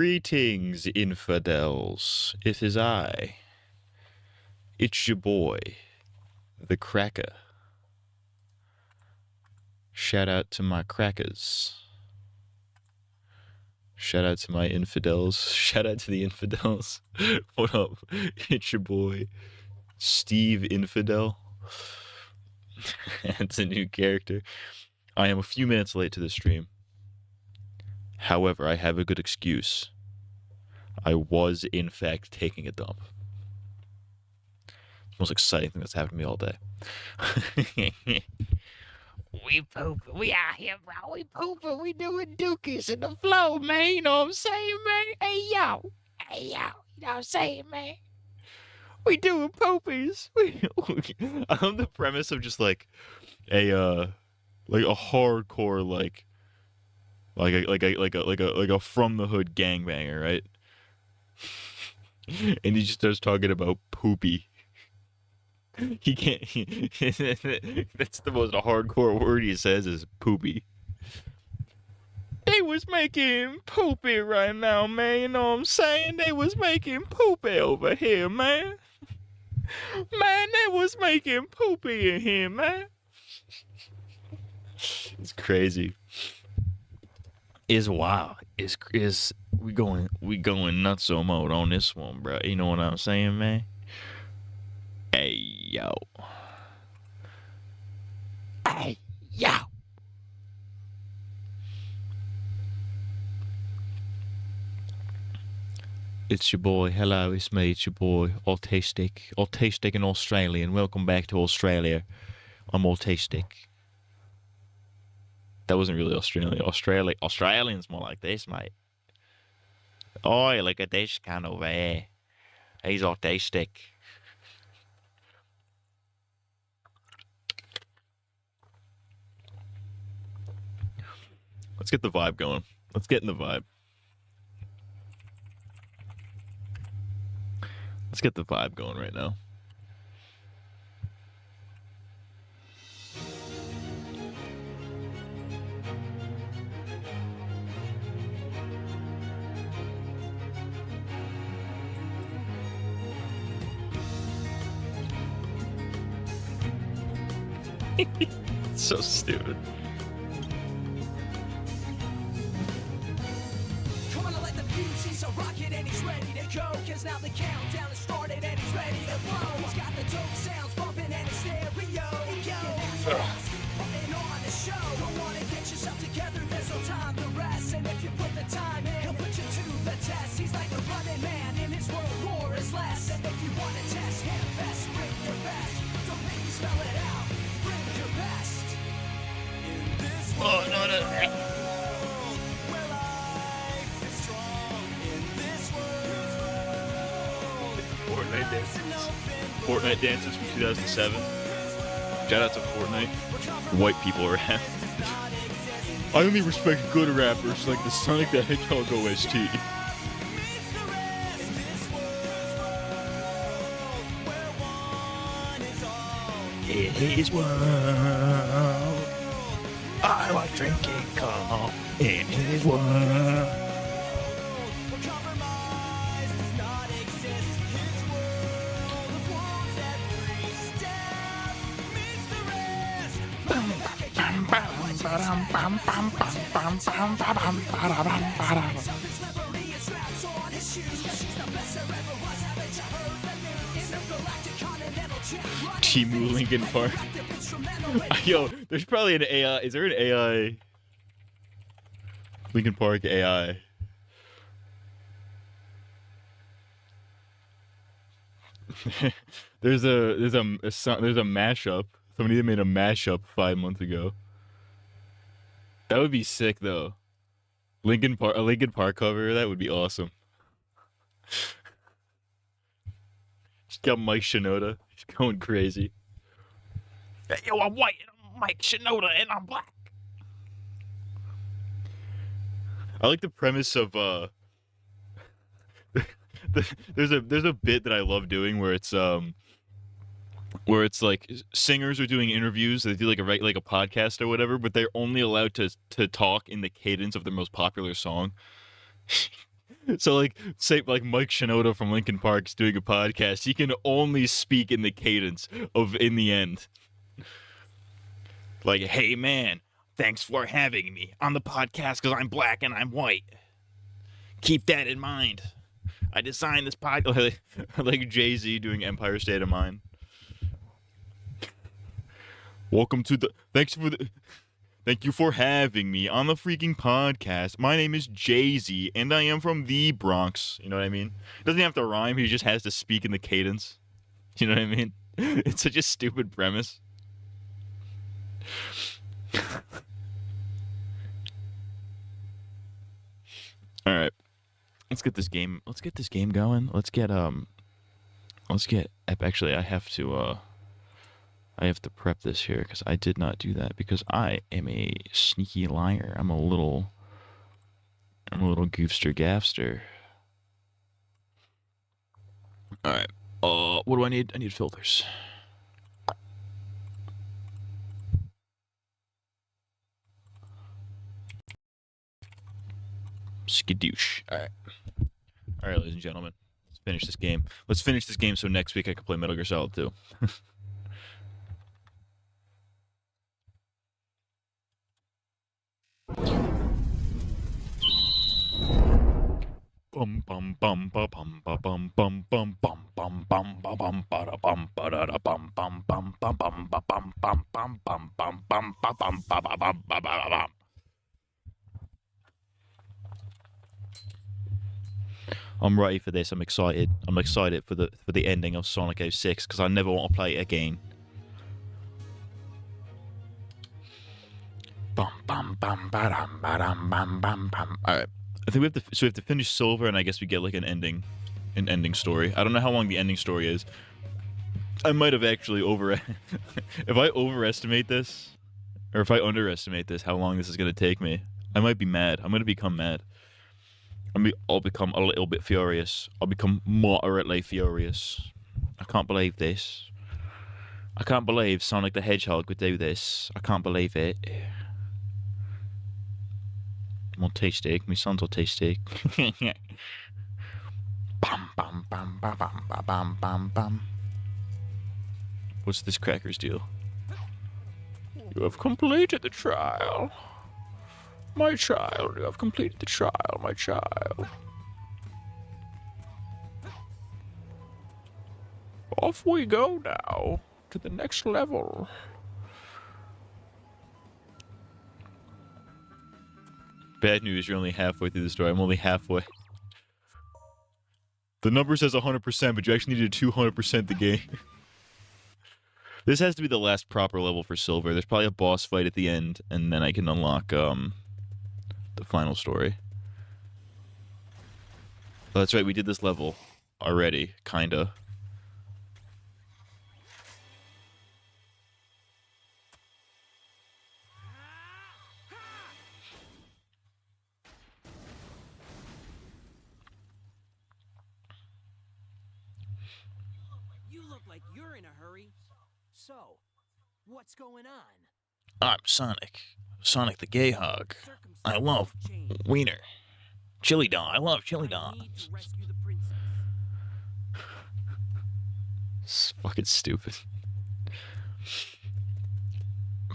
Greetings, infidels. It is I. It's your boy, the Cracker. Shout out to my crackers. Shout out to my infidels. Shout out to the infidels. What up? It's your boy, Steve Infidel. That's a new character. I am a few minutes late to the stream. However, I have a good excuse. I was, in fact, taking a dump. It's the most exciting thing that's happened to me all day. We pooping. We out here, bro. We pooping. We doing dookies in the flow, man. You know what I'm saying, man? Hey, yo. Hey, yo. You know what I'm saying, man? We doing poopies. I love the premise of just like a hardcore like a from the hood gangbanger, right? And he just starts talking about poopy. He can't. That's the most hardcore word he says is poopy. They was making poopy right now, man. You know what I'm saying? They was making poopy over here, man. Man, they was making poopy in here, man. It's crazy. It's wild. It's we going nutso mode on this one, bro. You know what I'm saying, man? Hey yo. Hey, yo. It's your boy. Hello, it's me. It's your boy, Autistic and Australian. Welcome back to Australia. I'm autistic. That wasn't really Australian. Australian's more like this, mate. Oh, look at this kind over here. He's autistic. Let's get the vibe going. Let's get in the vibe. Let's get the vibe going right now. So stupid. He's a rocket and he's ready to go. Cause now the countdown has started and he's ready to blow. He's got the dope sounds bumping and his stereo. Putting on the show. Don't wanna get yourself together, there's no time to rest. And if you put the time in, he'll put you to the test. He's like the running man in his world, war is less. And if you wanna test him, best bring your best. Don't make me spell it out, bring your best. In this world, Fortnite dances from 2007. Shout out to Fortnite. White people are rap. I only respect good rappers like the Sonic the Hedgehog OST. In his world, I like drinking coffee. In his world. Timu Lincoln Park. Yo, there's probably an AI. Is there an AI? Lincoln Park AI. there's a mashup. Somebody made a mashup 5 months ago. That would be sick though. A Lincoln Park cover. That would be awesome. Just got Mike Shinoda. He's going crazy. Yo, I'm white and I'm Mike Shinoda and I'm black. I like the premise of there's a bit that I love doing where it's like singers are doing interviews. They do like a podcast or whatever, but they're only allowed to talk in the cadence of their most popular song. So, like, say, like Mike Shinoda from Linkin Park's doing a podcast. He can only speak in the cadence of "in the end." Like, hey man, thanks for having me on the podcast because I'm black and I'm white. Keep that in mind. I designed this podcast like Jay-Z doing Empire State of Mind. Welcome to the thank you for having me on the freaking podcast. My name is Jay-Z and I am from the Bronx. You know what I mean? Doesn't have to rhyme, he just has to speak in the cadence. You know what I mean? It's such a stupid premise. All right. Let's get this game going. Actually, I have to prep this here because I did not do that because I am a sneaky liar. I'm a little goofster gaffster. All right. What do I need? I need filters. Skadoosh. All right, ladies and gentlemen. Let's finish this game. Let's finish this game so next week I can play Metal Gear Solid 2. Bum bum bum ba bum ba bum bum bum bum bum bum ba bum ba da bum ba da da bum bum bum ba bum ba bum bum bum bum bum bum ba bum ba ba bum ba ba bum. I'm ready for this. I'm excited. I'm excited for the ending of Sonic 06 because I never want to play it again. Bum bum bum ba dum bum bum bum. All right. I think we have to finish Silver, and I guess we get like an ending story. I don't know how long the ending story is. I might have actually if I overestimate this, or if I underestimate this, how long this is gonna take me, I might be mad. I'm gonna become mad. I'll become a little bit furious. I'll become moderately furious. I can't believe this. I can't believe Sonic the Hedgehog would do this. I can't believe it. I'm autistic. My son's autistic. Bum bum bum bum bum bum bum bum. What's this cracker's deal? You have completed the trial. My child, you have completed the trial, my child. Off we go now to the next level. Bad news, you're only halfway through the story. I'm only halfway. The number says 100%, but you actually needed 200% the game. This has to be the last proper level for Silver. There's probably a boss fight at the end, and then I can unlock the final story. Oh, that's right, we did this level already, kinda. You look like you're in a hurry. So, what's going on? I'm Sonic. Sonic the Gay Hog. I love wiener. Chili dog. I love chili dogs. It's fucking stupid.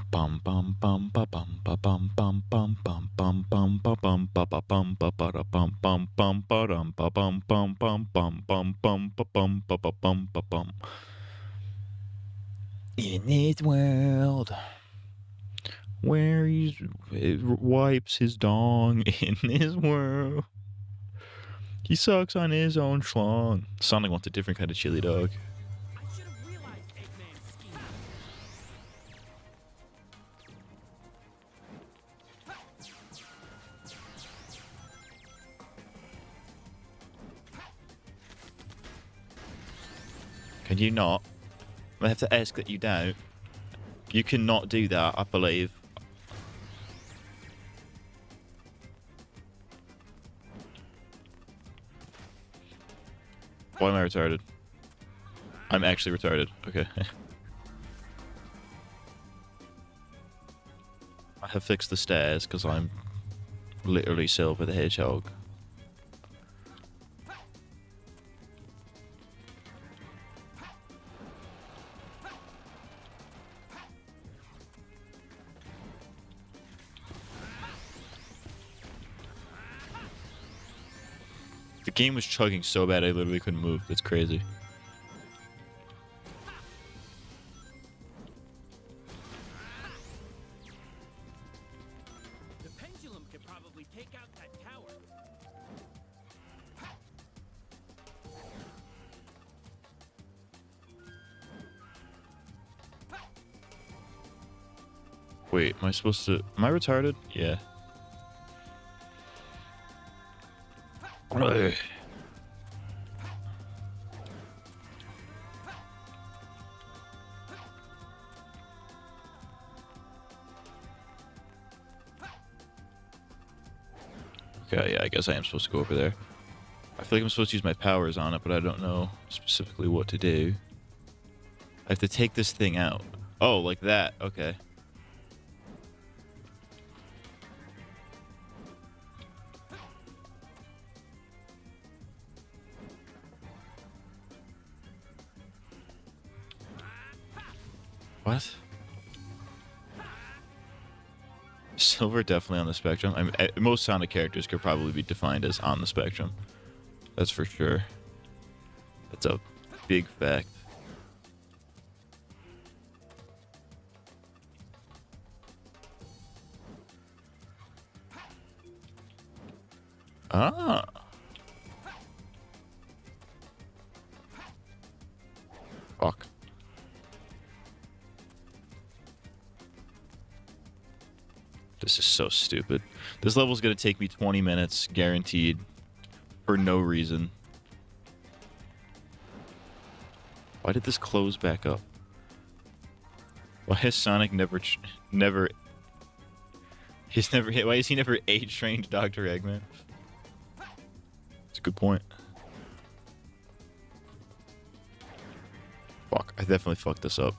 Bum bum bum ba bum ba bum bum bum bum bum bum ba bum ba ba bum ba ba da bum bum bum ba dum ba bum bum bum bum bum bum ba bum ba ba bum ba bum. In this world where he wipes his dong in this world, he sucks on his own schlong. Sonic wants a different kind of chili dog. I should have realized Eggman's scheme. Can you not? I have to ask that you don't. You cannot do that, I believe. Why am I retarded? I'm actually retarded. Okay. I have fixed the stairs because I'm literally Silver the Hedgehog. The game was chugging so bad I literally couldn't move. That's crazy. The pendulum could probably take out that tower. Wait, am I supposed to... Am I retarded? Yeah. Ugh. Okay, yeah, I guess I am supposed to go over there. I feel like I'm supposed to use my powers on it, but I don't know specifically what to do. I have to take this thing out. Oh, like that. Okay. What? Silver definitely on the spectrum. I mean, most Sonic characters could probably be defined as on the spectrum. That's for sure. That's a big fact. Ah. Fuck. This is so stupid. This level's gonna take me 20 minutes, guaranteed. For no reason. Why did this close back up? Why has Sonic never... Why is he never age-trained Dr. Eggman? That's a good point. Fuck, I definitely fucked this up.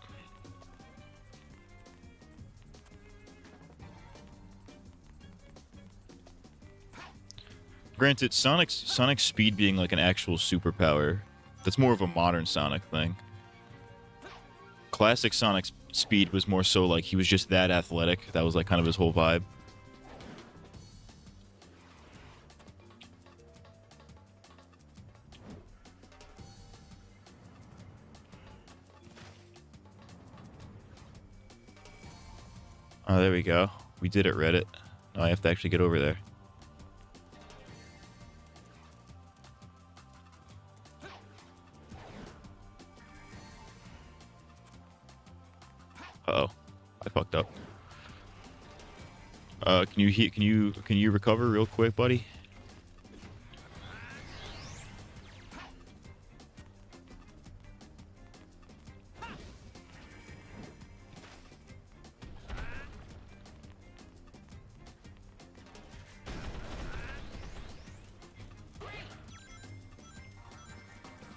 Granted, Sonic's speed being like an actual superpower, that's more of a modern Sonic thing. Classic Sonic's speed was more so like he was just that athletic. That was like kind of his whole vibe. Oh, there we go. We did it, Reddit. Now I have to actually get over there. Uh-oh. I fucked up. Can you recover real quick, buddy?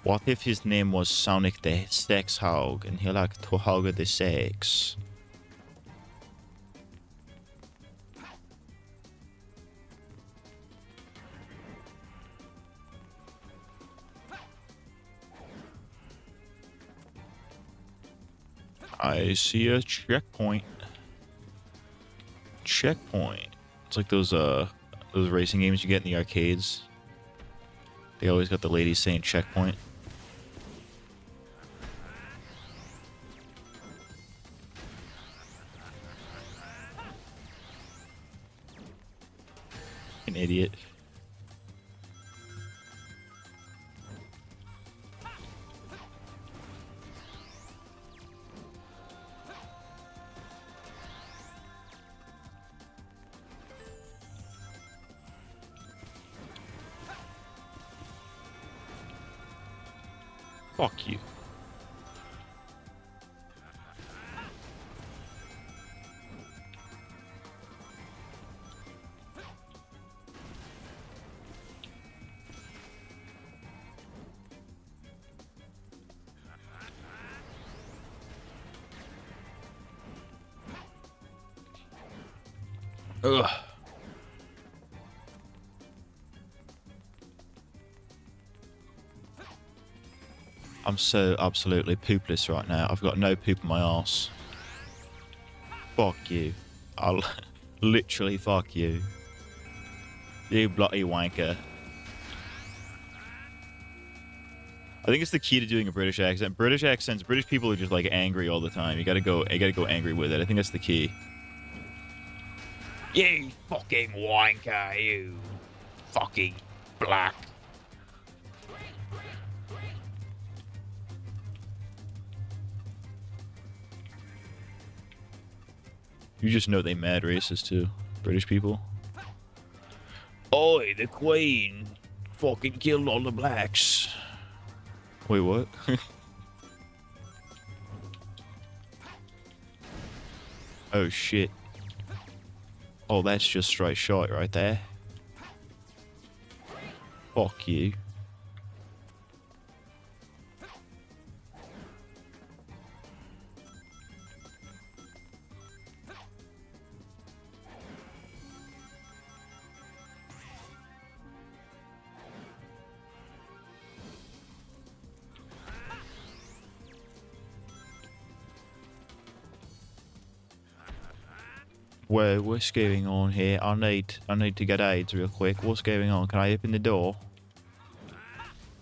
What if his name was Sonic the Sex Hog and he liked to hog the sex? I see a checkpoint. Checkpoint. It's like those racing games you get in the arcades. They always got the ladies saying checkpoint. An idiot. Fuck you. Ugh. I'm so absolutely poopless right now. I've got no poop in my arse. Fuck you. I'll literally fuck you. You bloody wanker. I think it's the key to doing a British accent. British accents, British people are just like angry all the time. You gotta go angry with it. I think that's the key. You fucking wanker, you fucking black. You just know they mad racist too. British people. Oi, the Queen fucking killed all the blacks. Wait, what? Oh shit. Oh, that's just straight shot right there. Fuck you. Whoa, what's going on here? I need to get AIDS real quick. What's going on? Can I open the door?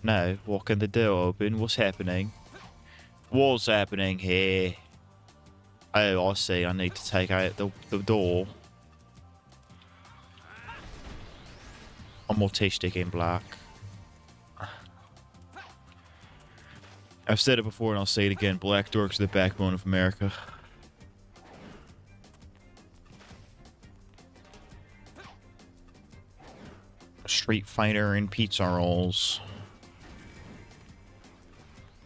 No, what can the door open? What's happening? What's happening here? Oh, I see. I need to take out the door. I'm autistic in black. I've said it before and I'll say it again. Black dorks are the backbone of America. Street Fighter and pizza rolls.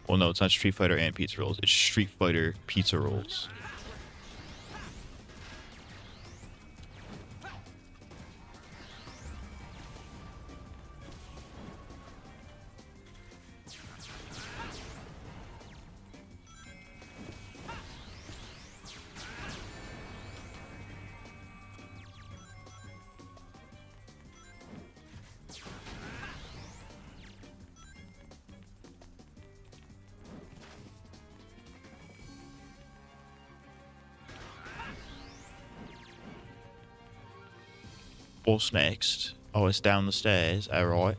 Well, no, it's not Street Fighter and pizza rolls. It's Street Fighter pizza rolls. What's next? Oh, it's down the stairs. Alright.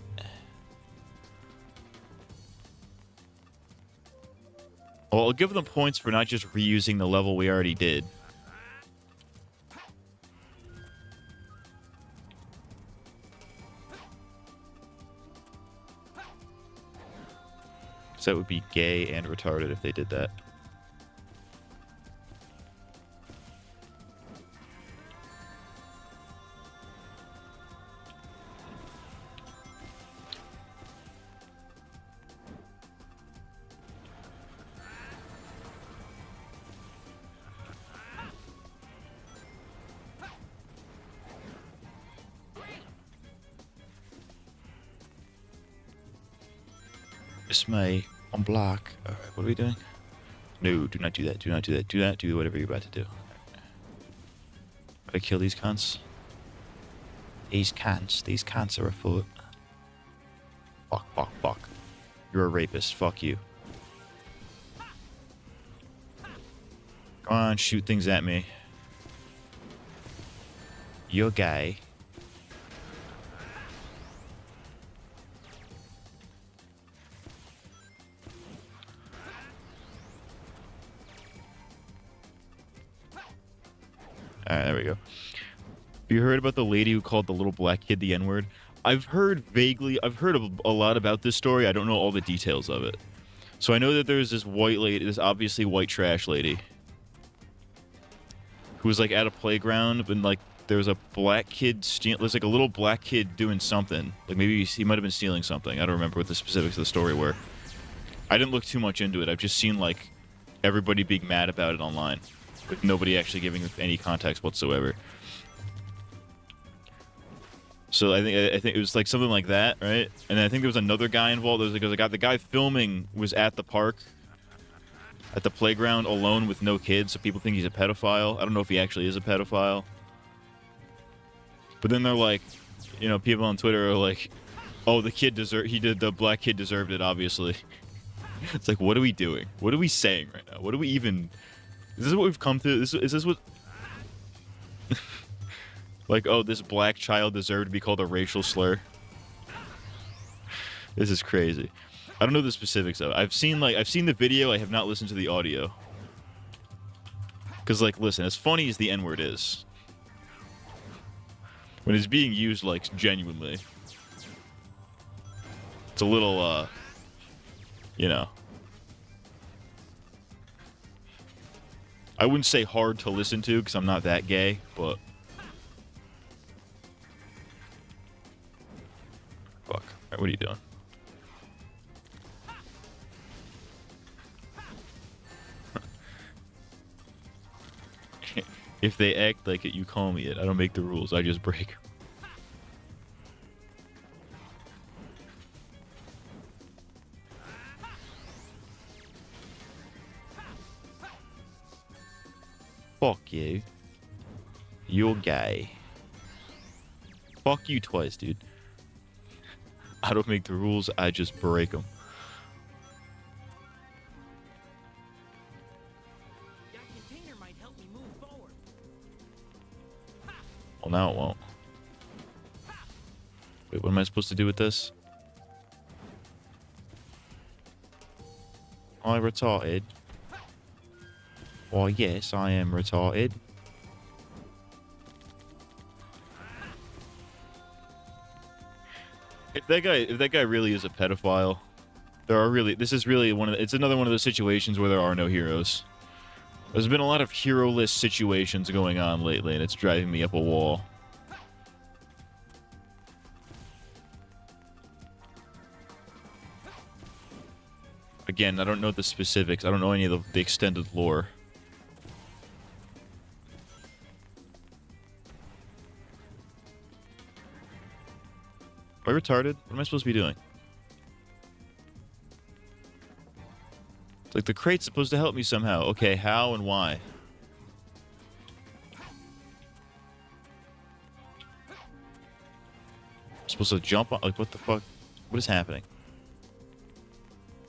Well, I'll give them points for not just reusing the level we already did. So that would be gay and retarded if they did that. It's me. I'm black. Alright, what are we doing? No, do not do that. Do not do that. Do not do whatever you're about to do. Gotta kill these cunts. These cunts are afoot. Fuck, fuck, fuck. You're a rapist. Fuck you. Come on, shoot things at me. You're gay. Alright, there we go. Have you heard about the lady who called the little black kid the N-word? I've heard a lot about this story. I don't know all the details of it. So I know that there's this white lady, this obviously white trash lady, who was like at a playground, and like there was a black kid there's like a little black kid doing something. Like maybe he might have been stealing something. I don't remember what the specifics of the story were. I didn't look too much into it. I've just seen like everybody being mad about it online, with nobody actually giving any context whatsoever. So I think it was like something like that, right? And I think there was another guy involved. There was like the guy filming was at the park, at the playground alone with no kids, so people think he's a pedophile. I don't know if he actually is a pedophile. But then they're like, you know, people on Twitter are like, "Oh, the black kid deserved it, obviously." It's like, what are we doing? What are we saying right now? What do we even? Is this what we've come to? Is this what? Like, oh, this black child deserved to be called a racial slur. This is crazy. I don't know the specifics of it. I've seen the video, I have not listened to the audio. Cause like, listen, as funny as the N-word is, when it's being used like genuinely, it's a little you know, I wouldn't say hard to listen to because I'm not that gay, but fuck. Alright, what are you doing? If they act like it, you call me it. I don't make the rules, I just break. Fuck you. You're gay. Fuck you twice, dude. I don't make the rules, I just break them. That container might help me move forward. Well, now it won't. Wait, what am I supposed to do with this? I retarded. Why, yes, I am retarded. If that guy really is a pedophile, this is really it's another one of those situations where there are no heroes. There's been a lot of hero-less situations going on lately, and it's driving me up a wall. Again, I don't know the specifics. I don't know any of the extended lore. Am I retarded? What am I supposed to be doing? It's like the crate's supposed to help me somehow. Okay, how and why? I'm supposed to jump on? Like, what the fuck? What is happening?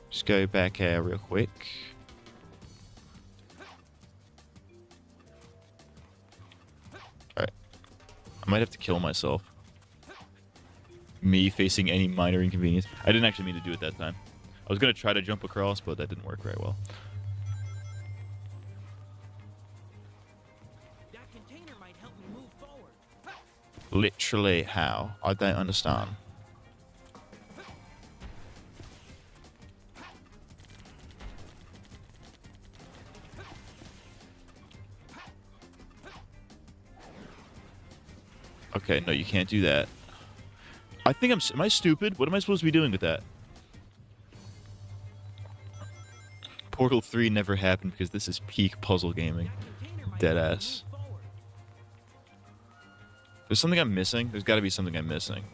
Just go back here real quick. Alright. I might have to kill myself. Me facing any minor inconvenience. I didn't actually mean to do it that time. I was going to try to jump across, but that didn't work very well. That container might help me move forward. Literally how? I don't understand. Okay, no, you can't do that. I think am I stupid? What am I supposed to be doing with that? Portal 3 never happened because this is peak puzzle gaming. Deadass. There's something I'm missing? There's gotta be something I'm missing.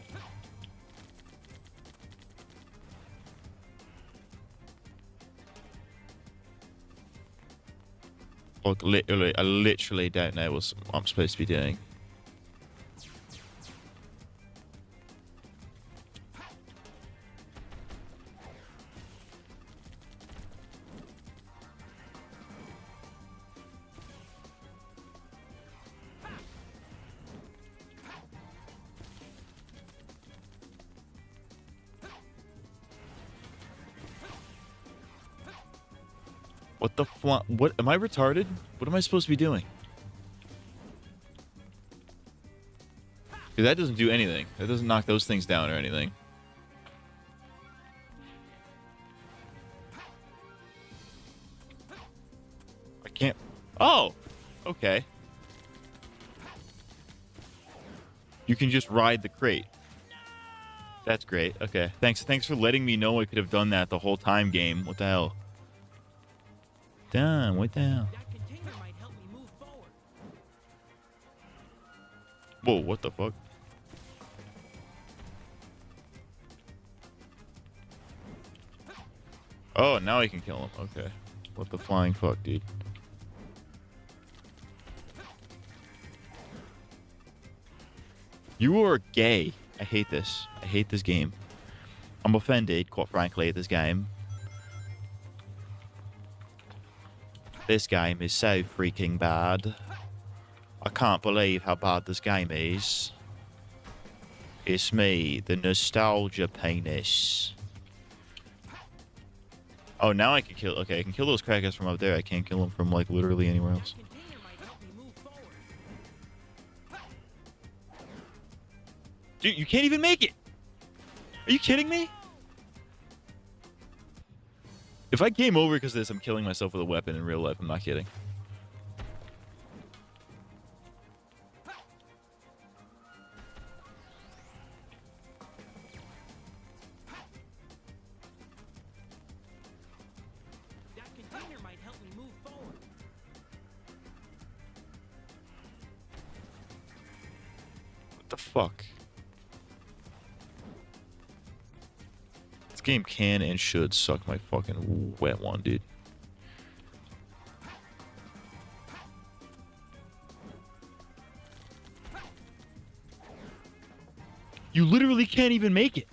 Look, I literally don't know what I'm supposed to be doing. What the what? Am I retarded? What am I supposed to be doing? That doesn't do anything. That doesn't knock those things down or anything. I can't... Oh! Okay. You can just ride the crate. That's great. Okay. Thanks for letting me know I could have done that the whole time, game. What the hell? Done. What the hell? That container might help me move forward. Whoa, what the fuck? Oh, now I can kill him. Okay. What the flying fuck, dude? You are gay. I hate this. I hate this game. I'm offended, quite frankly, at this game. This game is so freaking bad. I can't believe how bad this game is. It's me, the nostalgia penis. Oh, now I can kill. Okay, I can kill those crackheads from up there. I can't kill them from like literally anywhere else. Container might help me move forward. Dude, you can't even make it. Are you kidding me? If I game over because of this, I'm killing myself with a weapon in real life. I'm not kidding. That container might help me move forward. What the fuck? This game can and should suck my fucking wet one, dude. You literally can't even make it.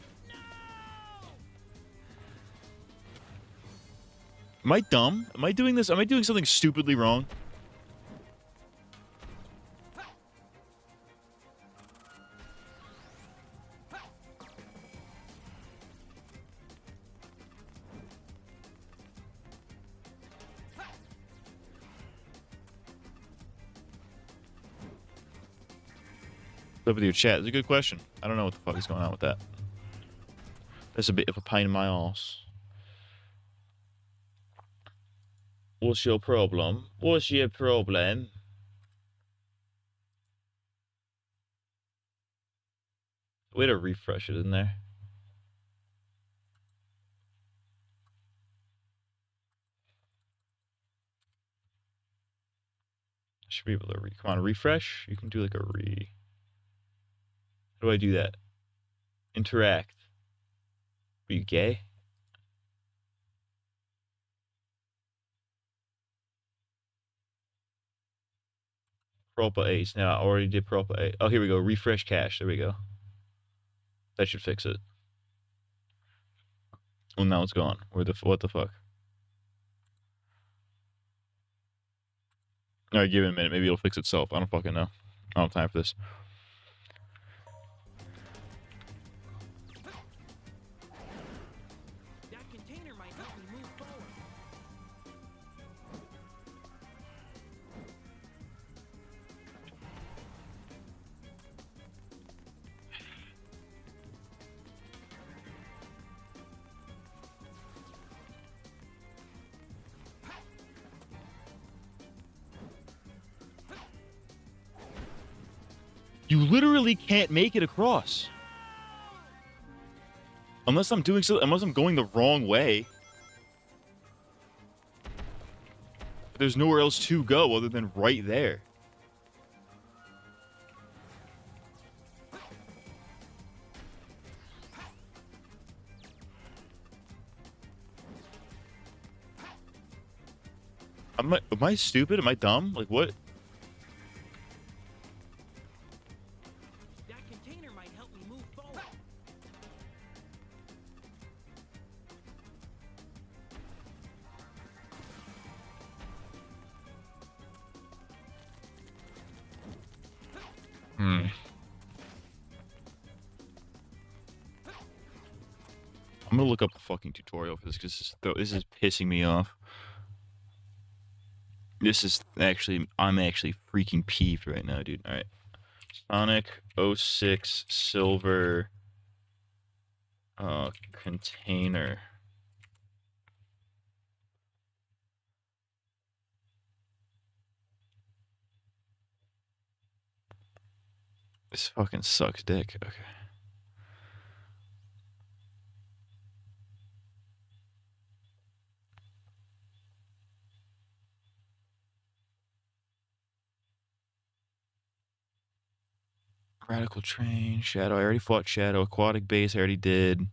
Am I dumb? Am I doing this? Am I doing something stupidly wrong? What's up with your chat? It's a good question. I don't know what the fuck is going on with that. That's a bit of a pain in my ass. What's your problem? What's your problem? Way to refresh it in there. Should be able to come on, refresh. You can do like a How do I do that? Interact. Are you gay? Propa 8. Now I already did Propa 8. Oh, here we go. Refresh cache. There we go. That should fix it. Well, now it's gone. What the fuck? All right, give it a minute. Maybe it'll fix itself. I don't fucking know. I don't have time for this. That container might help me move forward. You literally can't make it across. Unless I'm doing so, unless I'm going the wrong way. There's nowhere else to go other than right there. Am I stupid? Am I dumb? Like what? That container might help me move forward. I'm gonna look up the fucking tutorial for this because this is pissing me off. This is actually, I'm actually freaking peeved right now, dude. All right. Sonic 06 silver container. This fucking sucks dick. Okay. Radical Train, Shadow. I already fought Shadow. Aquatic Base, I already did.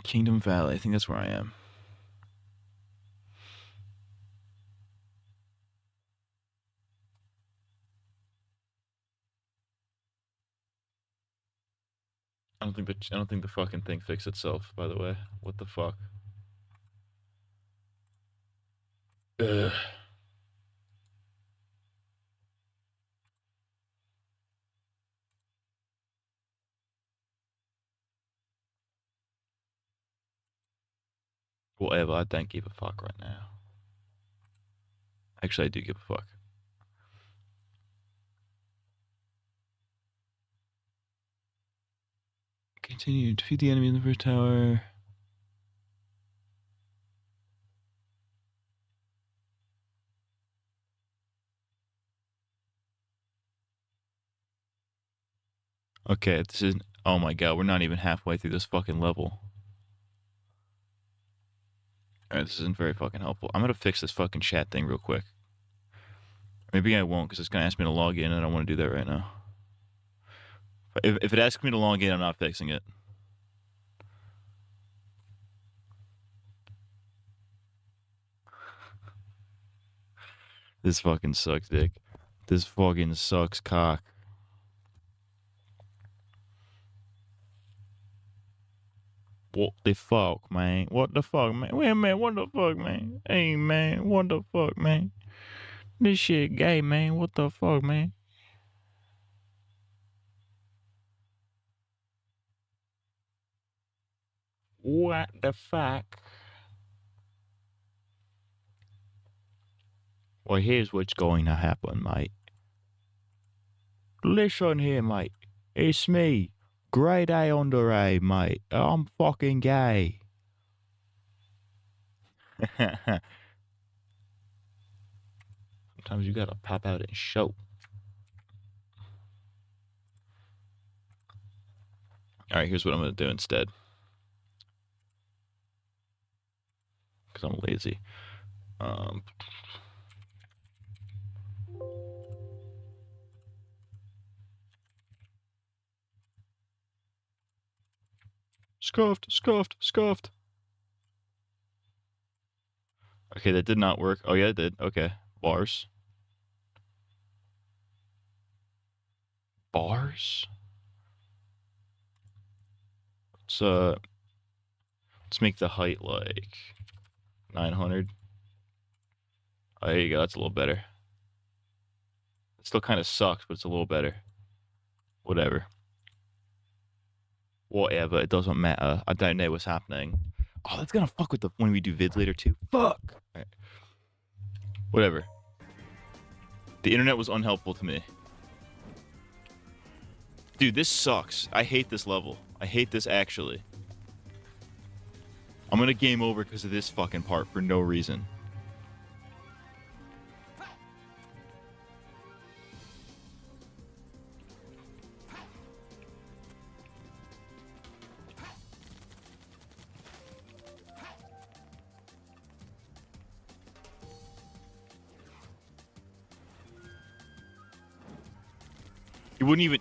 Kingdom Valley, I think that's where I am. I don't think the fucking thing fixed itself, by the way. What the fuck? Ugh. Whatever, I don't give a fuck right now. Actually, I do give a fuck. Continue. Defeat the enemy in the first tower. Okay, this is... Oh my god, we're not even halfway through this fucking level. Alright, this isn't very fucking helpful. I'm gonna fix this fucking chat thing real quick. Maybe I won't, because it's gonna ask me to log in, and I don't want to do that right now. If it asks me to log in, I'm not fixing it. This fucking sucks, dick. This fucking sucks, cock. What the fuck, man? What the fuck, man? Wait a minute, what the fuck, man? Hey, man, what the fuck, man? This shit gay, man. What the fuck, man? What the fuck? Well, here's what's going to happen, mate. Listen here, mate. It's me. Grade A under A, mate. I'm fucking gay. Sometimes you gotta pop out and show. Alright, here's what I'm gonna do instead. Because I'm lazy. Scuffed. Okay, that did not work. Oh, yeah, it did. Okay. Bars. Let's make the height like 900. Oh, there you go. That's a little better. It still kind of sucks, but it's a little better. Whatever. It doesn't matter. I don't know what's happening. Oh, that's gonna fuck with the when we do vids later too. Fuck. Right. Whatever. The internet was unhelpful to me. Dude, this sucks. I hate this level. I hate this actually. I'm gonna game over because of this fucking part for no reason.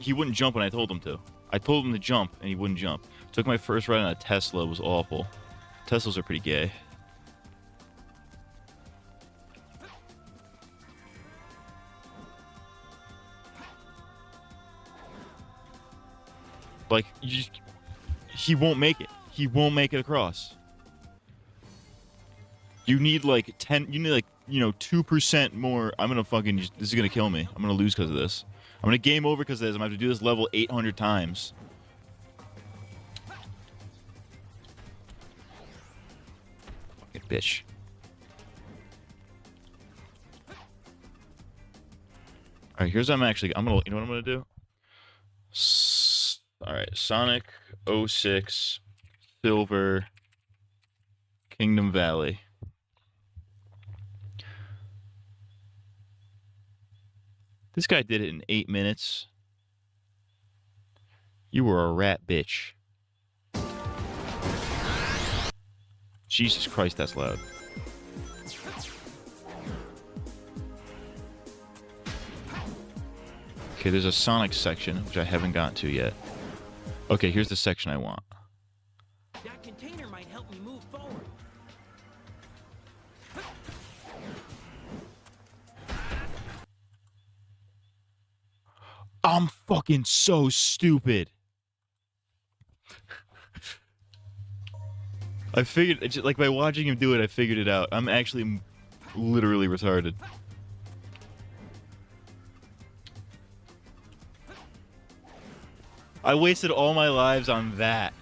He wouldn't jump when I told him to. I told him to jump and he wouldn't jump. Took my first ride on a Tesla, was awful. Teslas are pretty gay. Like, he won't make it. He won't make it across. You need like 2% more. I'm gonna fucking, this is gonna kill me. I'm gonna lose because of this. I'm gonna game over because of this. I'm gonna have to do this level 800 times. Fucking bitch. Alright, here's what I'm gonna, you know what I'm gonna do? Alright, Sonic 06 Silver Kingdom Valley. This guy did it in 8 minutes. You were a rat bitch. Jesus Christ, that's loud. Okay, there's a Sonic section, which I haven't gotten to yet. Okay, here's the section I want. That container might help me move forward. I'm fucking so stupid. I figured, like, by watching him do it, I figured it out. I'm actually literally retarded. I wasted all my lives on that.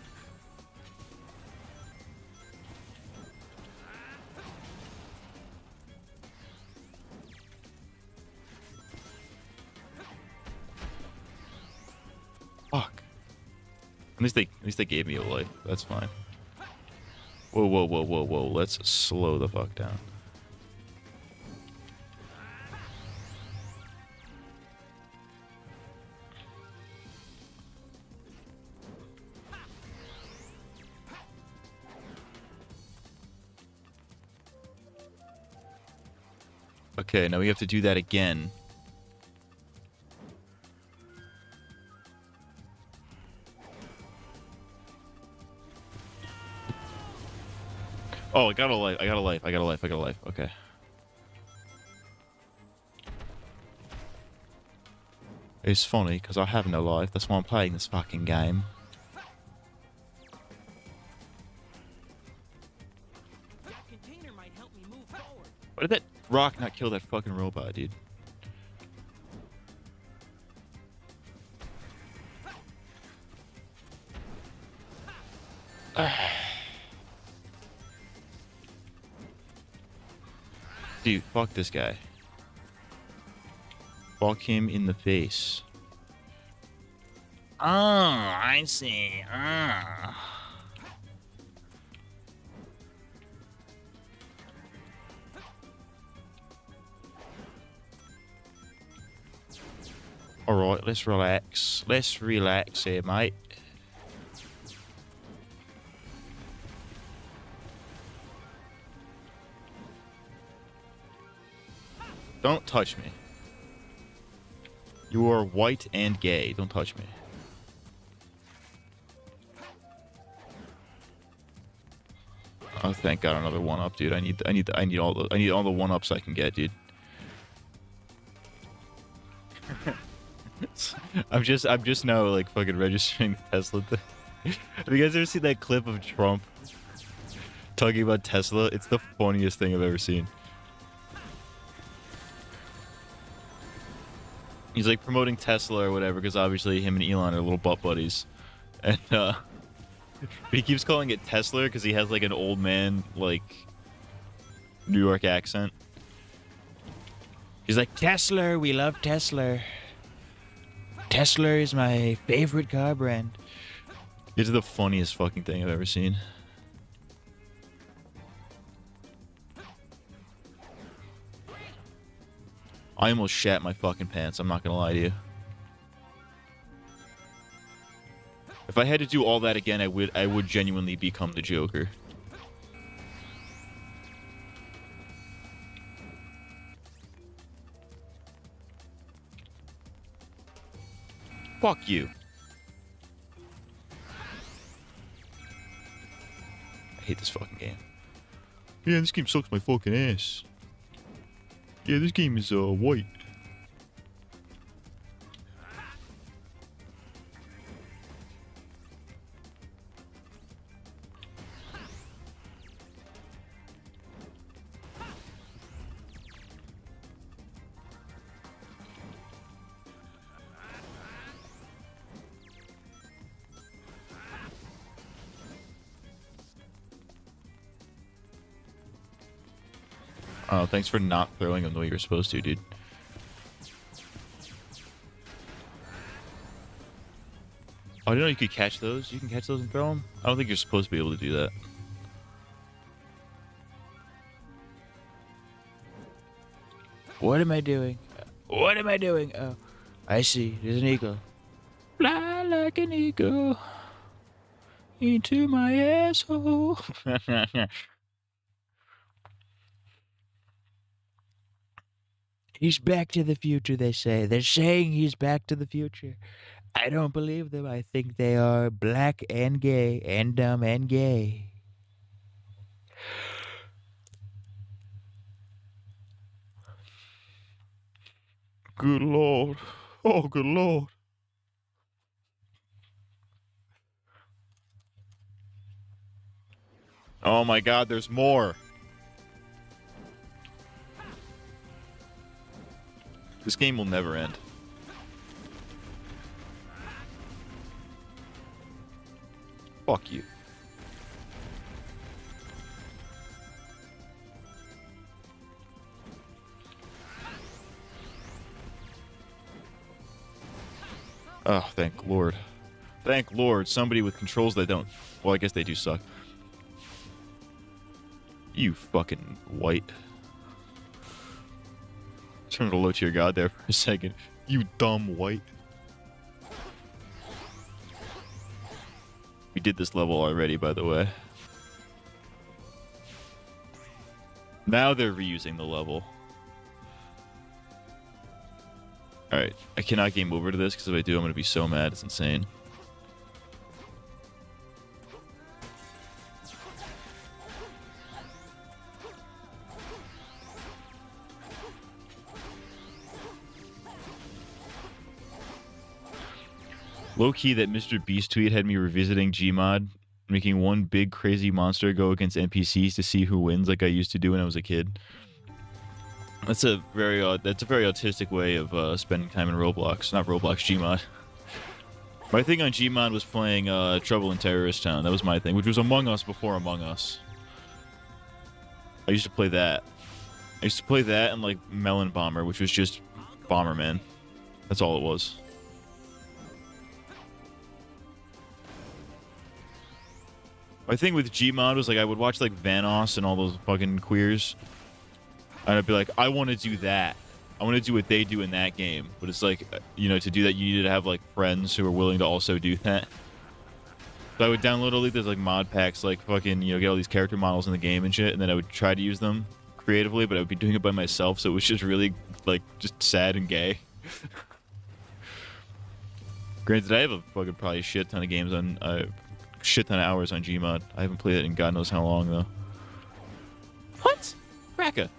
At least they gave me a life. That's fine. Whoa, whoa, whoa, whoa, whoa. Let's slow the fuck down. Okay, now we have to do that again. Oh, I got a life. I got a life. I got a life. I got a life. Okay. It's funny because I have no life. That's why I'm playing this fucking game. That container might help me move forward. Why did that rock not kill that fucking robot, dude? Dude, fuck this guy. Fuck him in the face. Oh, I see. Oh. Alright, let's relax. Let's relax here, mate. Don't touch me. You are white and gay. Don't touch me. Oh, thank God, another one up, dude. I need all the one ups I can get, dude. I'm just now like fucking registering the Tesla thing. Have you guys ever seen that clip of Trump talking about Tesla? It's the funniest thing I've ever seen. He's like promoting Tesla or whatever because obviously him and Elon are little butt buddies, and but he keeps calling it Tesla because he has like an old man like New York accent. He's like, Tesla, we love Tesla. Tesla is my favorite car brand. It's the funniest fucking thing I've ever seen. I almost shat my fucking pants, I'm not gonna lie to you. If I had to do all that again, I would genuinely become the Joker. Fuck you. I hate this fucking game. Yeah, this game sucks my fucking ass. Yeah, this game is white. Oh, thanks for not throwing them the way you're supposed to, dude. Oh, I didn't know you could catch those. You can catch those and throw them? I don't think you're supposed to be able to do that. What am I doing? What am I doing? Oh, I see. There's an eagle. Fly like an eagle into my asshole. He's back to the future, they say. They're saying he's back to the future. I don't believe them. I think they are black and gay and dumb and gay. Good lord. Oh, good lord. Oh my god, there's more. This game will never end. Fuck you. Oh, thank Lord. Thank Lord, somebody with controls that don't... Well, I guess they do suck. You fucking white. Turn to low tier god there for a second. You dumb white. We did this level already, by the way. Now they're reusing the level. Alright, I cannot game over to this, because if I do, I'm going to be so mad. It's insane. Low-key, that Mr. Beast tweet had me revisiting Gmod, making one big crazy monster go against NPCs to see who wins, like I used to do when I was a kid. That's a very autistic way of spending time in Roblox. Not Roblox, Gmod. My thing on Gmod was playing Trouble in Terrorist Town. That was my thing, which was Among Us before Among Us. I used to play that. I used to play that and like Melon Bomber, which was just Bomberman. That's all it was. My thing with Gmod was like I would watch like Vanoss and all those fucking queers, and I'd be like, I want to do that. I want to do what they do in that game. But it's like, you know, to do that, you needed to have like friends who are willing to also do that. So I would download all these like mod packs, like fucking, you know, get all these character models in the game and shit, and then I would try to use them creatively, but I would be doing it by myself, so it was just really like just sad and gay. Granted, I have a fucking probably shit ton of games on. Shit ton of hours on Gmod. I haven't played it in God knows how long, though. What? Raka.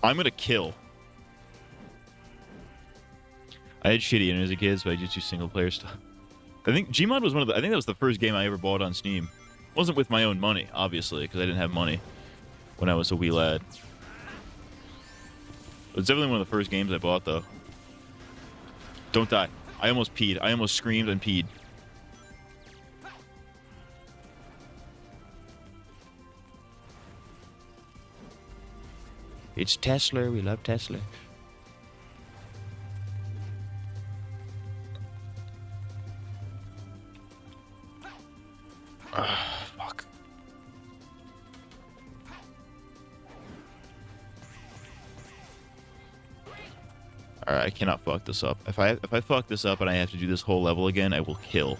I'm gonna kill. I had shitty internet as a kid, so I just do single player stuff. I think Gmod was one of the... I think that was the first game I ever bought on Steam. Wasn't with my own money, obviously, because I didn't have money when I was a wee lad. It was definitely one of the first games I bought, though. Don't die. I almost peed. I almost screamed and peed. It's Tesla. We love Tesla. Fuck. Alright, I cannot fuck this up. If I fuck this up and I have to do this whole level again, I will kill.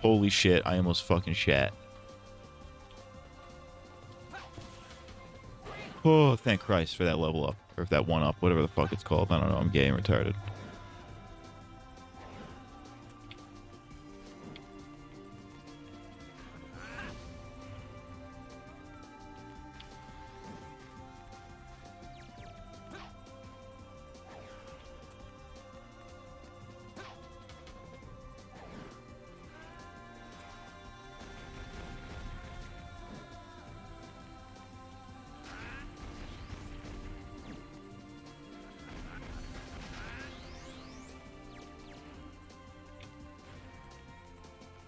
Holy shit, I almost fucking shat. Oh, thank Christ for that level up. Or that one up, whatever the fuck it's called. I don't know, I'm gay and retarded.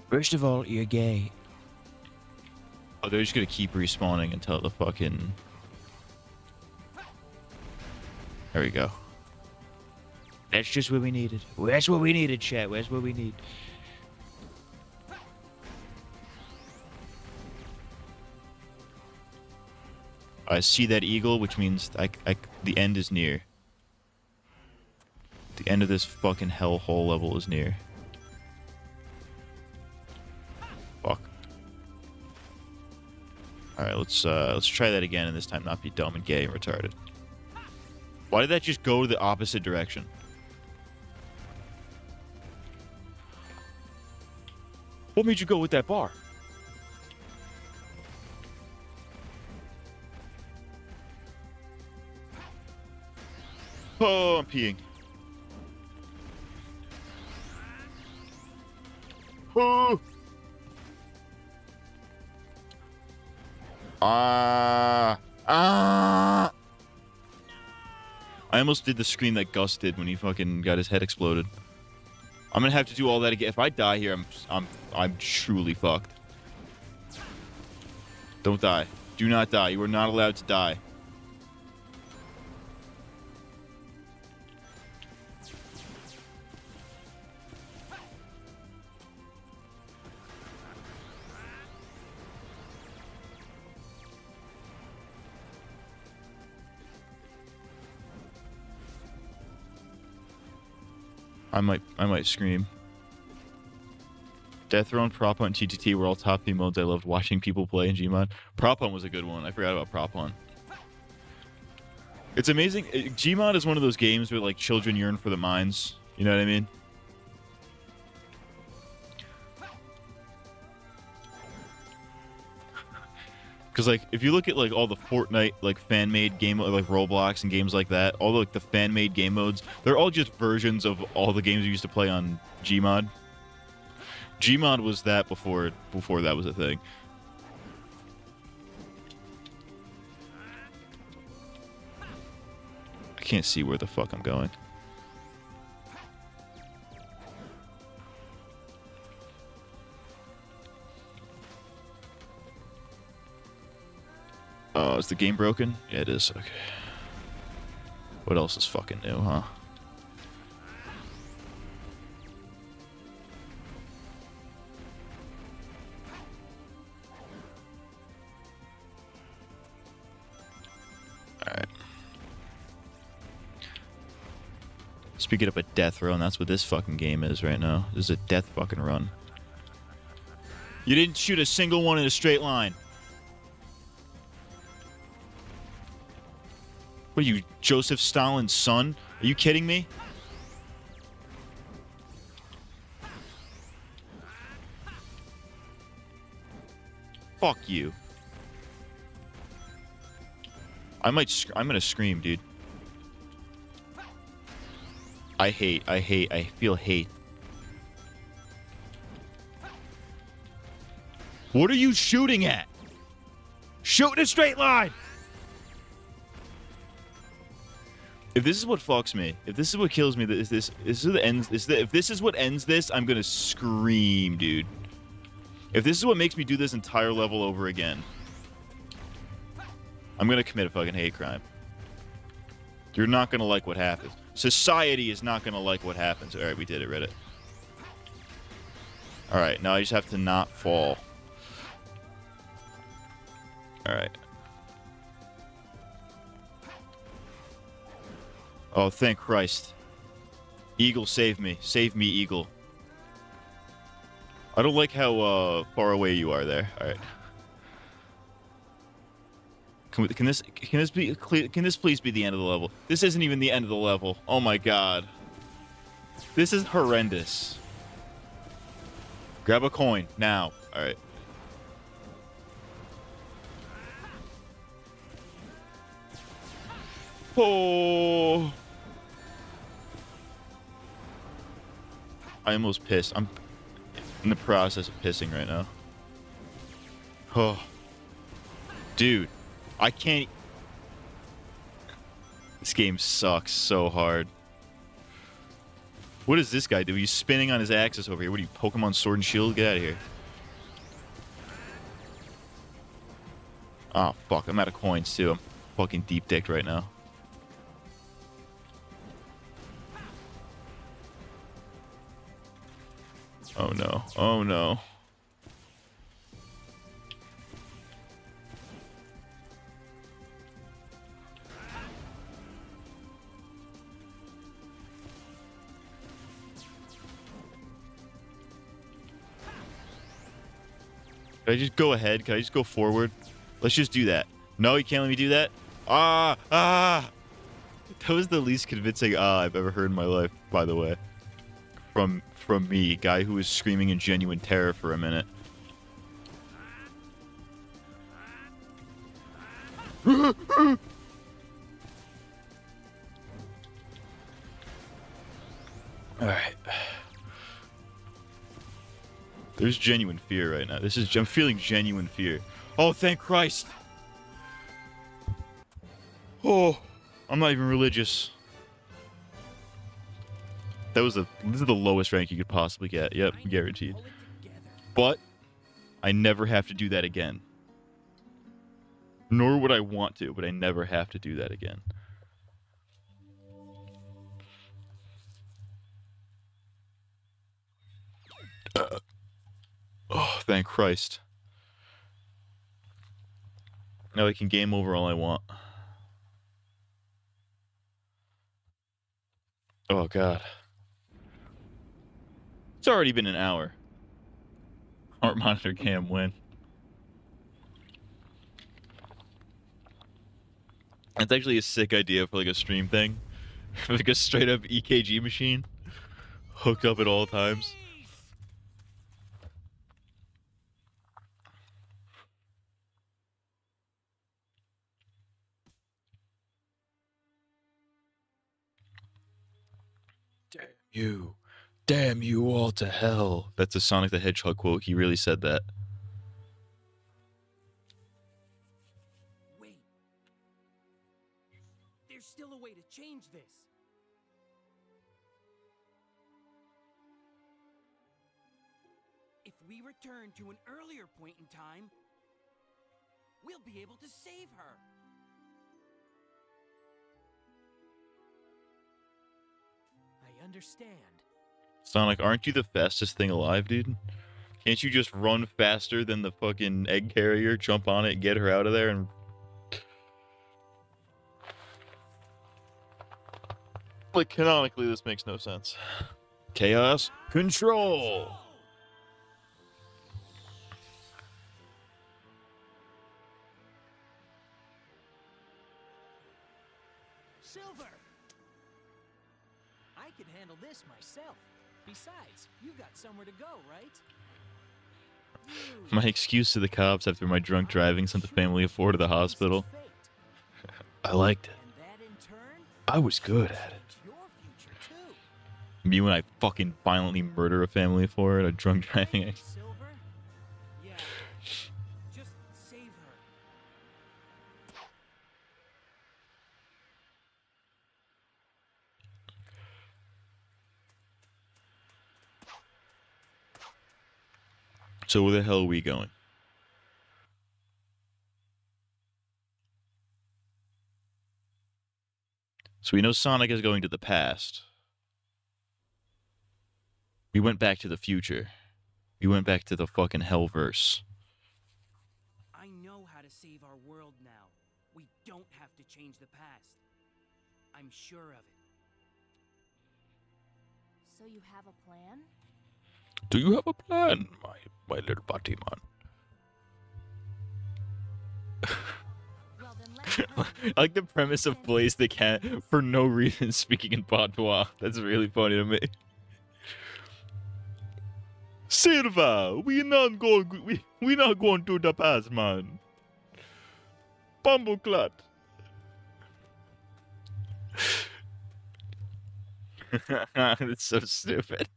First of all, you're gay. Oh, they're just gonna keep respawning until the fucking... There we go. That's just what we needed. That's what we needed, chat. That's what we need. I see that eagle, which means the end is near. The end of this fucking hellhole level is near. Fuck. Alright, let's try that again, and this time not be dumb and gay and retarded. Why did that just go the opposite direction? What made you go with that bar? Oh, I'm peeing. Oh. I almost did the scream that Gus did when he fucking got his head exploded. I'm gonna have to do all that again. If I die here, I'm truly fucked. Don't die. Do not die. You are not allowed to die. I might scream. Death Throne, Prop Hunt, TTT were all top 3 modes I loved watching people play in Gmod. Prop Hunt was a good one. I forgot about Prop Hunt. It's amazing. Gmod is one of those games where like children yearn for the mines. You know what I mean? Because like if you look at like all the Fortnite like fan-made game like Roblox and games like that, all like the fan-made game modes, they're all just versions of all the games we used to play on Gmod. Gmod was that before that was a thing. I can't see where the fuck I'm going. Oh, is the game broken? Yeah, it is. Okay. What else is fucking new, huh? Alright. Speaking of a death run, that's what this fucking game is right now. This is a death fucking run. You didn't shoot a single one in a straight line. What are you, Joseph Stalin's son? Are you kidding me? Fuck you. I'm gonna scream, dude. I feel hate. What are you shooting at? Shoot in a straight line! If this is what fucks me, if this is what kills me, if this is what ends this, I'm gonna scream, dude. If this is what makes me do this entire level over again, I'm gonna commit a fucking hate crime. You're not gonna like what happens. Society is not gonna like what happens. Alright, we did it, Reddit. Alright, now I just have to not fall. Alright. Oh, thank Christ. Eagle, save me. Save me, Eagle. I don't like how far away you are there. Alright. Can this please be the end of the level? This isn't even the end of the level. Oh my god. This is horrendous. Grab a coin now. Alright. Oh. I almost pissed. I'm in the process of pissing right now. Oh. Dude. I can't... This game sucks so hard. What does this guy do? He's spinning on his axis over here. What are you, Pokemon Sword and Shield? Get out of here. Oh, fuck. I'm out of coins, too. I'm fucking deep-dicked right now. Oh, no. Oh, no. Can I just go ahead? Can I just go forward? Let's just do that. No, you can't let me do that? Ah! Ah! That was the least convincing ah I've ever heard in my life, by the way. From me, guy who was screaming in genuine terror for a minute. Alright. There's genuine fear right now. I'm feeling genuine fear. Oh, thank Christ. Oh, I'm not even religious. This is the lowest rank you could possibly get. Yep, guaranteed. But I never have to do that again. Nor would I want to, but I never have to do that again. Oh, thank Christ. Now I can game over all I want. Oh, God. It's already been an hour. Heart monitor cam win. That's actually a sick idea for like a stream thing. Like a straight up EKG machine. Hooked up at all times. Damn you. Damn you all to hell. That's a Sonic the Hedgehog quote. He really said that. Wait. There's still a way to change this. If we return to an earlier point in time, we'll be able to save her. I understand. Sonic, aren't you the fastest thing alive, dude? Can't you just run faster than the fucking egg carrier, jump on it, get her out of there, and... Like, canonically, this makes no sense. Chaos Control! Silver! I could handle this myself. Besides, you got somewhere to go, right? My excuse to the cops after my drunk driving sent the family of four to the hospital. I liked it. And that in turn, I was good at it. your future too. Me when I fucking violently murder a family of four at a drunk driving accident. Silver? Yeah. Just save her. So where the hell are we going? So we know Sonic is going to the past. We went back to the future. We went back to the fucking Hellverse. I know how to save our world now. We don't have to change the past. I'm sure of it. So you have a plan? Do you have a plan, my little buddy man? Well, then let's I like the premise of Blaze the Cat for no reason speaking in patois. That's really funny to me. Silva, we not going to the past, man. Bumbleclut. That's so stupid.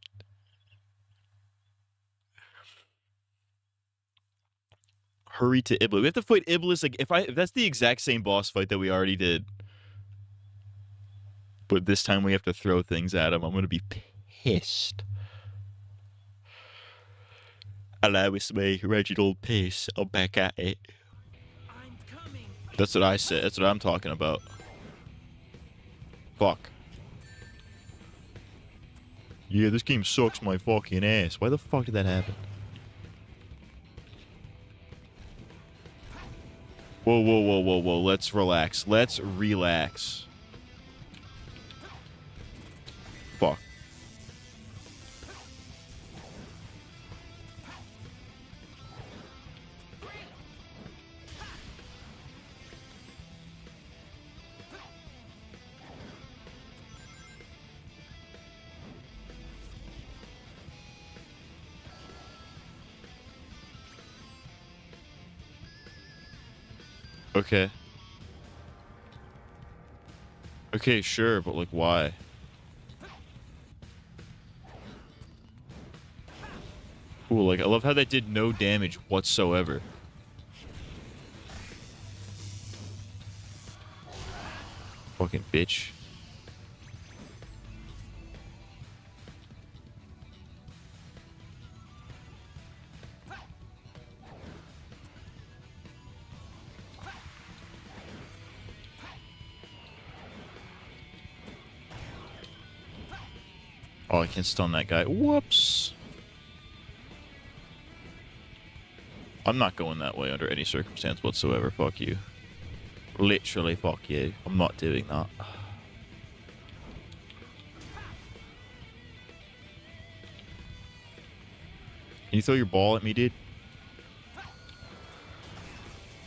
Hurry to Iblis. We have to fight Iblis. Like if that's the exact same boss fight that we already did, but this time we have to throw things at him. I'm gonna be pissed. Allow us me, Reginald Pace. I'm back at it. I'm coming. That's what I said. That's what I'm talking about. Fuck. Yeah, this game sucks my fucking ass. Why the fuck did that happen? Whoa, whoa, whoa, whoa, whoa. Let's relax. Let's relax. Fuck. Okay. Okay, sure, but like, why? Cool, like, I love how that did no damage whatsoever. Fucking bitch. Oh, I can't stun that guy. Whoops. I'm not going that way under any circumstance whatsoever. Fuck you. Literally, fuck you. I'm not doing that. Can you throw your ball at me, dude?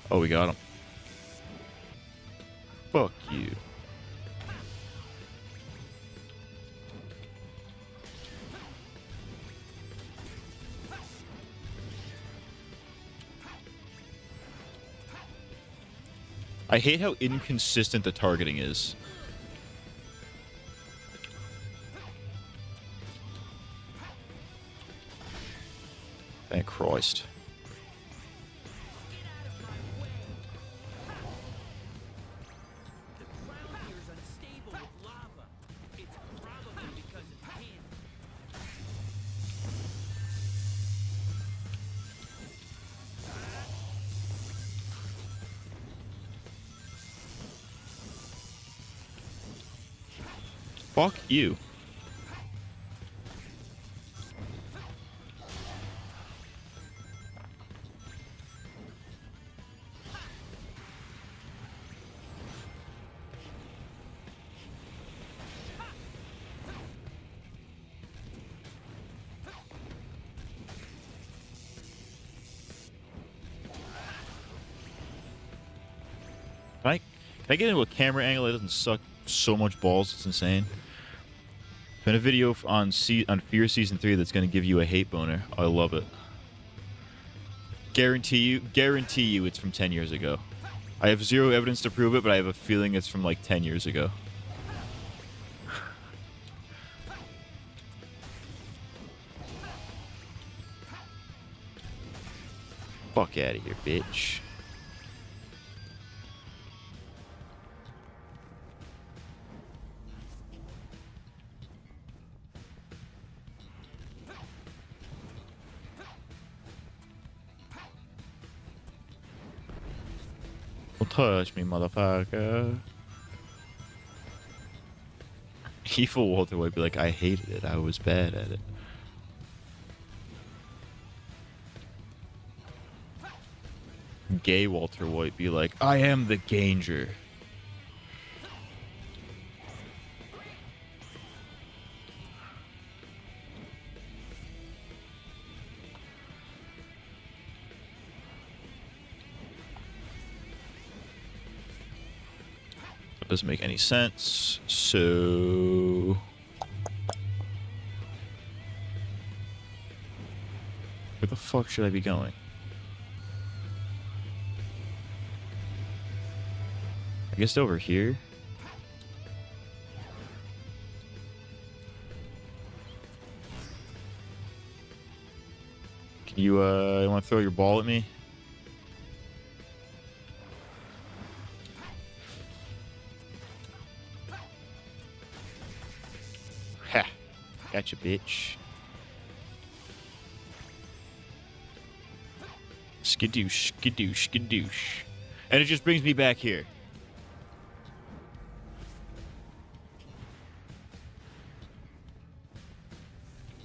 Oh, we got him. Fuck you. I hate how inconsistent the targeting is. Thank Christ. The ground here is unstable with lava. It's probably because of him. Fuck you. Can I get into a camera angle that doesn't suck so much balls? It's insane. Been a video on Fear Season 3 that's going to give you a hate boner. I love it. Guarantee you it's from 10 years ago. I have zero evidence to prove it, but I have a feeling it's from like 10 years ago. Fuck out of here, bitch. Don't touch me, motherfucker. Evil Walter would be like, I hated it. I was bad at it. Gay Walter White be like, I am the Ganger. That doesn't make any sense. So... where the fuck should I be going? I guess over here. Can you want to throw your ball at me? Ha! Gotcha, bitch. Skadoosh, skadoosh, skadoosh. And it just brings me back here.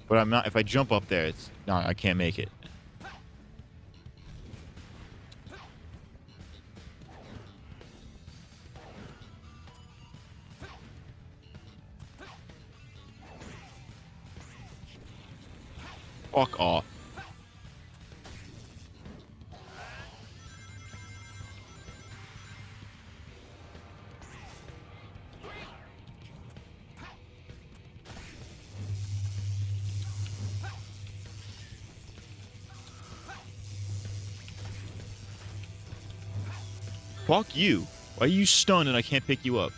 But I'm not, if I jump up there, it's not, I can't make it. Fuck off. Fuck you. Why are you stunned and I can't pick you up?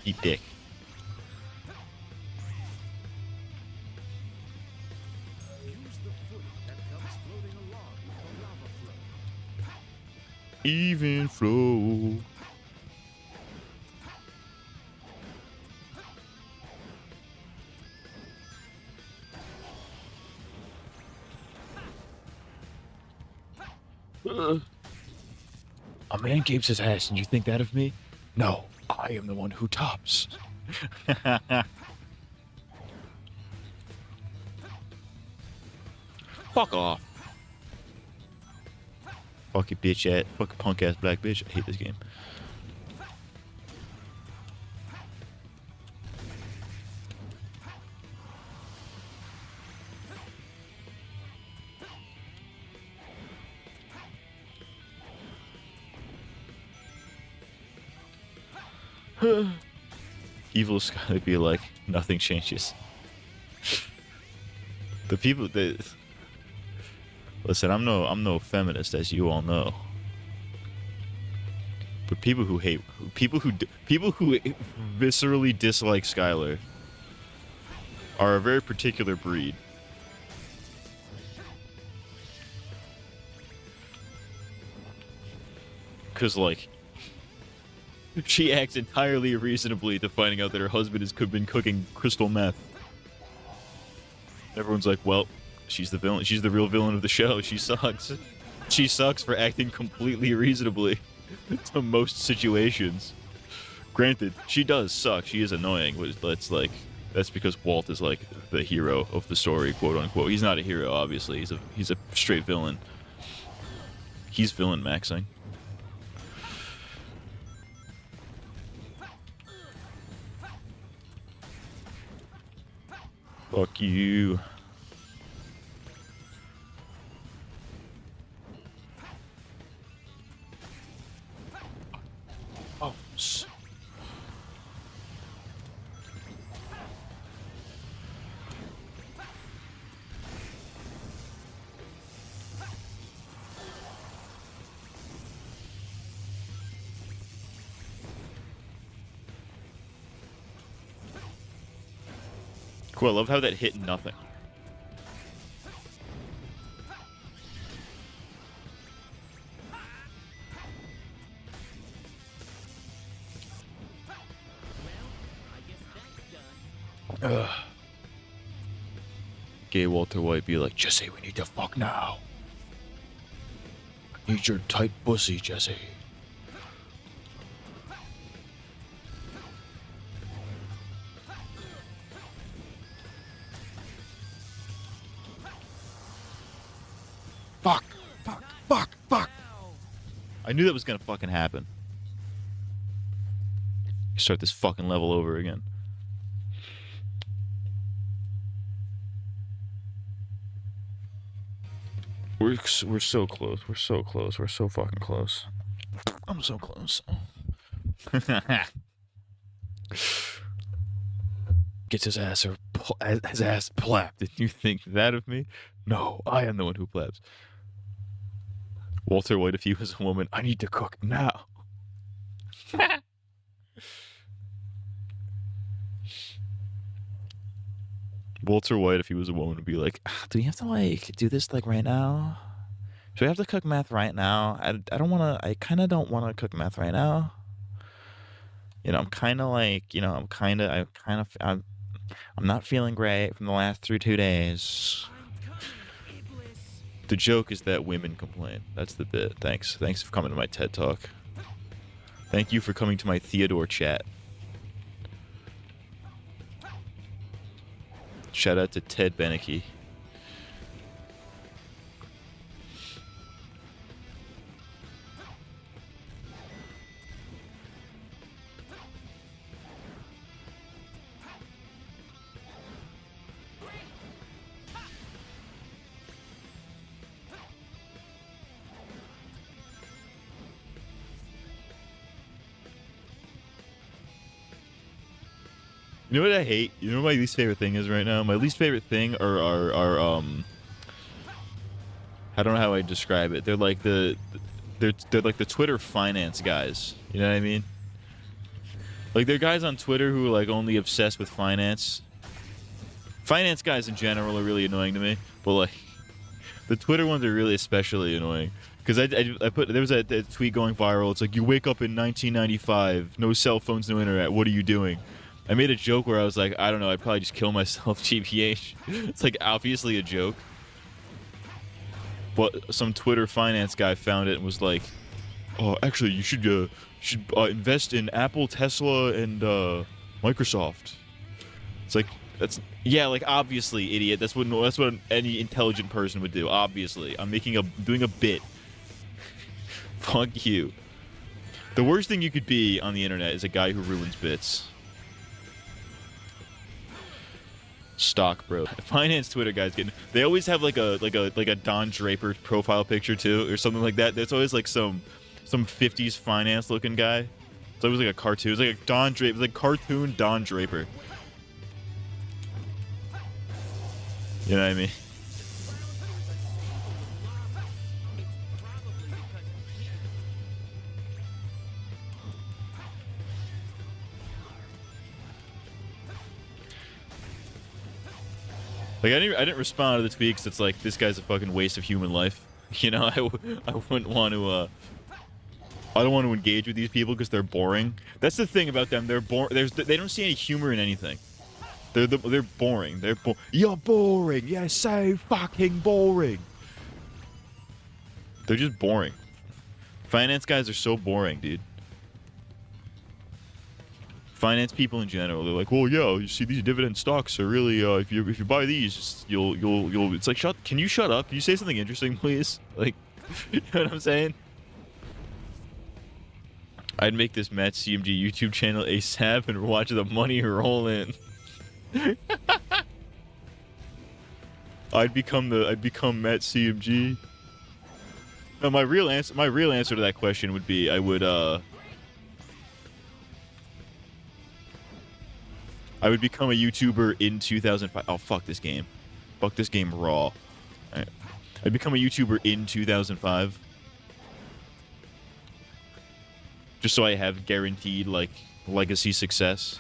Eat dick. Use the footing that comes floating along with the lava flow. Even flow. A man keeps his ass, and you think that of me? No, I am the one who tops. Fuck off. Fuck you bitch ass, fuck punk ass black bitch. I hate this game. Evil Skyler be like, nothing changes. The people that listen, I'm no feminist, as you all know. But people who viscerally dislike Skylar are a very particular breed. Cause like, she acts entirely reasonably to finding out that her husband has been cooking crystal meth. Everyone's like, well, she's the villain. She's the real villain of the show. She sucks. She sucks for acting completely reasonably to most situations. Granted, she does suck. She is annoying. But that's because Walt is like the hero of the story, quote unquote. He's not a hero, obviously. He's a straight villain. He's villain maxing. Fuck you. Oh. Cool, I love how that hit nothing. Ugh. Gay Walter White be like, Jesse, we need to fuck now. I need your tight pussy, Jesse. Fuck, fuck, fuck, fuck. I knew that was gonna fucking happen. Start this fucking level over again. We're so close. We're so close. We're so fucking close. I'm so close. Gets his ass plapped. Did you think that of me? No, I am the one who plaps. Walter White, if he was a woman, I need to cook now. Walter White, if he was a woman, would be like, do we have to like do this like right now? Do we have to cook meth right now? I don't want to. I kind of don't want to cook meth right now. You know, I'm kind of like, you know, I'm not feeling great from the last 2 days. The joke is that women complain. That's the bit. Thanks for coming to my TED Talk. Thank you for coming to my Theodore chat. Shout out to Ted Beneke. You know what I hate? You know what my least favorite thing is right now? My least favorite thing are I don't know how I describe it. They're like they're like the Twitter finance guys. You know what I mean? Like they're guys on Twitter who are like only obsessed with finance. Finance guys in general are really annoying to me, but like the Twitter ones are really especially annoying. Because I put there was a tweet going viral. It's like, you wake up in 1995, no cell phones, no internet. What are you doing? I made a joke where I was like, I don't know, I'd probably just kill myself, GPH. It's like obviously a joke. But some Twitter finance guy found it and was like, actually, you should invest in Apple, Tesla, and Microsoft. It's like yeah, like obviously, idiot. That's what any intelligent person would do. Obviously, I'm doing a bit. Fuck you. The worst thing you could be on the internet is a guy who ruins bits. Stock, bro. Finance Twitter guys they always have like a Don Draper profile picture too, or something like that. There's always like some 50s finance looking guy. It's always like a cartoon. It's like a Don Draper, like cartoon Don Draper. You know what I mean? Like I didn't respond to the tweet because it's like this guy's a fucking waste of human life. You know, I wouldn't want to. I don't want to engage with these people because they're boring. That's the thing about them. They're boring. They don't see any humor in anything. They're boring. You're boring. You're so fucking boring. They're just boring. Finance guys are so boring, dude. Finance people in general, they're like, well, yeah, you see these dividend stocks are really, if you buy these, you'll. It's like, can you shut up? Can you say something interesting, please? Like, you know what I'm saying? I'd make this Matt CMG YouTube channel ASAP and watch the money roll in. I'd become Matt CMG. No, my real answer to that question would be I would become a YouTuber in 2005. Oh, fuck this game. Fuck this game raw. Right. I'd become a YouTuber in 2005. Just so I have guaranteed, like, legacy success.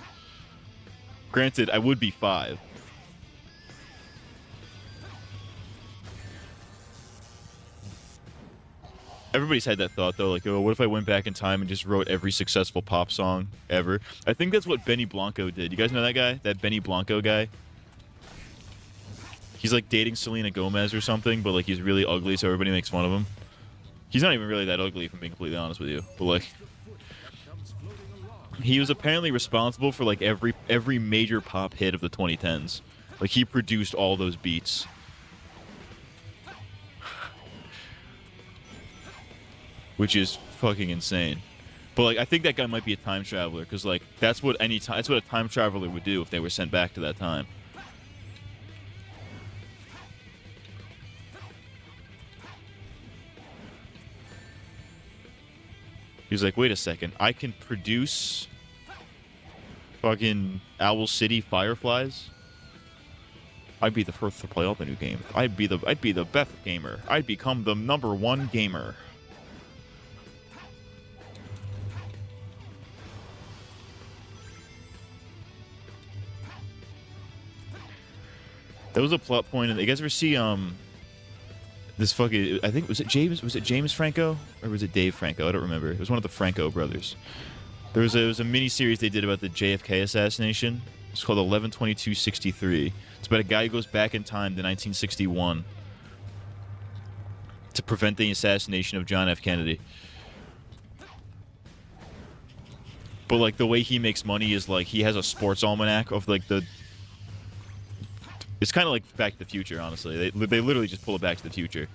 Granted, I would be 5. Everybody's had that thought, though, like, oh, what if I went back in time and just wrote every successful pop song ever? I think that's what Benny Blanco did. You guys know that guy? That Benny Blanco guy? He's, like, dating Selena Gomez or something, but, like, he's really ugly, so everybody makes fun of him. He's not even really that ugly, if I'm being completely honest with you. But, like, he was apparently responsible for, like, every major pop hit of the 2010s. Like, he produced all those beats. Which is fucking insane. But, like, I think that guy might be a time traveler, because, like, that's what a time traveler would do if they were sent back to that time. He's like, wait a second, I can produce fucking Owl City Fireflies? I'd be the first to play all the new games. I'd be the best gamer. I'd become the #1 gamer. That was a plot point. You guys ever see this fucking, I think was it James Franco or was it Dave Franco? I don't remember. It was one of the Franco brothers. It was a mini series they did about the JFK assassination. It's called 11/22/63. It's about a guy who goes back in time to 1961 to prevent the assassination of John F. Kennedy. But like the way he makes money is like he has a sports almanac of like the. It's kind of like Back to the Future, honestly. They literally just pull it Back to the Future.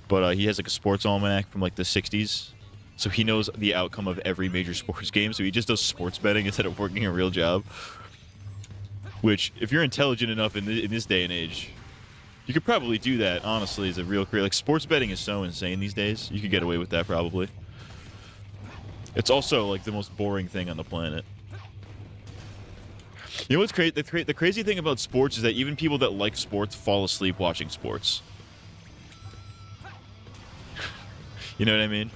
But he has like a sports almanac from like the 60s. So he knows the outcome of every major sports game. So he just does sports betting instead of working a real job. Which, if you're intelligent enough in this day and age, you could probably do that, honestly, as a real career. Like, sports betting is so insane these days. You could get away with that, probably. It's also like the most boring thing on the planet. You know what's crazy? The crazy thing about sports is that even people that like sports fall asleep watching sports. You know what I mean?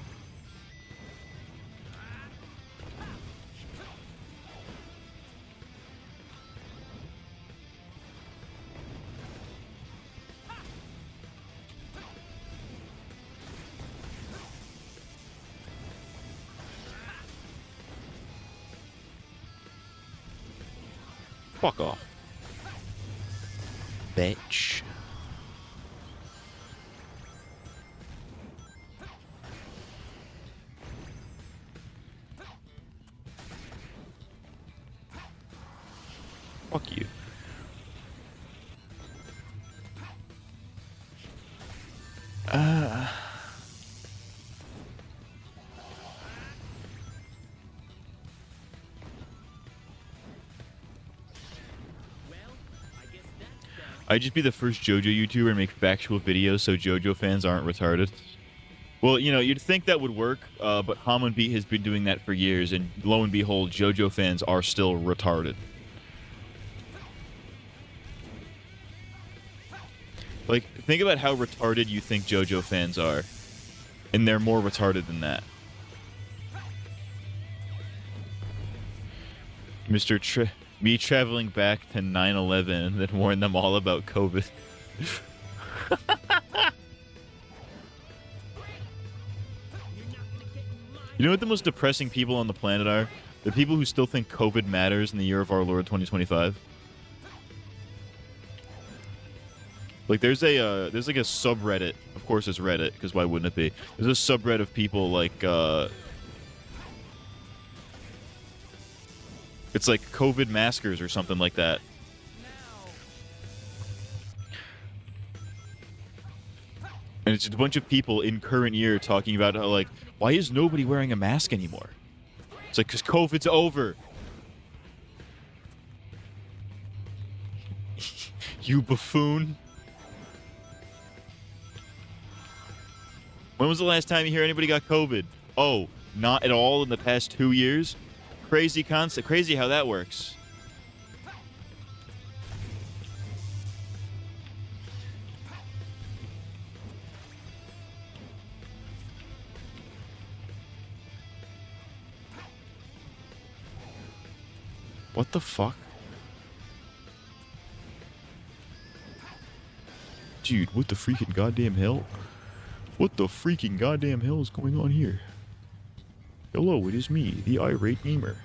Fuck off. Bitch. Fuck you. I'd just be the first JoJo YouTuber and make factual videos so JoJo fans aren't retarded. Well, you know, you'd think that would work, but Hamon Beat has been doing that for years, and lo and behold, JoJo fans are still retarded. Like, think about how retarded you think JoJo fans are, and they're more retarded than that. Me traveling back to 9/11 and then warn them all about COVID. You know what the most depressing people on the planet are? The people who still think COVID matters in the year of our Lord 2025. Like there's like a subreddit. Of course it's Reddit, because why wouldn't it be? There's a subreddit of people like it's like COVID maskers or something like that. And it's just a bunch of people in current year talking about how, like, why is nobody wearing a mask anymore? It's like, because COVID's over. You buffoon. When was the last time you hear anybody got COVID? Oh, not at all in the past 2 years? Crazy concept. Crazy how that works. What the fuck? Dude, what the freaking goddamn hell? What the freaking goddamn hell is going on here? Hello, it is me, the irate gamer.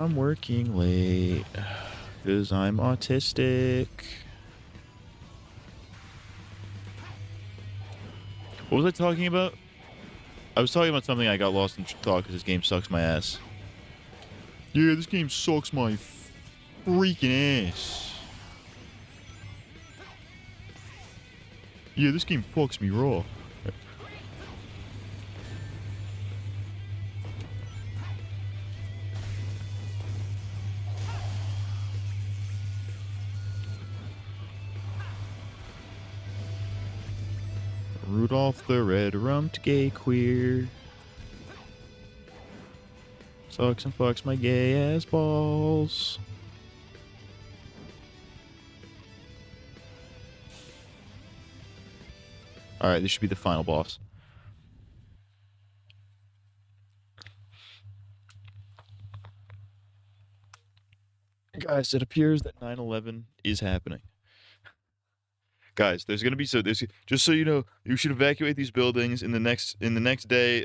I'm working late because I'm autistic. What was I talking about? I was talking about something I got lost in thought because this game sucks my ass. Yeah, this game sucks my freaking ass. Yeah, this game fucks me raw. Rudolph the red-rumped gay queer sucks and fucks my gay ass balls. Alright, this should be the final boss. Guys, it appears that 9/11 is happening. Guys, there's gonna be just so you know, you should evacuate these buildings in the next day.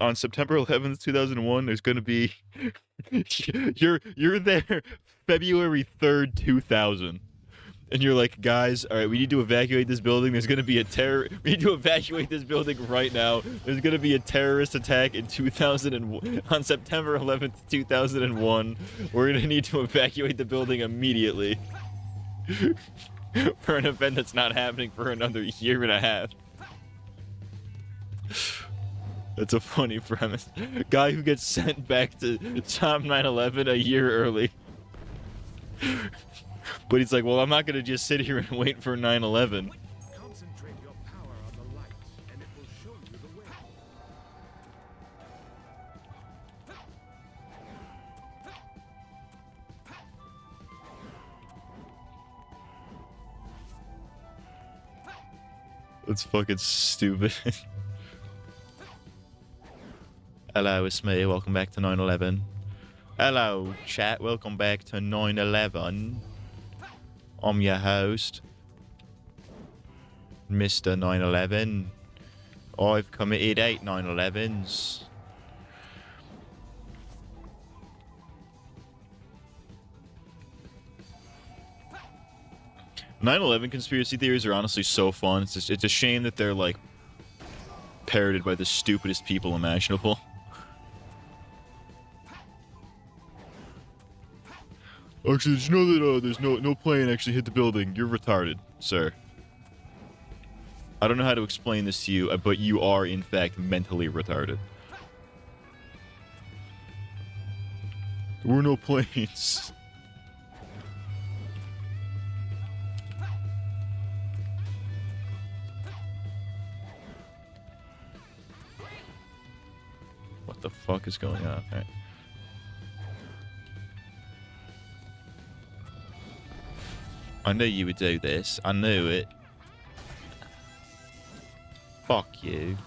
On September 11th, 2001, there's gonna be you're there February 3rd, 2000, and you're like, guys, all right, we need to evacuate this building. There's gonna be we need to evacuate this building right now. There's gonna be a terrorist attack in 2001 on September 11th, 2001. We're gonna need to evacuate the building immediately. For an event that's not happening for another year and a half. That's a funny premise. Guy who gets sent back to Tom 9/11 a year early. But he's like, well, I'm not gonna just sit here and wait for 9/11. Concentrate your power on the light, and it will show you the way. That's fucking stupid. Hello, it's me. Welcome back to 9/11. Hello, chat. Welcome back to 9/11. I'm your host, Mr. 9/11. I've committed 8 9/11s. 9/11 conspiracy theories are honestly so fun. It's a shame that they're like parroted by the stupidest people imaginable. Actually, did you know that there's no plane actually hit the building? You're retarded, sir. I don't know how to explain this to you, but you are in fact mentally retarded. There were no planes. What the fuck is going on? All right. I knew you would do this. I knew it. Fuck you.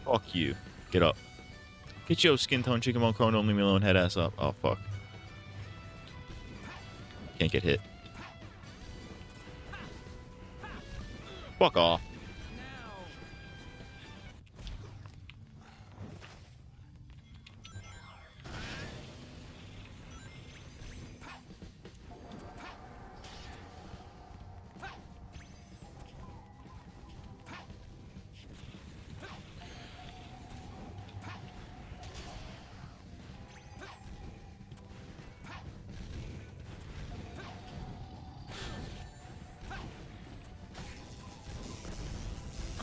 Fuck you. Get up. Get your skin tone chicken bone chrome, don't leave me alone, head ass up. Oh, fuck. Can't get hit. Fuck off.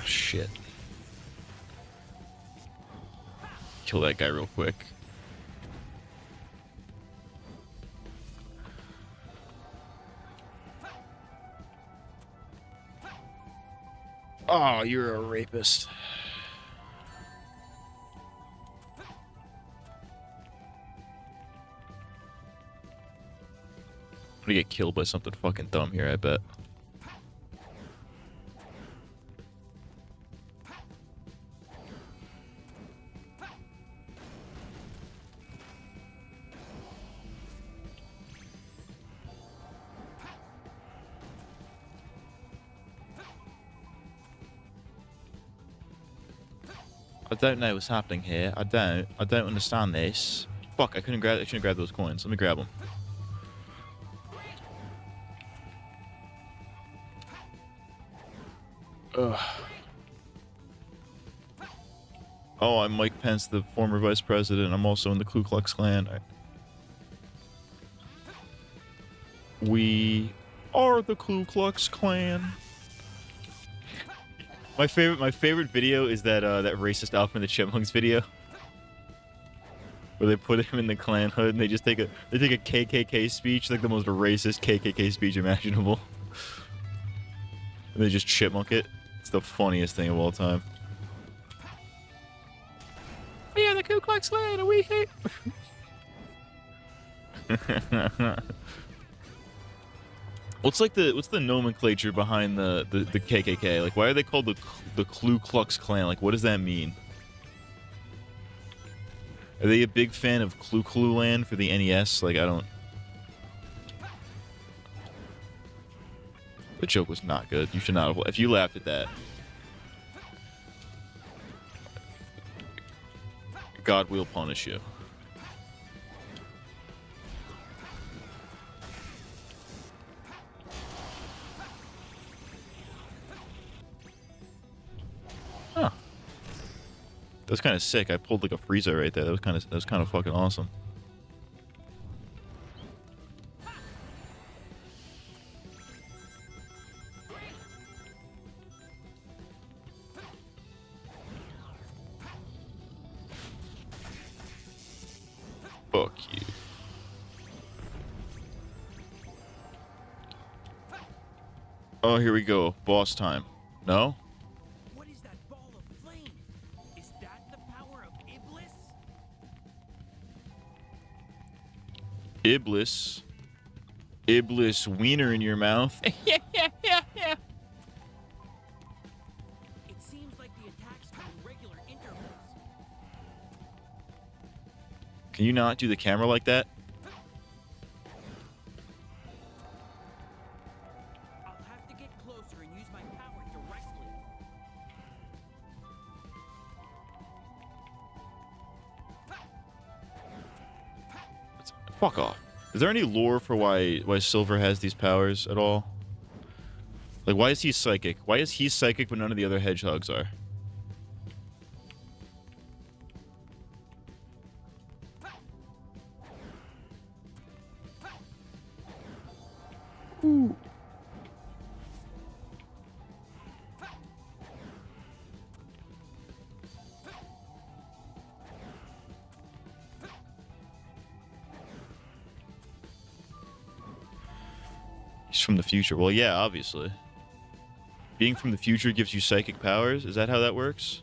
Shit. Kill that guy real quick. Oh, you're a rapist. I'm gonna get killed by something fucking dumb here, I bet. I don't know what's happening here. I don't understand this. Fuck, I shouldn't grab those coins. Let me grab them. Ugh. Oh, I'm Mike Pence, the former vice president. I'm also in the Ku Klux Klan. We are the Ku Klux Klan. My favorite video is that that racist Alvin and the Chipmunks video, where they put him in the Klan hood and they take a KKK speech, like the most racist KKK speech imaginable, and they just chipmunk it. It's the funniest thing of all time. We are the Ku Klux Klan, and we hate. What's the nomenclature behind the KKK? Like, why are they called the Ku Klux Klan? Like, what does that mean? Are they a big fan of Clue Land for the NES? Like, I don't. The joke was not good. You should not have. If you laughed at that, God will punish you. Huh. That was kind of sick. I pulled like a Frieza right there. That was kind of fucking awesome. Fuck you. Oh, here we go. Boss time. No? What is that ball of flame? Is that the power of Iblis? Iblis. Iblis wiener in your mouth. Yeah. It seems like the attacks come in regular intervals. Can you not do the camera like that? I'll have to get closer and use my power directly. Fuck off. Is there any lore for why Silver has these powers at all? Like, why is he psychic? Why is he psychic but none of the other hedgehogs are? Ooh. He's from the future. Well, yeah, obviously. Being from the future gives you psychic powers? Is that how that works?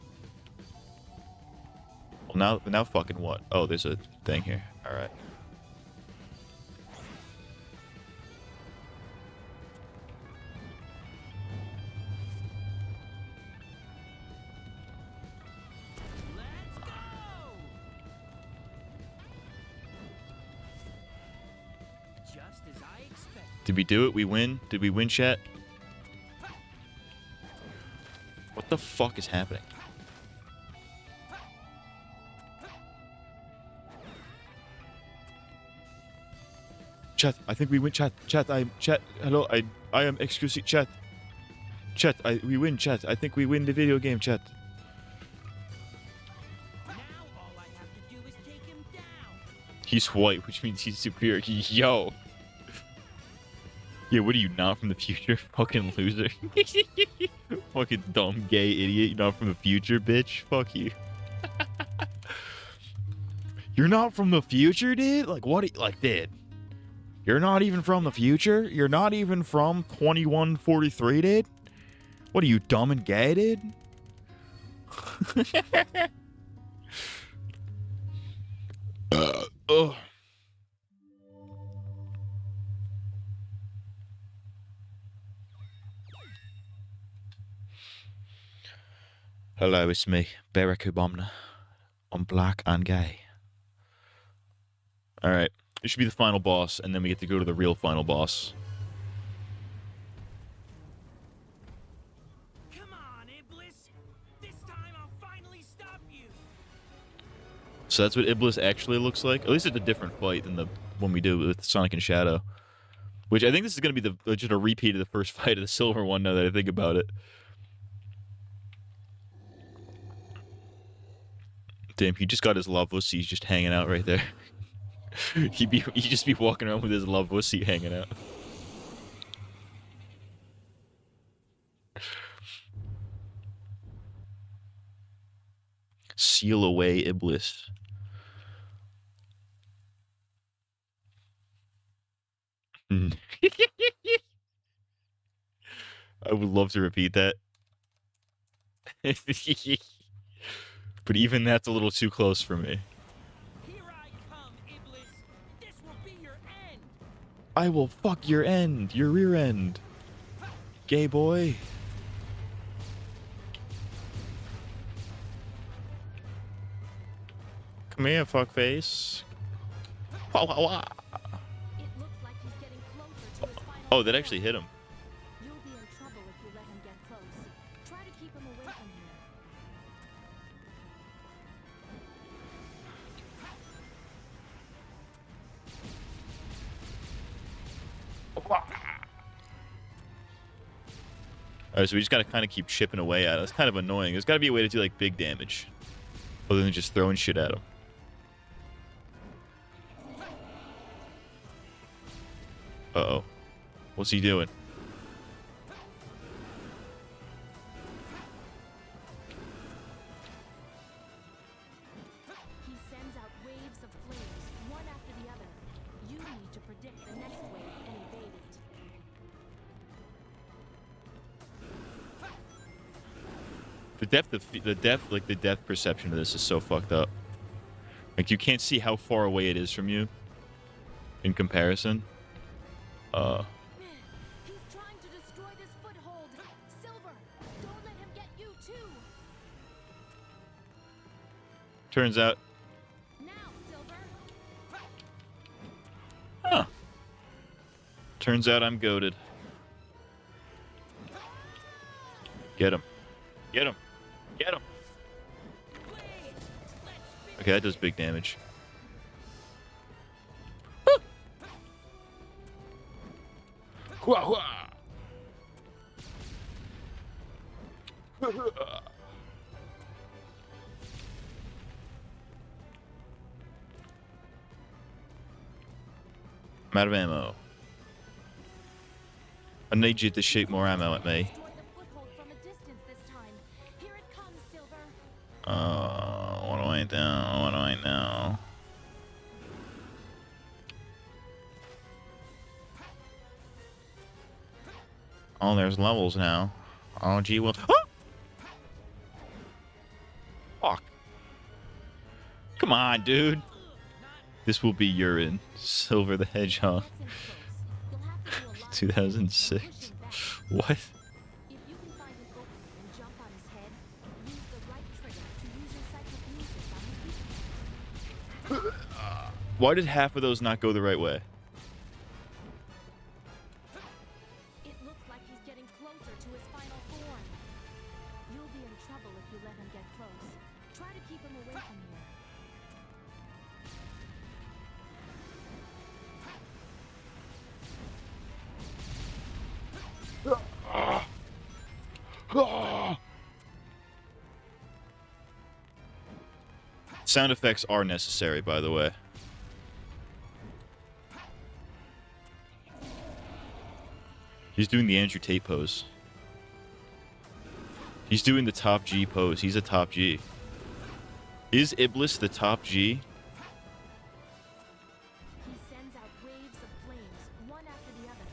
Well, now fucking what? Oh, there's a thing here. Alright. Let's go! Just as I expected. Did we do it? We win? Did we win, chat? What the fuck is happening? Chat, I think we win. Chat, hello, I am, excuse me, chat. We win, chat. I think we win the video game, chat. Now all I have to do is take him down. He's white, which means he's superior. Yo. Yeah, what are you, not from the future? Fucking loser. Fucking dumb gay idiot. You're not from the future, bitch. Fuck you. You're not from the future, dude? Like, what? Like, dude. You're not even from the future? You're not even from 2143, dude? What are you, dumb and gay, dude? Ugh. Hello, it's me, Barack Obama. I'm black and gay. Alright, this should be the final boss, and then we get to go to the real final boss. Come on, Iblis. This time I'll finally stop you. So that's what Iblis actually looks like? At least it's a different fight than the one we do with Sonic and Shadow. Which I think this is going to be just a repeat of the first fight of the silver one, now that I think about it. Damn, he just got his love wussy just hanging out right there. He'd just be walking around with his love wussy hanging out. Seal away Iblis. I would love to repeat that. But even that's a little too close for me. Here I come, Iblis. This will be your end. I will fuck your end, your rear end. Gay boy. Come here, fuckface. Wah, wah, wah. It looks like he's getting closer to his final Oh, that form. actually hit him. You'll be in trouble if you let him get close. Try to keep him away from here. Alright, so we just gotta kind of keep chipping away at it. It's kind of annoying. There's gotta be a way to do, like, big damage. Other than just throwing shit at him. Uh-oh. What's he doing? He sends out waves of flames, one after the other. You need to predict the next wave and evade it. The depth perception of this is so fucked up. Like, you can't see how far away it is from you in comparison. He's trying to destroy this foothold. Silver, don't let him get you too. Turns out, Now, Silver. turns out I'm goated. Get him. Get him. Get him. Okay, that does big damage. Woo! Hua, hua. I'm out of ammo. I need you to shoot more ammo at me. Destroy the foothold from a distance this time. Here it comes, Silver. What do I do? What do I know? Oh, there's levels now. Oh, gee, well. Oh! Fuck. Come on, dude. This will be urine. Silver the Hedgehog. That's in close. You'll have to do a lot of 2006. pushing back. What? If you can find an opening and jump on his head, use the right trigger to use your psychokinesis on his weakness. Why did half of those not go the right way? It looks like he's getting closer to his final form. You'll be in trouble if you let him get close. Try to keep him away from here. Sound effects are necessary, by the way. He's doing the Andrew Tate pose. He's doing the top G pose. He's a top G. Is Iblis the top G? He sends out waves of flames, one after the other.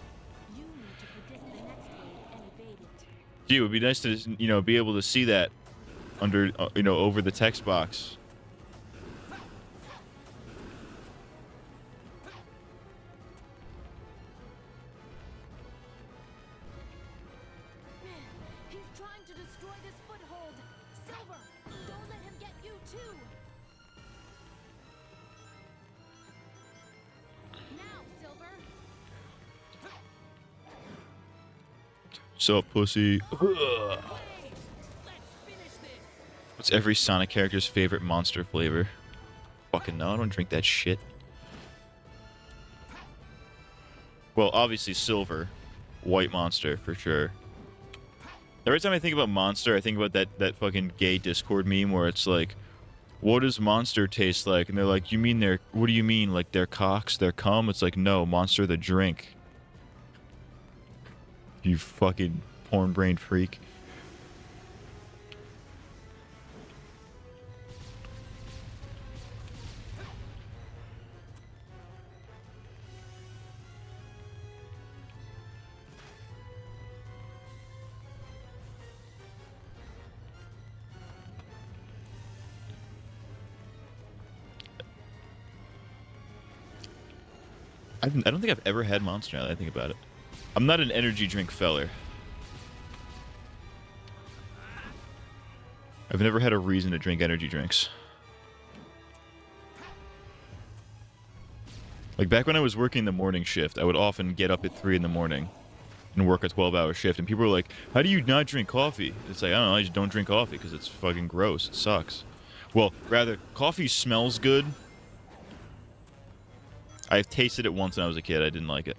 You need to predict the next wave and evade it. Gee, it would be nice to, be able to see that under, over the text box. He's trying to destroy this foothold. Silver, don't let him get you too. Now, Silver. So, pussy. Let's finish this. What's every Sonic character's favorite monster flavor? Fucking no, I don't drink that shit. Well, obviously Silver. White Monster, for sure. Every time I think about Monster, I think about that fucking gay Discord meme where it's like, what does Monster taste like? And they're like, what do you mean? Like their cocks, their cum? It's like, no, Monster the drink. You fucking porn-brained freak. I don't think I've ever had Monster now that I think about it. I'm not an energy drink feller. I've never had a reason to drink energy drinks. Like back when I was working the morning shift, I would often get up at 3 in the morning and work a 12-hour shift. And people were like, how do you not drink coffee? It's like, I don't know, I just don't drink coffee because it's fucking gross. It sucks. Well, rather, coffee smells good. I've tasted it once when I was a kid. I didn't like it.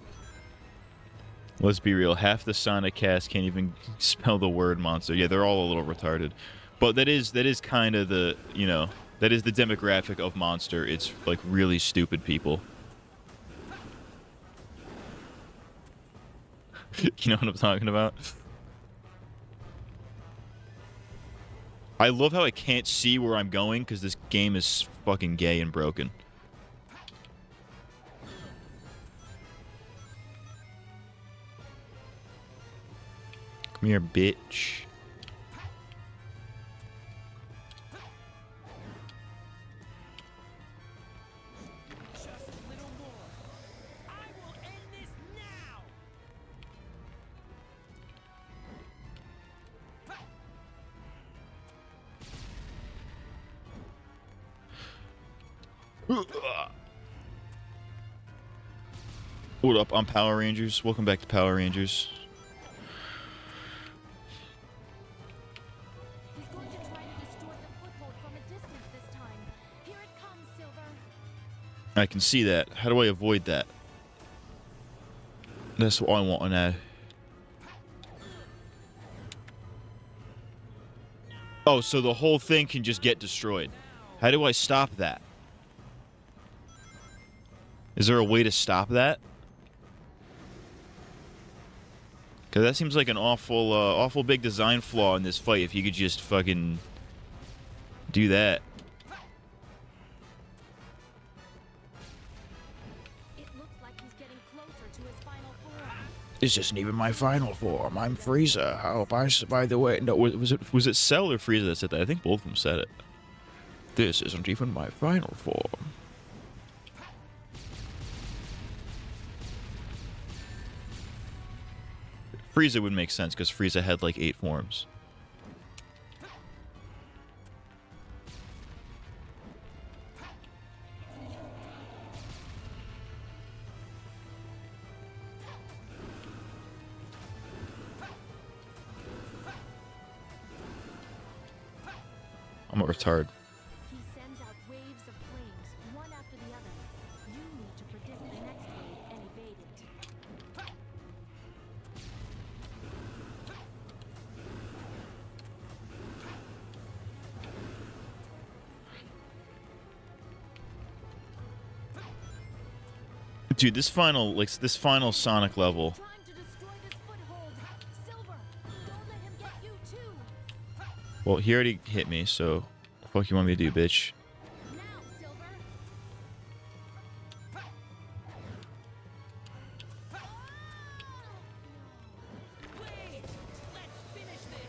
Let's be real. Half the Sonic cast can't even spell the word monster. Yeah, they're all a little retarded. But that is kind of the, that is the demographic of Monster. It's like really stupid people. You know what I'm talking about? I love how I can't see where I'm going because this game is fucking gay and broken. Come here, bitch. Just a little more. I will end this now. What up? I'm Power Rangers. Welcome back to Power Rangers. He's going to try to destroy the foothold from a distance this time. Here it comes, Silver. I can see that. How do I avoid that? That's what I want to know. Oh, so the whole thing can just get destroyed. How do I stop that? Is there a way to stop that? Because that seems like an awful big design flaw in this fight if you could just fucking do that. It looks like he's getting closer to his final form. This isn't even my final form. I'm Frieza. How by the way, no, was it Cell or Frieza that said that? I think both of them said it. This isn't even my final form. Frieza would make sense because Frieza had like 8 forms. I'm a retard. He sends out waves of flames, one after the other. You need to predict the next wave and evade it. Dude, this final Sonic level. Trying to destroy this foothold. Silver, don't let him get you too. Well, he already hit me, so what the fuck you want me to do, bitch? Now, Silver. Wait! Let's finish this!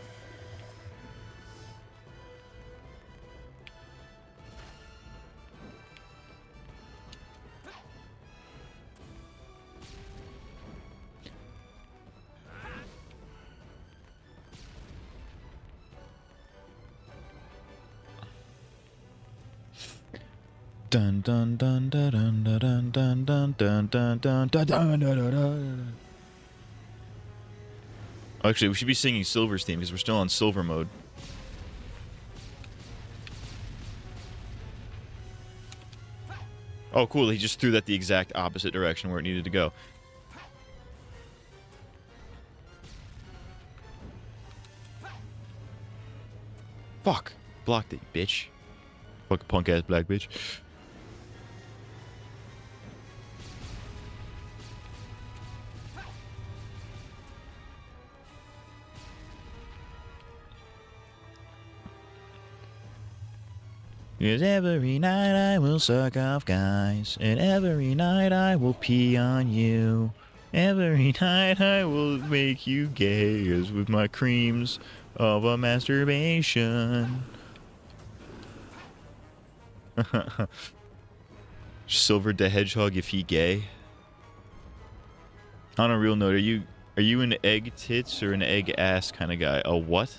Dun dun dun dun dun dun dun dun dun dun dun dun dun dun. Actually, we should be singing Silver's theme because we're still on Silver mode. Oh, cool. He just threw that the exact opposite direction where it needed to go. Fuck. Blocked it, bitch. Fucking punk ass black bitch. Yes, every night I will suck off guys, and every night I will pee on you. Every night I will make you gay as with my creams of a masturbation. Silver the Hedgehog if he gay. On a real note, are you an egg tits or an egg ass kind of guy? A what?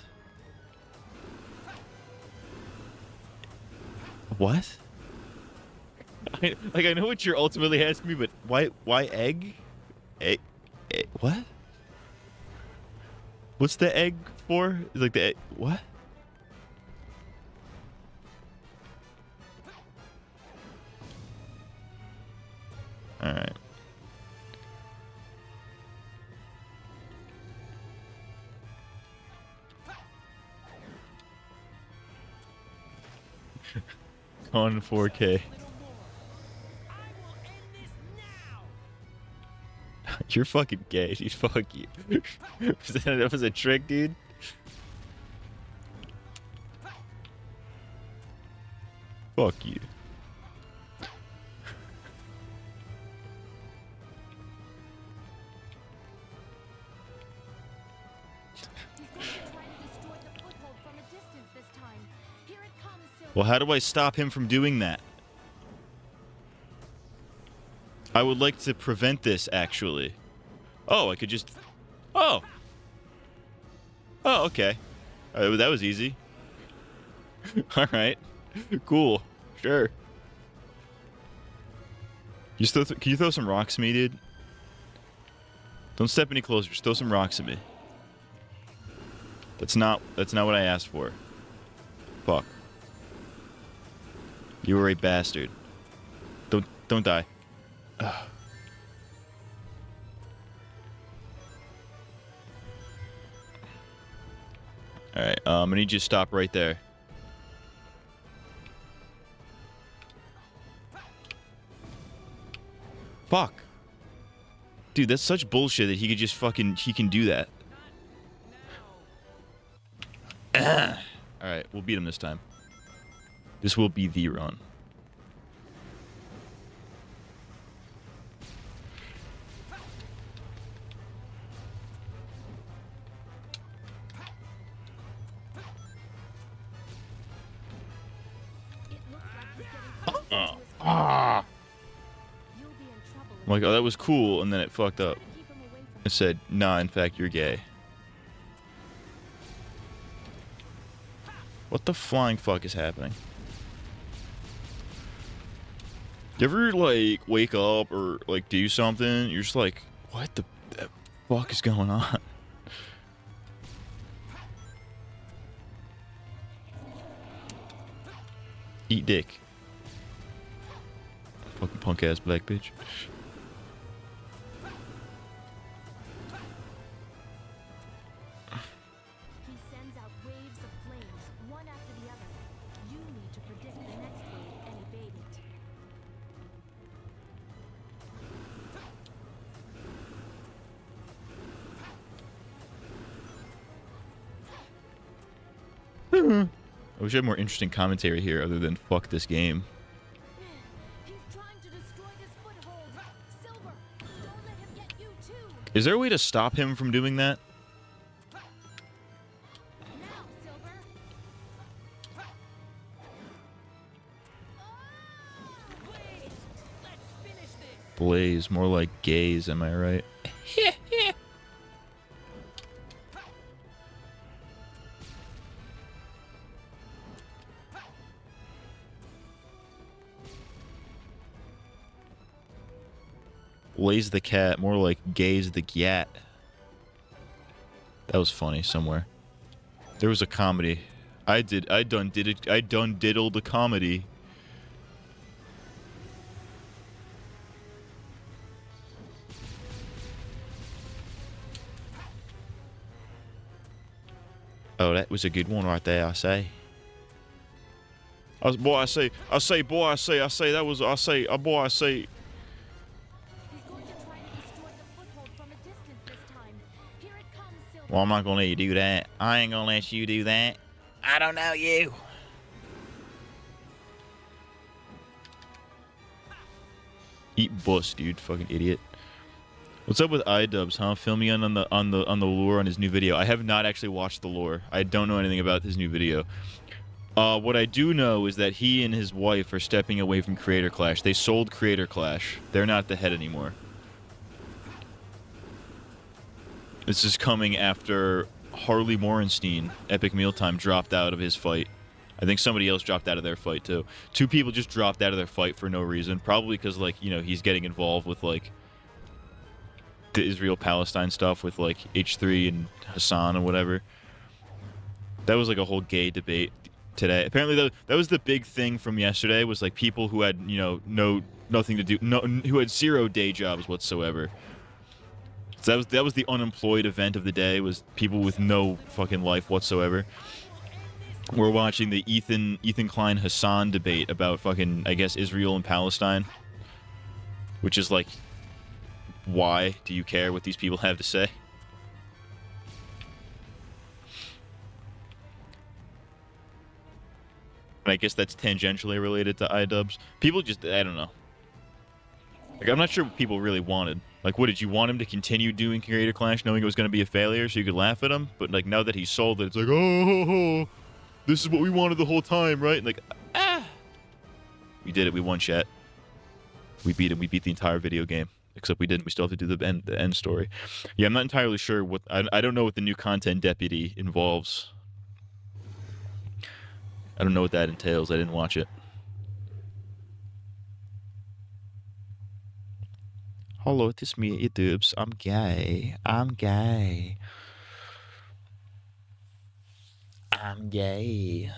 What? I know what you're ultimately asking me, but why egg? Egg? What? What's the egg for? Like the egg, what? All right. On 4K. You're fucking gay, dude. Fuck you. That was a trick, dude. Fuck you. Well, how do I stop him from doing that? I would like to prevent this, actually. Oh, I could just... Oh! Oh, okay. That was easy. Alright. Cool. Sure. Can you throw some rocks at me, dude? Don't step any closer. Just throw some rocks at me. That's not what I asked for. Fuck. You were a bastard. Don't die. Ugh. Alright, I'm gonna need you to stop right there. Fuck. Dude, that's such bullshit that he could just fucking... He can do that. Alright, we'll beat him this time. This will be the run. It looks like he's getting closer to his Ah! You'll be in trouble if I'm like, oh, that was cool, and then it fucked up. you keep him away from It said, nah, in fact, you're gay. What the flying fuck is happening? You ever, like, wake up or, like, do something? You're just like, what the fuck is going on? Eat dick. Fucking punk ass black bitch. He sends out waves of flames, one after the other. You need to predict the next wave and evade it. I wish I had more interesting commentary here other than fuck this game. He's trying to destroy this foothold. Silver, don't let him get you too. Is there a way to stop him from doing that? Now, Silver. Blaze, let's finish this. Blaze, more like gaze, am I right? Blaze the cat, more like gaze the gat. That was funny somewhere. There was a comedy. I done diddled a comedy. Oh, that was a good one right there, I say. Boy, I say, that was, boy, I say. He's going to try to destroy the foothold from a distance this time. Here it comes, Silver. Well, I'm not gonna let you do that. I ain't gonna let you do that. I don't know you. Eat bus, dude. Fucking idiot. What's up with iDubbbz, huh? Fill me in on the lore on his new video. I have not actually watched the lore. I don't know anything about his new video. What I do know is that he and his wife are stepping away from Creator Clash. They sold Creator Clash. They're not the head anymore. This is coming after Harley Morenstein, Epic Mealtime, dropped out of his fight. I think somebody else dropped out of their fight, too. Two people just dropped out of their fight for no reason. Probably because, like, you know, he's getting involved with, like, the Israel-Palestine stuff with, like, H3 and Hassan and whatever. That was, like, a whole gay debate today. Apparently, that was the big thing from yesterday, was, like, people who had, you know, nothing to do, who had zero day jobs whatsoever. So that was the unemployed event of the day, was people with no fucking life whatsoever. We're watching the Ethan Klein Hassan debate about fucking, I guess, Israel and Palestine. Which is like, why do you care what these people have to say? And I guess that's tangentially related to iDubbbz. People just, I don't know. Like, I'm not sure what people really wanted. Like, what, did you want him to continue doing Creator Clash knowing it was going to be a failure so you could laugh at him? But, like, now that he sold it, it's like, oh, this is what we wanted the whole time, right? And, like, we did it. We won, chat. We beat him. We beat the entire video game. Except we didn't. We still have to do the end story. Yeah, I'm not entirely sure what... I don't know what the new content deputy involves. I don't know what that entails. I didn't watch it. Hello, it is me, iDubbbz. I'm gay. I'm gay. I'm gay.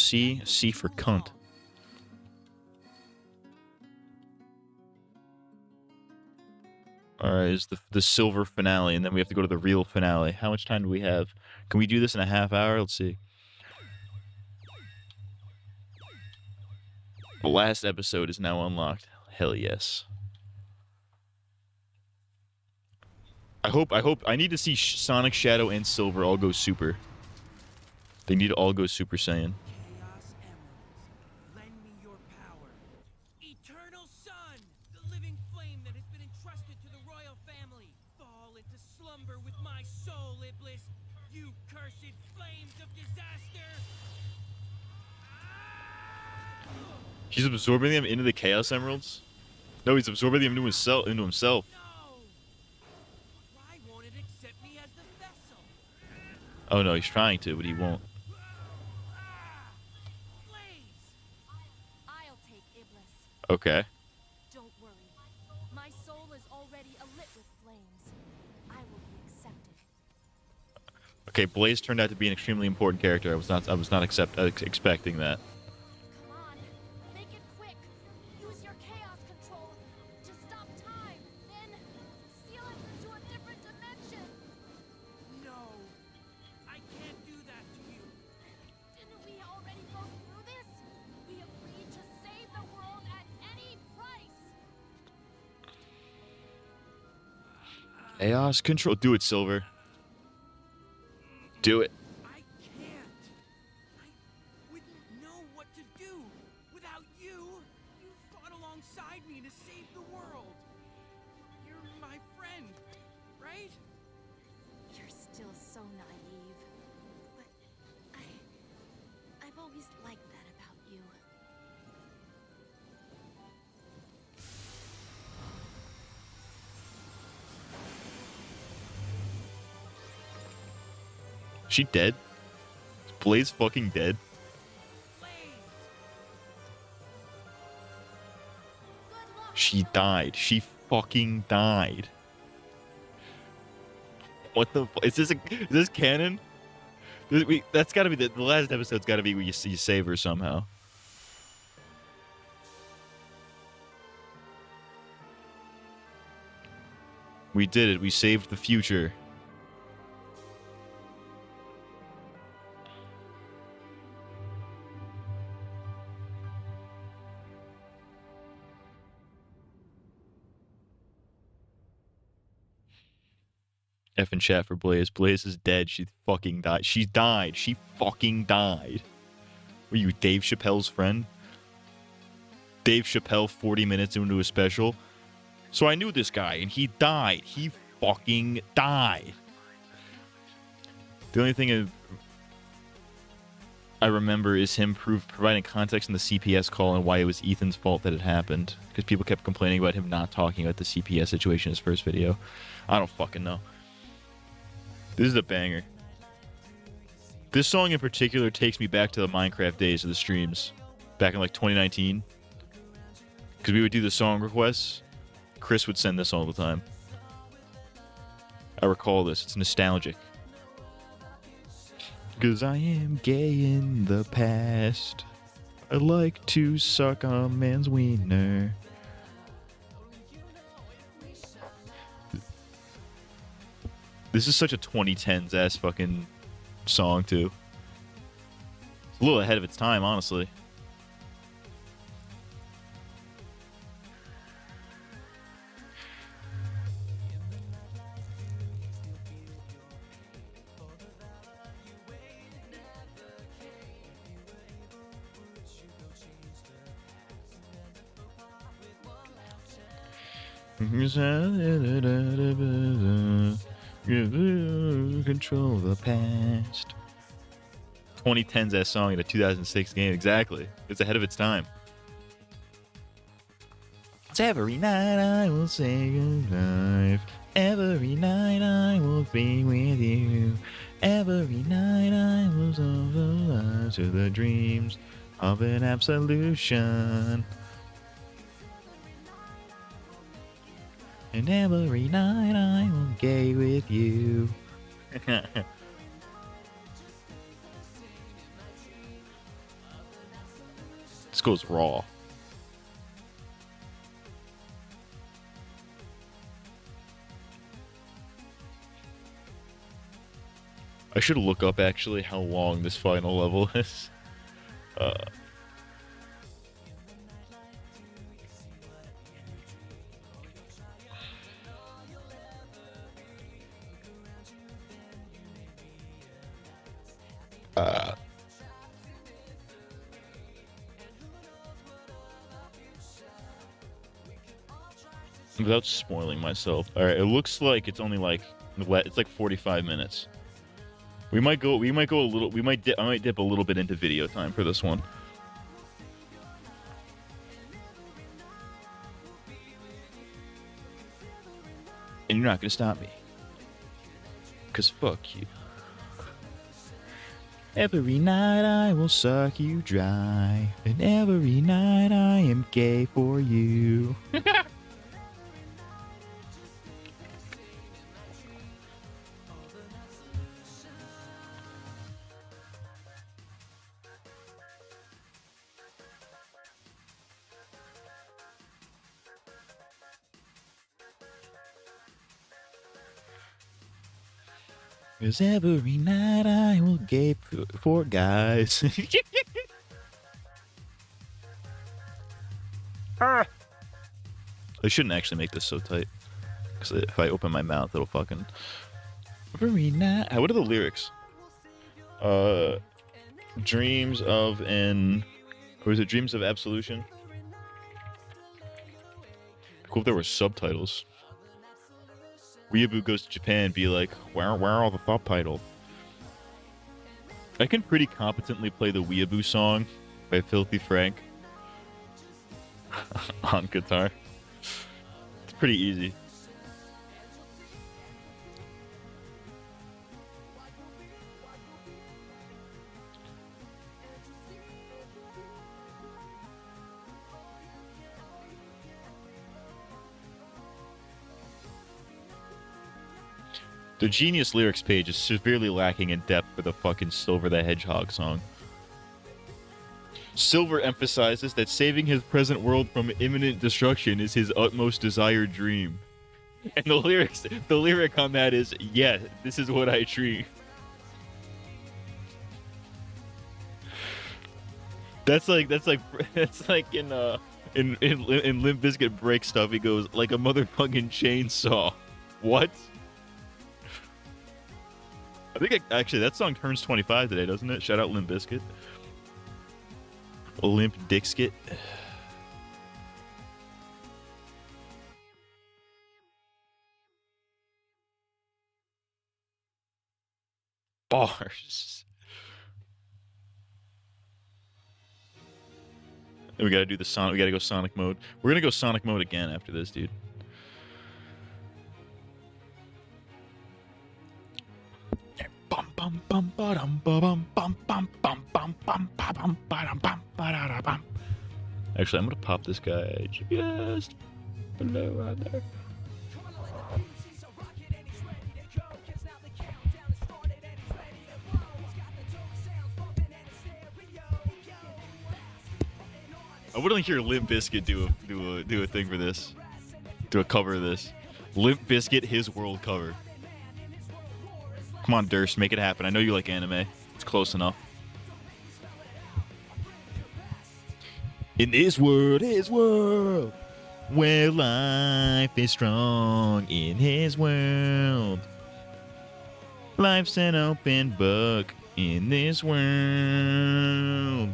C? C for cunt. Alright, is the silver finale, and then we have to go to the real finale. How much time do we have? Can we do this in a half hour? Let's see. The last episode is now unlocked. Hell yes. I need to see Sonic, Shadow, and Silver all go super. They need to all go Super Saiyan. Chaos Emeralds, lend me your power. Eternal Sun, the living flame that has been entrusted to the royal family. Fall into slumber with my soul, Iblis. You cursed flames of disaster. He's absorbing them into the Chaos Emeralds? No, he's absorbing them into himself. No! Why won't it accept me as the vessel? Oh no, he's trying to, but he won't. Blaze! I'll take Iblis. Okay. Don't worry. My soul is already alit with flames. I will be accepted. Okay, Blaze turned out to be an extremely important character. I was not expecting that. Come on. Make it quick. Use your chaos control to stop time. Then steal us into a different dimension. No! I can't do that to you. Didn't we already go through this? We agreed to save the world at any price. Chaos control. Do it, Silver. Do it. I can't. I wouldn't know what to do without you. You fought alongside me to save the world. You're my friend, right? You're still so naive. But I've always liked that about you. She dead? Is Blaze fucking dead? Blaze! Good luck. She died. She fucking died. What the is this canon? That's gotta be the last episode's gotta be where you save her somehow. We did it. We saved the future. F in chat for Blaze. Blaze is dead. She fucking died. She died. She fucking died. Were you Dave Chappelle's friend? Dave Chappelle 40 minutes into a special. So I knew this guy and he died. He fucking died. The only thing I remember is him providing context in the CPS call and why it was Ethan's fault that it happened. Because people kept complaining about him not talking about the CPS situation in his first video. I don't fucking know. This is a banger. This song in particular takes me back to the Minecraft days of the streams. Back in like 2019. Because we would do the song requests. Chris would send this all the time. I recall this. It's nostalgic. Because I am gay in the past. I like to suck a man's wiener. This is such a 2010s ass fucking song, too. It's a little ahead of its time, honestly. Control the past. 2010's that song in a 2006 game. Exactly. It's ahead of its time. It's every night I will say goodnight. Every night I will be with you. Every night I will survive to the dreams of an absolution. And every night I will gay with you. This goes raw. I should look up actually how long this final level is. Without spoiling myself. All right, it looks like it's only like it's like 45 minutes. We might go a little. I might dip a little bit into video time for this one. And you're not gonna stop me, cause fuck you. Every night I will suck you dry, and every night I am gay for you. Cause every night I will gape for guys. I shouldn't actually make this so tight. Because if I open my mouth, it'll fucking... Every night... What are the lyrics? Dreams of an... Or is it Dreams of Absolution? Cool if there were subtitles. Weeaboo goes to Japan, be like, where are all the subtitles? I can pretty competently play the Weeaboo song by Filthy Frank on guitar. It's pretty easy. The Genius lyrics page is severely lacking in depth for the fucking Silver the Hedgehog song. Silver emphasizes that saving his present world from imminent destruction is his utmost desired dream. And the lyric on that is, yeah, this is what I dream. That's like in Limp Bizkit break stuff. He goes like a motherfucking chainsaw. What? I think actually that song turns 25 today, doesn't it? Shout out Limp Bizkit. Limp Dixkit. Bars. And we gotta do the Sonic. We gotta go Sonic mode. We're gonna go Sonic mode again after this, dude. Actually, I'm gonna pop this guy just below right there. I wouldn't hear Limp Bizkit do a thing for this. Do a cover of this. Limp Bizkit, His World cover. Come on, Durst, make it happen. I know you like anime. It's close enough. In this world, where life is strong. In his world, life's an open book. In this world,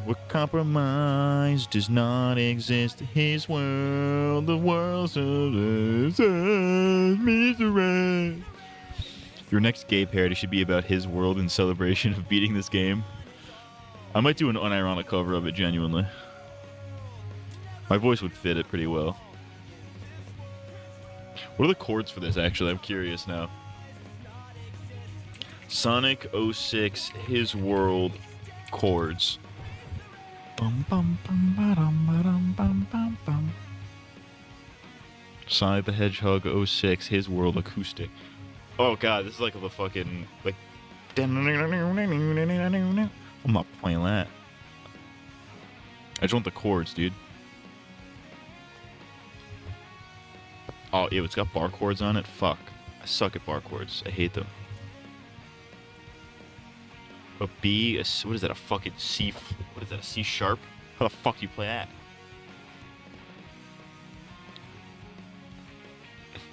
where compromise does not exist. His world, the world's of misery. Your next gay parody should be about his world in celebration of beating this game. I might do an unironic cover of it, genuinely. My voice would fit it pretty well. What are the chords for this, actually? I'm curious now. Sonic 06, His World chords. Sonic the Hedgehog 06, His World acoustic. Oh god, this is like a fucking like. I'm not playing that. I just want the chords, dude. Oh, ew, it's got bar chords on it? Fuck. I suck at bar chords. I hate them. A B, what is that, a fucking C, what is that, a C sharp? How the fuck do you play that?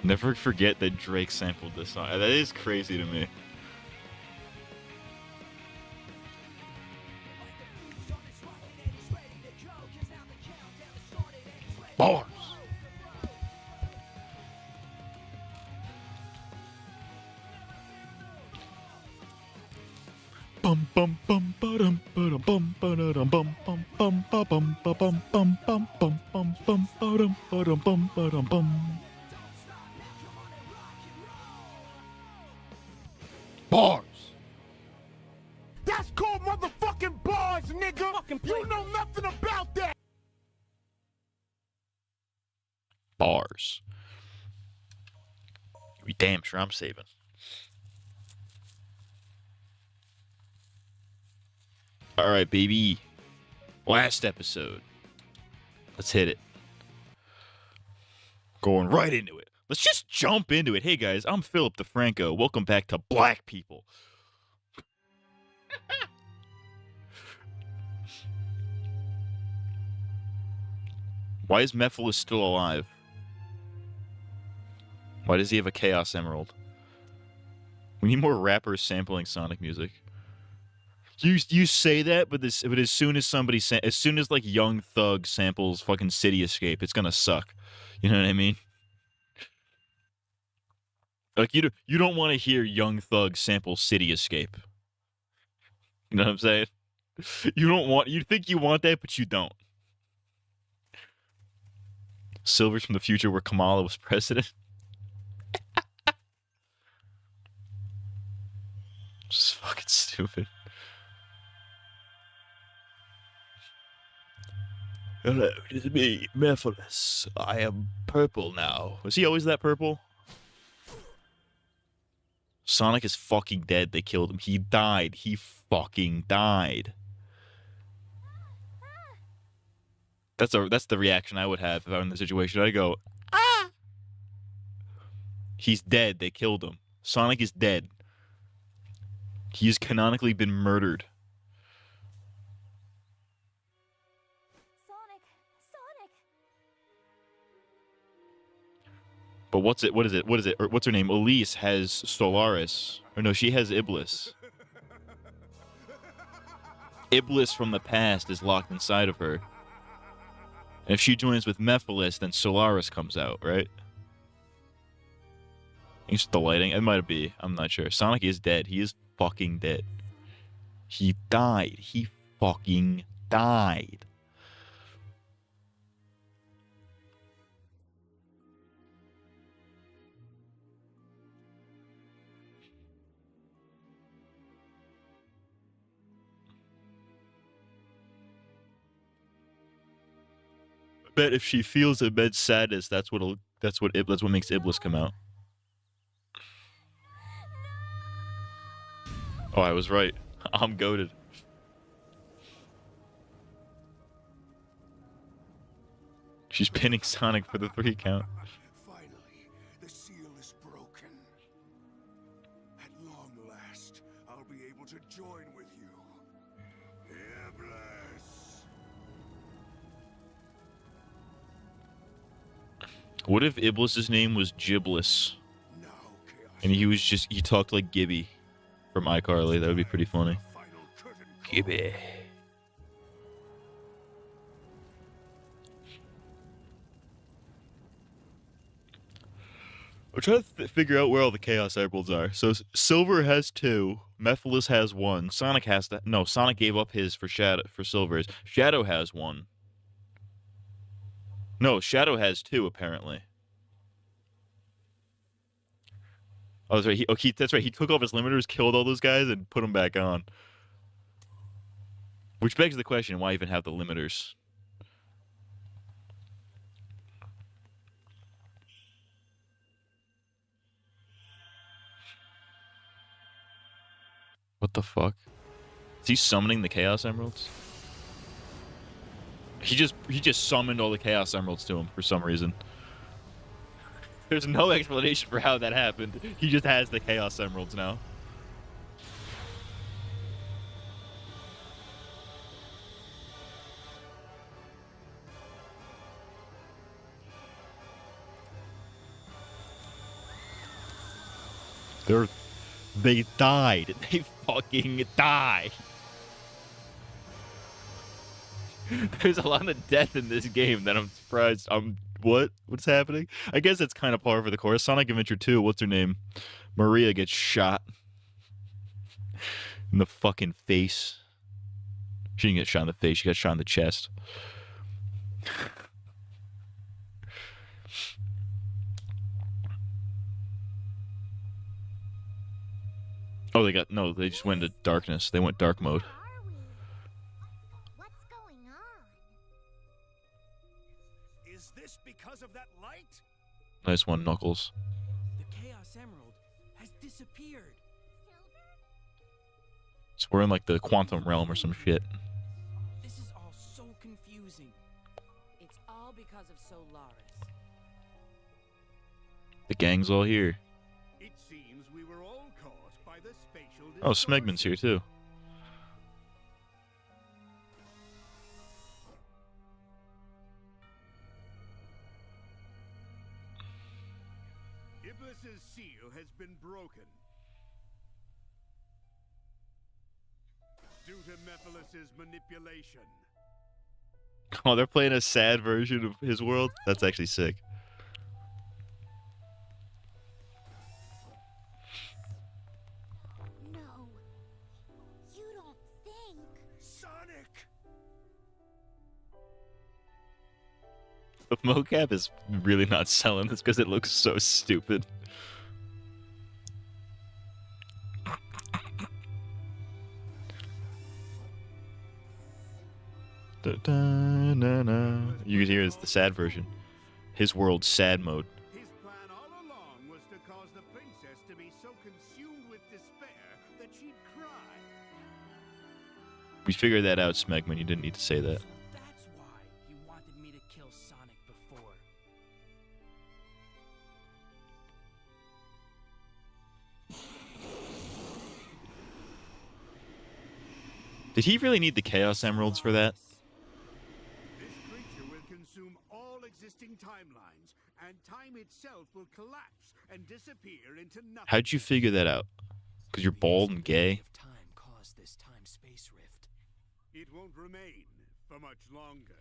Never forget that Drake sampled this song. That is crazy to me. Bars. Bum bum bum ba-dum ba-dum bum ba-da-dum bum bum bum ba-bum ba-bum bum bum bum bum bum ba-dum ba-dum bum ba-dum bum. Bars. That's called motherfucking bars, nigga. You know nothing about that. Bars. You damn sure I'm saving. Alright, baby. Last episode. Let's hit it. Going right into it. Let's just jump into it. Hey guys, I'm Philip DeFranco. Welcome back to Black People. Why is Mephiles still alive? Why does he have a Chaos Emerald? We need more rappers sampling Sonic music. You say that, but as soon as as soon as like Young Thug samples fucking City Escape, it's gonna suck. You know what I mean? Like you don't want to hear Young Thug sample City Escape. You know what I'm saying? You think you want that, but you don't. Silver's from the future where Kamala was president. Just fucking stupid. Hello, it is me, Mephiles. I am purple now. Was he always that purple? Sonic is fucking dead. They killed him. He died. He fucking died. That's the reaction I would have if I were in the situation. I'd go, ah! He's dead. They killed him. Sonic is dead. He has canonically been murdered. Sonic! But what's it? What is it? What is it? Or what's her name? Elise has Solaris. Or no, she has Iblis. Iblis from the past is locked inside of her. And if she joins with Mephiles, then Solaris comes out, right? It's the lighting. It might be. I'm not sure. Sonic is dead. He is fucking dead. He died. He fucking died. I bet if she feels immense sadness, that's what makes Iblis come out. Oh, I was right. I'm goated. She's pinning Sonic for the 3 count. Finally, the seal is broken. At long last, I'll be able to join with you. Iblis. What if Iblis's name was Giblis Now, Chaos. and he talked like Gibby from iCarly? That would be pretty funny. Final curtain call. Gibby. I'm trying to figure out where all the Chaos Emeralds are. So Silver has 2, Mephiles has 1, Sonic has to. No, Sonic gave up his for Silver's. Shadow has 1. No, Shadow has 2 apparently. Oh, that's right. That's right. He took off his limiters, killed all those guys, and put them back on. Which begs the question: why even have the limiters? What the fuck? Is he summoning the Chaos Emeralds? He just summoned all the Chaos Emeralds to him for some reason. There's no explanation for how that happened. He just has the Chaos Emeralds now. They died. They fucking died. There's a lot of death in this game that I'm surprised. What's happening? I guess it's kind of par for the course. Sonic Adventure 2, what's her name? Maria gets shot in the fucking face. She didn't get shot in the face, she got shot in the chest. Oh, they just went into darkness. They went dark mode. Where are we? What's going on? Is this because of that light? Nice one, Knuckles. The Chaos Emerald has disappeared. So we're in like the quantum realm or some shit. This is all so confusing. It's all because of Solaris. The gang's all here. It seems we were all caught by the spatial Oh, Smegman's here too. Iblis's seal has been broken. Due to Mephilus's manipulation. Oh, they're playing a sad version of his world? That's actually sick. No. You don't think. Sonic! The mocap is really not selling this because it looks so stupid. Da-da-na-na. You can hear it's the sad version. His world's sad mode. His plan all along was to cause the princess to be so consumed with despair that she'd cry. We figured that out, Smegman. You didn't need to say that. So that's why he wanted me to kill Sonic before. Did he really need the Chaos Emeralds for that? This creature will consume all existing timelines, and time itself will collapse and disappear into nothing. How'd you figure that out? Because you're bald and gay? If time caused this time-space rift. It won't remain for much longer.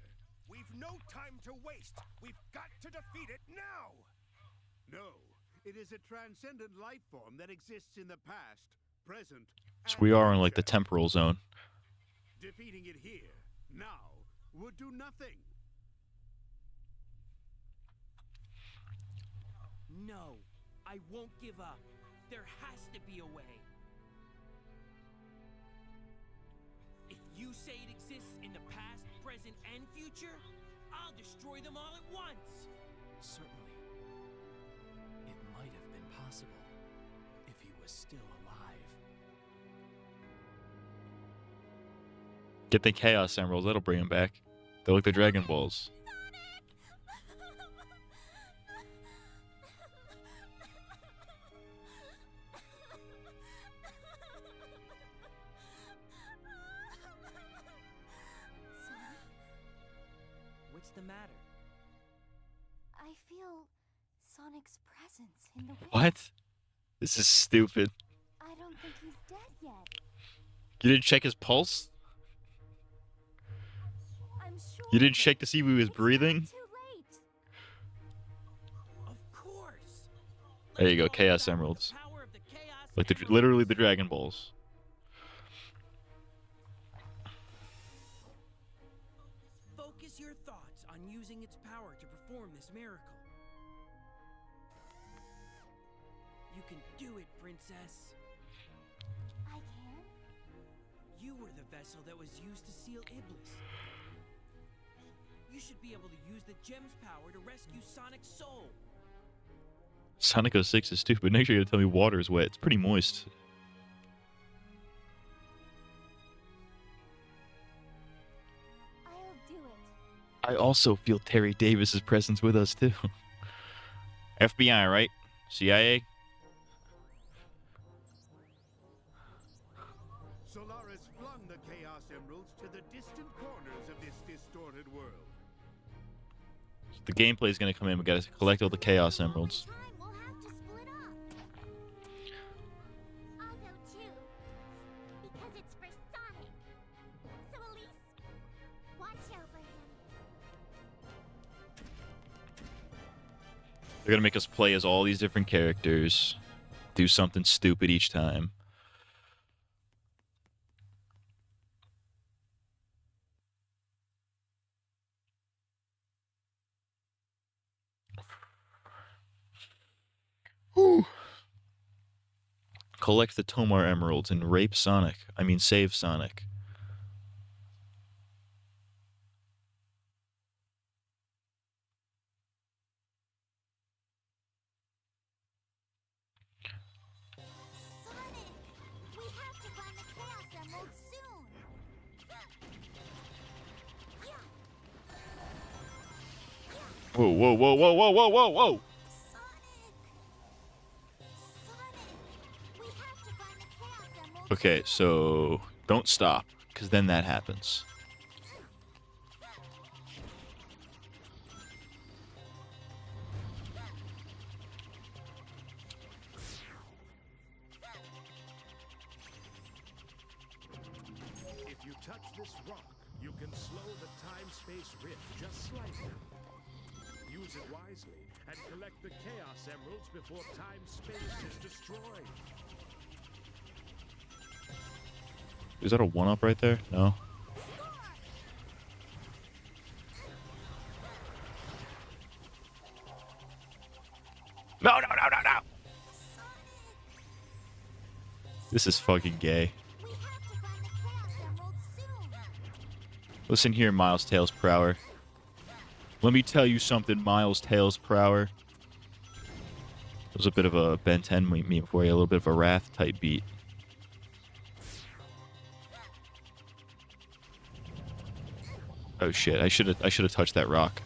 We've no time to waste. We've got to defeat it now. No, it is a transcendent life form that exists in the past, present, So and we are in like the future. temporal zone. Defeating it here, now, would do nothing. No, I won't give up. There has to be a way. If you say it exists in the past, present, and future, I'll destroy them all at once. Certainly. It might have been possible if he was still alive. Get the Chaos Emeralds, that'll bring him back. They're like the Dragon Balls. What's the matter? I feel Sonic's presence in the wind. What? This is stupid. I don't think he's dead yet. You didn't check his pulse? I'm sure. You didn't check to see if he was It's not breathing? too late. Of course. There you go, Let's Chaos talk about Emeralds. the power of the Chaos Like the Emeralds. literally the Dragon Balls. Focus your thoughts on using its power to perform this miracle. You can do it, Princess. I can. You were the vessel that was used to seal Iblis. You should be able to use the gem's power to rescue Sonic's soul. Sonic 06 is stupid. Next you're gonna tell me water is wet. It's pretty moist. I'll do it. I also feel Terry Davis's presence with us too. FBI, right? CIA? Solaris flung the Chaos Emeralds to the distant corners of this distorted world. The gameplay is gonna come in. We gotta collect all the Chaos Emeralds. Time we'll have to split up. I'll go too. Because it's for Sonic. So Elise, watch over him. They're gonna make us play as all these different characters, do something stupid each time. Whew. Collect the Tomar Emeralds and rape Sonic. I mean, save Sonic. Sonic, we have to find the Chaos Emerald soon. Whoa, whoa, whoa, whoa, whoa, whoa, whoa, whoa! Sonic, we have to find the Chaos Emerald. Okay, so don't stop, because then that happens. If you touch this rock, you can slow the time-space rift just slightly. Use it wisely and collect the Chaos Emeralds before time-space is destroyed. Is that a one-up right there? No. No, no, no, no, no! This is fucking gay. We have to find the Chaos Emerald soon. Listen here, Miles Tails Prower. Let me tell you something, Miles Tails Prower. It was a bit of a Ben 10 meme before, a little bit of a Wrath type beat. Oh shit! I should have touched that rock.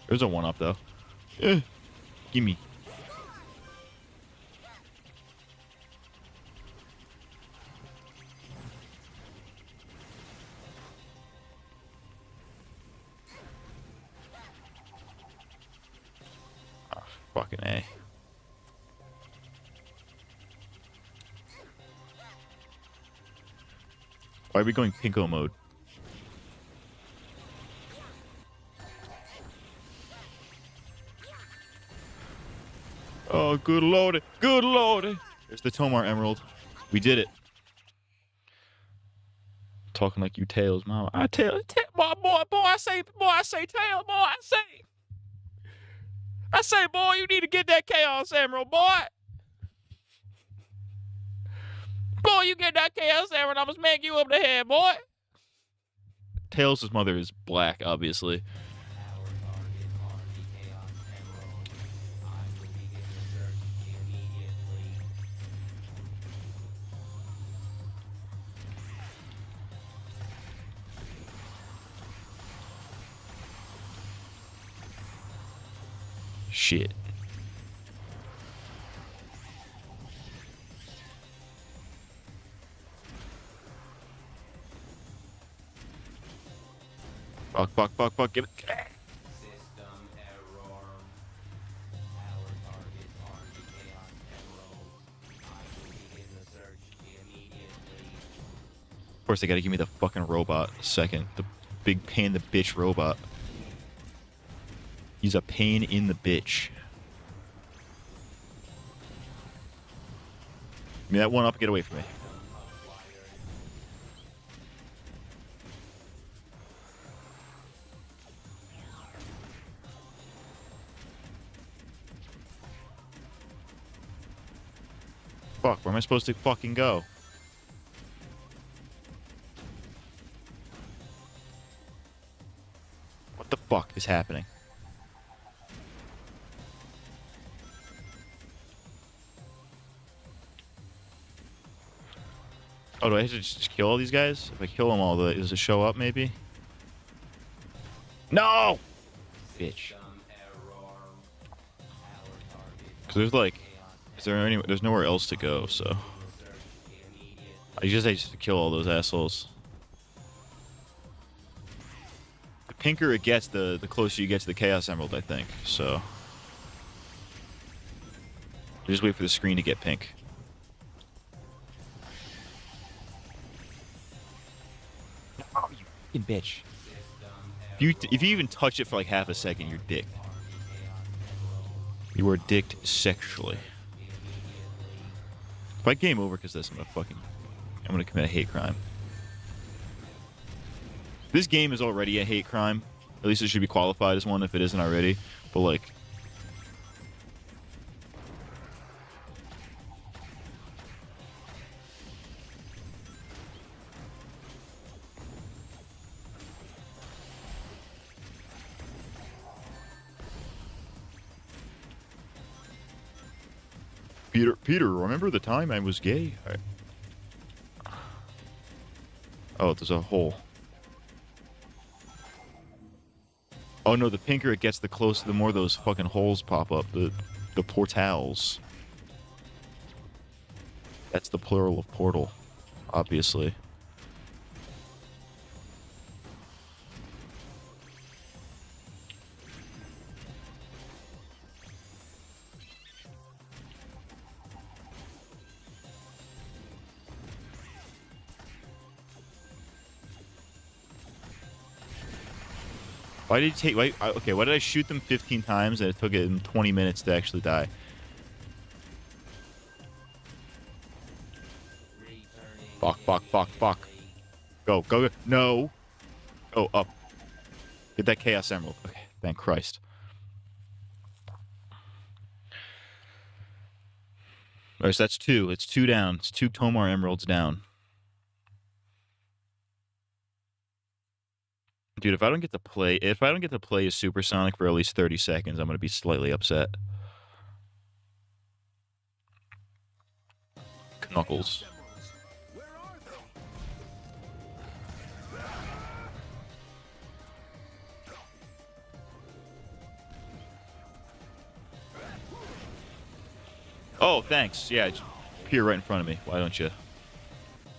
There's a one up though. Gimme. Oh, fucking A. Why are we going pinko mode? Oh, good lordy. Good lordy. There's the Tomar Emerald. We did it. Talking like you Tails, mama. I tell boy, I say, Tails, boy, I say, boy, you need to get that Chaos Emerald, boy. Boy, you get that Chaos Emerald, I'm gonna smack you up the head, boy. Tails' mother is black, obviously. Shit. Fuck, give it. System error. Our targets are the Chaos Emeralds. I will begin the search immediately. Of course, they gotta give me the fucking robot a second. The big pain in the bitch robot. He's a pain in the bitch. Give me that one up and get away from me. Fuck, where am I supposed to fucking go? What the fuck is happening? Oh, do I have to just kill all these guys? If I kill them all, does it show up maybe? No! Bitch. System error. Our target Because there's like, is there any? There's nowhere else to go, so search immediately. I just have to kill all those assholes. The pinker it gets, the closer you get to the Chaos Emerald, I think. So just wait for the screen to get pink. Oh, you fucking bitch! If you even touch it for like half a second, you're dicked. You are dicked sexually. If I game over because this, I'm gonna commit a hate crime. This game is already a hate crime. At least it should be qualified as one if it isn't already. But like, Peter, remember the time I was gay? Oh, there's a hole. Oh no, the pinker it gets, the closer, the more those fucking holes pop up. The portals. That's the plural of portal, obviously. Why did it take? Okay, why did I shoot them 15 times and it took it 20 minutes to actually die? Fuck. Go. No. Oh, up. Get that Chaos Emerald. Okay, thank Christ. Alright, so that's 2. It's 2 down. It's 2 Tomar Emeralds down. Dude, if I don't get to play a Supersonic for at least 30 seconds, I'm gonna be slightly upset. Knuckles. Where are they? Oh, thanks. Yeah, just appear right in front of me. Why don't you?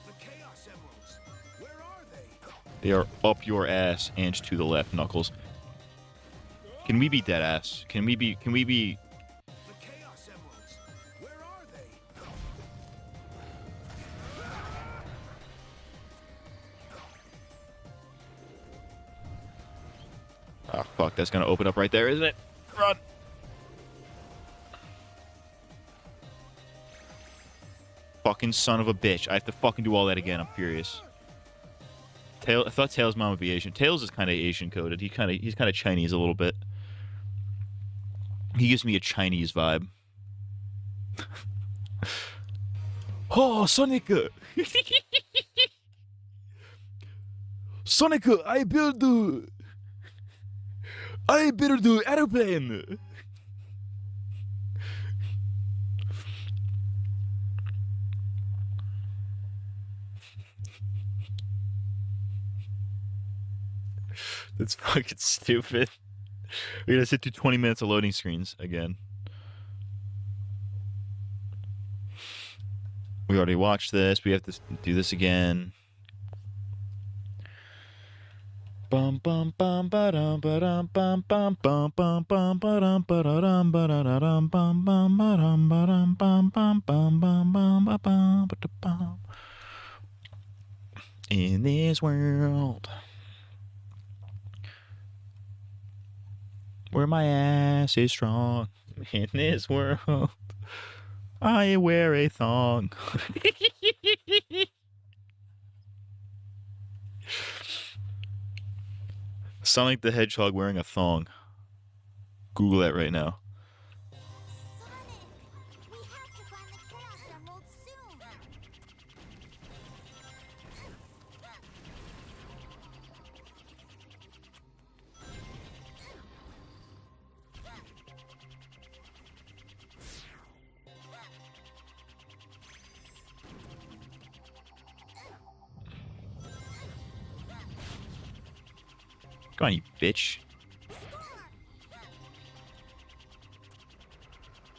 The Chaos Emeralds. Where are they? They are up your ass and to the left, Knuckles. Can we be dead ass? Can we be? The Chaos Emeralds. Where are they? Ah, fuck. That's gonna open up right there, isn't it? Run. Fucking son of a bitch. I have to fucking do all that again. I'm furious. I thought Tails' mom would be Asian. Tails is kind of Asian coded. He's kind of Chinese a little bit. He gives me a Chinese vibe. Oh, Sonic! Sonic, I build airplane. That's fucking stupid. We gotta sit through 20 minutes of loading screens again. We already watched this. We have to do this again. Bum bum bum ba-dum ba-dum bum bum bum bum bum ba-dum ba-da-dum ba-da-da-dum bum bum ba-dum ba-dum bum bum bum bum bum ba-bum ba-da-bum. In this world where my ass is strong, in this world I wear a thong. Sonic the Hedgehog wearing a thong. Google that right now. Sonic! We have to find the Chaos Emerald soon! Come on, you bitch.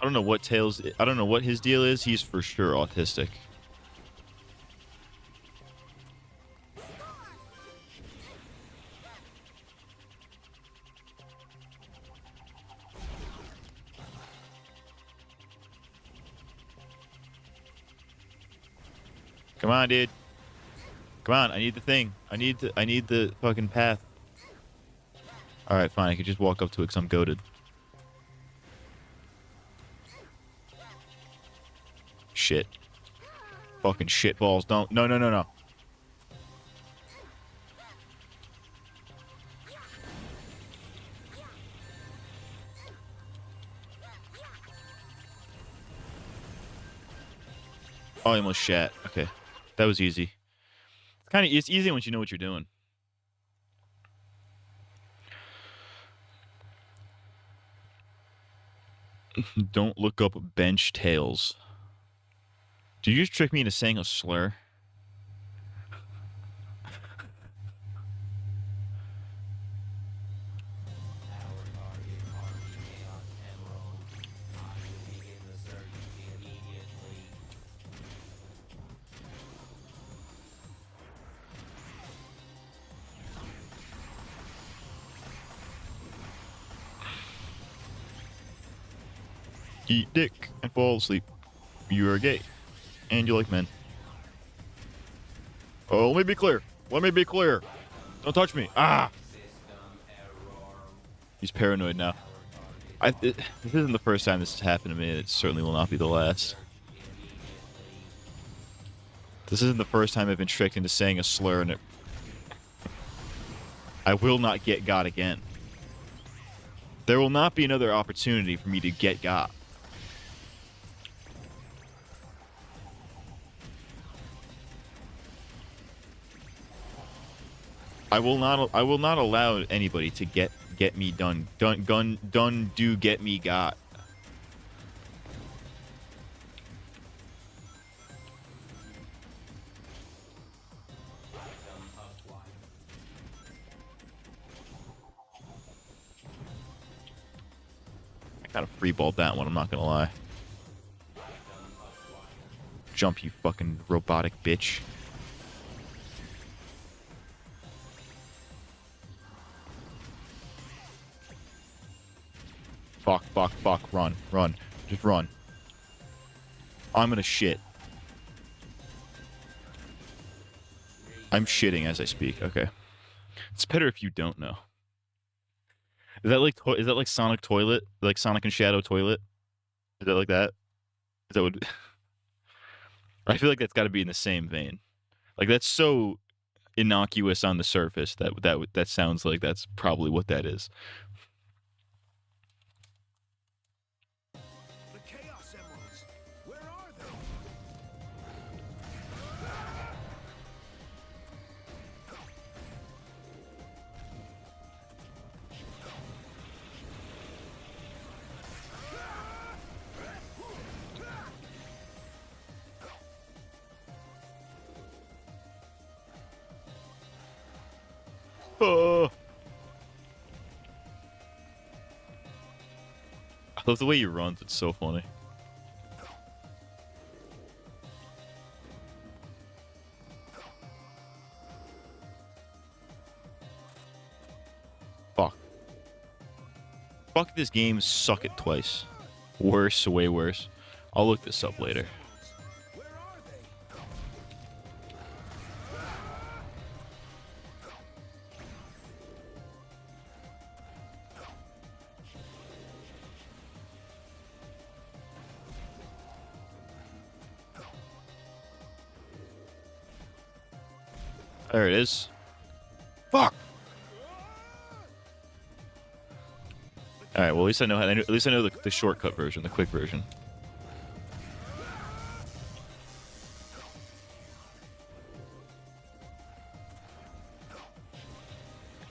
I don't know what Tails... I don't know what his deal is. He's for sure autistic. Come on, dude. Come on, I need the thing. I need the fucking path. Alright, fine. I could just walk up to it because I'm goated. Shit. Fucking shit balls. Don't. No, no, no, no. Oh, I almost shat. Okay. That was easy. It's easy once you know what you're doing. Don't look up bench tails. Did you just trick me into saying a slur? Our target, Army Chaos Emerald. I will begin the search immediately. Eat dick and fall asleep. You are gay. And you like men. Oh, let me be clear. Let me be clear. Don't touch me. Ah! System error. He's paranoid now. This isn't the first time this has happened to me. It certainly will not be the last. This isn't the first time I've been tricked into saying a slur and it... I will not get got again. There will not be another opportunity for me to get got. I will not allow anybody to get me done. Do get me got. I kind of freeballed that one, I'm not gonna lie. Jump, you fucking robotic bitch. Fuck, fuck, fuck. Run, run. Just run. I'm gonna shit. I'm shitting as I speak. Okay. It's better if you don't know. Is that like Sonic Toilet? Like Sonic and Shadow Toilet? Is that like that? Is that what... I feel like that's got to be in the same vein. Like that's so innocuous on the surface that sounds like that's probably what that is. The Chaos Emeralds. Where are they? Oh. I love the way he runs. It's so funny. Fuck. Fuck this game. Suck it twice. Worse, way worse. I'll look this up later. Where are they? There it is. Fuck. All right. Well, at least I know how. At least I know the shortcut version, the quick version.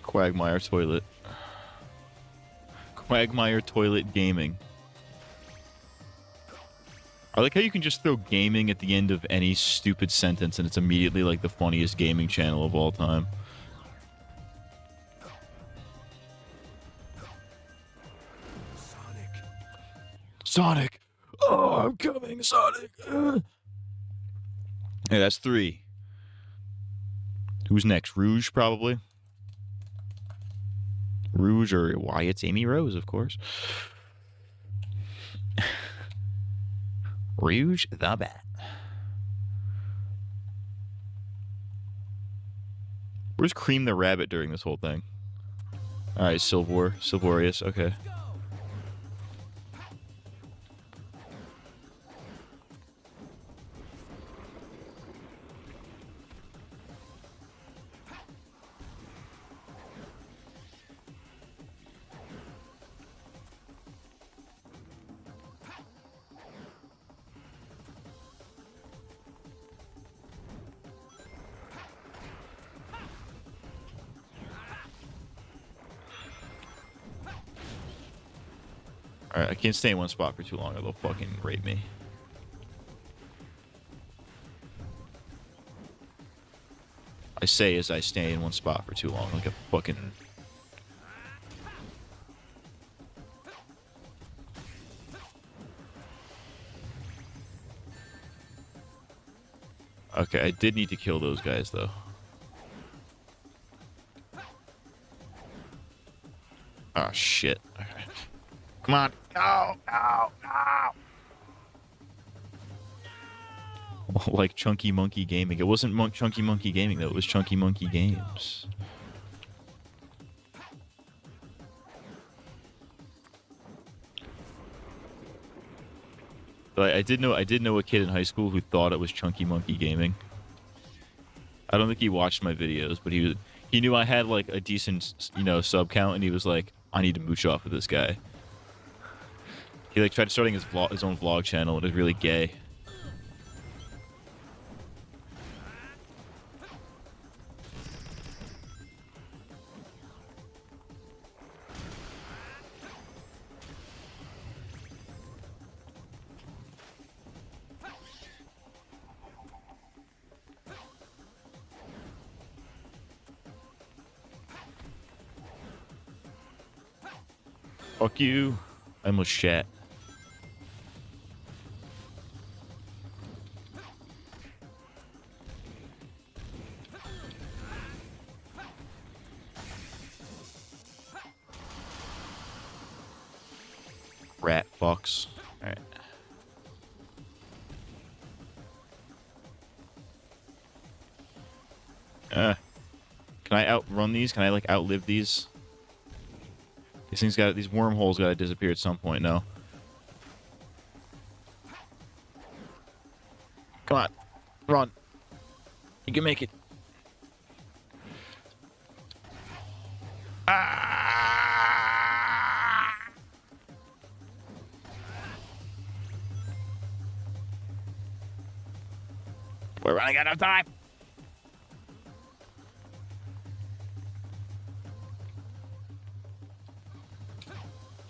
Quagmire Toilet. Quagmire Toilet Gaming. I like how you can just throw gaming at the end of any stupid sentence and it's immediately like the funniest gaming channel of all time. Sonic. Oh, I'm coming, Sonic. Hey, that's 3. Who's next? Rouge, probably. Rouge or why it's Amy Rose, of course. Rouge the Bat. Where's Cream the Rabbit during this whole thing? Alright, Silvorius, okay. Alright, I can't stay in one spot for too long or they'll fucking rape me. I say as I stay in one spot for too long, like a fucking... Okay, I did need to kill those guys, though. Oh, shit. Okay. Come on. No, no, no! Like Chunky Monkey Gaming. It wasn't Chunky Monkey Gaming, though. It was Chunky Monkey Games. But I did know a kid in high school who thought it was Chunky Monkey Gaming. I don't think he watched my videos, but he knew I had like a decent, sub count, and he was like, I need to mooch off of this guy. He like tried starting his own vlog channel, and it was really gay. Fuck you. I almost shat. Rat fucks. Alright. Can I outrun these? Can I like outlive these? These wormholes gotta disappear at some point, no? Come on. Run. You can make it. Ah! We're running out of time.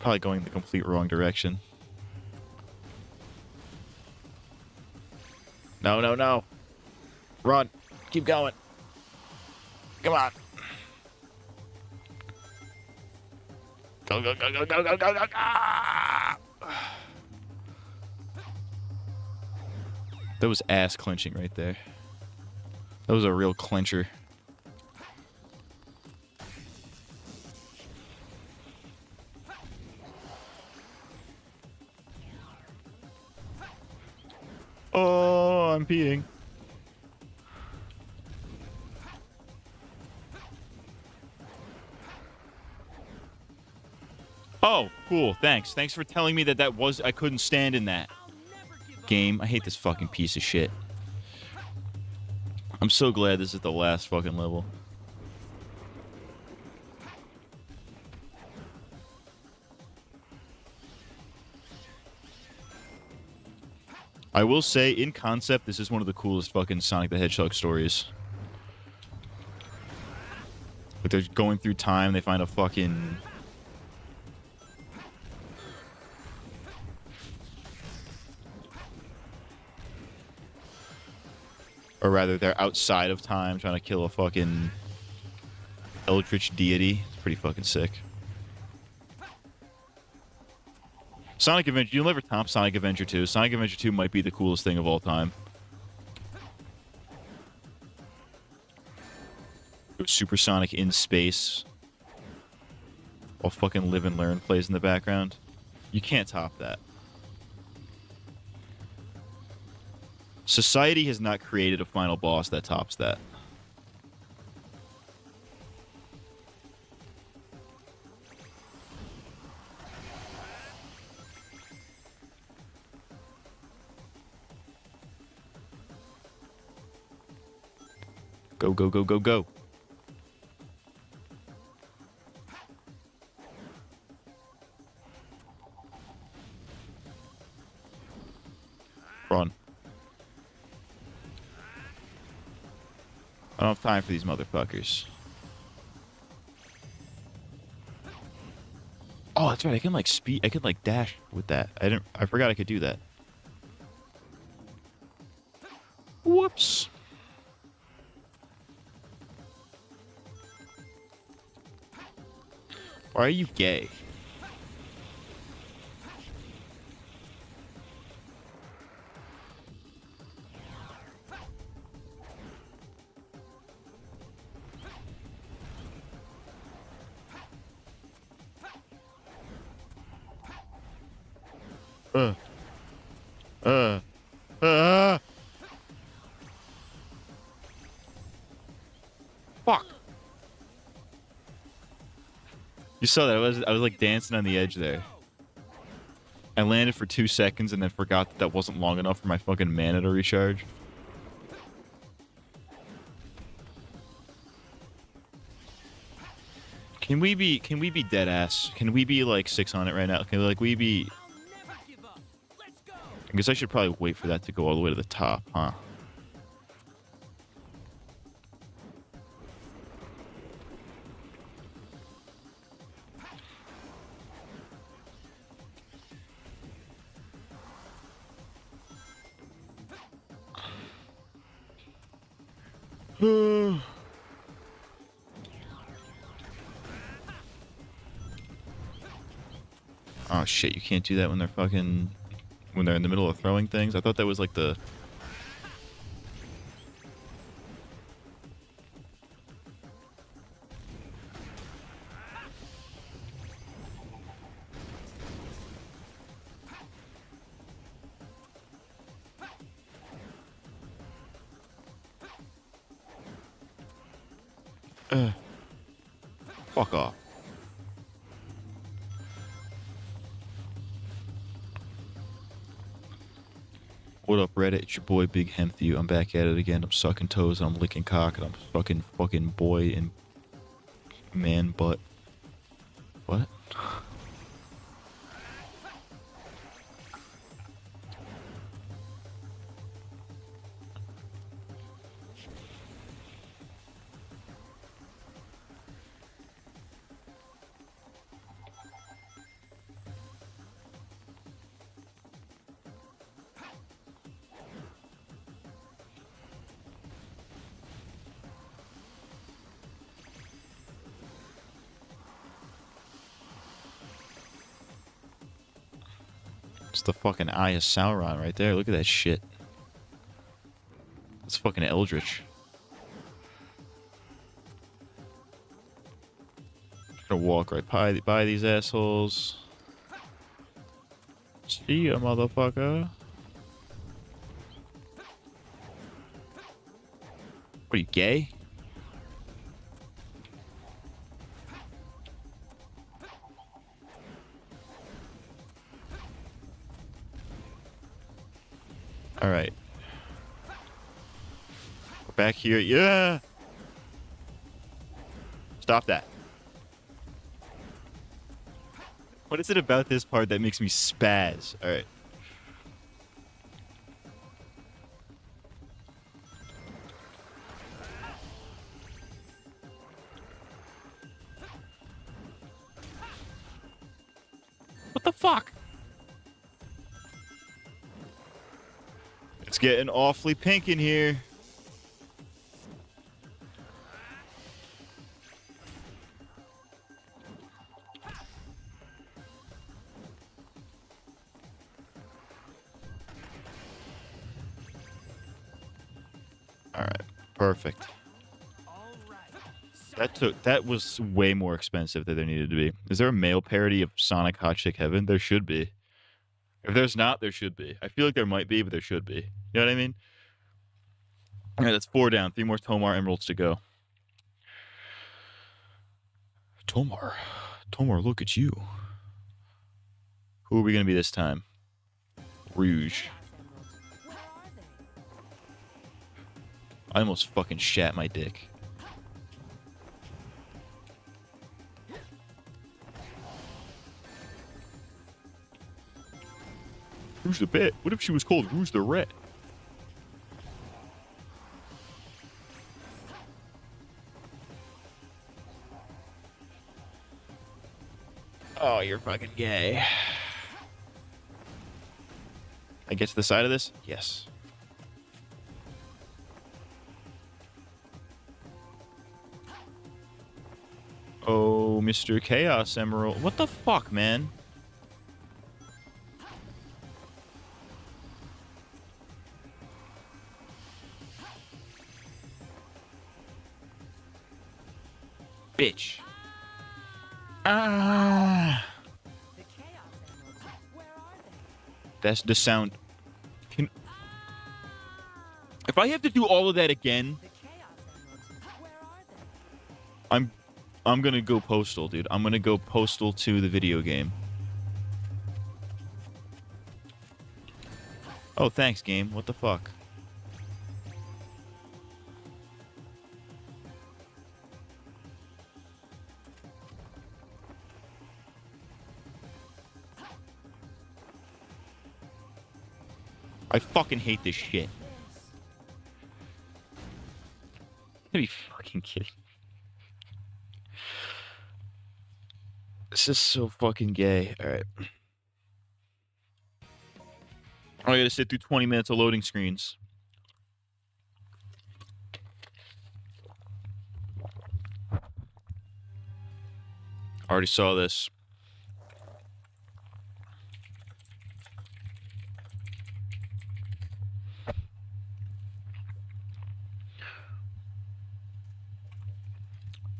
Probably going the complete wrong direction. No, no, no. Run. Keep going. Come on. Go, go, go, go, go, go, go, go, go. That was ass clenching right there. That was a real clencher. Oh, I'm peeing. Oh, cool. Thanks. Thanks for telling me that was... I couldn't stand in that game. I hate this fucking piece of shit. I'm so glad this is the last fucking level. I will say, in concept, this is one of the coolest fucking Sonic the Hedgehog stories. Like, they're going through time, they find a fucking... Or rather, they're outside of time trying to kill a fucking eldritch deity. It's pretty fucking sick. Sonic Adventure, you'll never top Sonic Adventure 2. Sonic Adventure 2 might be the coolest thing of all time. Super Sonic in space. While fucking Live and Learn plays in the background. You can't top that. Society has not created a final boss that tops that. Go, go, go, go, go. Run. I don't have time for these motherfuckers. Oh, that's right. I can like speed. I can like dash with that. I forgot I could do that. Whoops. Why are you gay? Uh. Uh. Uh. Fuck. You saw that. I was like dancing on the edge there. I landed for 2 seconds and then forgot that that wasn't long enough for my fucking mana to recharge. Can we be dead ass? Can we be like 6 on it right now? Can like we be? I'll never give up. Let's go. I guess I should probably wait for that to go all the way to the top, huh? Oh shit, you can't do that when they're fucking... when they're in the middle of throwing things? I thought that was like the... Fuck off. What up, Reddit? It's your boy Big Hemthew. I'm back at it again. I'm sucking toes and I'm licking cock and I'm fucking boy and man butt. What? It's the fucking Eye of Sauron right there. Look at that shit. It's fucking Eldritch. Gonna walk right by these assholes. See ya, motherfucker. What are you, gay? All right. We're back here. Yeah. Stop that. What is it about this part that makes me spaz? All right. What the fuck? It's getting awfully pink in here. Perfect. That was way more expensive than there needed to be. Is there a male parody of Sonic Hot Chick Heaven? There should be. If there's not, there should be. I feel like there might be, but there should be. You know what I mean? All right, that's 4 down. 3 more Tomar Emeralds to go. Tomar, look at you. Who are we gonna be this time? Rouge. Where are they? I almost fucking shat my dick. Rouge the Bet? What if she was called Rouge the Ret? Oh, you're fucking gay. I get to the side of this? Yes. Oh, Mr. Chaos Emerald. What the fuck, man? Bitch. Ah. The Chaos Emeralds. Where are they? That's the sound. If I have to do all of that again, The Chaos Emeralds. Where are they? I'm gonna go postal, dude. I'm gonna go postal to the video game. Oh, thanks, game. What the fuck? I fucking hate this shit. Are you fucking kidding? This is so fucking gay. Alright. I gotta sit through 20 minutes of loading screens. Already saw this.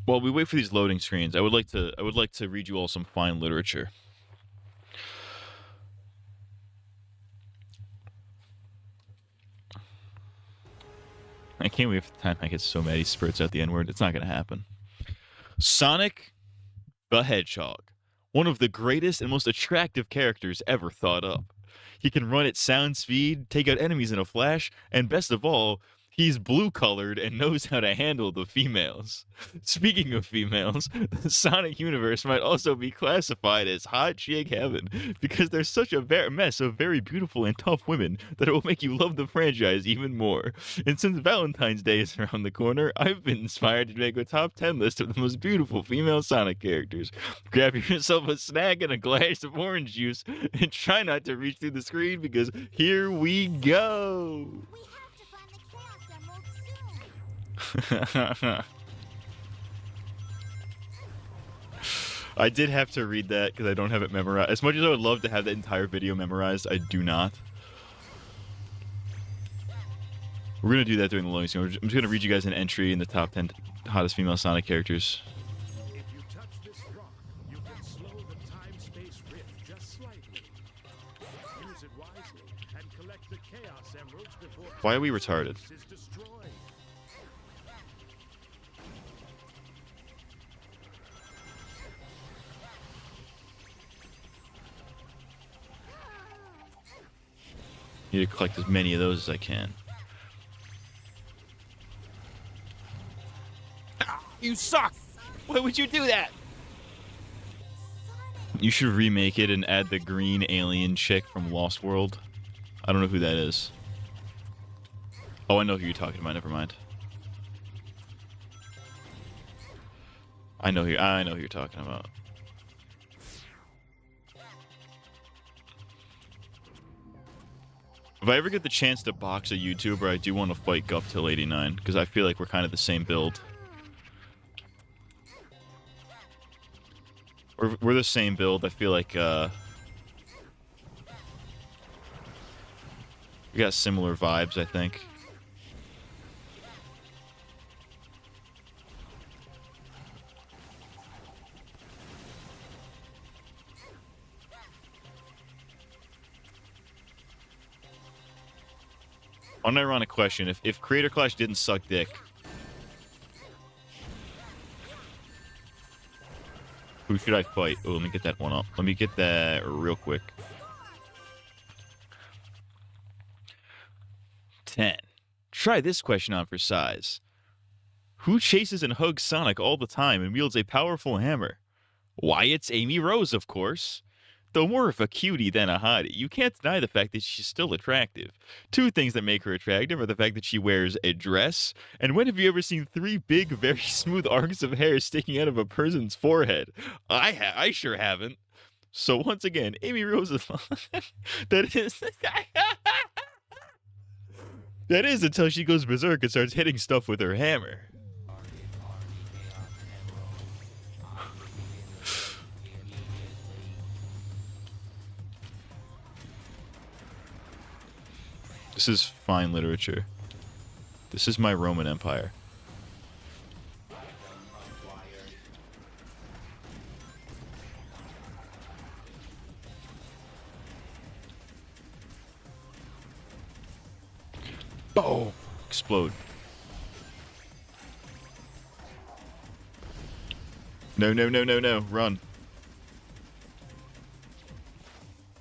While we wait for these loading screens, I would like to read you all some fine literature. I can't wait for the time I get so mad he spurts out the N-word. It's not gonna happen. Sonic the Hedgehog, one of the greatest and most attractive characters ever thought up. He can run at sound speed, take out enemies in a flash, and best of all, he's blue-colored and knows how to handle the females. Speaking of females, the Sonic universe might also be classified as hot chick heaven because there's such a mess of very beautiful and tough women that it will make you love the franchise even more. And since Valentine's Day is around the corner, I've been inspired to make a top 10 list of the most beautiful female Sonic characters. Grab yourself a snack and a glass of orange juice and try not to reach through the screen because here we go! We have to find the Chaos Emeralds soon. I did have to read that because I don't have it memorized. As much as I would love to have that entire video memorized, I do not. We're going to do that during the loading screen. I'm just going to read you guys an entry in the top 10 hottest female Sonic characters. If you touch this rock, you can slow the time-space rift just slightly. Use it wisely and collect the Chaos Emeralds before Why are we retarded? is destroyed. Need to collect as many of those as I can. You suck! Why would you do that? You should remake it and add the green alien chick from Lost World. I don't know who that is. Oh, I know who you're talking about. Never mind. I know who you're talking about. If I ever get the chance to box a YouTuber, I do want to fight Gup till 89 because I feel like we're kind of the same build. We're the same build. I feel like we got similar vibes, I think. Unironic question. If Creator Clash didn't suck dick, who should I fight? Oh, let me get that one up. Let me get that real quick. 10. Try this question on for size. Who chases and hugs Sonic all the time and wields a powerful hammer? Why, it's Amy Rose, of course. Though more of a cutie than a hottie, you can't deny the fact that she's still attractive. Two things that make her attractive are the fact that she wears a dress, and when have you ever seen 3 big, very smooth arcs of hair sticking out of a person's forehead? I sure haven't. So once again, Amy Rose is that is that is until she goes berserk and starts hitting stuff with her hammer. This is fine literature. This is my Roman Empire. Boom! Explode. No, no, no, no, no. Run.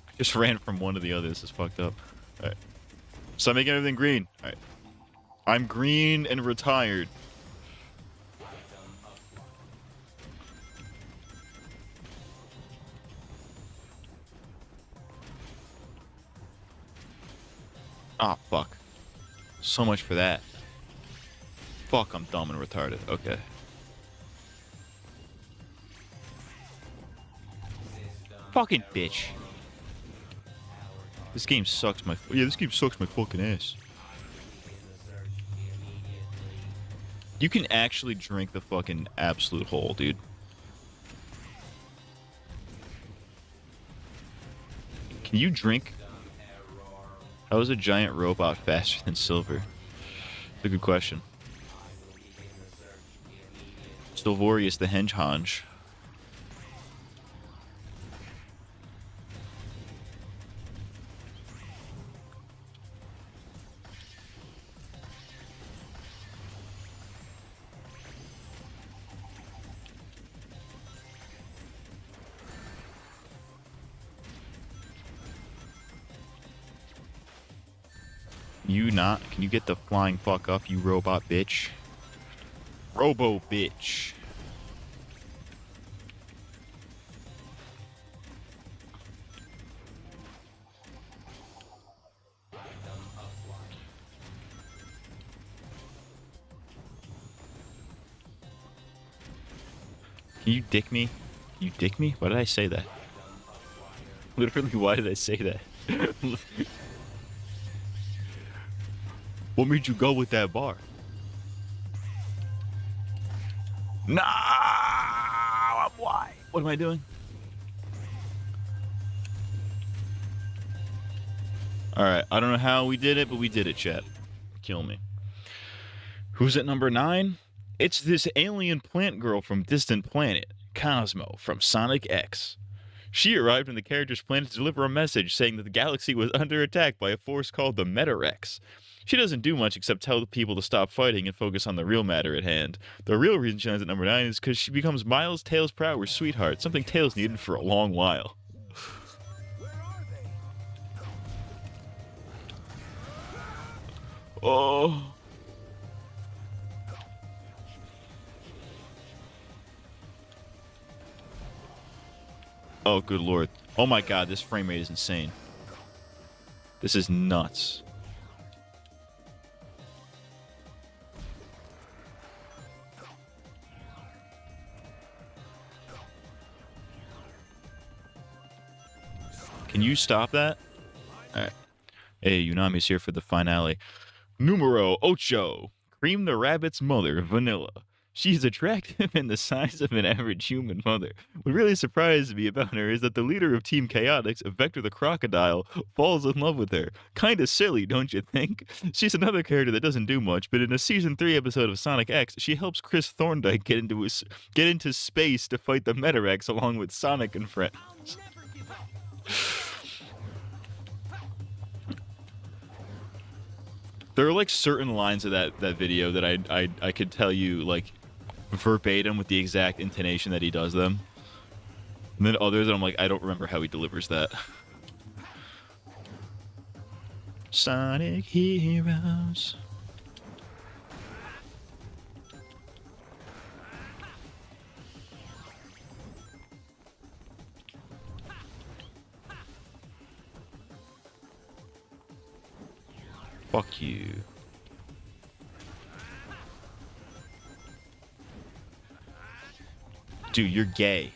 I just ran from one to the other. This is fucked up. Alright. Stop making everything green. Alright. I'm green and retired. Ah, fuck. So much for that. Fuck, I'm dumb and retarded. Okay. Fucking bitch. This game sucks my... Yeah, this game sucks my fucking ass. You can actually drink the fucking absolute hole, dude. Can you drink? How is a giant robot faster than Silver? That's a good question. Silvorius the Hedgehog. You not? Can you get the flying fuck up, you robot bitch? Robo bitch. Can you dick me? You dick me? Why did I say that? Literally, why did I say that? What made you go with that bar? Nah, I'm why? What am I doing? Alright, I don't know how we did it, but we did it, chat. Kill me. Who's at number 9? It's this alien plant girl from Distant Planet, Cosmo, from Sonic X. She arrived on the character's planet to deliver a message saying that the galaxy was under attack by a force called the Metarex. She doesn't do much except tell people to stop fighting and focus on the real matter at hand. The real reason she lands at number 9 is because she becomes Miles Tails Prower's sweetheart, something Tails needed for a long while. Oh. Oh, good lord. Oh my god, this frame rate is insane. This is nuts. Can you stop that? Alright. Hey, Unami's here for the finale. Numero ocho. Cream the Rabbit's mother, Vanilla. She's attractive and the size of an average human mother. What really surprised me about her is that the leader of Team Chaotix, Vector the Crocodile, falls in love with her. Kinda silly, don't you think? She's another character that doesn't do much, but in a Season 3 episode of Sonic X, she helps Chris Thorndike get into space to fight the Metarex along with Sonic and friends. There are like certain lines of that video that I could tell you like verbatim with the exact intonation that he does them. And then others that I'm like, I don't remember how he delivers that. Sonic Heroes. Fuck you. Dude, you're gay.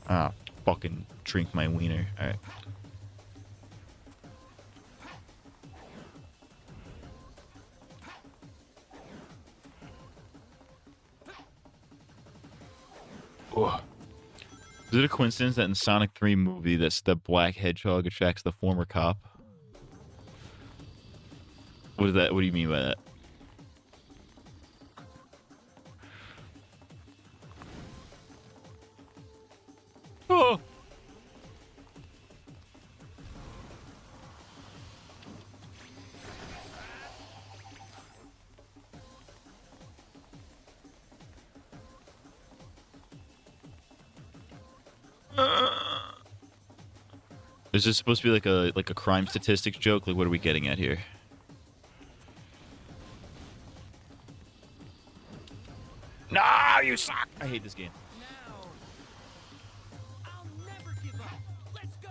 Ah, fucking drink my wiener. Alright. Ugh. Is it a coincidence that in Sonic 3 movie that's the black hedgehog attracts the former cop? What is that? What do you mean by that? Oh. Is this supposed to be like a crime statistics joke? Like, what are we getting at here? No, you suck! I hate this game. Now, I'll never give up. Let's go.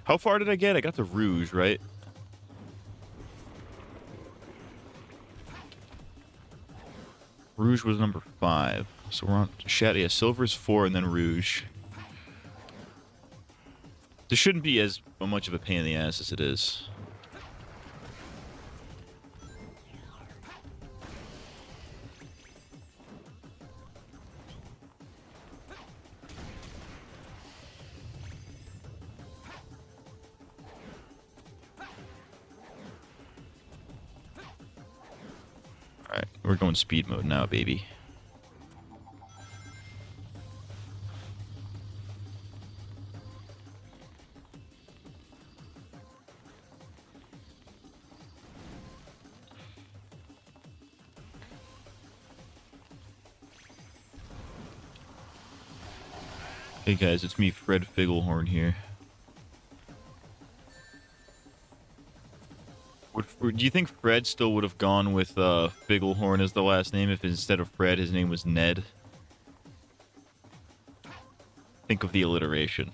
How far did I get? I got to Rouge, right? Rouge was number 5. So we're on Shadow. Yeah, Silver's 4 and then Rouge. This shouldn't be as much of a pain in the ass as it is. Alright, we're going speed mode now, baby. Hey guys, it's me, Fred Figglehorn here. Do you think Fred still would have gone with Figglehorn as the last name if instead of Fred his name was Ned? Think of the alliteration.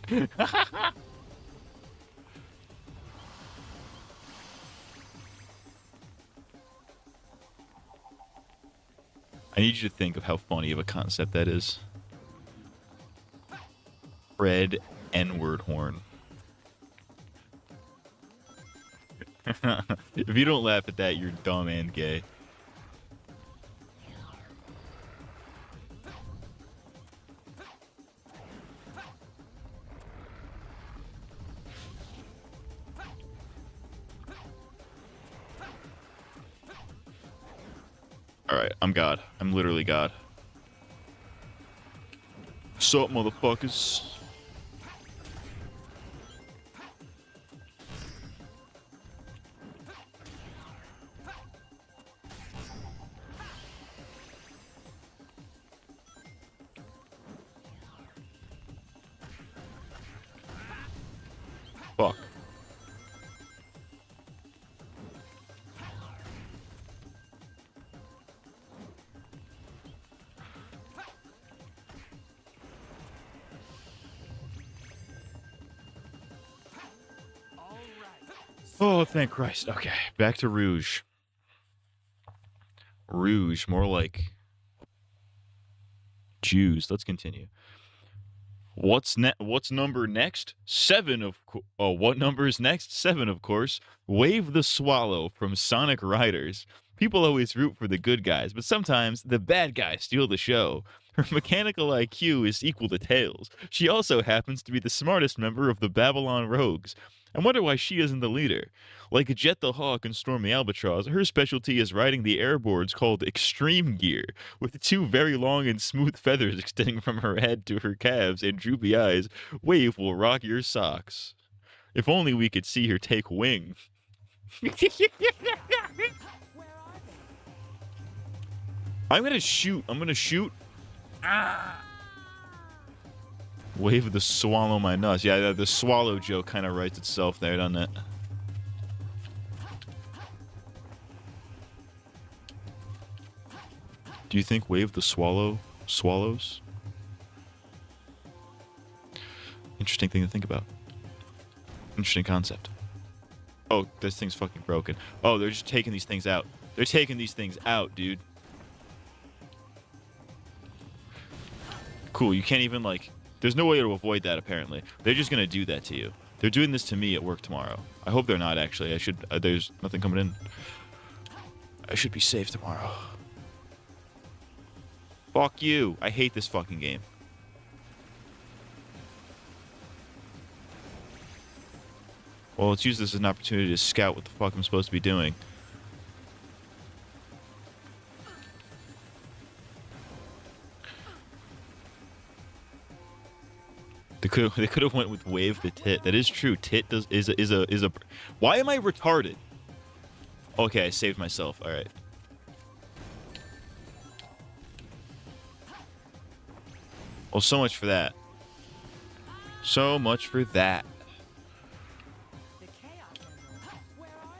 I need you to think of how funny of a concept that is. Fred N-word horn. If you don't laugh at that, you're dumb and gay. Alright, I'm God. I'm literally God. Sup, motherfuckers? Fuck. Oh, thank Christ. Okay, back to Rouge. Rouge, more like Jews. Let's continue. What's number next? 7 of what number is next? 7, of course. Wave the Swallow from Sonic Riders. People always root for the good guys, but sometimes the bad guys steal the show. Her mechanical IQ is equal to Tails. She also happens to be the smartest member of the Babylon Rogues. I wonder why she isn't the leader. Like Jet the Hawk and Stormy Albatross, her specialty is riding the airboards called Extreme Gear, with two very long and smooth feathers extending from her head to her calves and droopy eyes. Wave will rock your socks. If only we could see her take wing. Where are they? I'm gonna shoot. Wave the swallow my nuts. Yeah, the swallow joke kind of writes itself there, doesn't it? Do you think wave the swallows? Interesting thing to think about. Interesting concept. Oh, this thing's fucking broken. Oh, they're just taking these things out. They're taking these things out, dude. Cool, you can't even, like... There's no way to avoid that, apparently. They're just gonna do that to you. They're doing this to me at work tomorrow. I hope they're not, actually. I should... there's nothing coming in. I should be safe tomorrow. Fuck you. I hate this fucking game. Well, let's use this as an opportunity to scout what the fuck I'm supposed to be doing. They could have went with wave the tit. That is true. Tit is a. Why am I retarded? Okay, I saved myself. All right. Well, so much for that. So much for that. The Chaos Emeralds. Where are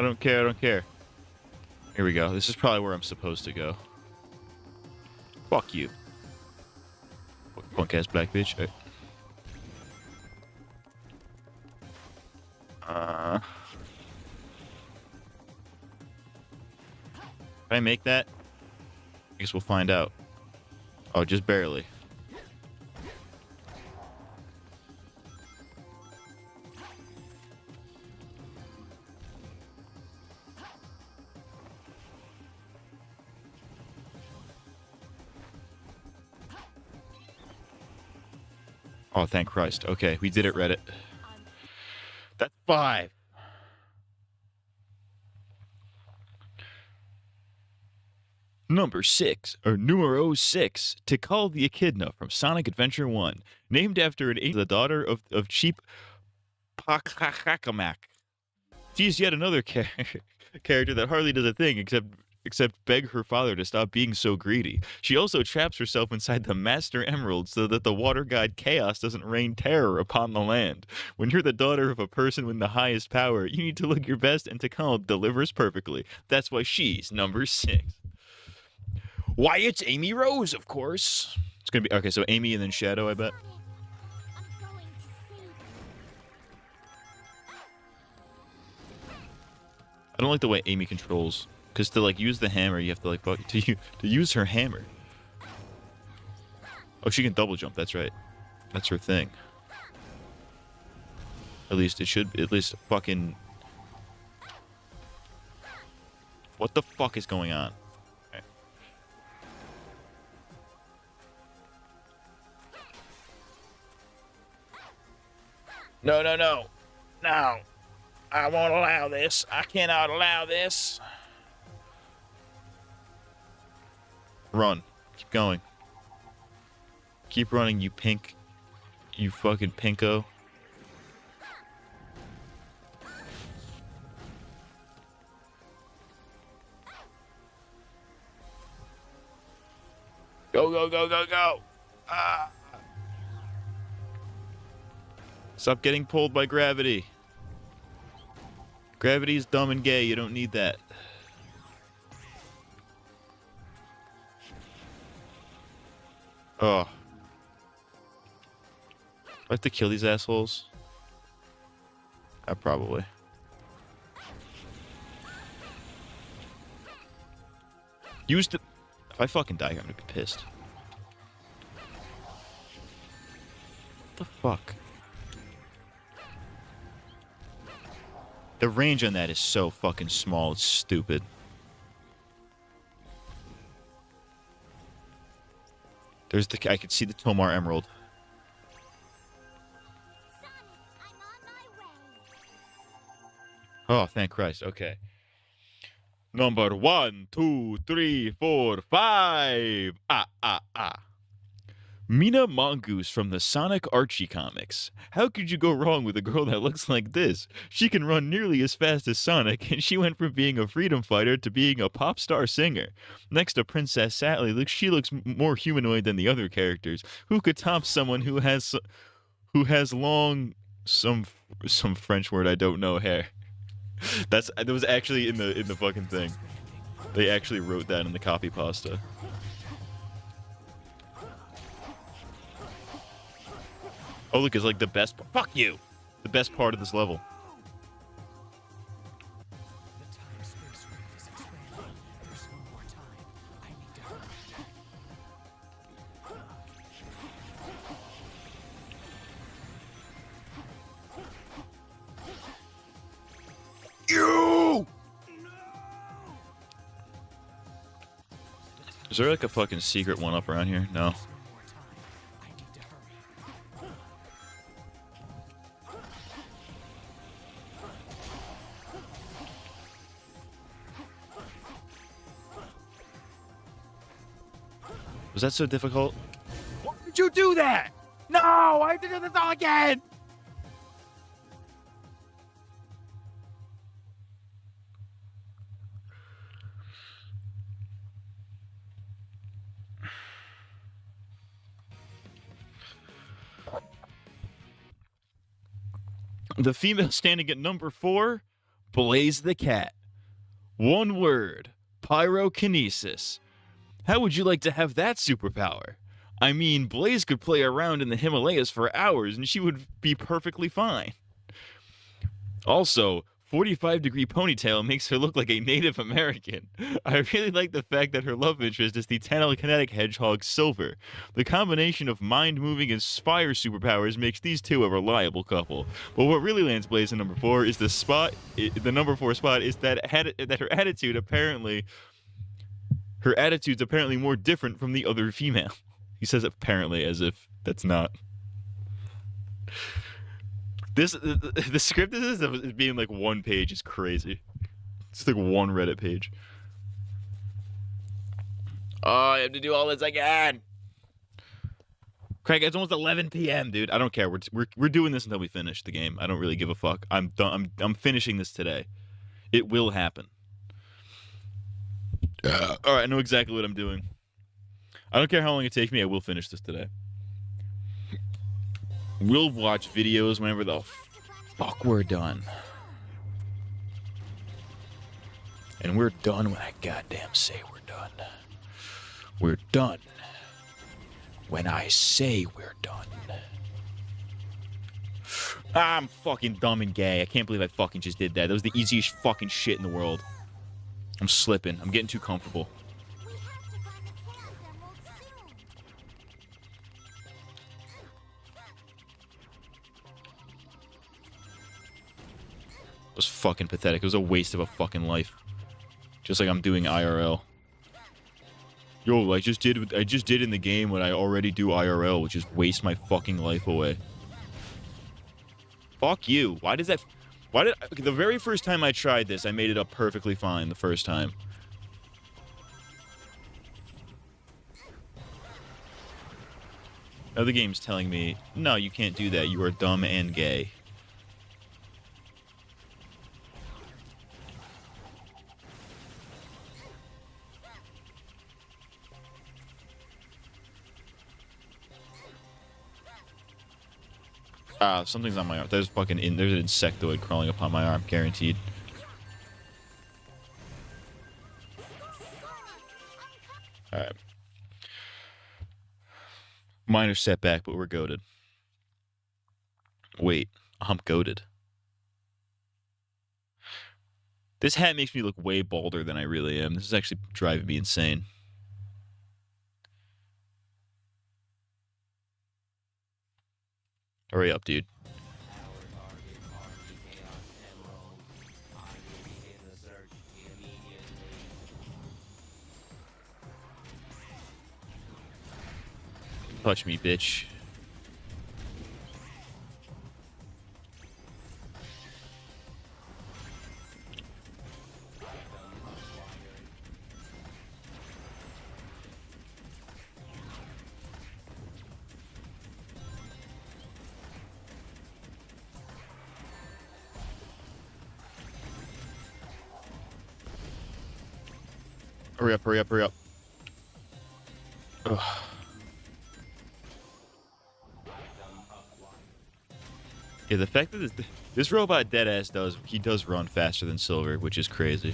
I don't care. I don't care. Here we go. This is probably where I'm supposed to go. Fuck you. Punk ass black bitch. Hey. Can I make that? I guess we'll find out. Oh, just barely. Oh, thank Christ. Okay, we did it, Reddit. That's 5. Number 6, or numero 6, Tikal the Echidna from Sonic Adventure 1, named after the daughter of Chief Pakakamak. She's yet another character that hardly does a thing except beg her father to stop being so greedy. She also traps herself inside the Master Emerald so that the water god Chaos doesn't rain terror upon the land. When you're the daughter of a person with the highest power, you need to look your best, and Tikal delivers perfectly. That's why she's number 6. Why, it's Amy Rose, of course. It's gonna be... Okay, so Amy and then Shadow, I bet. I'm going to save you. I don't like the way Amy controls. Because to, like, use the hammer, you have to, like, to use her hammer. Oh, she can double jump. That's right. That's her thing. At least it should... At least fucking... What the fuck is going on? Okay. No, no, no. No. I won't allow this. I cannot allow this. Run. Keep going. Keep running, you pink. You fucking pinko. Go, go, go, go, go. Ah. Stop getting pulled by gravity. Gravity's dumb and gay. You don't need that. Oh. Do I have to kill these assholes? Probably. Use the... If I fucking die, I'm gonna be pissed. What the fuck? The range on that is so fucking small, it's stupid. There's the... I could see the Tomar Emerald. I'm on my way. Oh, thank Christ. Okay. Number 1, 2, 3, 4, 5. Mina Mongoose from the Sonic Archie comics. How could you go wrong with a girl that looks like this? She can run nearly as fast as Sonic, and she went from being a freedom fighter to being a pop star singer. Next to Princess Sally, she looks more humanoid than the other characters. Who could top someone who has long some French word I don't know hair? That was actually in the fucking thing. They actually wrote that in the copy pasta. Oh, look, it's like the best... Fuck you! The best part of this level. The time-space ring is expanding. There's no more time. I need to hurry. You! Is there like a fucking secret one up around here? No. No more time. I need to hurry. Was that so difficult? Why did you do that? No, I have to do this all again. The female standing at number 4, Blaze the Cat. One word, pyrokinesis. How would you like to have that superpower? I mean, Blaze could play around in the Himalayas for hours and she would be perfectly fine. Also, 45-degree ponytail makes her look like a Native American. I really like the fact that her love interest is the telekinetic hedgehog Silver. The combination of mind-moving and fire superpowers makes these two a reliable couple. But what really lands Blaze in number 4 is the number 4 spot is that her attitude's apparently more different from the other female. He says apparently as if that's not. The script is being like one page is crazy. It's like one Reddit page. Oh, I have to do all this again. Craig, it's almost 11 p.m., dude. I don't care. We're doing this until we finish the game. I don't really give a fuck. I'm done. I'm finishing this today. It will happen. All right, I know exactly what I'm doing. I don't care how long it takes me. I will finish this today. We'll watch videos whenever the fuck we're done. And we're done when I goddamn say we're done. We're done when I say we're done. I'm fucking dumb and gay. I can't believe I fucking just did that. That was the easiest fucking shit in the world. I'm slipping. I'm getting too comfortable. We have to find the Chaos Emerald soon. It was fucking pathetic. It was a waste of a fucking life. Just like I'm doing IRL. Yo, I just did in the game what I already do IRL, which is waste my fucking life away. Fuck you. Why did the very first time I tried this, I made it up perfectly fine the first time. Now the game's telling me, no, you can't do that. You are dumb and gay. Something's on my arm. There's an insectoid crawling upon my arm, guaranteed. Alright. Minor setback, but we're goated. Wait, I'm goated. This hat makes me look way balder than I really am. This is actually driving me insane. Hurry up, dude. Our target, Army Chaos Emerald. I will begin the search immediately. Touch me, bitch. Hurry up, hurry up, hurry up. Ugh. Yeah, the fact that this robot deadass does run faster than Silver, which is crazy.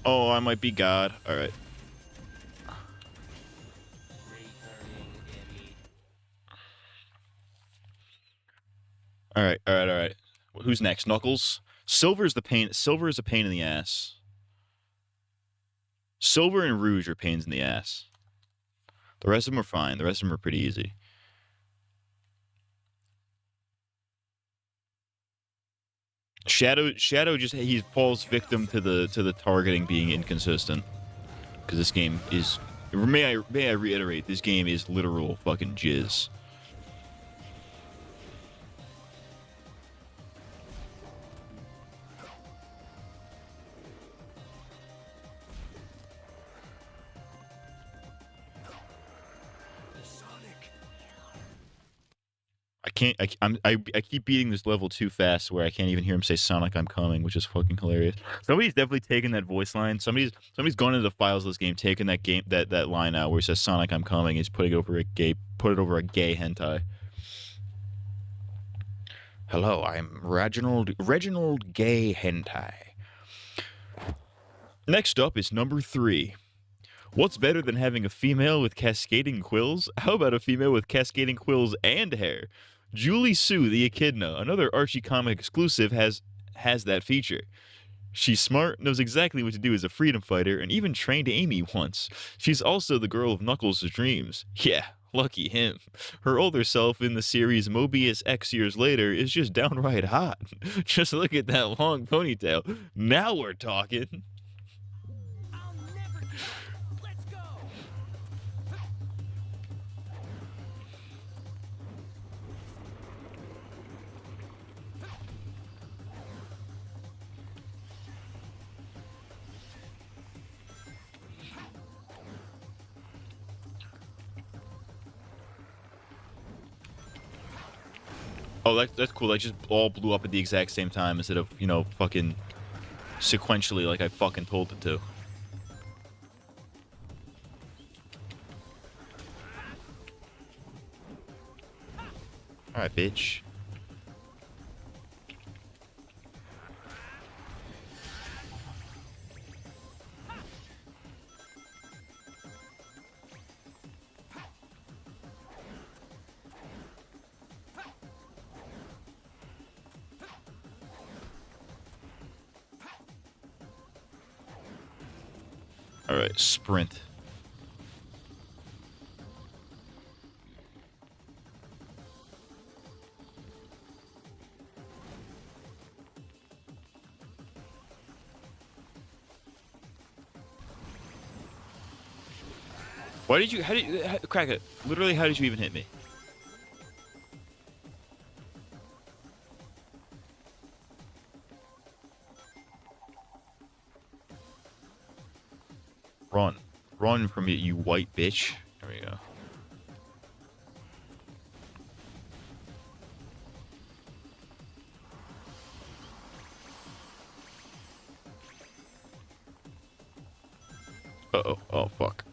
Oh, I might be God. All right. Returning immediately. All right, all right, all right. Who's next? Knuckles. Silver's the pain. Silver is a pain in the ass. Silver and Rouge are pains in the ass. The rest of them are fine. The rest of them are pretty easy. Shadow just he falls victim to the targeting being inconsistent. Because this game is, may I reiterate, this game is literal fucking jizz. I keep beating this level too fast where I can't even hear him say Sonic I'm coming, which is fucking hilarious. Somebody's definitely taken that voice line. Somebody's gone into the files of this game, taken that line out where he says Sonic I'm coming, he's put it over a gay hentai. Hello, I'm Reginald Gay Hentai. Next up is number 3. What's better than having a female with cascading quills? How about a female with cascading quills and hair? Julie Sue, the Echidna, another Archie comic exclusive, has that feature. She's smart, knows exactly what to do as a freedom fighter, and even trained Amy once. She's also the girl of Knuckles' dreams. Yeah, lucky him. Her older self in the series Mobius X years later is just downright hot. Just look at that long ponytail. Now we're talking. I'll never give up. Let's go. Oh, that's cool. I just all blew up at the exact same time instead of, fucking sequentially like I fucking told it to. Alright, bitch. Alright, sprint. Crack it. Literally, how did you even hit me? Run. Run from me, you white bitch. There we go. Uh-oh. Oh, fuck.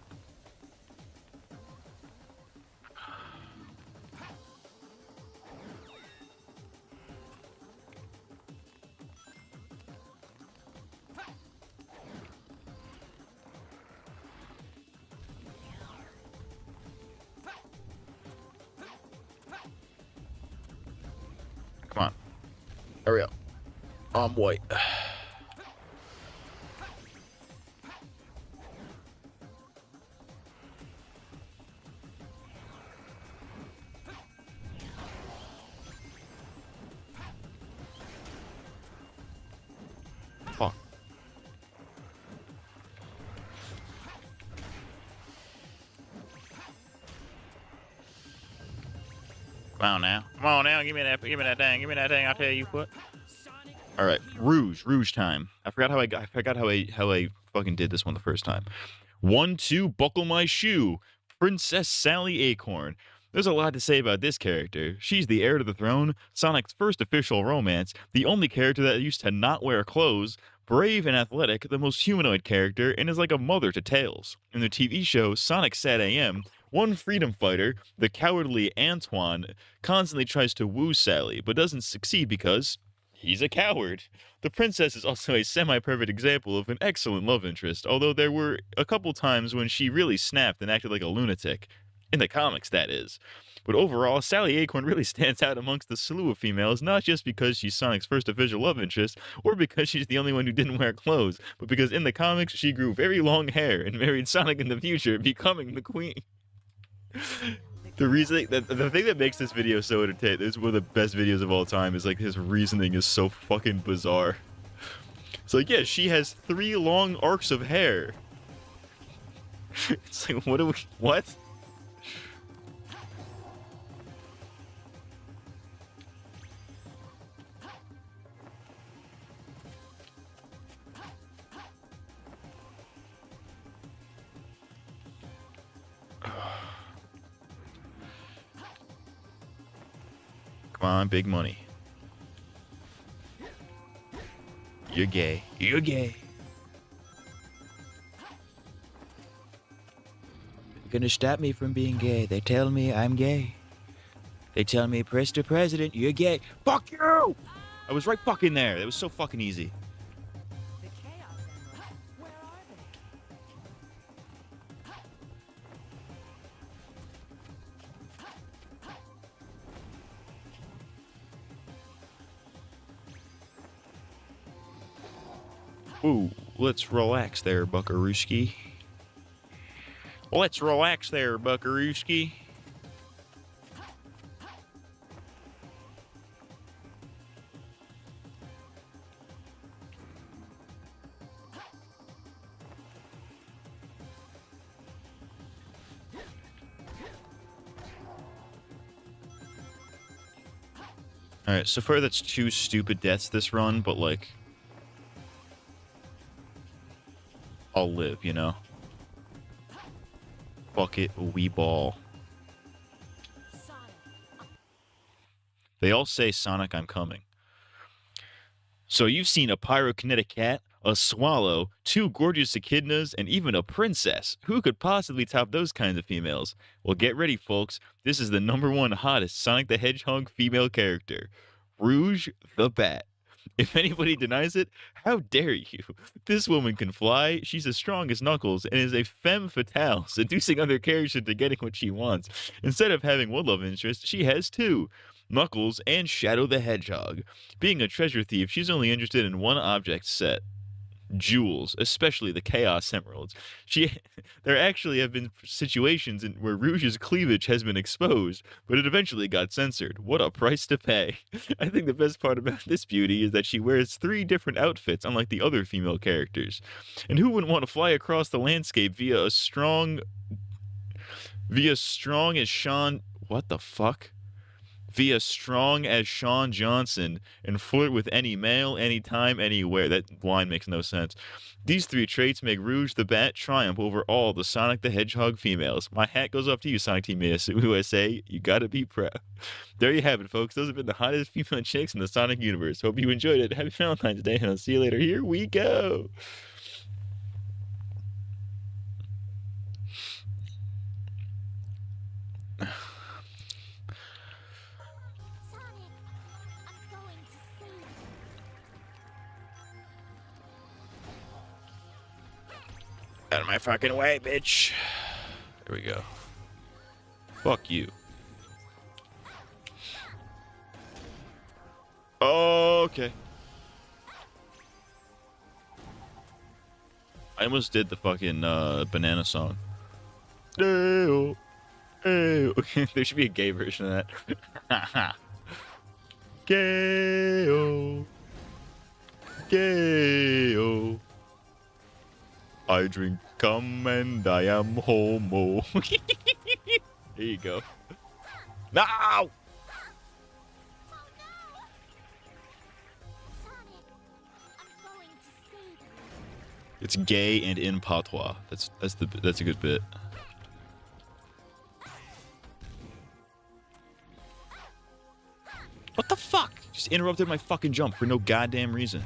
Hurry up. I'm white. Fuck. Come on now. Come on now. Give me that thing. Give me that thing. I'll tell you what. All right. Rouge time. I forgot how I fucking did this one the first time. 1, 2, buckle my shoe. Princess Sally Acorn. There's a lot to say about this character. She's the heir to the throne, Sonic's first official romance, the only character that used to not wear clothes, brave and athletic, the most humanoid character, and is like a mother to Tails. In the TV show Sonic Sat AM, one freedom fighter, the cowardly Antoine, constantly tries to woo Sally, but doesn't succeed because he's a coward. The princess is also a semi-perfect example of an excellent love interest, although there were a couple times when she really snapped and acted like a lunatic. In the comics, that is. But overall, Sally Acorn really stands out amongst the slew of females, not just because she's Sonic's first official love interest, or because she's the only one who didn't wear clothes, but because in the comics, she grew very long hair and married Sonic in the future, becoming the queen. The reasoning, the thing that makes this video so entertaining, this is one of the best videos of all time, is like his reasoning is so fucking bizarre. It's like, yeah, she has 3 long arcs of hair. It's like, what? Come on, big money. You're gay. You're gay. You're gonna stop me from being gay. They tell me I'm gay. They tell me, Mr. President, you're gay. Fuck you! I was right fucking there. It was so fucking easy. The Chaos Emeralds. Where are they? Ooh, let's relax there, Buckarooski. Let's relax there, Buckarooski. Alright, so far that's 2 stupid deaths this run, but like, I'll live, you know? Bucket wee ball. Sonic. They all say, Sonic, I'm coming. So you've seen a pyrokinetic cat, a swallow, 2 gorgeous echidnas, and even a princess. Who could possibly top those kinds of females? Well, get ready, folks. This is the #1 hottest Sonic the Hedgehog female character. Rouge the Bat. If anybody denies it, how dare you? This woman can fly, she's as strong as Knuckles, and is a femme fatale, seducing other characters into getting what she wants. Instead of having one love interest, she has 2. Knuckles and Shadow the Hedgehog. Being a treasure thief, she's only interested in one object set. Jewels, especially the Chaos Emeralds. There actually have been situations where Rouge's cleavage has been exposed, but it eventually got censored. What a price to pay. I think the best part about this beauty is that she wears 3 different outfits, unlike the other female characters. And who wouldn't want to fly across the landscape via strong as Sean... What the fuck? Via strong as Sean Johnson and flirt with any male, anytime, anywhere. That line makes no sense. These 3 traits make Rouge the Bat triumph over all the Sonic the Hedgehog females. My hat goes off to you, Sonic Team USA. You gotta be proud. There you have it, folks. Those have been the hottest female chicks in the Sonic universe. Hope you enjoyed it. Happy Valentine's Day, and I'll see you later. Here we go. Sonic, I'm going to save you. Out of my fucking way, bitch. There we go. Fuck you. Okay. I almost did the fucking banana song. Ayo, ayo. There should be a gay version of that. Gayo. Gayo. I drink cum and I am homo. There you go. No! Sonic, I'm going to save you. It's gay and in patois. That's a good bit. What the fuck? Just interrupted my fucking jump for no goddamn reason.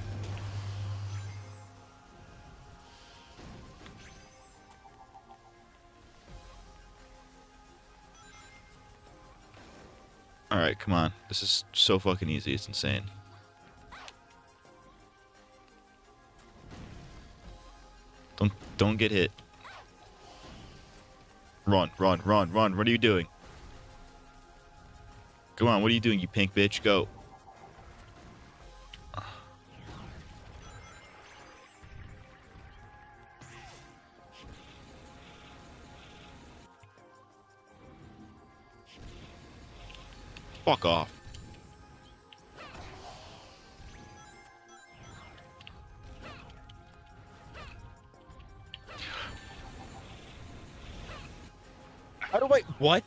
Alright, come on. This is so fucking easy, it's insane. Don't get hit. Run, run, run, run. What are you doing? Come on, what are you doing, you pink bitch? Go. Fuck off. How do I... What?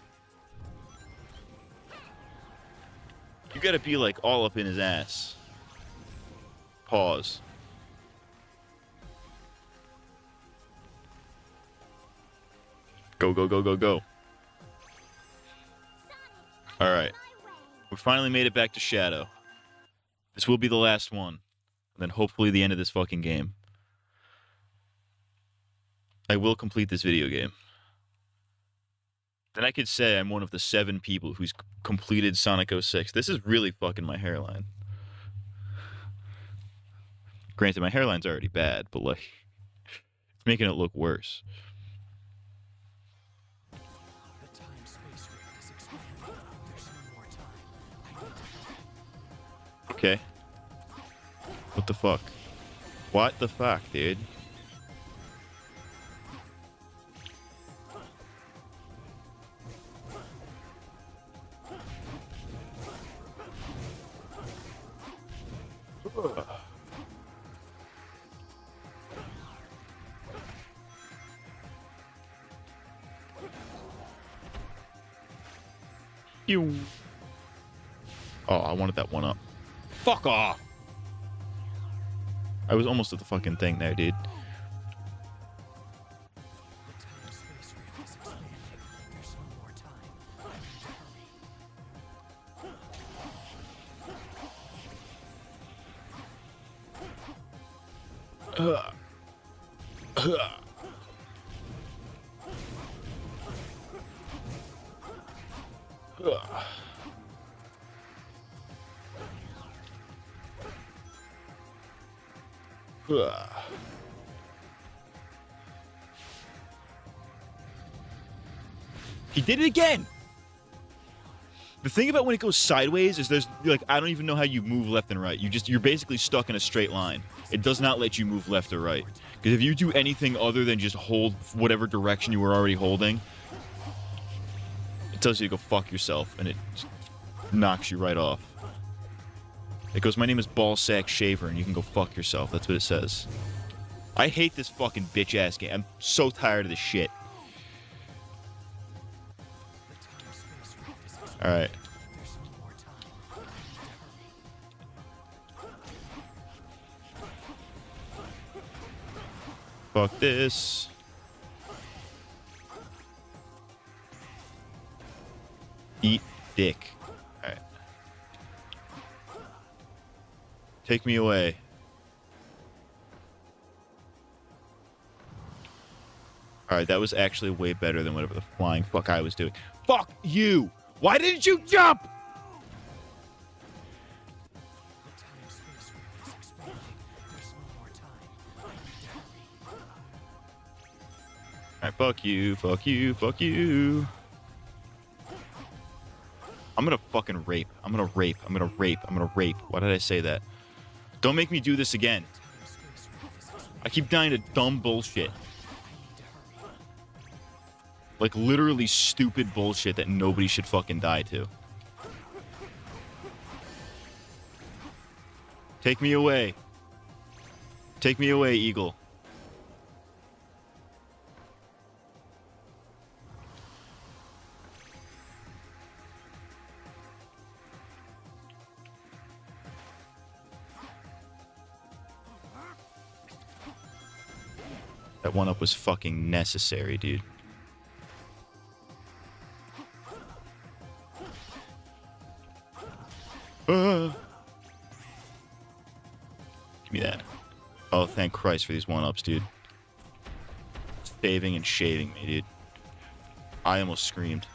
You gotta be, like, all up in his ass. Pause. Go, go, go, go, go. Alright. We finally made it back to Shadow. This will be the last one. And then hopefully the end of this fucking game. I will complete this video game. Then I could say I'm one of the 7 people who's completed Sonic 06. This is really fucking my hairline. Granted, my hairline's already bad, but like, it's making it look worse. The time-space rift is expanding. There's no more time. I need to... Okay. What the fuck? What the fuck, dude? You. Oh, I wanted that one up. Fuck off! I was almost at the fucking thing there, dude. The time-space rift is expanding. There's no more time. I need to hurry. He did it again! The thing about when it goes sideways is there's, like, I don't even know how you move left and right. You're basically stuck in a straight line. It does not let you move left or right. Because if you do anything other than just hold whatever direction you were already holding, it tells you to go fuck yourself, and it knocks you right off. It goes, my name is Ballsack Shaver, and you can go fuck yourself. That's what it says. I hate this fucking bitch-ass game. I'm so tired of this shit. The time-space rift is expanding. Alright. There's no more time. I need to hurry. Fuck this. Eat dick. Alright. Take me away. Alright, that was actually way better than whatever the flying fuck I was doing. Fuck you! Why didn't you jump? The time-space rift is expanding. There's no more time. I need to hurry. Alright, fuck you, fuck you, fuck you. I'm gonna fucking rape. I'm gonna rape. I'm gonna rape. I'm gonna rape. Why did I say that? Don't make me do this again. I keep dying to dumb bullshit. Like, literally stupid bullshit that nobody should fucking die to. Take me away. Take me away, Eagle. That one-up was fucking necessary, dude. Give me that. Oh, thank Christ for these one-ups, dude. Saving and shaving me, dude. I almost screamed.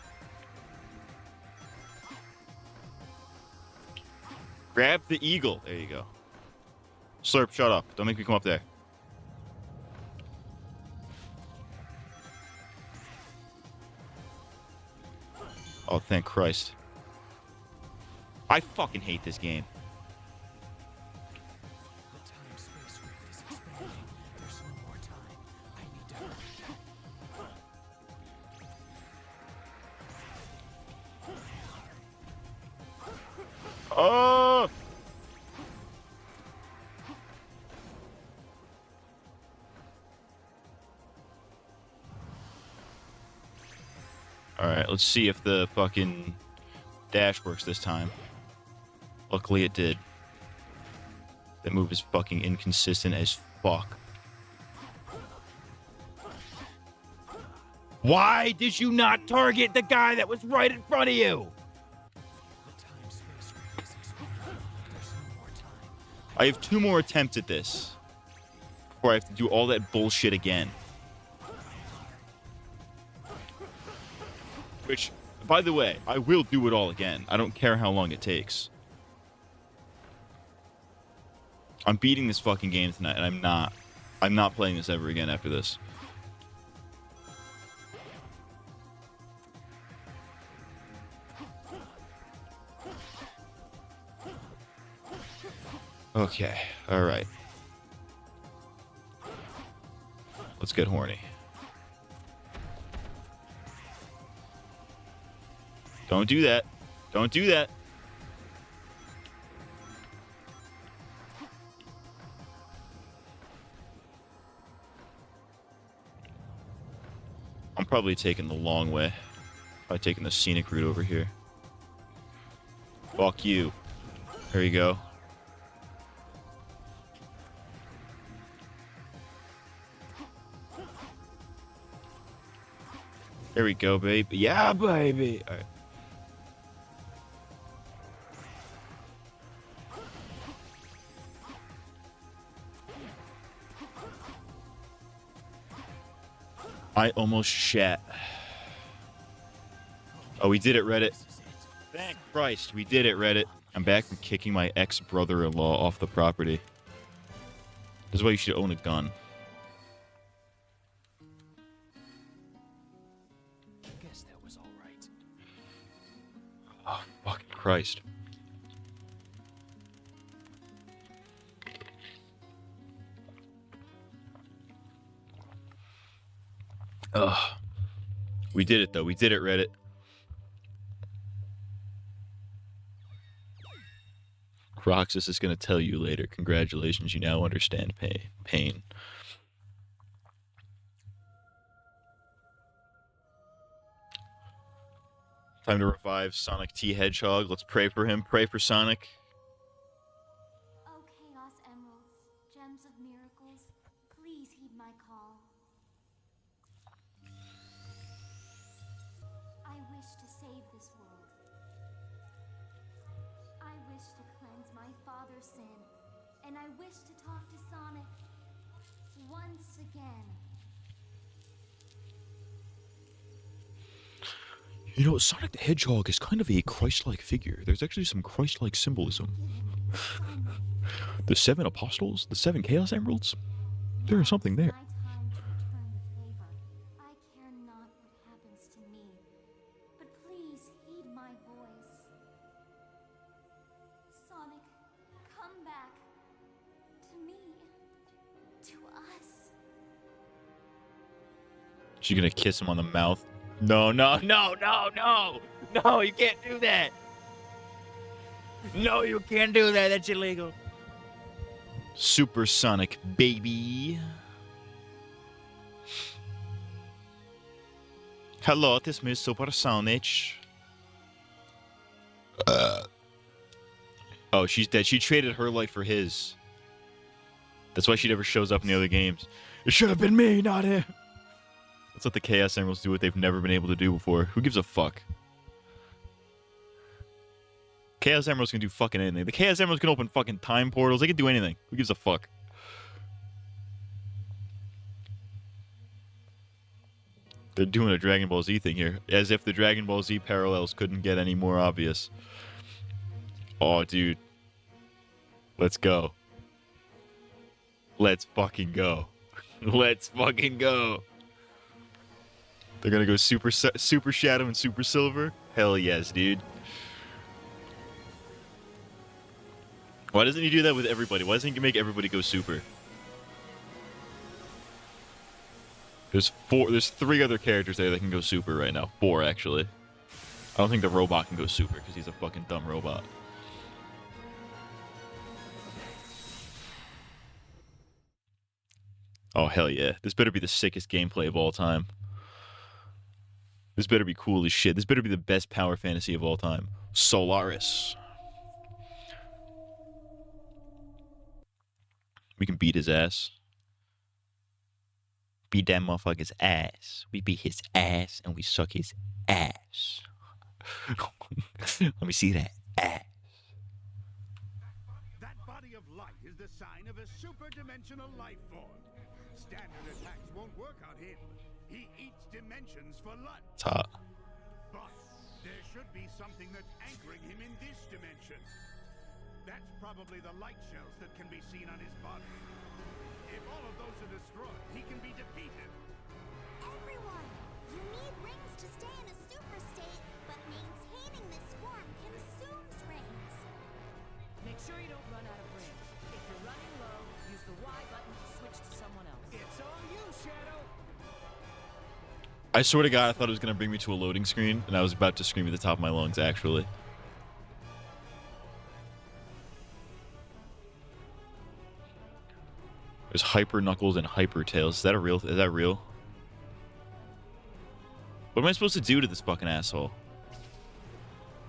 Grab the eagle. There you go. Slurp, shut up. Don't make me come up there. Oh, thank Christ. I fucking hate this game. The time-space rift is expanding. There's no more time. I need to hurry. Oh! Alright, let's see if the fucking dash works this time. Luckily it did. That move is fucking inconsistent as fuck. Why did you not target the guy that was right in front of you? The time-space rift is expanding. There's no more time. I have 2 more attempts at this before I have to do all that bullshit again. Which, by the way, I will do it all again. I don't care how long it takes. I'm beating this fucking game tonight, and I'm not playing this ever again after this. Okay, alright. Let's get horny. Don't do that. Don't do that. I'm probably taking the long way. Probably taking the scenic route over here. Fuck you. There you go. There we go, baby. Yeah, baby. All right. I almost shat. Oh, we did it, Reddit. Thank Christ, we did it, Reddit. I'm back from kicking my ex-brother-in-law off the property. This is why you should own a gun. I guess that was all right. Oh, fucking Christ. Ugh. We did it, though. We did it, Reddit. Roxas is going to tell you later. Congratulations, you now understand pain. Time to revive Sonic T. Hedgehog. Let's pray for him. Pray for Sonic. Oh, Chaos Emeralds, gems of miracles, please heed my call. I wish to save this world. I wish to cleanse my father's sin, and I wish to talk to Sonic once again. You know, Sonic the Hedgehog is kind of a Christ-like figure. There's actually some Christ-like symbolism. The 7 apostles, the 7 Chaos Emeralds, there is something there. My time to return the favor. I care not what happens to me, but please heed my voice. She's gonna kiss him on the mouth. No, no, no, no, no! No, you can't do that! No, you can't do that. That's illegal. Supersonic, baby. Hello, this is Supersonic. Oh, she's dead. She traded her life for his. That's why she never shows up in the other games. It should have been me, not him. Let's let the Chaos Emeralds do what they've never been able to do before. Who gives a fuck? Chaos Emeralds can do fucking anything. The Chaos Emeralds can open fucking time portals. They can do anything. Who gives a fuck? They're doing a Dragon Ball Z thing here. As if the Dragon Ball Z parallels couldn't get any more obvious. Oh, dude. Let's go. Let's fucking go. Let's fucking go. They're gonna go Super Shadow and Super Silver? Hell yes, dude. Why doesn't he do that with everybody? Why doesn't he make everybody go super? There's 3 other characters there that can go super right now. 4, actually. I don't think the robot can go super because he's a fucking dumb robot. Oh, hell yeah. This better be the sickest gameplay of all time. This better be cool as shit. This better be the best power fantasy of all time. Solaris. We can beat his ass. Beat that motherfucker's ass. We beat his ass and we suck his ass. Let me see that ass. That body of light is the sign of a super-dimensional life form. Standard attacks won't work on him. He eats dimensions for lunch. It's hot. But there should be something that's anchoring him in this dimension. That's probably the light shells that can be seen on his body. If all of those are destroyed, he can be defeated. Everyone, you need rings to stay in a super state, but maintaining this form consumes rings. Make sure you don't run out of rings. If you're running low, use the Y button to switch to someone else. It's all you, Shadow. I swear to God, I thought it was going to bring me to a loading screen, and I was about to scream at the top of my lungs, actually. There's Hyper Knuckles and Hyper Tails. Is that a real? Is that real? What am I supposed to do to this fucking asshole?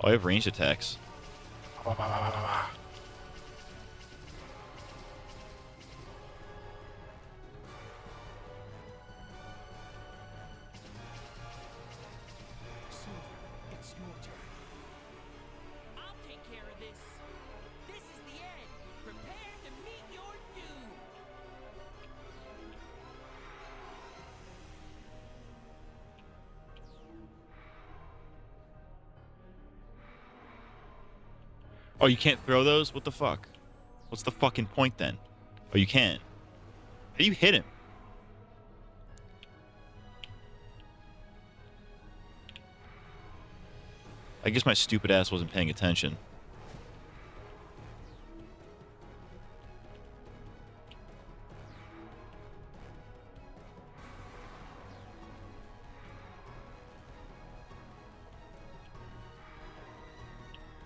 Oh, I have ranged attacks. It's your turn. I'll take care of this. This is the end. Prepare to meet your doom. Oh, you can't throw those? What the fuck? What's the fucking point then? Oh, you can't. How do you hit him? I guess my stupid ass wasn't paying attention.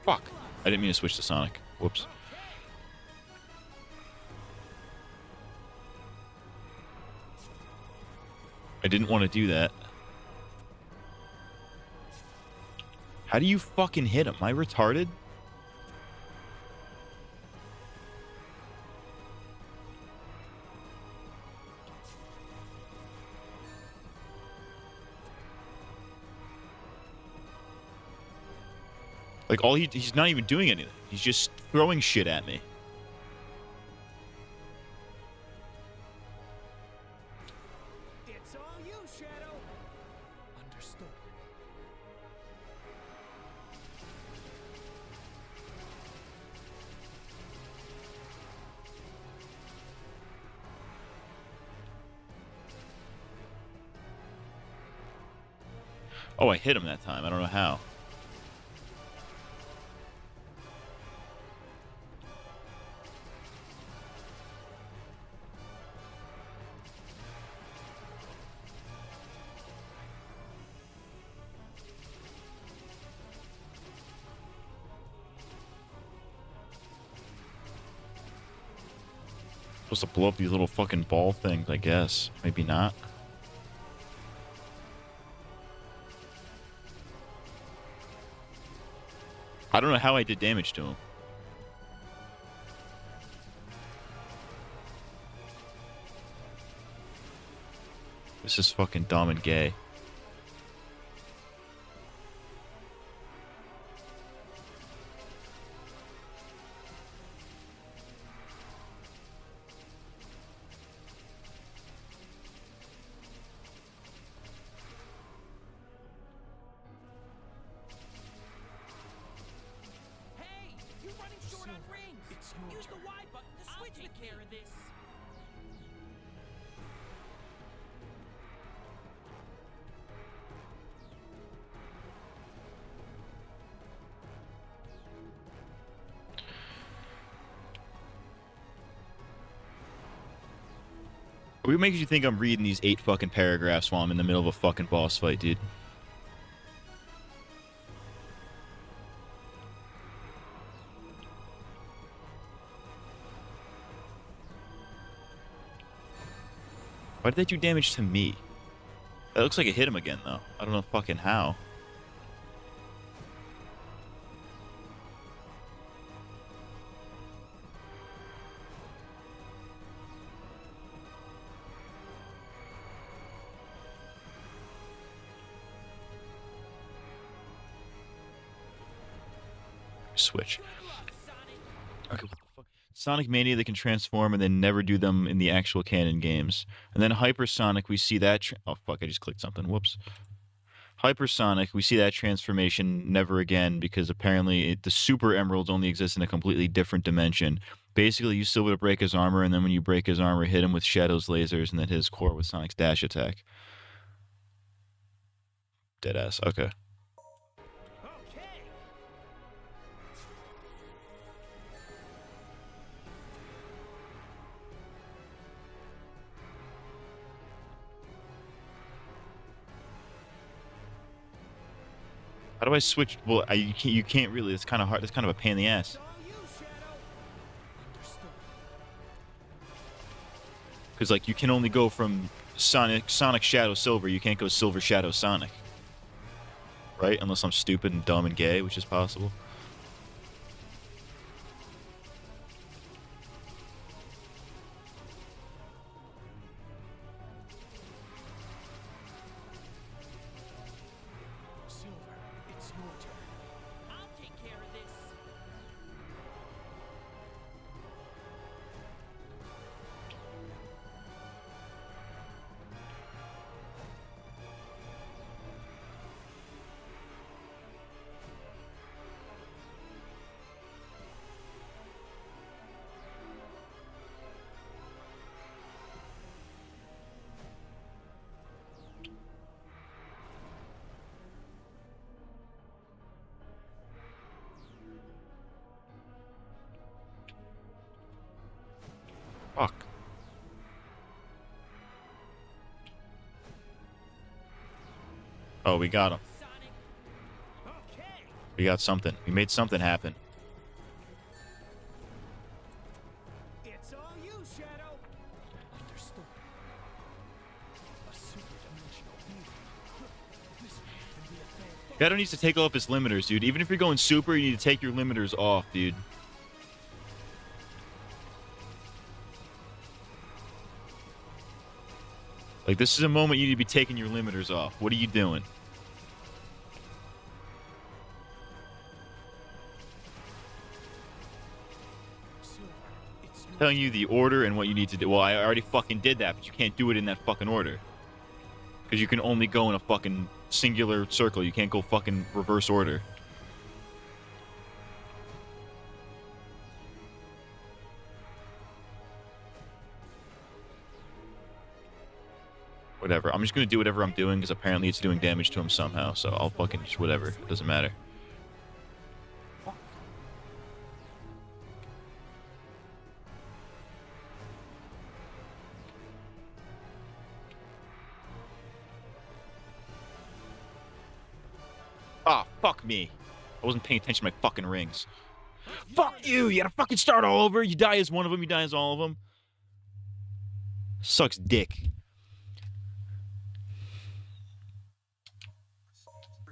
Fuck. I didn't mean to switch to Sonic. Whoops. I didn't want to do that. How do you fucking hit him? Am I retarded? Like, he's not even doing anything. He's just throwing shit at me. It's all you, Shadow. Understood. Oh, I hit him that time. I don't know how. Supposed to blow up these little fucking ball things, I guess. Maybe not. I don't know how I did damage to him. This is fucking dumb and gay. Hey, you're running short on rings. Use the Y button to switch. I'll take care of this. What makes you think I'm reading these 8 fucking paragraphs while I'm in the middle of a fucking boss fight, dude? Why did they do damage to me? That looks like it hit him again, though. I don't know fucking how. Switch. Good luck, Sonic. Okay, what the fuck? Sonic Mania, they can transform and then never do them in the actual canon games. And then Hypersonic, we see that... oh, fuck, I just clicked something. Whoops. Hypersonic, we see that transformation never again because apparently the Super Emeralds only exist in a completely different dimension. Basically, use Silver to break his armor, and then when you break his armor, hit him with Shadow's lasers, and then hit his core with Sonic's dash attack. Deadass. Okay. Okay. How do I switch? Well, you can't really. It's kind of hard. It's kind of a pain in the ass. All you, Shadow. Understood. Because, like, you can only go from Sonic Shadow Silver. You can't go Silver Shadow Sonic. Right? Unless I'm stupid and dumb and gay, which is possible. Silver, it's your turn. I'll take care of this. Fuck. Oh, we got him. Sonic. Okay. We got something. We made something happen. It's all you, Shadow. Understood. A super-dimensional being. This one can be a fan. Shadow needs to take off his limiters, dude. Even if you're going super, you need to take your limiters off, dude. Like, this is a moment you need to be taking your limiters off. What are you doing? Silver, it's your Telling you the order and what you need to do. Well, I already fucking did that, but you can't do it in that fucking order. Because you can only go in a fucking singular circle. You can't go fucking reverse order. Whatever. I'm just gonna do whatever I'm doing because apparently it's doing damage to him somehow. So I'll fucking just whatever. It doesn't matter. Ah, fuck me. I wasn't paying attention to my fucking rings. Fuck you! You gotta fucking start all over. You die as one of them, you die as all of them. Sucks dick.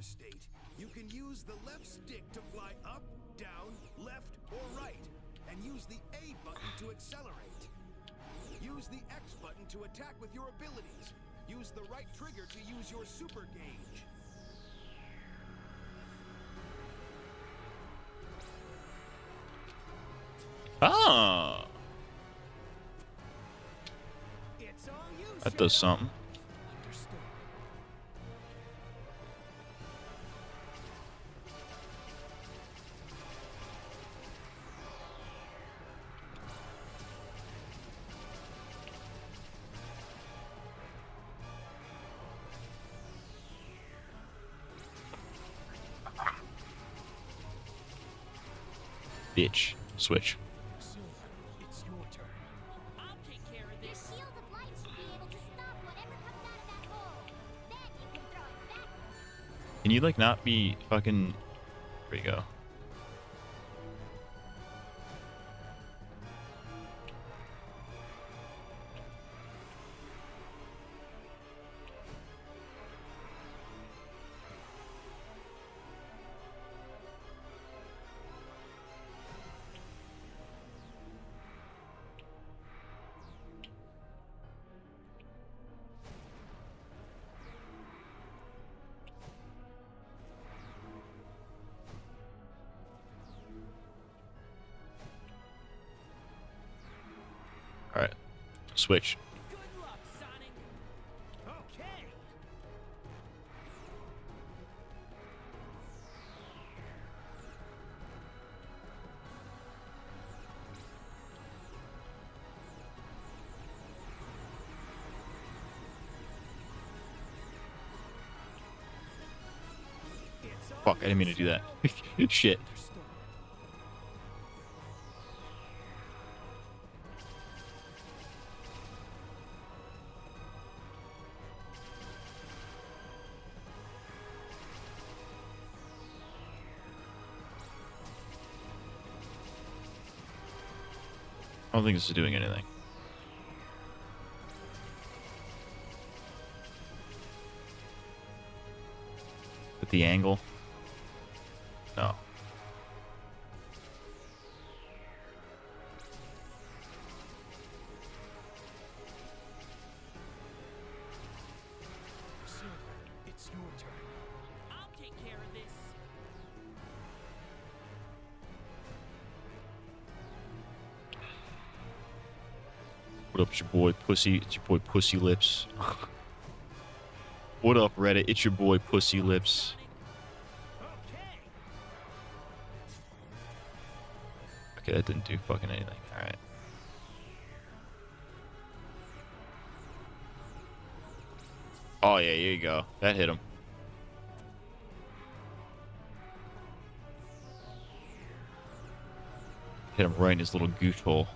State. You can use the left stick to fly up, down, left, or right, and use the A button to accelerate. Use the X button to attack with your abilities. Use the right trigger to use your super gauge. Ah, It's all you, that does Shadow. something. Understood. Bitch. Switch. Silver, it's your turn. I'll take care of Your this. shield of light should be able to stop whatever comes out of that hole. Then you can throw it back. Can you like not be fucking? There you go. All right. Switch. Good luck, Sonic. Okay. It's all Fuck, I didn't mean to do that. Shit. understood. I don't think this is doing anything. With the angle? No. Silver, it's your turn. I'll take care of this. What up, it's your boy Pussy? It's your boy Pussy Lips. What up, Reddit? It's your boy Pussy Lips. Okay. Okay, that didn't do fucking anything. Alright. Oh, yeah, here you go. That hit him. Hit him right in his little gooch hole.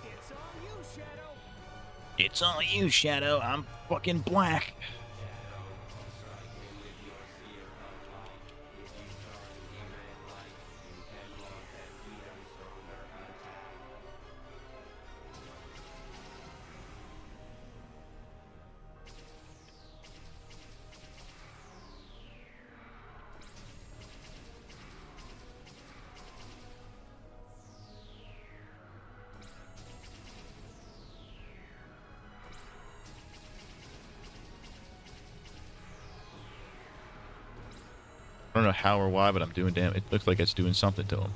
It's all you, Shadow. It's all you, Shadow. I'm fucking black. I don't know how or why, but I'm doing damn. It looks like it's doing something to him.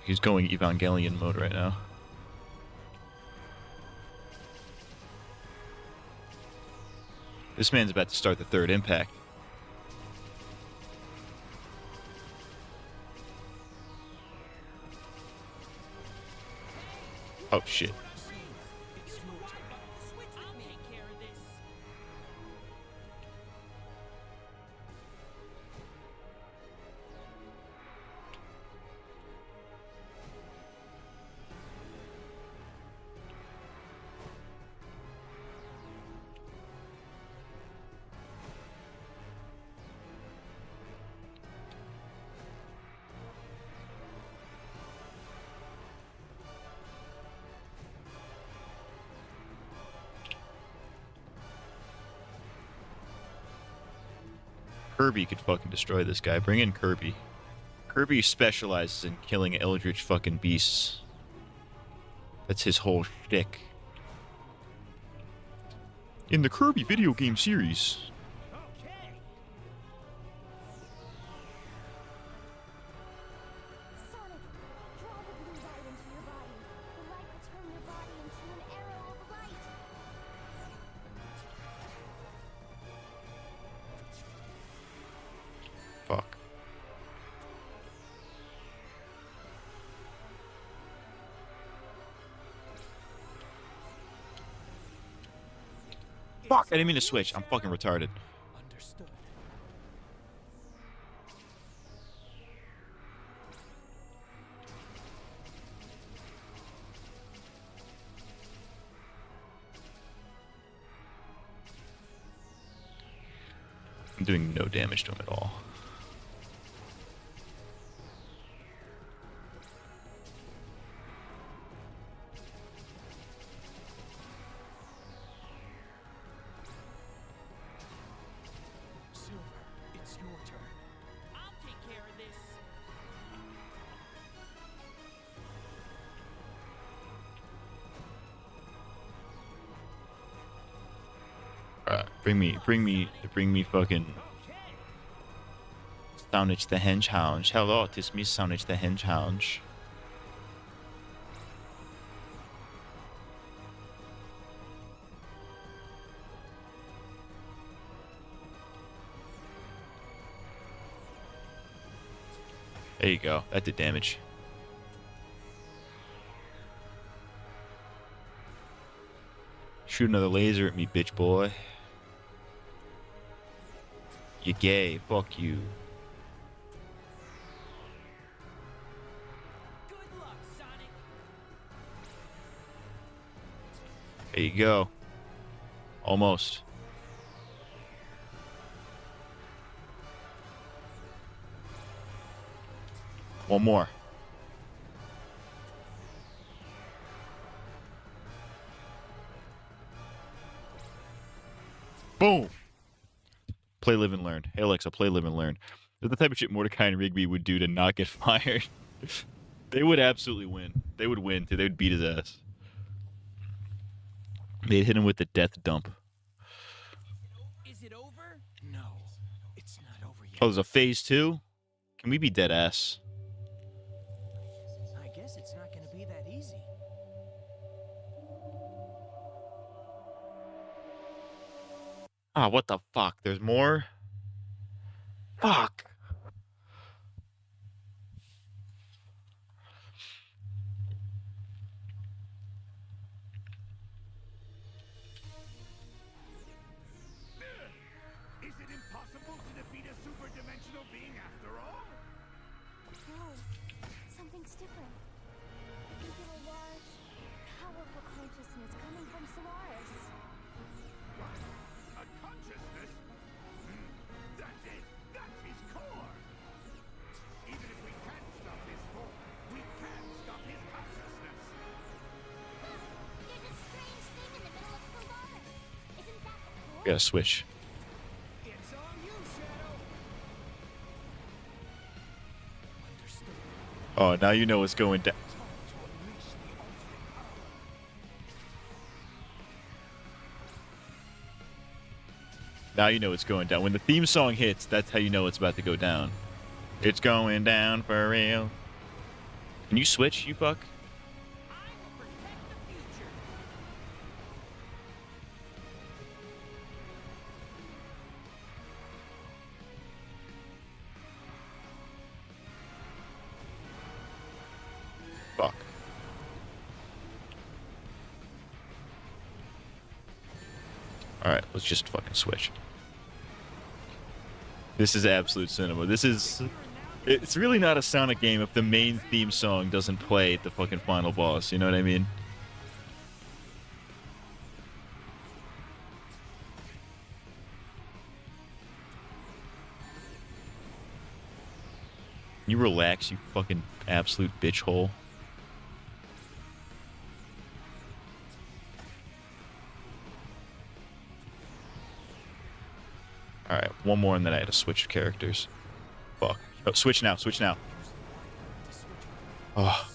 He's going Evangelion mode right now. This man's about to start the third impact. Oh shit. It's your turn. I'll take care of this. Kirby could fucking destroy this guy. Bring in Kirby. Kirby specializes in killing eldritch fucking beasts. That's his whole shtick. In the Kirby video game series. Okay. Sonic, draw the blue light into your body. The light will turn your body into an arrow of light. Fuck. Fuck, I didn't mean to switch. I'm fucking retarded. Understood. I'm doing no damage to him at all. Silver, it's your turn. I'll take care of this. Alright, bring me fucking Okay. Sonic the Hedgehog. Hello, it is me, Sonic the Hedgehog. There you go. That did damage. Shoot another laser at me, bitch boy. You gay. Fuck you. Good luck, Sonic. There you go. Almost. One more. Boom. Play, live, and learn. Hey Alexa, play, live, and learn. That's the type of shit Mordecai and Rigby would do to not get fired. They would absolutely win. They would win, too. They would beat his ass. They'd hit him with the death dump. Is it over? No, it's not over yet. Oh, there's a phase 2? Can we be dead ass? I guess it's not gonna be that easy. Ah, what the fuck? There's more? Fuck. Is it impossible to defeat a super-dimensional being after all? No, something's different. I can feel a large, powerful consciousness coming from Solaris. A consciousness? That's it! That's his core! Even if we can't stop his form, we can stop his consciousness! There's a strange thing in the middle of Solaris. Isn't that the core? We gotta switch. It's on you, Shadow. Understood. Oh, now you know what's going down. Time to unleash the ultimate power. Now you know it's going down. When the theme song hits, that's how you know it's about to go down. It's going down for real. Can you switch, you fuck? I will protect the future. Fuck. Alright, let's just fucking switch. This is absolute cinema. This is... It's really not a Sonic game if the main theme song doesn't play at the fucking final boss, you know what I mean? Can you relax, you fucking absolute bitch hole? Alright, One more and then I had to switch characters. Fuck. Oh, switch now, switch now. Oh.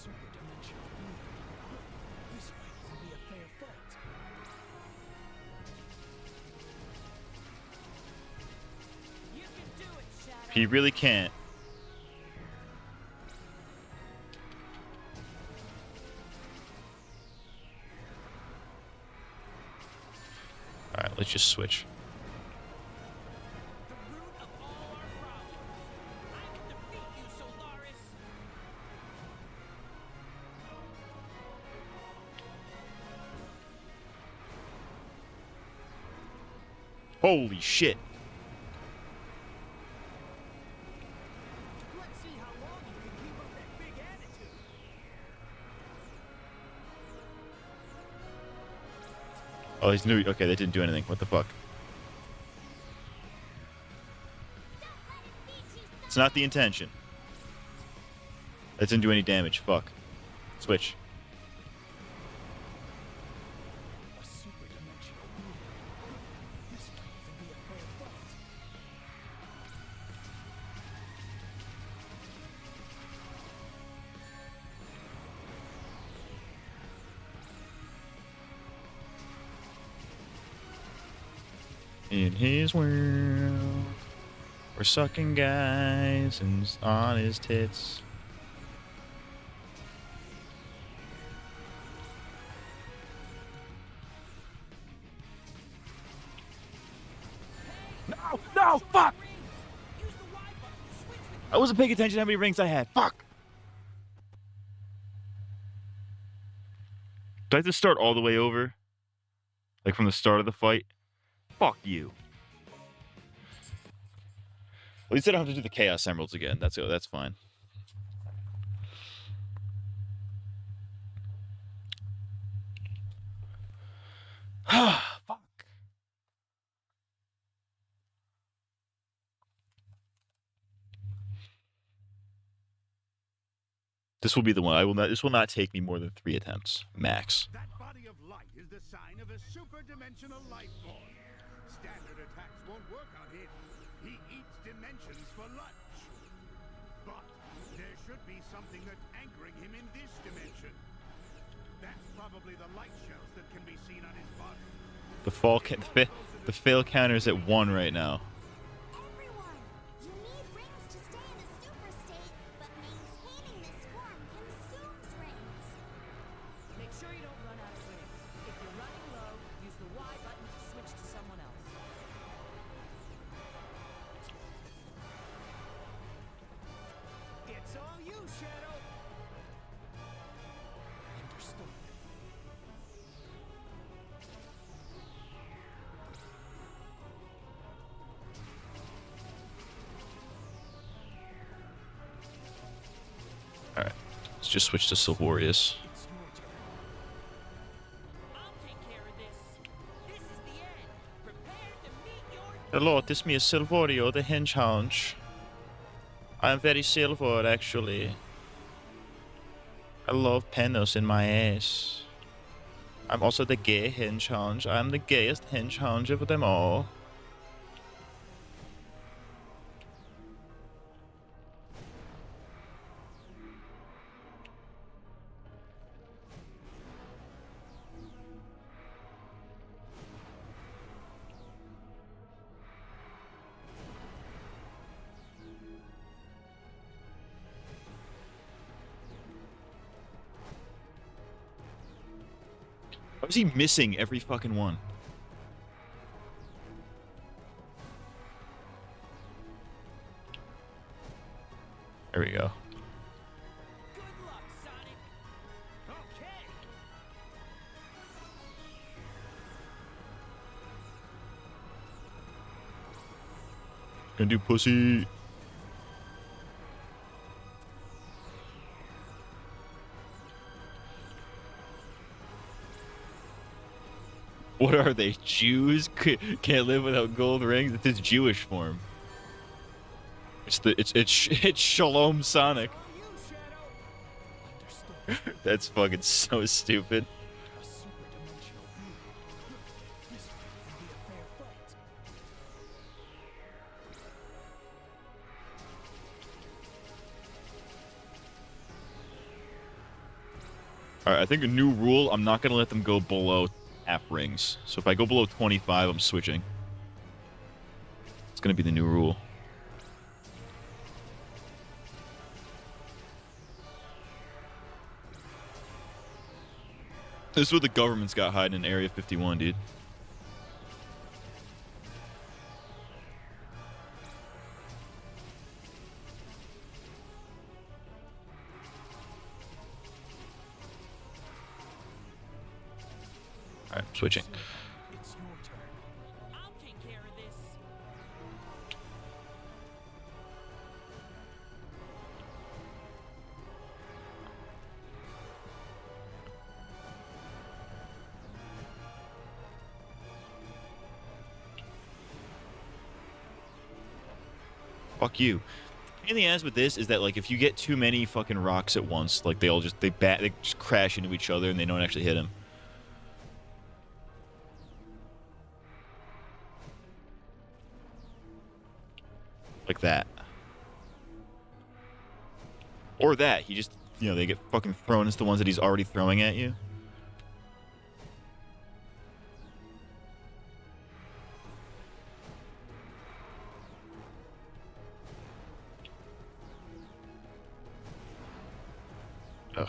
He really can't. Alright, let's just switch. The root of all our problems. I can defeat you, Solaris. Holy shit. Let's see how long you can keep up that big attitude. Oh, he's new. Okay, that didn't do anything. What the fuck? It's not the intention. That didn't do any damage. Fuck. Switch. A super dimensional being. This might even be a fair fight. In his world, we're sucking guys and on his tits. No, fuck! Use the Y button to switch with I wasn't paying attention to how many rings I had. Fuck! Do I have to start all the way over? Like from the start of the fight? Fuck you. At least I don't have to do the Chaos Emeralds again. That's fine. Fuck. This will be the one. This will not take me more than 3 attempts max. That body of light is the sign of a super-dimensional life form. Standard attacks won't work on him. He eats dimensions for lunch. But there should be something that's anchoring him in this dimension. That's probably the light shells that can be seen on his body. The fail counter is at 1 right now. Everyone, you need rings to stay in a super state, but maintaining this form consumes rings. Make sure you don't run out of rings. If you're running low, use the Y button to switch to someone else. It's all you, Shadow. Understood. Alright. Let's just switch to Silvorius. It's your turn. I'll take care of this. This is the end. Prepare to meet your Hello, this me is Silvorio, the henchhound. I am very silver, actually. I love penis in my ass. I'm also the gay henchhound. I'm the gayest henchhound of them all. How is he missing every fucking one? There we go. good luck, Sonic. Okay. Gonna do pussy. What are they, Jews? Can't live without gold rings? It's his Jewish form. It's Shalom Sonic. All you, Shadow. Understood. That's fucking so stupid. A super dimensional being. This might even be a fair fight. Alright, I think a new rule, I'm not going to let them go below half rings. So if I go below 25, I'm switching. It's going to be the new rule. This is what the government's got hiding in Area 51, dude. Alright, switching. It's your turn. I'll take care of this. Fuck you. Pain in the ass with this is that, like, if you get too many fucking rocks at once, like, they just crash into each other and they don't actually hit him. Like that. Or that. He just, you know, they get fucking thrown into the ones that he's already throwing at you. Ugh.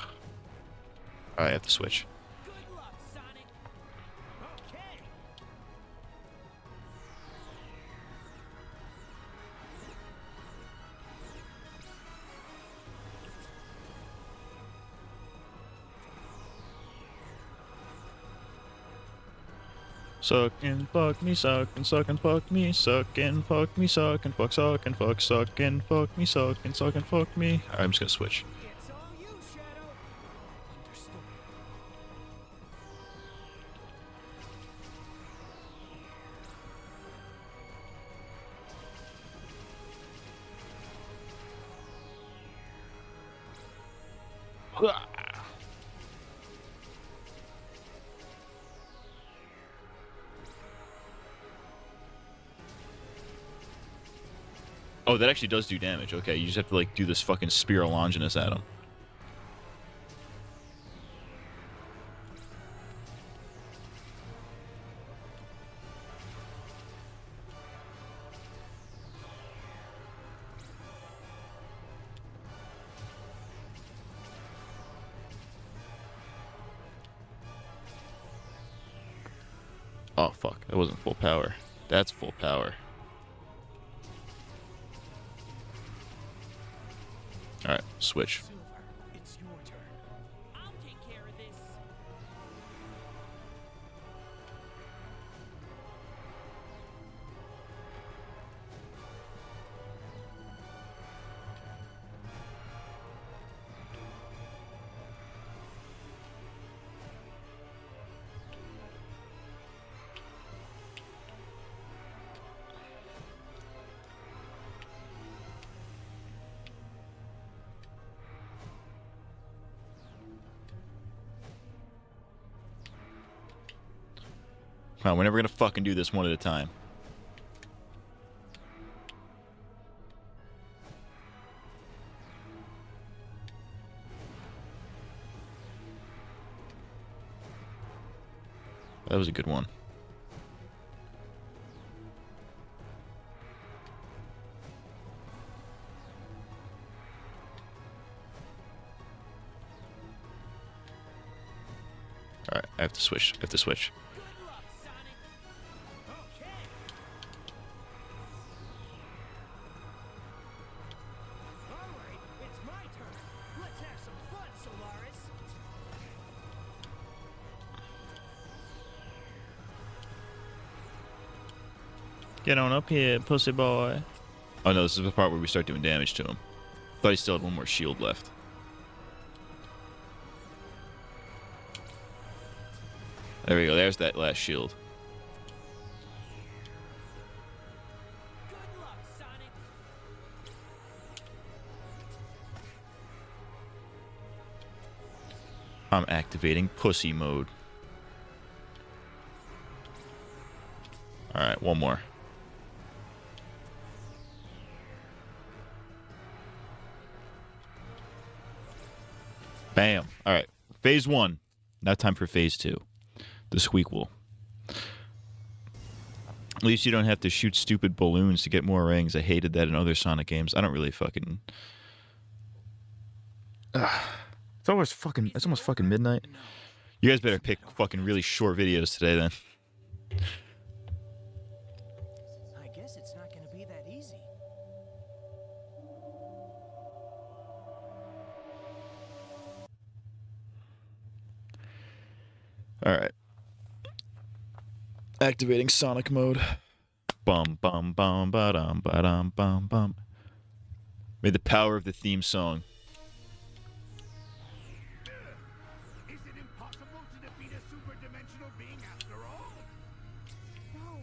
Alright, I have to switch. Good luck, Sonic. Okay. Suck and fuck me, suck and fuck me, suck and fuck me, suck and fuck me, suck and fuck me. Alright, I'm just gonna switch. It's all you, Shadow. Understood. Oh, that actually does do damage. Okay, you just have to, like, do this fucking Spear Longinus at him. Oh, fuck. That wasn't full power. That's full power. Alright, switch. Silver, it's your turn. I'll take care of this. Come on, we're never gonna fucking do this one at a time. That was a good one. Alright, I have to switch. I have to switch. Good luck, Sonic. Okay. All right, it's my turn. Let's have some fun, Solaris. Get on up here, pussy boy. Oh no, this is the part where we start doing damage to him. Thought he still had one more shield left. There we go, there's that last shield. Good luck, Sonic. I'm activating pussy mode. Alright, one more. Bam. Alright. Phase 1. Now time for Phase 2. The Squeakquel. At least you don't have to shoot stupid balloons to get more rings. I hated that in other Sonic games. I don't really fucking... It's almost fucking... It's almost fucking midnight. You guys better pick fucking really short videos today, then. I guess it's not gonna be that easy. Alright. Activating Sonic mode. Bum bum bum ba-dum ba-dum bum bum. May the power of the theme song. Is it impossible to defeat a super-dimensional being after all? No,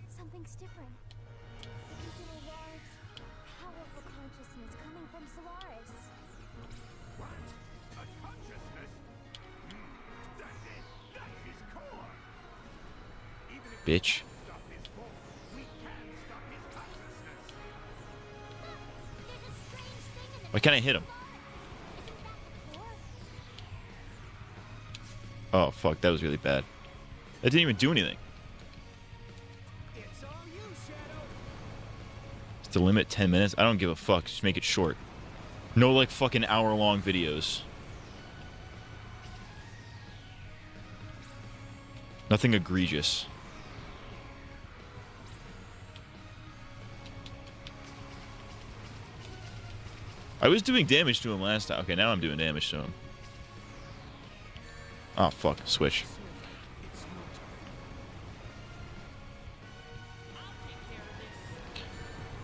something's different. You feel a large, powerful consciousness coming from Solaris. What? A consciousness? That's it! That's his core! Even if we Bitch. can't stop his force, we can stop his consciousness! There's a strange thing in the Why can't I hit him? Isn't that the core? Oh, fuck. That was really bad. That didn't even do anything. It's all you, Shadow. Is the limit 10 minutes? I don't give a fuck. Just make it short. No, like, fucking hour-long videos. Nothing egregious. I was doing damage to him last time. Okay, now I'm doing damage to him. Oh, fuck. Switch.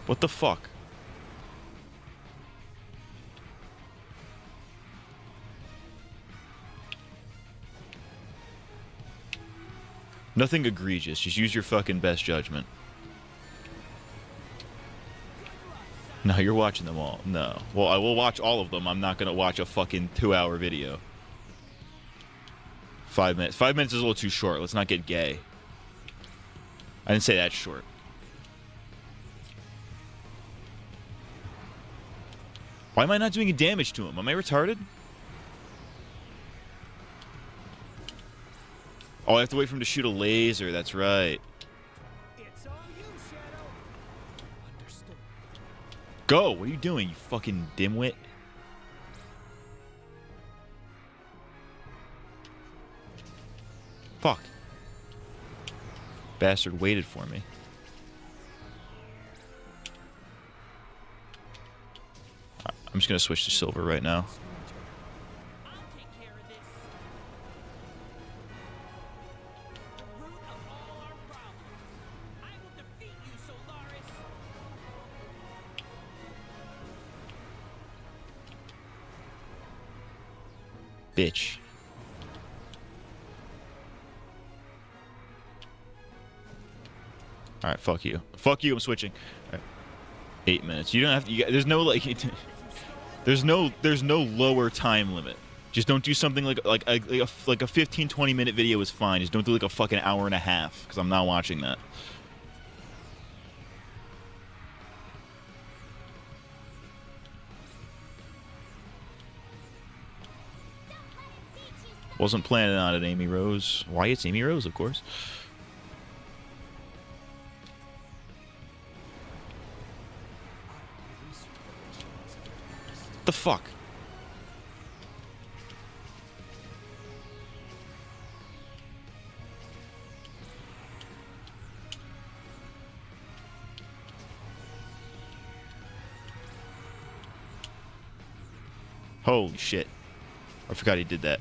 What the fuck? Nothing egregious. Just use your fucking best judgment. No, you're watching them all. No. Well, I will watch all of them. I'm not going to watch a fucking 2-hour video. 5 minutes. 5 minutes is a little too short. Let's not get gay. I didn't say that short. Why am I not doing damage to him? Am I retarded? Oh, I have to wait for him to shoot a laser. That's right. It's all you, Shadow. Understood. Go! What are you doing, you fucking dimwit? Fuck. Bastard waited for me. I'm just gonna switch to silver right now. I'll take care of this. The root of all our problems. I will defeat you, Solaris. Bitch. Alright, fuck you. Fuck you, I'm switching. All right. 8 minutes. You don't have to, there's no like there's no lower time limit. Just don't do something like a 15-20 minute video is fine. Just don't do like a fucking hour and a half, because I'm not watching that. Wasn't planning on it, Amy Rose. Why, it's Amy Rose, of course. The fuck? Holy shit. I forgot he did that.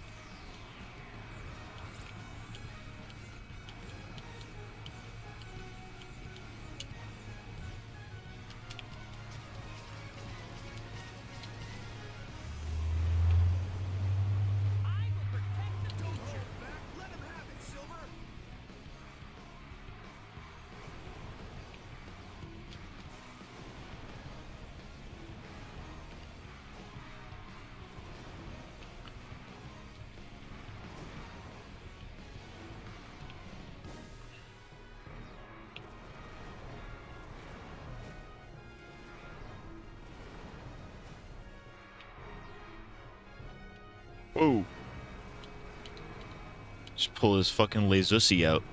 I will protect the future. Let him have it, Silver. Whoa. Just pull his fucking Lazusi out.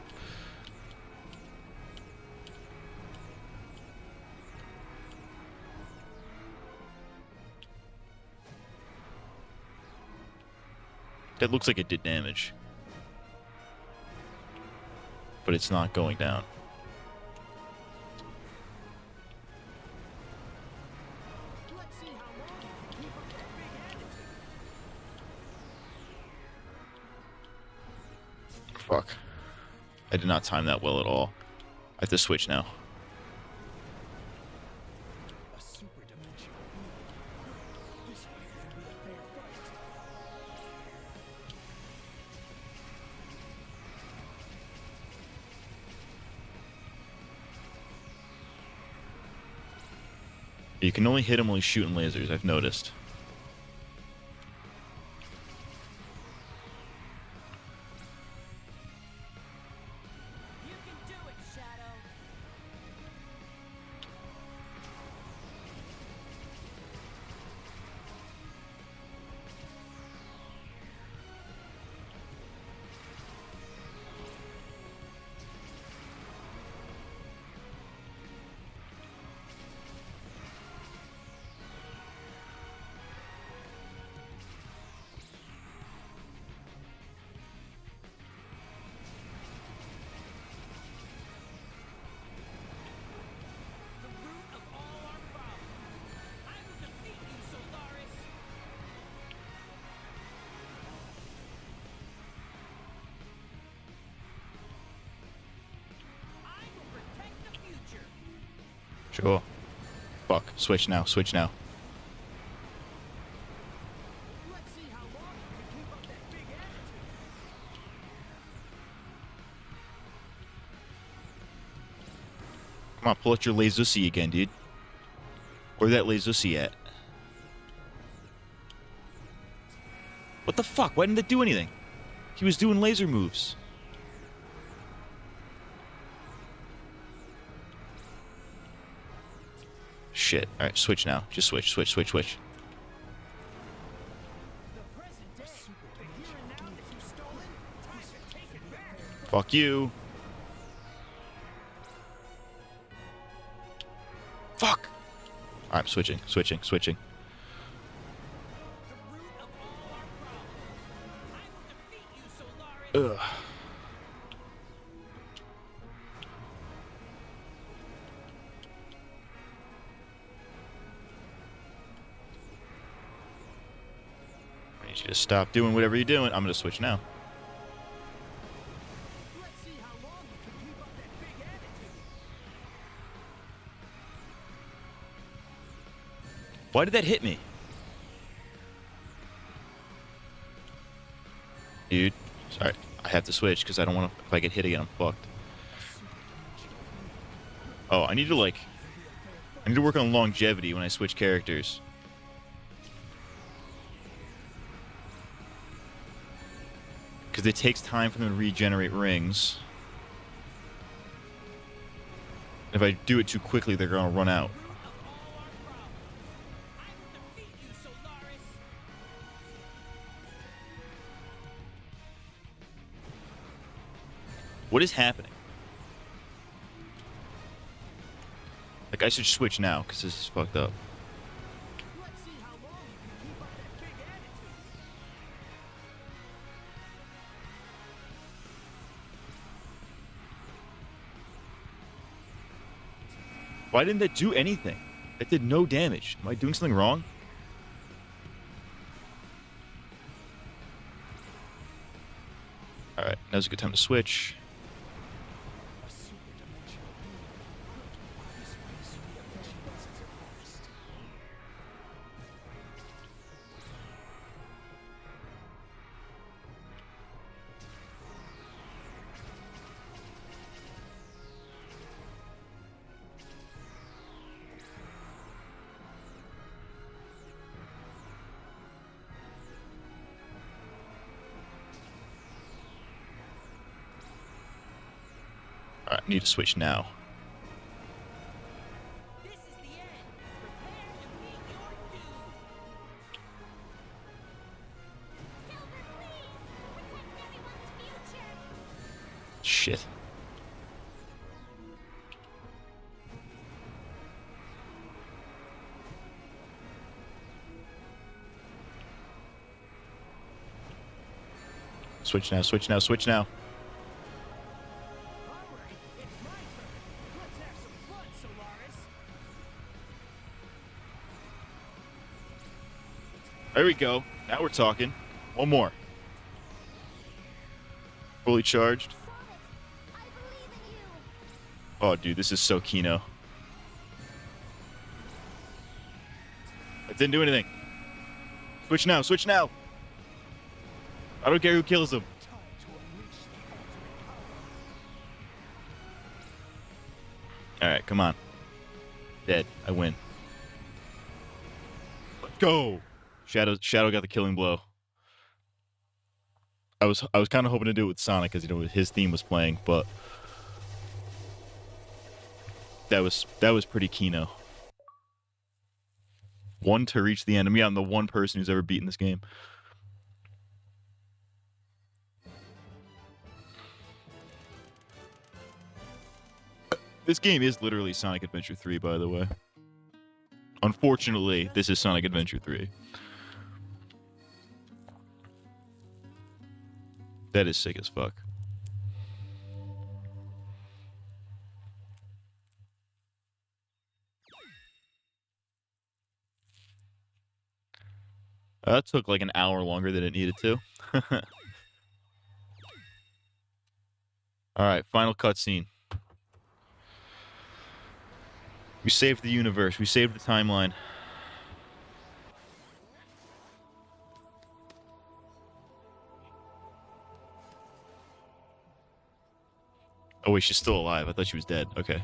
That looks like it did damage. But it's not going down. Let's see how long you can keep up that big attitude. Fuck. I did not time that well at all. I have to switch now. A super dimensional being. This might even be a fair fight. You can only hit him while he's shooting lasers, I've noticed. You can do it, Shadow. The root of all our problems. I will defeat you, Solaris. I will protect the future. Sure. Fuck. Switch now. Switch now. Let's see how long you can keep up that big attitude. Come on, pull out your Lazusi again, dude. Where that Lazusi at? What the fuck? Why didn't it do anything? He was doing laser moves. Shit. Alright, switch now. Just switch, switch, switch, switch. The present day. The here and now that you've stolen. Time to take it back. Fuck you. Fuck! Alright, switching, switching, switching. The root of all our problems. I will defeat you, Solaris. Ugh. I need you to stop doing whatever you're doing. I'm gonna switch now. Let's see how long you can keep up that big attitude. Why did that hit me? Dude, sorry. I have to switch because I don't want to. If I get hit again, I'm fucked. Oh, I need to like. I need to work on longevity when I switch characters. Because it takes time for them to regenerate rings. If I do it too quickly, they're gonna run out. Root of all our problems. I will defeat you, Solaris. What is happening? Like, I should switch now, because this is fucked up. Let's see how long you can keep up that big attitude. Why didn't that do anything? That did no damage. Am I doing something wrong? Alright, now's a good time to switch. A super dimensional being. This might soon be a very fast at last. Alright, need to switch now. This is the end. Prepare to meet your doom. Silver, please! Protect everyone's future! Shit. Switch now, switch now, switch now. Alright, it's my turn. Let's have some fun, Solaris. There we go. Now we're talking. One more. Fully charged. Sonic, I believe in you. Oh, dude, this is so Kino. It didn't do anything. Switch now, switch now. I don't care who kills him. Time to unleash the ultimate power. Alright, come on. Dead. I win. Let's go. Shadow got the killing blow. I was kind of hoping to do it with Sonic because his theme was playing, but that was pretty Kino. One to reach the end. I mean, I'm the one person who's ever beaten this game. This game is literally Sonic Adventure 3, by the way. Unfortunately, this is Sonic Adventure 3. That is sick as fuck. That took like an hour longer than it needed to. Alright, final cutscene. We saved the universe. We saved the timeline. Oh wait, she's still alive. I thought she was dead. Okay.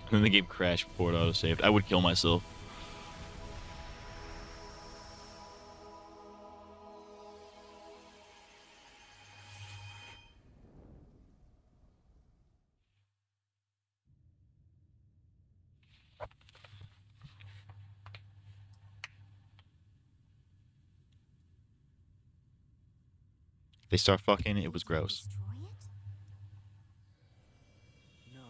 And then the game crashed before it auto-saved. I would kill myself. They start fucking. It was gross. Destroy it? No.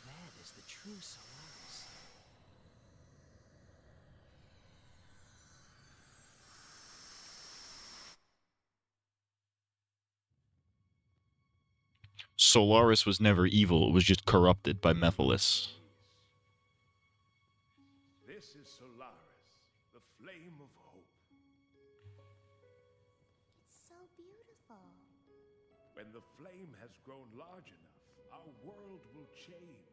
That is the true Solaris. Solaris was never evil. It was just corrupted by Mephiles. This is Solaris, the flame of hope. It's so beautiful. When the flame has grown large enough, our world will change.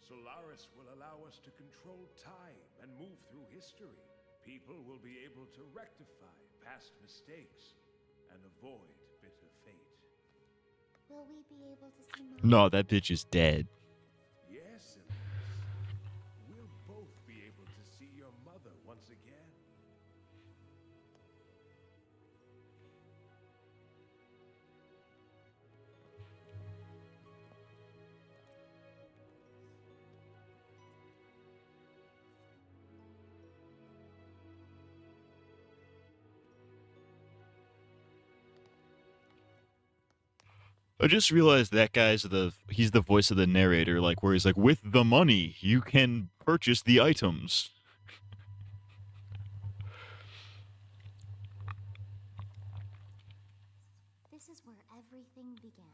Solaris will allow us to control time and move through history. People will be able to rectify past mistakes and avoid bitter fate. Will we be able to see Mom? No, that bitch is dead. Yes, Elise. We'll both be able to see your mother once again. I just realized that he's the voice of the narrator, like where he's like, with the money, you can purchase the items. This is where everything began.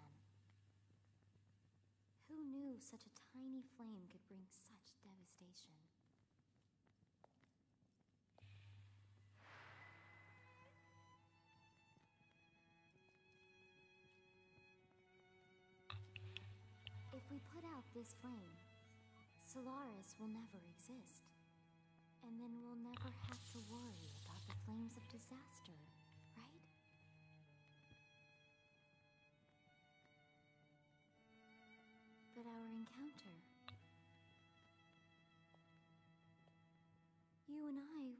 Who knew such a tiny flame could bring such devastation? If we put out this flame, Solaris will never exist. And then we'll never have to worry about the flames of disaster, right? But our encounter... You and I...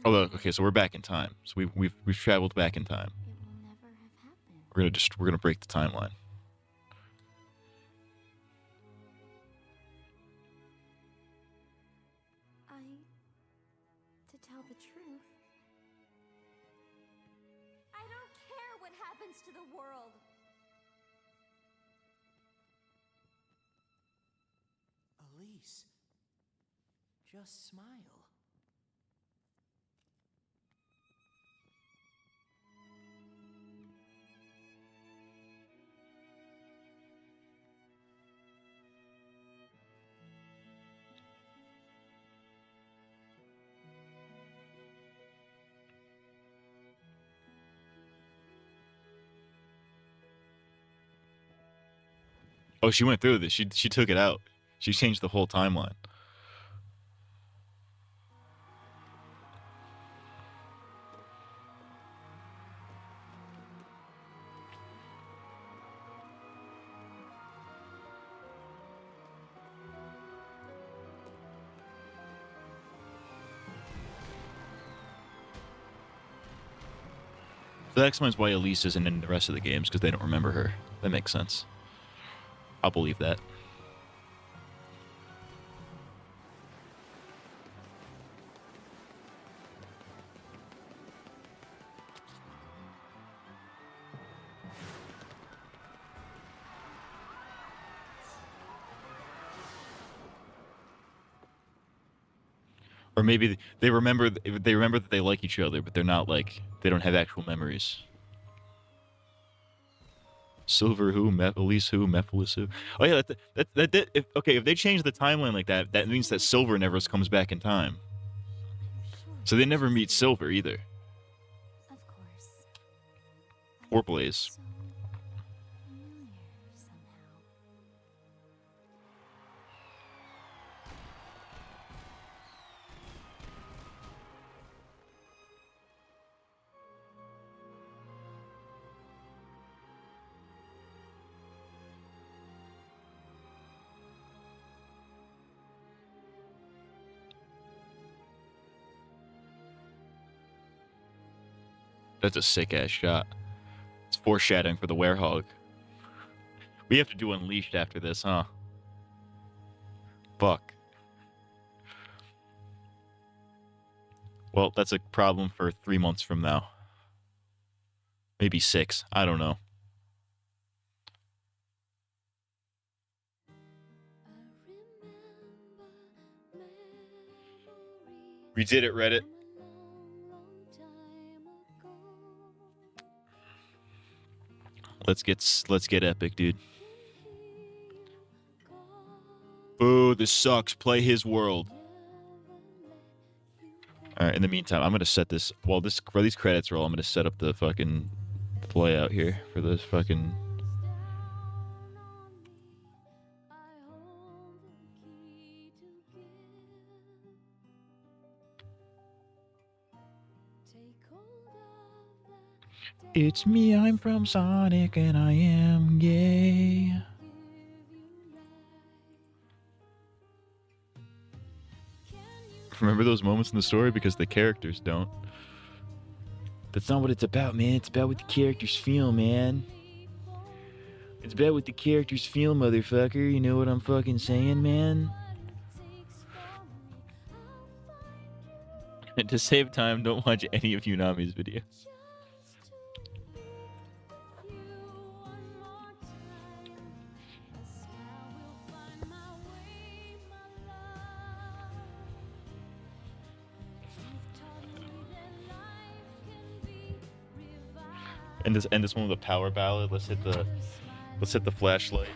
Oh, look, okay, so we're back in time. So we've traveled back in time. It will never have happened. We're gonna break the timeline. world. Elise, just smile. Oh, she went through this. She took it out. She changed the whole timeline. So that explains why Elise isn't in the rest of the games, because they don't remember her. That makes sense. I'll believe that. Or maybe they remember that they like each other, but they're not like they don't have actual memories. Silver who, Elise who, Mephiles who. Oh yeah, if they change the timeline like that, that means that Silver never comes back in time. So they never meet Silver either. Of course. Or Blaze. So familiar somehow. That's a sick ass shot. It's foreshadowing for the werehog. We have to do Unleashed after this, huh? Fuck. Well, that's a problem for 3 months from now. Maybe 6. I don't know. We did it, Reddit. Let's get epic, dude. Boo, this sucks. Play his world. Alright, in the meantime, I'm gonna set this while these credits roll, I'm gonna set up the fucking layout here for this fucking. It's me, I'm from Sonic, and I am gay. Remember those moments in the story? Because the characters don't. That's not what it's about, man. It's about what the characters feel, man. It's about what the characters feel, motherfucker. You know what I'm fucking saying, man? And to save time, don't watch any of Unami's videos. End this one with a power ballad. Let's hit the flashlight.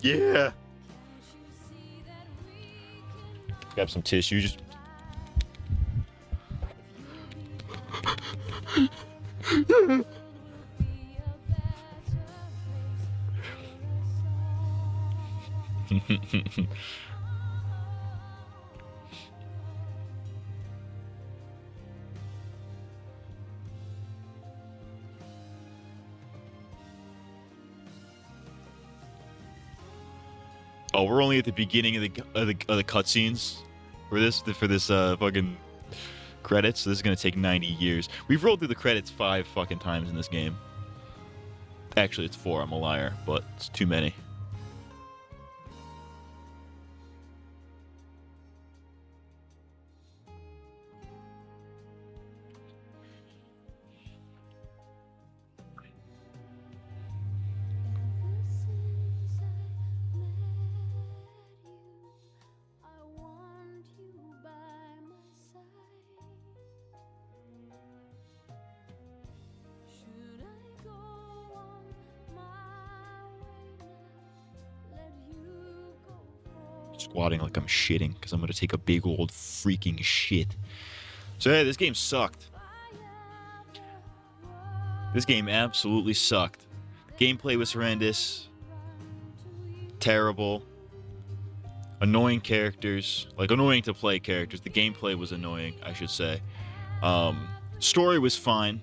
Yeah. Grab some tissue. Just. Oh, we're only at the beginning of the cutscenes for this fucking credits. So this is gonna take 90 years. We've rolled through the credits 5 fucking times in this game. Actually, it's 4. I'm a liar, but it's too many. Ever since I met you, I want you by my side. Should I go on my way now? Let you go for Squatting like I'm shitting because I'm gonna take a big old freaking shit. So yeah, this game sucked. This game absolutely sucked. Gameplay was horrendous. Terrible. Annoying characters. Like, annoying to play characters. The gameplay was annoying, I should say. Story was fine.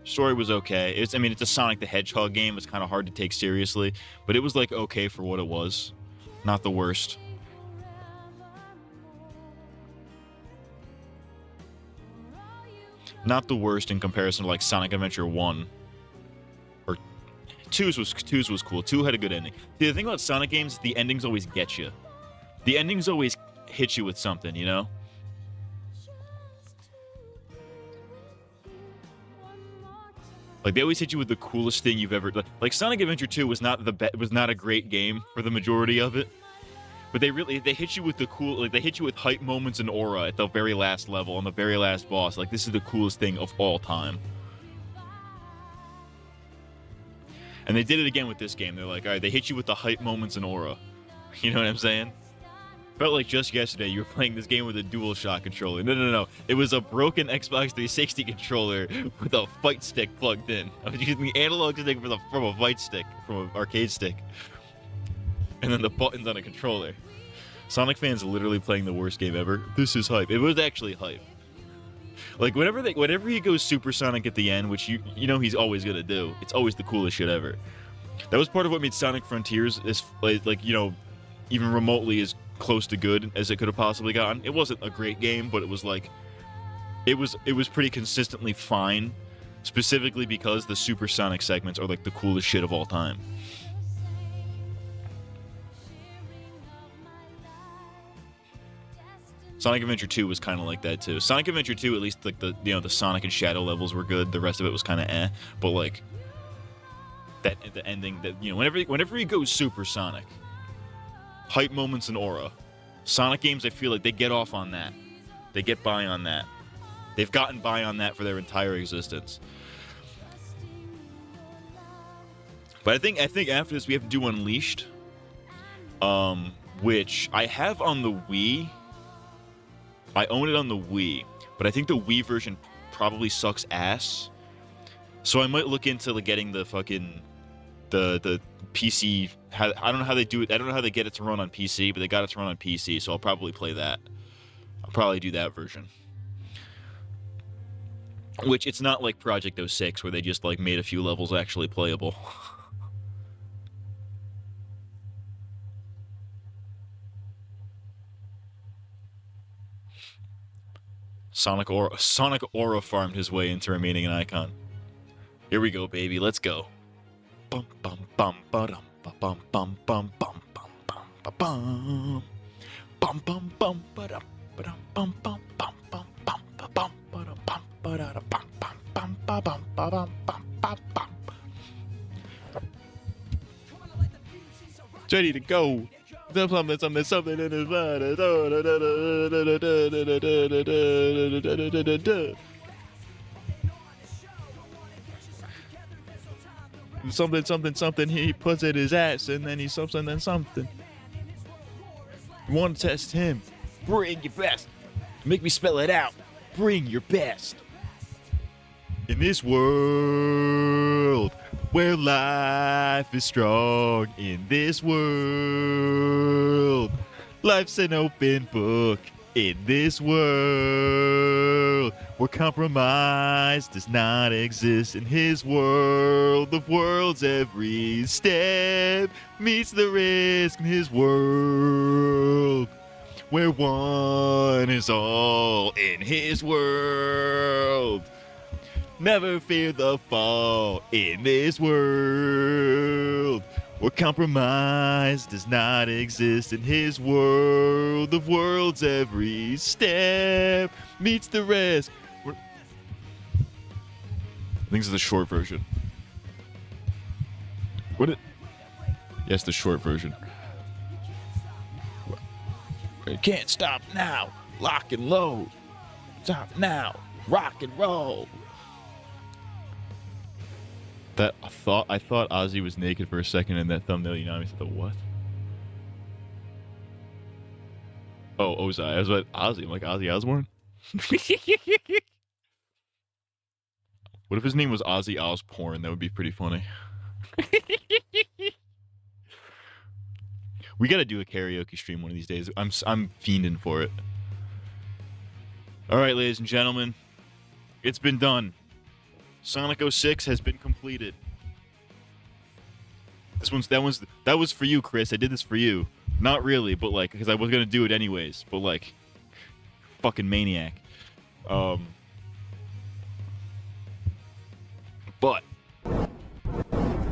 Story was okay. It's a Sonic the Hedgehog game. It's kind of hard to take seriously. But it was, like, okay for what it was. Not the worst. Not the worst in comparison to, like, Sonic Adventure 1. Or 2's was cool. 2 had a good ending. See, the thing about Sonic games is the endings always get you. The endings always hit you with something, you know? Like, they always hit you with the coolest thing you've ever... Like Sonic Adventure 2 was not a great game for the majority of it. But they hit you with the cool... Like, they hit you with hype moments and aura at the very last level, on the very last boss. Like, this is the coolest thing of all time. And they did it again with this game. They're like, alright, they hit you with the hype moments and aura. You know what I'm saying? Felt like just yesterday you were playing this game with a DualShock controller. No. It was a broken Xbox 360 controller with a fight stick plugged in. I was using the analog stick from a fight stick, from an arcade stick. And then the buttons on a controller. Sonic fans literally playing the worst game ever. This is hype. It was actually hype. Like, whenever he goes Super Sonic at the end, which you know he's always gonna do, it's always the coolest shit ever. That was part of what made Sonic Frontiers even remotely as close to good as it could have possibly gotten. It wasn't a great game, but it was like, it was pretty consistently fine, specifically because the Super Sonic segments are like the coolest shit of all time. Sonic Adventure 2 was kind of like that too. Sonic Adventure 2, at least like the Sonic and Shadow levels were good. The rest of it was kind of eh. But like the ending, that whenever he goes Super Sonic, hype moments and aura. Sonic games, I feel like they get off on that. They get by on that. They've gotten by on that for their entire existence. But I think after this we have to do Unleashed, which I have on the Wii. I own it on the Wii, but I think the Wii version probably sucks ass. So I might look into like getting the fucking the PC. I don't know how they do it. I don't know how they get it to run on PC, but they got it to run on PC, so I'll probably play that. I'll probably do that version. Which, it's not like Project 06 where they just like made a few levels actually playable. Sonic Aura farmed his way into remaining an icon. Here we go, baby. Let's go. Bum bum bum ba-dum ba-bum bum bum bum bum bum ba-bum. Bum bum bum ba-dum ba-dum bum bum bum bum bum ba-bum ba-dum bum ba-da-da bum bum bum ba-bum ba-bum bum bum bum. It's ready to go. Something in his blood. Something he puts in his ass, and then he's something. You want to test him? Bring your best. Make me spell it out. Bring your best. In this world where life is strong, in this world, life's an open book. In this world where compromise does not exist, in his world, the world's every step meets the risk. In his world where one is all, in his world, Never fear the fall in this world where compromise does not exist in his world of worlds. Every step meets the rest. I think this is the short version. What? Yes, the short version. You can't stop now. Lock and load. Stop now. Rock and roll. That I thought Ozzy was naked for a second in that thumbnail. You know, I said the what? Oh, Ozzy. I was like Ozzy. I'm like Ozzy Osbourne. What if his name was Ozzy Osbourne? That would be pretty funny. We got to do a karaoke stream one of these days. I'm fiending for it. All right, ladies and gentlemen, it's been done. Sonic 06 has been completed. That was for you, Chris. I did this for you. Not really, but like because I was gonna do it anyways. But like, fucking maniac. But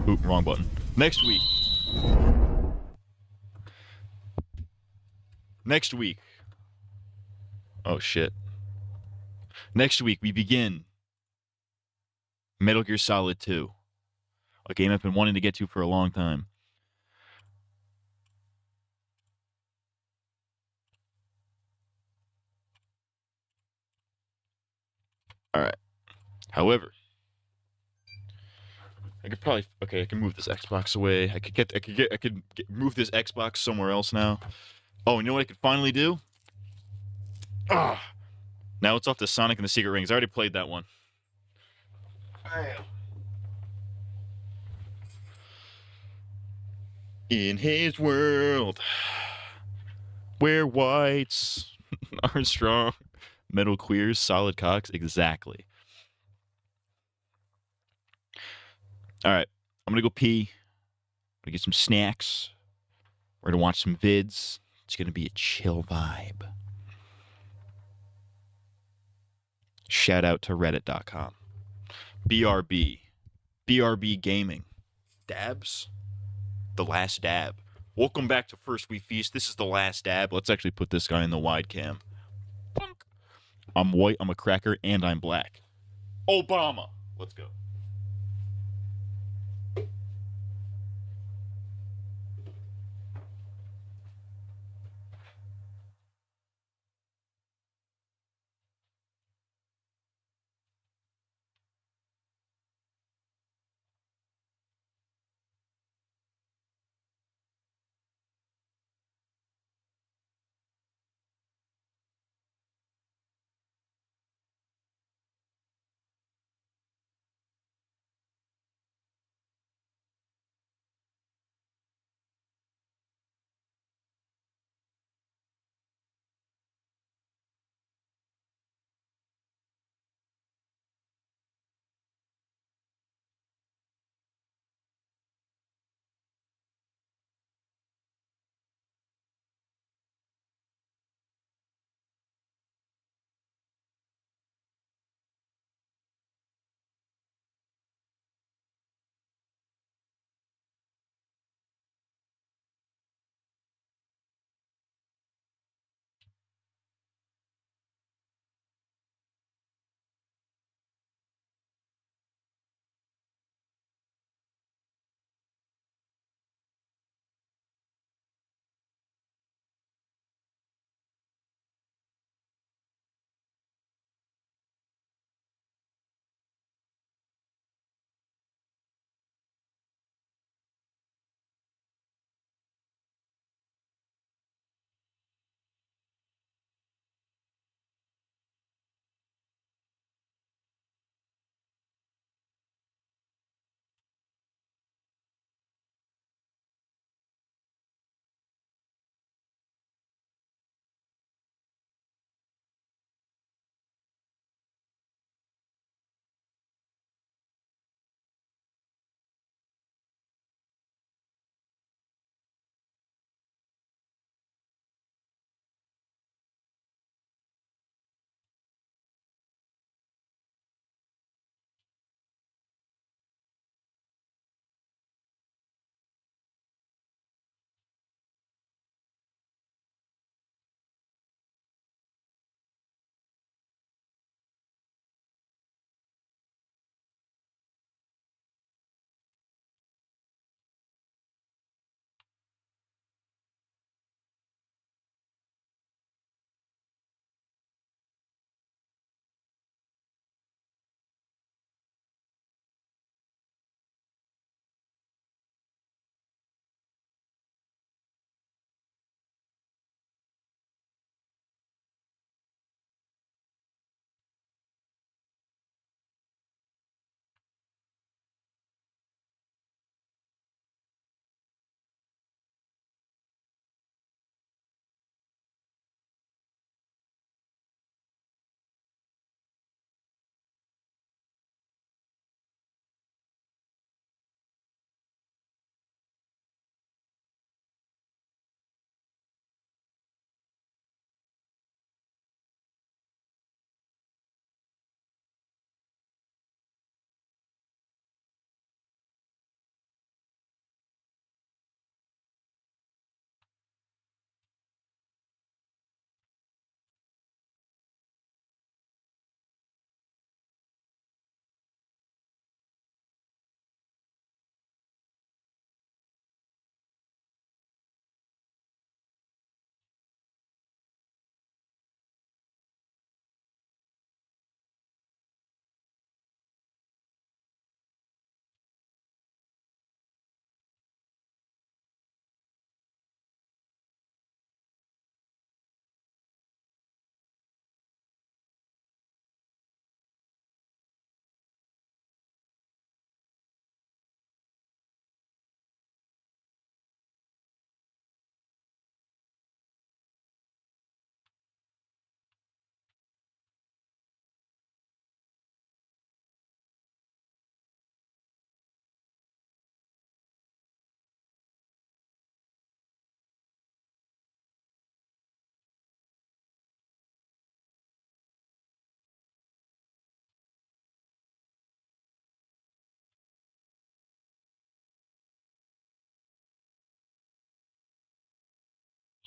oop, wrong button. Next week. Oh shit. Next week we begin Metal Gear Solid 2. A game I've been wanting to get to for a long time. Alright. However, I can move this Xbox away. I could move this Xbox somewhere else now. Oh, you know what I could finally do? Now it's off to Sonic and the Secret Rings. I already played that one. In his world, where whites are strong, metal queers, solid cocks. Exactly. All right, I'm gonna go pee. I'm gonna get some snacks. We're gonna watch some vids. It's gonna be a chill vibe. Shout out to reddit.com. BRB Gaming. Dabs? The last dab. Welcome back to First We Feast. This is the last dab. Let's actually put this guy in the wide cam. Punk. I'm white, I'm a cracker, and I'm black. Obama. Let's go.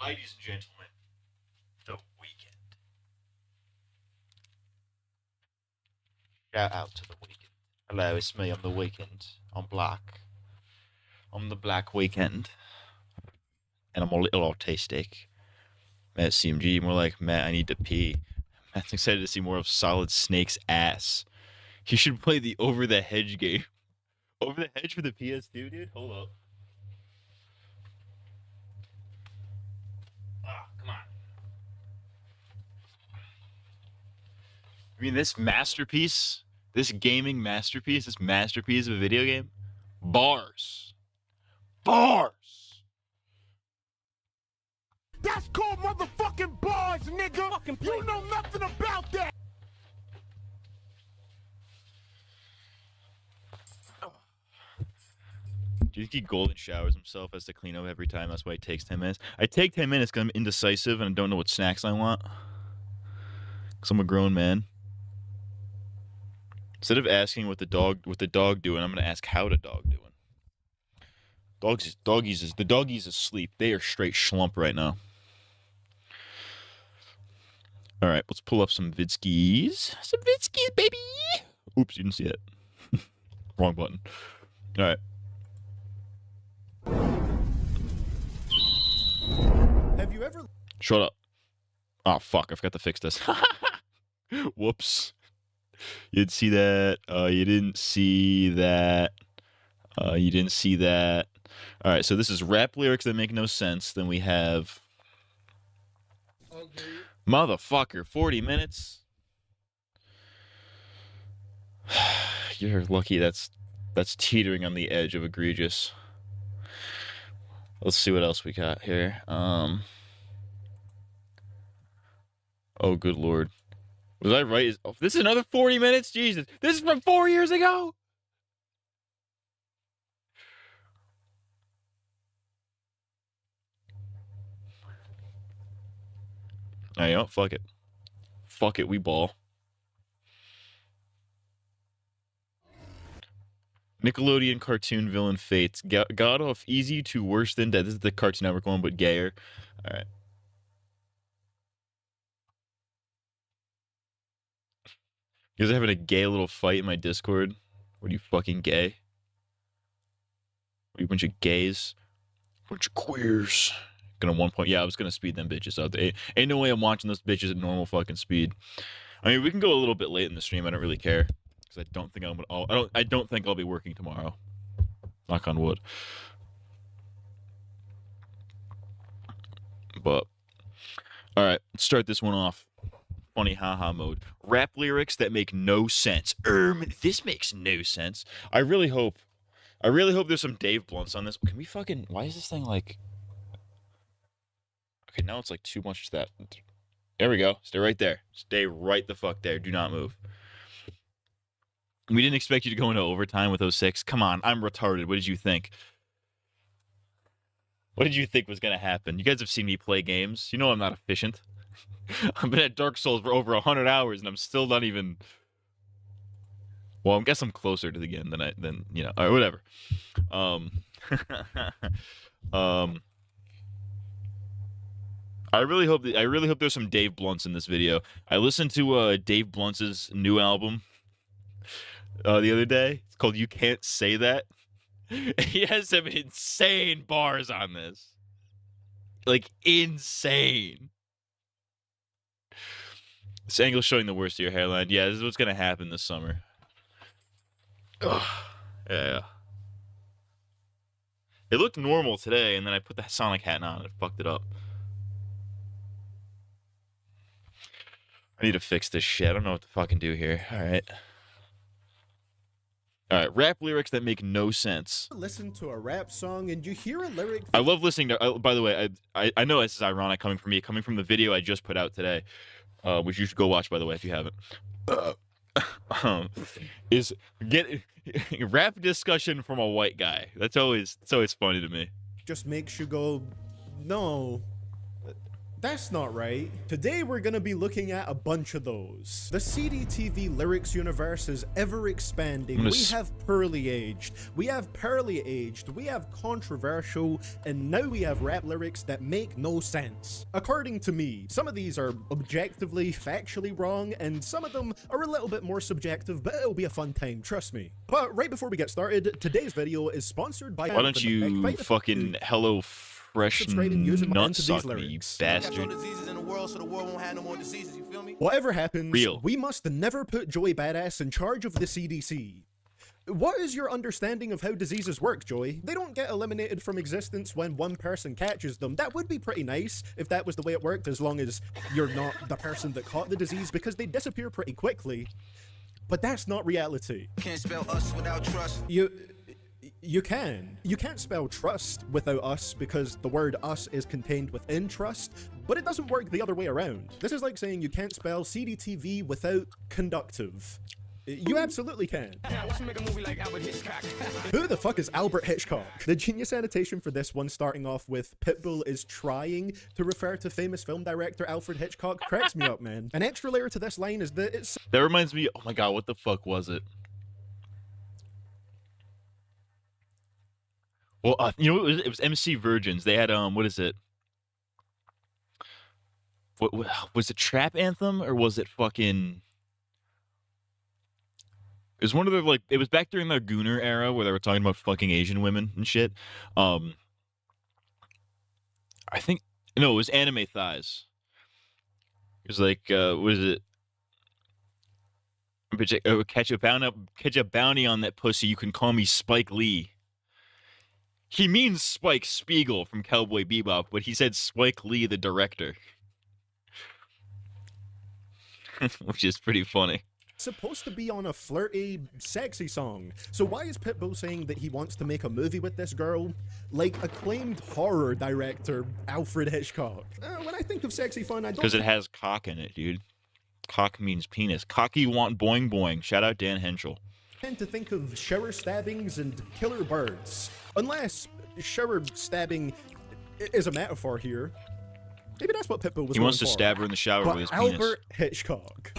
Ladies and gentlemen, The Weekend. Shout out to The Weekend. Hello, it's me. I'm The Weekend. I'm black. I'm the Black Weekend. And I'm a little autistic. Matt CMG, more like, Matt, I need to pee. Matt's excited to see more of Solid Snake's ass. You should play the Over the Hedge game. Over the Hedge for the PS2, dude? Hold up. Ah, come on. I mean, this masterpiece, this gaming masterpiece, this masterpiece of a video game, bars. Bars! That's called motherfucking bars, nigga. You know nothing about that. Do you think he golden showers himself, has to clean up every time? That's why it takes 10 minutes. I take 10 minutes because I'm indecisive and I don't know what snacks I want. Because I'm a grown man. Instead of asking what the dog doing, I'm gonna ask how the dog doing. The doggies asleep. They are straight schlump right now. All right, let's pull up some vidskis. Some vidskis, baby. Oops, you didn't see it. Wrong button. All right. Have you ever? Shut up. Oh, fuck. I forgot to fix this. Whoops. You didn't see that. You didn't see that. You didn't see that. All right, so this is rap lyrics that make no sense. Then we have... Motherfucker, 40 minutes? You're lucky that's teetering on the edge of egregious. Let's see what else we got here. Oh, good lord. Was I right? Oh, this is another 40 minutes? Jesus. This is from 4 years ago? You know, fuck it. Fuck it, we ball. Nickelodeon cartoon villain fates. Got off easy to worse than dead. This is the Cartoon Network one, but gayer. All right. You guys are having a gay little fight in my Discord? What are you, fucking gay? What are you, a bunch of gays? Bunch of queers. Gonna 1 point. Yeah, I was gonna speed them bitches out. Ain't no way I'm watching those bitches at normal fucking speed. I mean, we can go a little bit late in the stream. I don't really care because I don't think I'll be working tomorrow. Knock on wood. But all right, let's start this one off. Funny haha mode. Rap lyrics that make no sense. This makes no sense. I really hope there's some Dave Blunts on this. Can we fucking? Why is this thing like? Okay, now it's like too much that. There we go. Stay right there. Stay right the fuck there. Do not move. We didn't expect you to go into overtime with 06. Come on, I'm retarded. What did you think? What did you think was going to happen? You guys have seen me play games. You know I'm not efficient. I've been at Dark Souls for over 100 hours, and I'm still not even... Well, I guess I'm closer to the game than you know. All right, whatever. I really hope there's some Dave Blunts in this video. I listened to Dave Blunts' new album the other day. It's called "You Can't Say That." He has some insane bars on this, like insane. This angle's showing the worst of your hairline. Yeah, this is what's gonna happen this summer. Ugh. Yeah. It looked normal today, and then I put the Sonic hat on and it fucked it up. I need to fix this shit. I don't know what to fucking do here. All right, rap lyrics that make no sense. Listen to a rap song and you hear a lyric. I love listening to. By the way, I know this is ironic coming from me, coming from the video I just put out today, which you should go watch, by the way, if you haven't. Is get rap discussion from a white guy. It's always funny to me. Just makes you go, no. That's not right. Today we're gonna be looking at a bunch of those. The CDTV lyrics universe is ever expanding. We have poorly aged, we have pearly aged, we have controversial, and now we have rap lyrics that make no sense. According to me, some of these are objectively, factually wrong, and some of them are a little bit more subjective, but it'll be a fun time, trust me. But right before we get started, today's video is sponsored by... Why don't you fucking hello fresh nut suck me, you bastard. Whatever happens, Real. we must never put Joey Badass in charge of the CDC. What is your understanding of how diseases work, Joey? They don't get eliminated from existence when one person catches them. That would be pretty nice if that was the way it worked, as long as you're not the person that caught the disease, because they disappear pretty quickly. But that's not reality. Can't spell us without trust. You can. You can't spell trust without us because the word us is contained within trust, but it doesn't work the other way around. This is like saying you can't spell CDTV without conductive. You absolutely can. Who the fuck is Albert Hitchcock? The genius annotation for this one, starting off with Pitbull is trying to refer to famous film director Alfred Hitchcock, cracks me up, man. An extra layer to this line is that it's... That reminds me, oh my god, what the fuck was it? Well, you know, it was MC Virgins. They had, what is it? What was it, Trap Anthem, or was it fucking... It was one of the, like, it was back during the Gooner era where they were talking about fucking Asian women and shit. I think, no, it was Anime Thighs. It was like, what is it? Catch a bounty on that pussy, you can call me Spike Lee. He means Spike Spiegel from Cowboy Bebop, but he said Spike Lee, the director. Which is pretty funny. Supposed to be on a flirty, sexy song. So why is Pitbull saying that he wants to make a movie with this girl? Like acclaimed horror director Alfred Hitchcock. When I think of sexy fun, I don't... Because it has cock in it, dude. Cock means penis. Cocky want boing boing. Shout out Dan Henschel. Tend to think of shower stabbings and killer birds. Unless shower stabbing is a metaphor here. Maybe that's what Pitbull was He wants to going for. stab her in the shower But with his penis. Albert Hitchcock.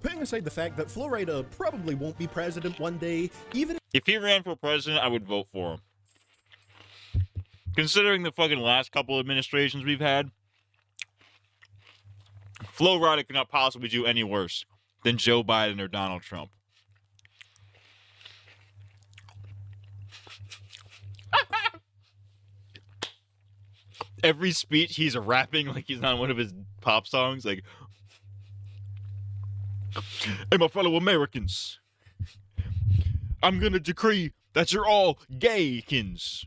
Putting aside the fact that Flo Rida probably won't be president one day, even If he ran for president, I would vote for him. Considering the fucking last couple administrations we've had, Flo Rida could not possibly do any worse than Joe Biden or Donald Trump. Every speech, he's rapping like he's on one of his pop songs. Like, hey, my fellow Americans, I'm gonna decree that you're all gaykins.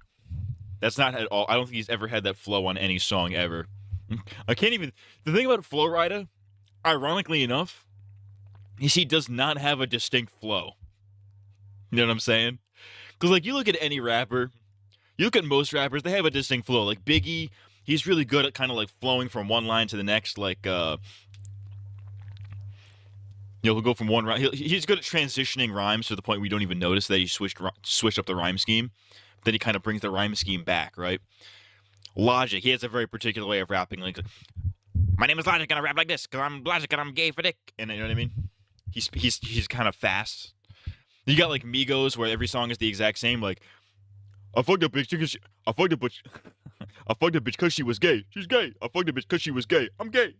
That's not at all. I don't think he's ever had that flow on any song ever. I can't even. The thing about Flo Rida, ironically enough, is he does not have a distinct flow. You know what I'm saying? Because, like, you look at any rapper, you look at most rappers, they have a distinct flow. Like Biggie, he's really good at kind of like flowing from one line to the next. Like, he'll go from one rhyme. He's good at transitioning rhymes to the point where you don't even notice that he switched up the rhyme scheme. Then he kind of brings the rhyme scheme back, right? Logic, he has a very particular way of rapping. Like, my name is Logic and I rap like this because I'm Logic and I'm gay for dick. And you know what I mean? He's kind of fast. You got like Migos where every song is the exact same. Like, I fucked a bitch because I fucked a bitch because she was gay. She's gay. I fucked a bitch because she was gay. I'm gay.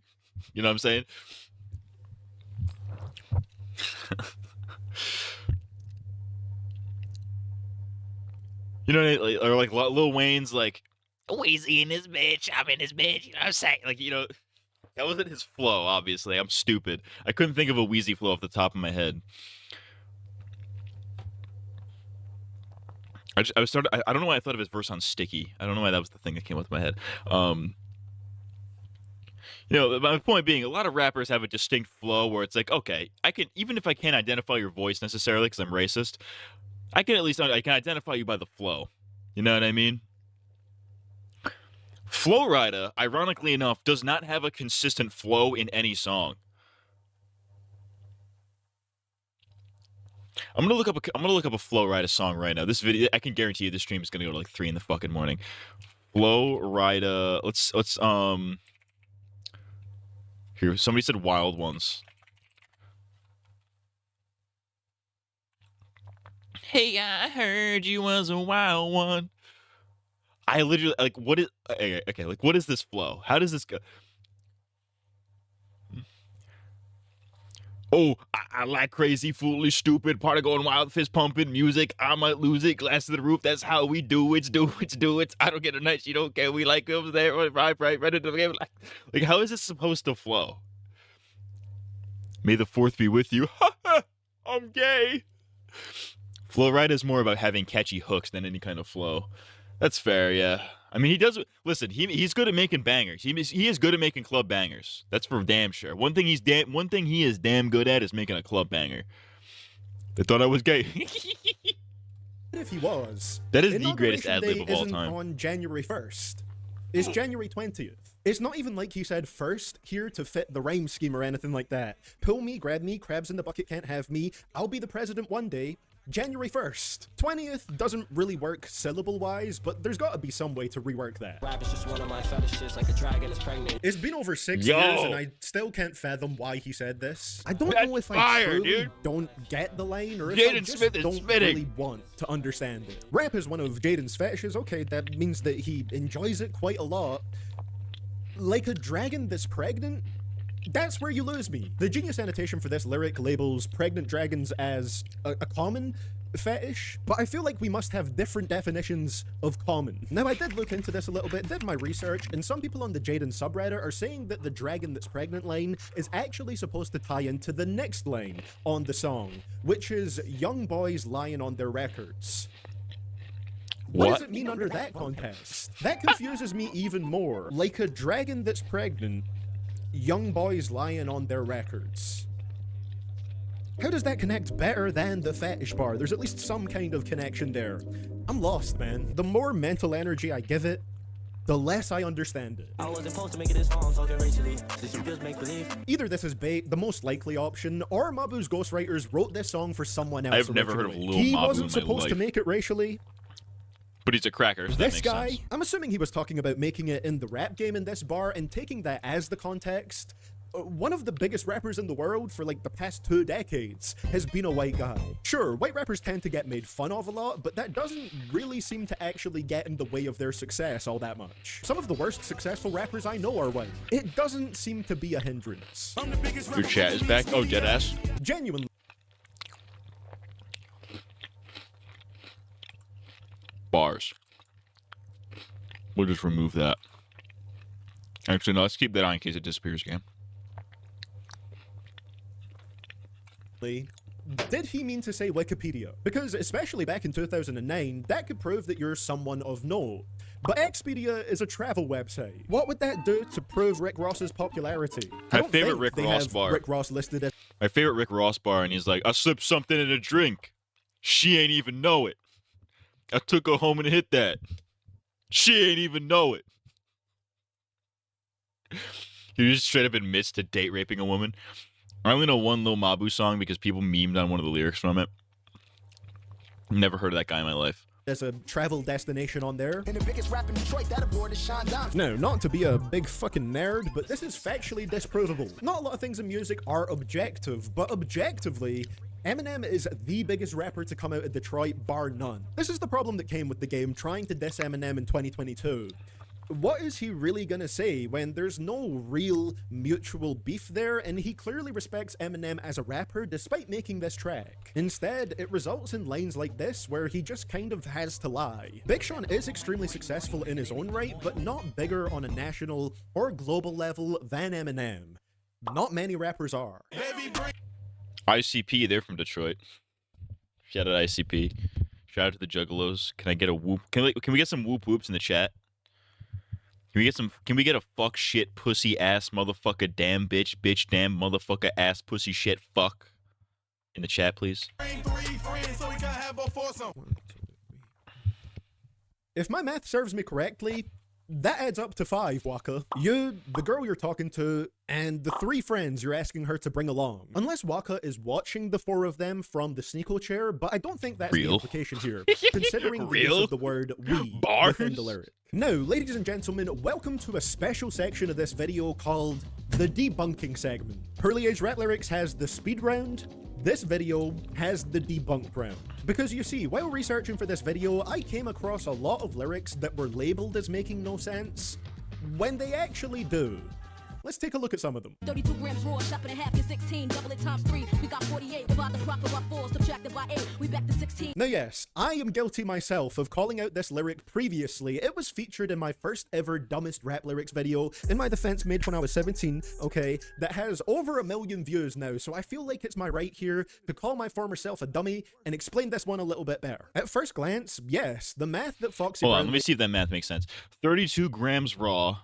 You know what I'm saying? You know, or like Lil Wayne's like, Weezy in his bitch, I'm in his bitch, you know what I'm saying? like, you know, that wasn't his flow, obviously. I'm stupid. I couldn't think of a Wheezy flow off the top of my head. I don't know why I thought of his verse on Sticky. I don't know why that was the thing that came up to my head. You know, my point being, a lot of rappers have a distinct flow where it's like, okay, I can, even if I can't identify your voice necessarily because I'm racist, I can identify you by the flow. You know what I mean? Flo Rida, ironically enough, does not have a consistent flow in any song. I'm gonna look up a Flo Rida song right now. This video, I can guarantee you, this stream is gonna go to like 3 in the fucking morning. Flow Rida. Let's here. Somebody said Wild Ones. Hey, I heard you was a wild one. I literally like what is okay, like what is this flow? How does this go? Oh, I like crazy, foolish, stupid, party going wild, fist pumping, music. I might lose it, glass to the roof. That's how we do it. I don't get a night. You don't care. We like over there, right into the game. Like, how is this supposed to flow? May the fourth be with you. I'm gay. Flow Ride is more about having catchy hooks than any kind of flow. That's fair, yeah. I mean, he does. Listen, he's good at making bangers. He is good at making club bangers. That's for damn sure. One thing he is damn good at is making a club banger. They thought I was gay. If he was, that is the greatest ad lib Day of all isn't time. On January 1st, it's January 20th. It's not even like he said first here to fit the rhyme scheme or anything like that. Pull me, grab me, crabs in the bucket can't have me. I'll be the president one day. January 1st. 20th doesn't really work syllable-wise, but there's got to be some way to rework that. Rap is just one of my fetishes, like a dragon is pregnant. It's been over 6 years, and I still can't fathom why he said this. I don't know if I truly don't get the line, or if I just don't really want to understand it. Rap is one of Jaden's fetishes. Okay, that means that he enjoys it quite a lot. Like a dragon that's pregnant? That's where you lose me. The Genius annotation for this lyric labels pregnant dragons as a common fetish, but I feel like we must have different definitions of common. Now, I did look into this a little bit, did my research, and some people on the Jaden subreddit are saying that the dragon that's pregnant line is actually supposed to tie into the next line on the song, which is young boys lying on their records. What does it mean under that context? That confuses me even more. Like a dragon that's pregnant, young boys lying on their records. How does that connect better than the fetish bar? There's at least some kind of connection there. I'm lost, man. The more mental energy I give it, the less I understand it. I wasn't supposed to make it this far, I'm talking racially. This is just make believe. Either this is bait, the most likely option, or Mabu's ghostwriters wrote this song for someone else. I've never heard of Lil He Mabu wasn't in my supposed to life. make it racially. But he's a cracker, so that This makes guy, sense. I'm assuming he was talking about making it in the rap game in this bar and taking that as the context. One of the biggest rappers in the world for like the past 2 decades has been a white guy. Sure, white rappers tend to get made fun of a lot, but that doesn't really seem to actually get in the way of their success all that much. Some of the worst successful rappers I know are white. It doesn't seem to be a hindrance. Your chat is back. Oh, deadass. Genuinely. Bars. We'll just remove that. Actually, no, let's keep that on in case it disappears again. Did he mean to say Wikipedia? Because especially back in 2009, that could prove that you're someone of note. But Expedia is a travel website. What would that do to prove Rick Ross's popularity? My favorite Rick Ross bar. Rick Ross listed as My favorite Rick Ross bar, and he's like, I slipped something in a drink. She ain't even know it. I took her home and hit that. She ain't even know it. He just straight up admits to date raping a woman. I only know one Lil Mabu song because people memed on one of the lyrics from it. Never heard of that guy in my life. There's a travel destination on there. And the biggest rap in Detroit, that aboard is Sean Down. No, not to be a big fucking nerd, but this is factually disprovable. Not a lot of things in music are objective, but objectively, Eminem is the biggest rapper to come out of Detroit, bar none. This is the problem that came with the game trying to diss Eminem in 2022. What is he really gonna say when there's no real mutual beef there, and he clearly respects Eminem as a rapper despite making this track? Instead, it results in lines like this where he just kind of has to lie. Big Sean is extremely successful in his own right, but not bigger on a national or global level than Eminem. Not many rappers are. ICP, they're from Detroit. Shout out ICP. Shout out to the Juggalos. Can I get a whoop? Can we get some whoop whoops in the chat? Can we get a fuck shit pussy ass motherfucker damn bitch damn motherfucker ass pussy shit fuck in the chat, please? If my math serves me correctly, that adds up to 5, Waka. You, the girl you're talking to, and the 3 friends you're asking her to bring along. Unless Waka is watching the 4 of them from the Sneeko chair, but I don't think that's the implication here, considering the use of the word we Bars? within the lyric. Now, ladies and gentlemen, welcome to a special section of this video called the debunking segment. Pearly Age Rap Lyrics has the speed round. This video has the debunked round. Because you see, while researching for this video, I came across a lot of lyrics that were labeled as making no sense, when they actually do. Let's take a look at some of them. 32 grams raw, chop it in half, get 16, double it times 3. We got 48, divide the profit by 4, subtracted by 8. We back to 16. Now yes, I am guilty myself of calling out this lyric previously. It was featured in my first ever dumbest rap lyrics video, in my defense made when I was 17, okay, that has over 1 million views now, so I feel like it's my right here to call my former self a dummy and explain this one a little bit better. At first glance, yes, the math that Foxy Hold on, Brown let me see if that math makes sense. 32 grams raw,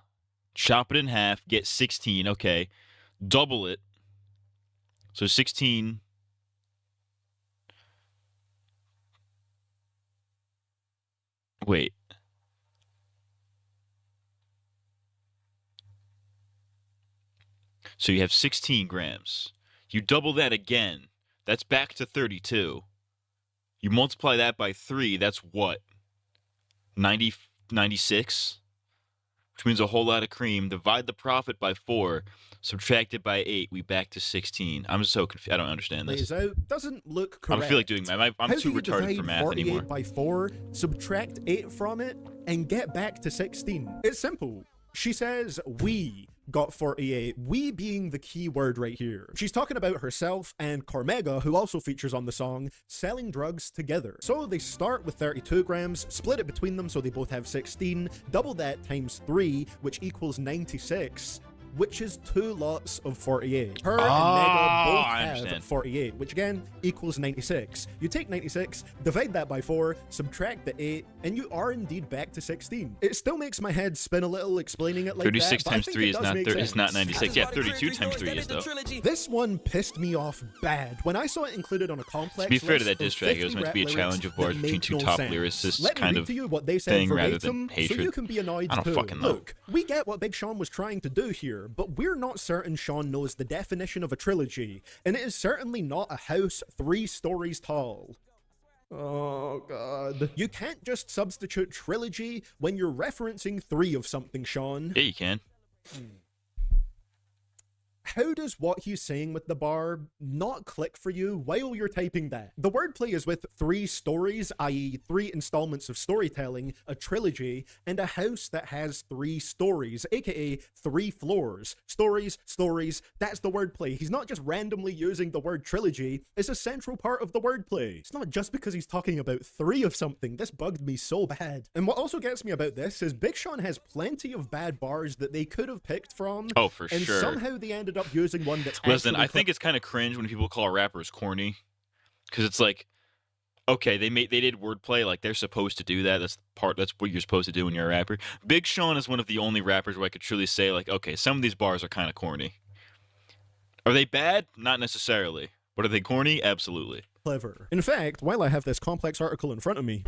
chop it in half, get 16, okay. Double it. So 16. Wait. So you have 16 grams. You double that again. That's back to 32. You multiply that by 3, that's what? 96? Which means a whole lot of cream. Divide the profit by 4. Subtract it by 8. We back to 16. I'm so confused. I don't understand this. lays out doesn't look I correct. don't feel like doing math. I'm How too do you retarded for divide math 48 anymore. by 4, subtract 8 from it, and get back to 16? It's simple. She says, we got 48, we being the key word right here. She's talking about herself and Cormega, who also features on the song, selling drugs together. So they start with 32 grams, split it between them so they both have 16, double that times 3, which equals 96, which is 2 lots of 48. Her and Mega both I have understand. 48, which again equals 96. You take 96, divide that by 4, subtract the 8, and you are indeed back to 16. It still makes my head spin a little explaining it like 36 that, but I times think 3 it is does not make is not sense. 96. Yeah, 32 times 3 is though. This one pissed me off bad. When I saw it included on a complex To be fair to list that of diss track, it was 50 meant to be a rap challenge lyrics of bars that between make 2 no top sense. lyricists Let me kind read of to you what they said thing rather verbatim, than hatred. so you can be annoyed I don't too. fucking know. Look, we get what Big Sean was trying to do here, but we're not certain Sean knows the definition of a trilogy, and it is certainly not a house 3 stories tall. Oh god. You can't just substitute trilogy when you're referencing 3 of something, Sean. Yeah, you can. How does what he's saying with the bar not click for you while you're typing that? The wordplay is with 3 stories, i.e. 3 installments of storytelling, a trilogy, and a house that has 3 stories, aka 3 floors. Stories, stories, that's the wordplay. He's not just randomly using the word trilogy, it's a central part of the wordplay. It's not just because he's talking about 3 of something. This bugged me so bad. And what also gets me about this is Big Sean has plenty of bad bars that they could have picked from. Oh, for and sure. somehow they ended up using one that's Listen, actually I think it's kind of cringe when people call rappers corny, because it's like, okay, they did wordplay, like they're supposed to do that. That's what you're supposed to do when you're a rapper. Big Sean is one of the only rappers where I could truly say, like, okay, some of these bars are kind of corny. Are they bad? Not necessarily. But are they corny? Absolutely. clever. In fact, while I have this complex article in front of me,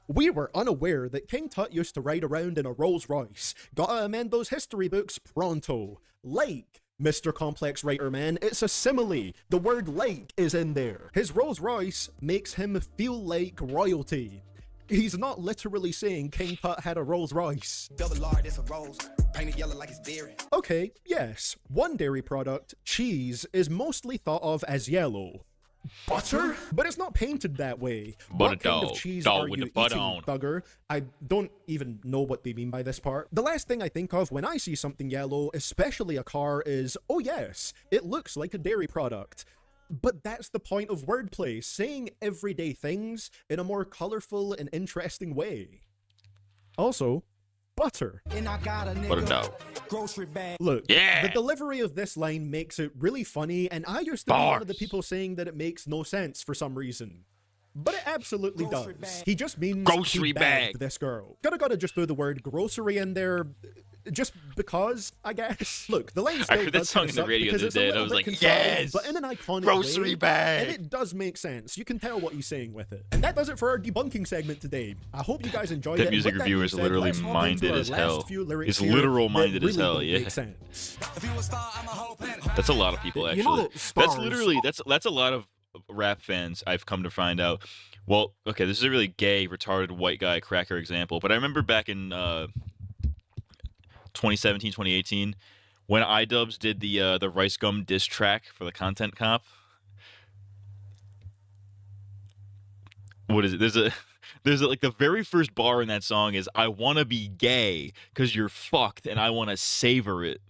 we were unaware that King Tut used to ride around in a Rolls Royce. Gotta amend those history books pronto. Like, Mr. Complex Writer Man, it's a simile. The word like is in there. His Rolls Royce makes him feel like royalty. He's not literally saying King Tut had a Rolls Royce. Double R, this a rose. Painted yellow like it's dairy. Okay, yes, one dairy product, cheese, is mostly thought of as yellow. Butter? But it's not painted that way. Butter What kind dog. of cheese Dog are with you the butter eating, on. bugger? I don't even know what they mean by this part. The last thing I think of when I see something yellow, especially a car, is, oh yes, it looks like a dairy product. But that's the point of wordplay, saying everyday things in a more colorful and interesting way. Also, butter. And I got a Butter dog. grocery bag. Look, Yeah. the delivery of this line makes it really funny, and I used to be one of the Bars. people saying that it makes no sense for some reason. But it absolutely Grocery does. bag. He just means Grocery he bagged bag. this girl. Gotta just throw the word grocery in there, just because, I guess. Look, the line I still heard that does song kinda in the suck radio because the it's a other day, and I little was bit like, contrived, yes! but in an iconic Grocery way, bag. and it does make sense. You can tell what he's saying with it. And that does it for our debunking segment today. I hope you guys enjoyed That it. music With reviewer being is said, literally let's hop into minded our as last hell. few lyrics It's here literal that minded as really hell, don't yeah. make sense. If you a star, I'm a whole planet. That's a lot of people, You actually. know, That's stars- literally that's a lot of rap fans I've come to find out Well, okay, this is a really gay, retarded white guy cracker example, but I remember back in 2017, 2018, when iDubbbz did the Rice Gum diss track for the Content Cop. What is it? There's like the very first bar in that song is "I wanna be gay because you're fucked and I wanna savor it."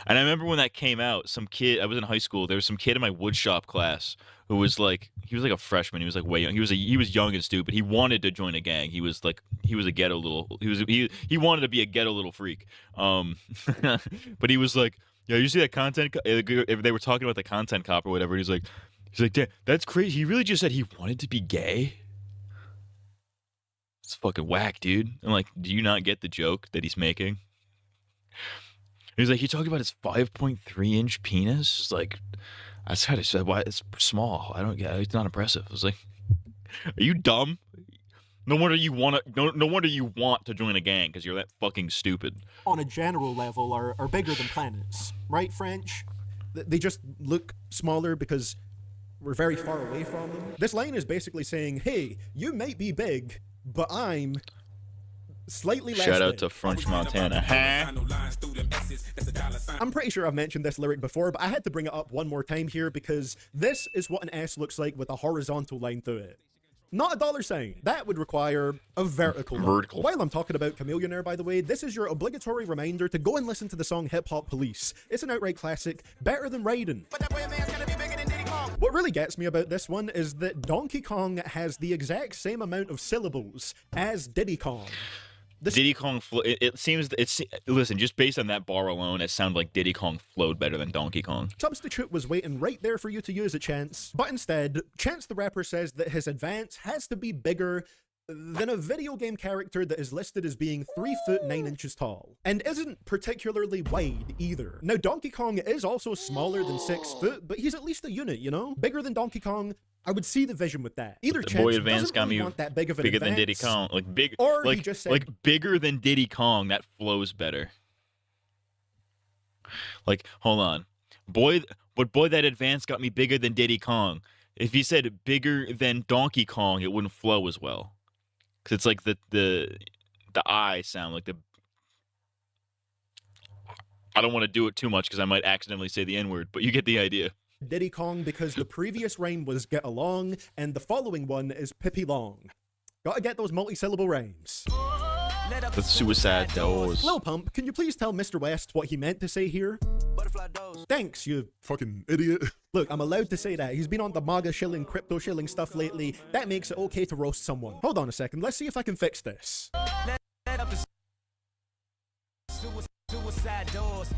And I remember when that came out, some kid, I was in high school, there was some kid in my woodshop class who was like, he was like a freshman, he was like way young, he was young and stupid, he wanted to join a gang, he was a ghetto little, he wanted to be a ghetto little freak, but he was like, yeah, you see that content, if they were talking about the Content Cop or whatever, he's like, "Damn, that's crazy, he really just said he wanted to be gay?" It's fucking whack, dude. I'm like, do you not get the joke that he's making? He's like, he talked about his 5.3-inch penis. It's like, that's how they said, why it's small. I don't get it. It's not impressive. I was like, are you dumb? No wonder you want to join a gang because you're that fucking stupid. On a general level, are bigger than planets, right, French? They just look smaller because we're very far away from them. This line is basically saying, hey, you might be big, but I'm slightly less Shout out big. to French Montana. Huh? I'm pretty sure I've mentioned this lyric before, but I had to bring it up one more time here because this is what an S looks like with a horizontal line through it. Not a dollar sign. That would require a vertical line. Vertical. While I'm talking about Chameleonaire, by the way, this is your obligatory reminder to go and listen to the song Hip Hop Police. It's an outright classic, better than Raiden. What really gets me about this one is that Donkey Kong has the exact same amount of syllables as Diddy Kong. Diddy Kong listen, just based on that bar alone, it sounded like Diddy Kong flowed better than Donkey Kong. Substitute was waiting right there for you to use it, Chance. But instead, Chance the Rapper says that his advance has to be bigger than a video game character that is listed as being 3 foot 9 inches tall, and isn't particularly wide either. Now, Donkey Kong is also smaller than 6 foot, but he's at least a unit, you know? Bigger than Donkey Kong, I would see the vision with that. Either The Chance boy advance doesn't got really me want that big of an bigger advance, than Diddy Kong, or like he just said, like bigger than Diddy Kong. That flows better. Like, hold on, boy, that advance got me bigger than Diddy Kong. If he said bigger than Donkey Kong, it wouldn't flow as well. Cause it's like the I sound like the. I don't want to do it too much because I might accidentally say the N-word, but you get the idea. Diddy Kong because the previous rhyme was get along, and the following one is Pippi Long. Gotta get those multi-syllable rhymes. The suicide doors. Lil Pump, can you please tell Mr. West what he meant to say here? Thanks, you fucking idiot. Look, I'm allowed to say that. He's been on the MAGA shilling, crypto shilling stuff lately. That makes it okay to roast someone. Hold on a second. Let's see if I can fix this. Suicide doors.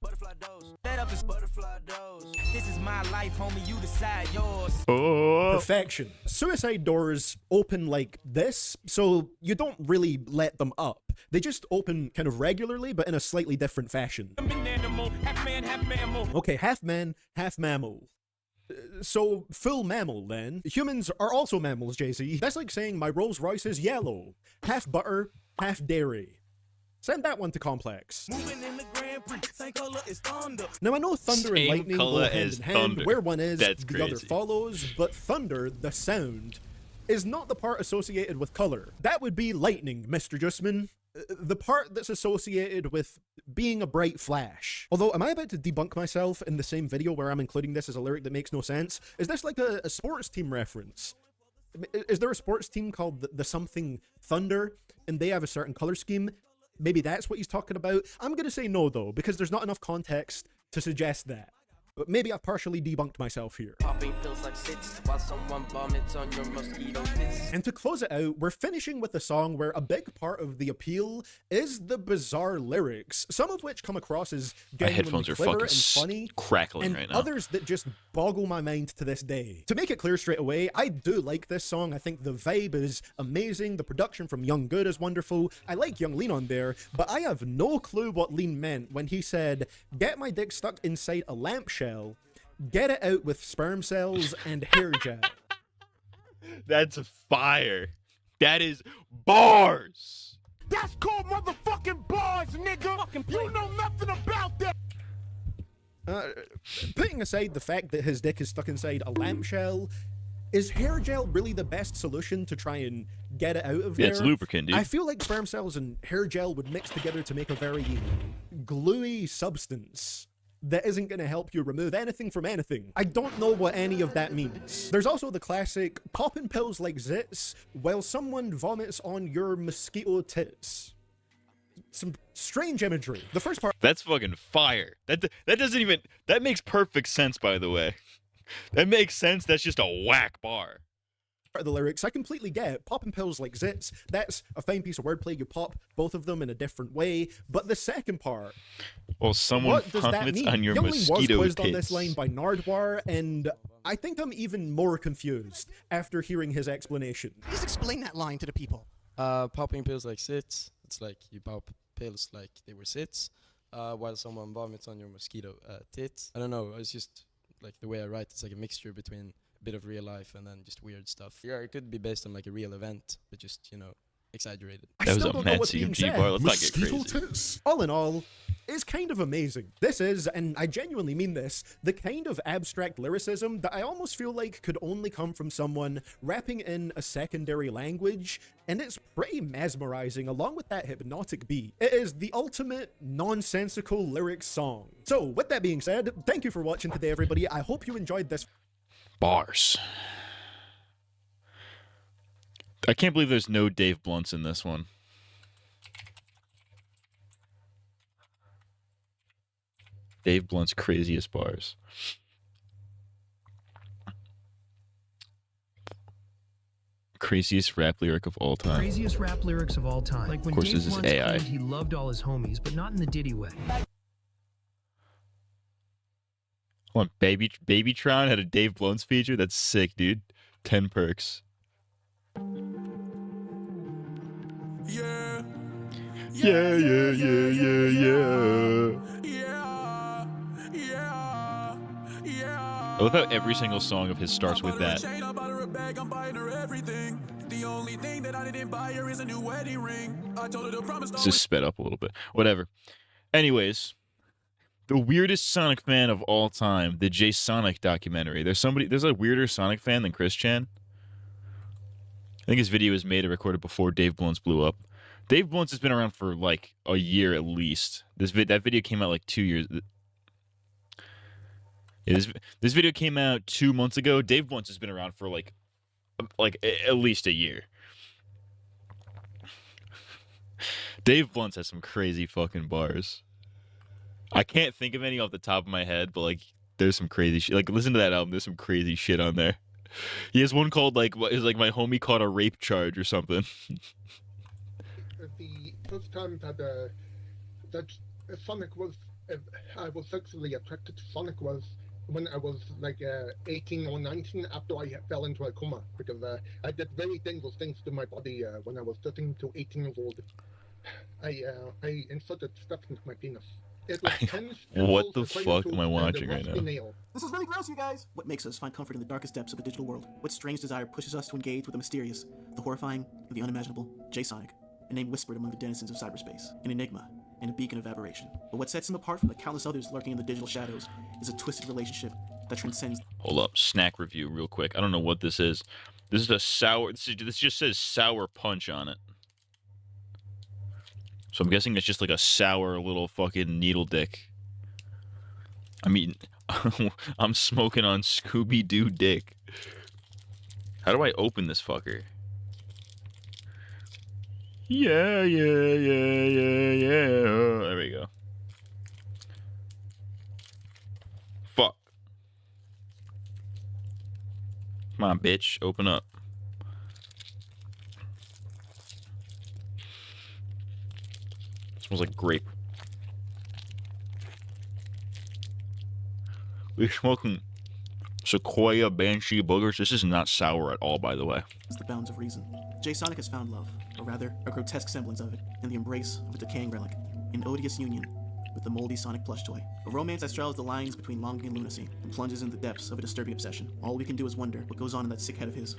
Butterfly doors. Let up his butterfly doors. This is my life, homie. You decide yours. Oh. Perfection. Suicide doors open like this, so you don't really let them up. They just open kind of regularly, but in a slightly different fashion. I'm an animal, half man, half mammal. Okay, half man, half mammal. So, full mammal, then. Humans are also mammals, Jay-Z. That's like saying my Rolls Royce is yellow. Half butter, half dairy. Send that one to Complex. Moving in the Grand Prix, same color as thunder. Now, I know thunder and Same lightning go color hand as in hand. thunder. Where one is, That's the other crazy. follows, but thunder, the sound, is not the part associated with color. That would be lightning, Mr. Justman. The part that's associated with being a bright flash. Although, am I about to debunk myself in the same video where I'm including this as a lyric that makes no sense? Is this like a sports team reference? Is there a sports team called the something Thunder, and they have a certain color scheme? Maybe that's what he's talking about. I'm going to say no, though, because there's not enough context to suggest that. But maybe I've partially debunked myself here. Popping pills like sits while someone vomits on your mosquito piss. And to close it out, we're finishing with a song where a big part of the appeal is the bizarre lyrics, some of which come across as My genuinely headphones are clever fucking and funny, crackling and right now. others that just boggle my mind to this day. To make it clear straight away, I do like this song. I think the vibe is amazing. The production from Young Good is wonderful. I like Young Lean on there, but I have no clue what Lean meant when he said, "Get my dick stuck inside a lamp shell, get it out with sperm cells and hair gel." That's fire. That is bars. That's called motherfucking bars, nigga. You know nothing about that. Putting aside the fact that his dick is stuck inside a lamp shell, is hair gel really the best solution to try and get it out of there? Yeah, it's lubricant, dude. I feel like sperm cells and hair gel would mix together to make a very gluey substance that isn't going to help you remove anything from anything. I don't know what any of that means. There's also the classic popping pills like zits while someone vomits on your mosquito tits. Some strange imagery. The first part. That's fucking fire. That doesn't even. That makes perfect sense, by the way. That makes sense. That's just a whack bar. Of the lyrics, I completely get it. Popping pills like zits, that's a fine piece of wordplay. You pop both of them in a different way. But the second part, well, someone what does that vomits mean? on your Youngling was mosquito quizzed on this tits. line by Nardwar, and I think I'm even more confused after hearing his explanation. Just explain that line to the people. Popping pills like zits, it's like you pop pills like they were zits, while someone vomits on your mosquito tits. I don't know, it's just like the way I write, it's like a mixture between a bit of real life and then just weird stuff. Yeah, it could be based on like a real event, but just, you know, exaggerated. That was a mad CMG bar. Let's not get crazy. Tits. All in all, it's kind of amazing. This is, and I genuinely mean this, the kind of abstract lyricism that I almost feel like could only come from someone rapping in a secondary language, and it's pretty mesmerizing along with that hypnotic beat. It is the ultimate nonsensical lyric song. So with that being said, thank you for watching today, everybody. I hope you enjoyed this. Bars. I can't believe there's no Dave Blunts in this one. Dave Blunt's craziest bars. Craziest rap lyric of all time. Craziest rap lyrics of all time. Like when Of course, Dave this is Blunt AI. claimed he loved all his homies, but not in the Diddy way. Hold on, Babytron had a Dave Blunt's feature? That's sick, dude. 10 perks. Yeah. Yeah, yeah, yeah, yeah, yeah. Yeah. Yeah. Yeah. I love how every single song of his starts with that. Chain, I bought her a bag, I'm buying her everything. The only thing that I didn't buy her is a new wedding ring. I told her to promise. It's just sped up a little bit. Whatever. Anyways, the weirdest Sonic fan of all time, the J Sonic documentary. There's a weirder Sonic fan than Chris Chan. I think his video was made and recorded before Dave Blunt's blew up. Dave Blunt's has been around for like a year at least. That video came out like 2 years. Yeah, this video came out 2 months ago. Dave Blunt's has been around for like at least a year. Dave Blunt's has some crazy fucking bars. I can't think of any off the top of my head, but like there's some crazy shit. Like listen to that album. There's some crazy shit on there. He has one called like what is like my homie caught a rape charge or something. The first time that Sonic was I was sexually attracted to Sonic was when I was like 18 or 19 after I fell into a coma because I did very dangerous things to my body when I was 13 to 18 years old. I inserted stuff into my penis. It was tense. What the fuck am I watching right now? This is really gross, you guys. What makes us find comfort in the darkest depths of the digital world? What strange desire pushes us to engage with the mysterious, the horrifying, and the unimaginable? J-Sonic, a name whispered among the denizens of cyberspace, an enigma, and a beacon of aberration. But what sets him apart from the countless others lurking in the digital shadows is a twisted relationship that transcends. Hold up, snack review real quick. I don't know what this is. This is a sour. This just says sour punch on it. So I'm guessing it's just like a sour little fucking needle dick. I mean, I'm smoking on Scooby-Doo dick. How do I open this fucker? Yeah, yeah, yeah, yeah, yeah. There we go. Fuck. Come on, bitch. Open up. Smells like grape. We're smoking Sequoia Banshee boogers. This is not sour at all, by the way. The bounds of reason. J-Sonic has found love, or rather, a grotesque semblance of it, in the embrace of a decaying relic, an odious union with the moldy Sonic plush toy. A romance that straddles the lines between longing and lunacy, and plunges into the depths of a disturbing obsession. All we can do is wonder what goes on in that sick head of his.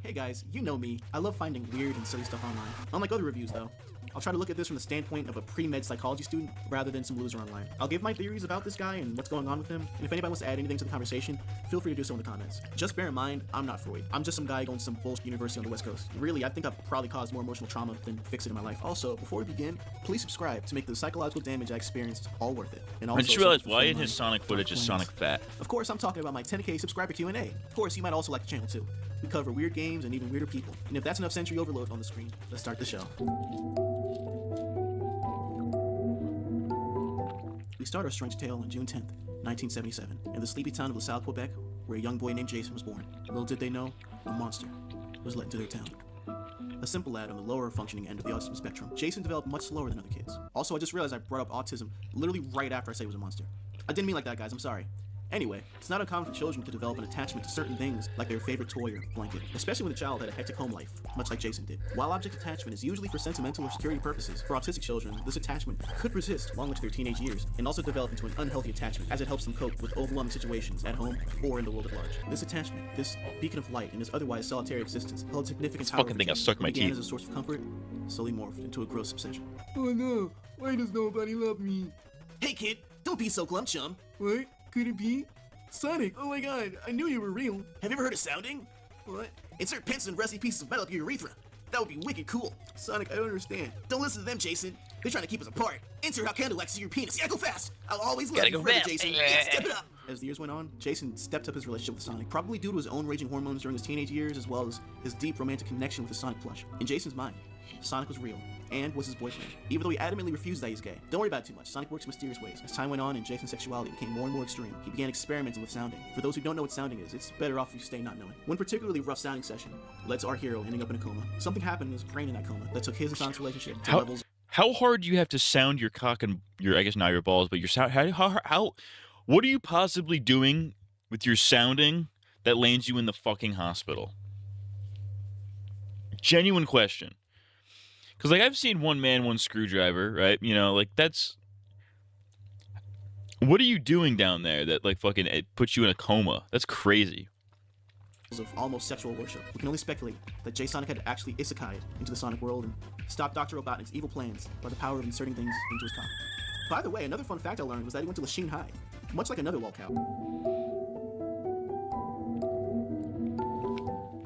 Hey guys, you know me. I love finding weird and silly stuff online. Unlike other reviews, though, I'll try to look at this from the standpoint of a pre-med psychology student rather than some loser online. I'll give my theories about this guy and what's going on with him, and if anybody wants to add anything to the conversation, feel free to do so in the comments. Just bear in mind, I'm not Freud. I'm just some guy going to some bullshit university on the West Coast. Really, I think I've probably caused more emotional trauma than fixed it in my life. Also, before we begin, please subscribe to make the psychological damage I experienced all worth it. And also, I just realized why in his Sonic footage is Sonic fat? Of course, I'm talking about my 10K subscriber Q&A. Of course, you might also like the channel too. We cover weird games and even weirder people. And if that's enough sensory overload on the screen, let's start the show. We start our strange tale on June 10th, 1977, in the sleepy town of LaSalle, Quebec, where a young boy named Jason was born. Little did they know, a monster was let into their town. A simple lad on the lower functioning end of the autism spectrum, Jason developed much slower than other kids. Also, I just realized I brought up autism literally right after I said he was a monster. I didn't mean like that, guys, I'm sorry. Anyway, it's not uncommon for children to develop an attachment to certain things, like their favorite toy or blanket, especially when the child had a hectic home life, much like Jason did. While object attachment is usually for sentimental or security purposes, for autistic children, this attachment could persist long into their teenage years, and also develop into an unhealthy attachment, as it helps them cope with overwhelming situations at home or in the world at large. This attachment, this beacon of light in his otherwise solitary existence, held significant power. Fucking thing, I stuck my began teeth. as a source of comfort, slowly morphed into a gross obsession. Oh no, why does nobody love me? Hey kid, don't be so glum, chum. What? Could it be? Sonic, oh my god, I knew you were real. Have you ever heard of sounding? What? Insert pencils and rusty pieces of metal up your urethra. That would be wicked cool. Sonic, I don't understand. Don't listen to them, Jason. They're trying to keep us apart. Insert how candle waxes your penis. Yeah, go fast. I'll always love Gotta you go forever, fast. Jason. Yeah, step it up. As the years went on, Jason stepped up his relationship with Sonic, probably due to his own raging hormones during his teenage years, as well as his deep romantic connection with the Sonic plush. In Jason's mind, Sonic was real, and was his boyfriend, even though he adamantly refused that he's gay. Don't worry about it too much. Sonic works in mysterious ways. As time went on and Jason's sexuality became more and more extreme, he began experimenting with sounding. For those who don't know what sounding is, it's better off if you stay not knowing. One particularly rough sounding session led to our hero ending up in a coma. Something happened in his brain in that coma that took his and Sonic's relationship to levels. How hard do you have to sound your cock and your, I guess not your balls, but your sound? What are you possibly doing with your sounding that lands you in the fucking hospital? Genuine question. Because, like, I've seen one man, one screwdriver, right? You know, like, that's... What are you doing down there that, like, fucking it puts you in a coma? That's crazy. Of almost sexual worship. We can only speculate that J Sonic had actually isekai'd into the Sonic world and stopped Dr. Robotnik's evil plans by the power of inserting things into his cock. By the way, another fun fact I learned was that he went to Lachine High, much like another walkout.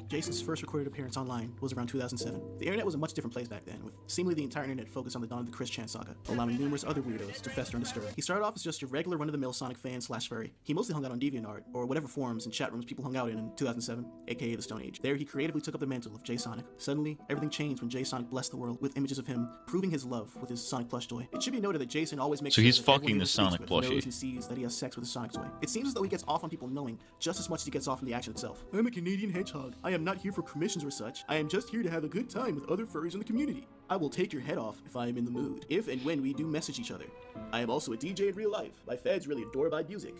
Jason's first recorded appearance online was around 2007. The internet was a much different place back then, with seemingly the entire internet focused on the dawn of the Chris Chan saga, allowing numerous other weirdos to fester and disturb. He started off as just your regular run-of-the-mill Sonic fan / furry. He mostly hung out on DeviantArt, or whatever forums and chat rooms people hung out in 2007, aka the Stone Age. There, he creatively took up the mantle of J Sonic. Suddenly, everything changed when J Sonic blessed the world with images of him proving his love with his Sonic plush toy. It should be noted that Jason always makes So sure he's that everyone fucking he the speaks Sonic with plushie. knows and sees that he has sex with his Sonic toy. It seems as though he gets off on people knowing just as much as he gets off on the action itself. I'm a Canadian hedgehog. I am not here for commissions or such. I am just here to have a good time with other furries in the community. I will take your head off if I am in the mood, if and when we do message each other. I am also a DJ in real life. My fans really adore my music.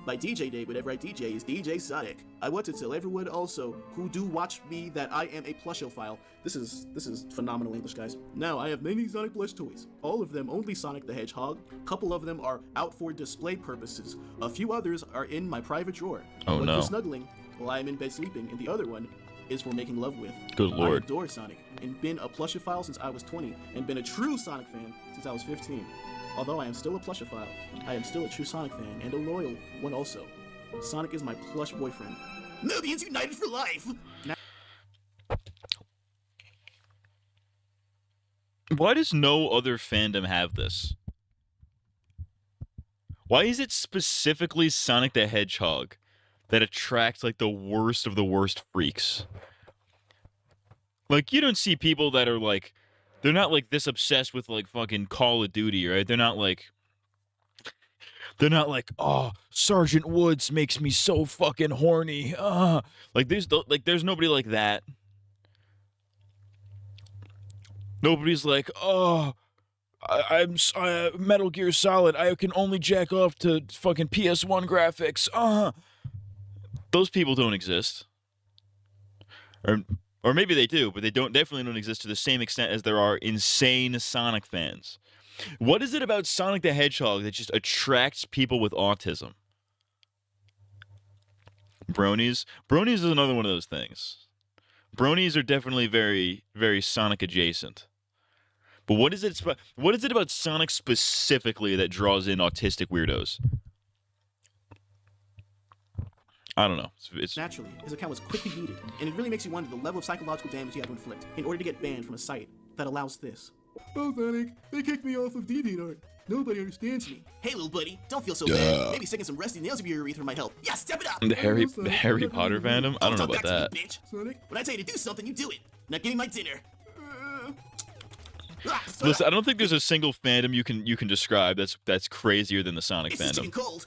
My DJ name whenever I DJ is DJ Sonic. I want to tell everyone also who do watch me that I am a plushophile. This is phenomenal English, guys. Now, I have many Sonic plush toys. All of them only Sonic the Hedgehog. A couple of them are out for display purposes. A few others are in my private drawer. Oh, one no. for snuggling while I am in bed sleeping, and the other one is for making love with. Good lord. I adore Sonic, and been a plushophile since I was 20, and been a true Sonic fan since I was 15. Although I am still a plushophile, I am still a true Sonic fan, and a loyal one also. Sonic is my plush boyfriend. Nubians united for life! Why does no other fandom have this? Why is it specifically Sonic the Hedgehog that attracts, like, the worst of the worst freaks? Like, you don't see people that are, like, they're not, like, this obsessed with, like, fucking Call of Duty, right? They're not, like, oh, Sergeant Woods makes me so fucking horny. Like, there's nobody like that. Nobody's like, oh, I'm Metal Gear Solid. I can only jack off to fucking PS1 graphics. Those people don't exist. Or maybe they do, but they definitely don't exist to the same extent as there are insane Sonic fans. What is it about Sonic the Hedgehog that just attracts people with autism? Bronies? Bronies is another one of those things. Bronies are definitely very, very Sonic adjacent. But what is it? What is it about Sonic specifically that draws in autistic weirdos? I don't know. It's Naturally, his account was quickly deleted, and it really makes you wonder the level of psychological damage he had to inflict in order to get banned from a site that allows this. Oh, Sonic, they kicked me off of DeviantArt. Nobody understands me. Hey, little buddy, don't feel so bad. Maybe sticking some rusty nails of your urethra might help. Yeah, step it up. the Harry Potter fandom. I don't know about that. Me, bitch. Sonic, when I tell you to do something, you do it. Not give me my dinner. Listen, I don't think there's a single fandom you can describe that's crazier than the Sonic It's fandom. just cold.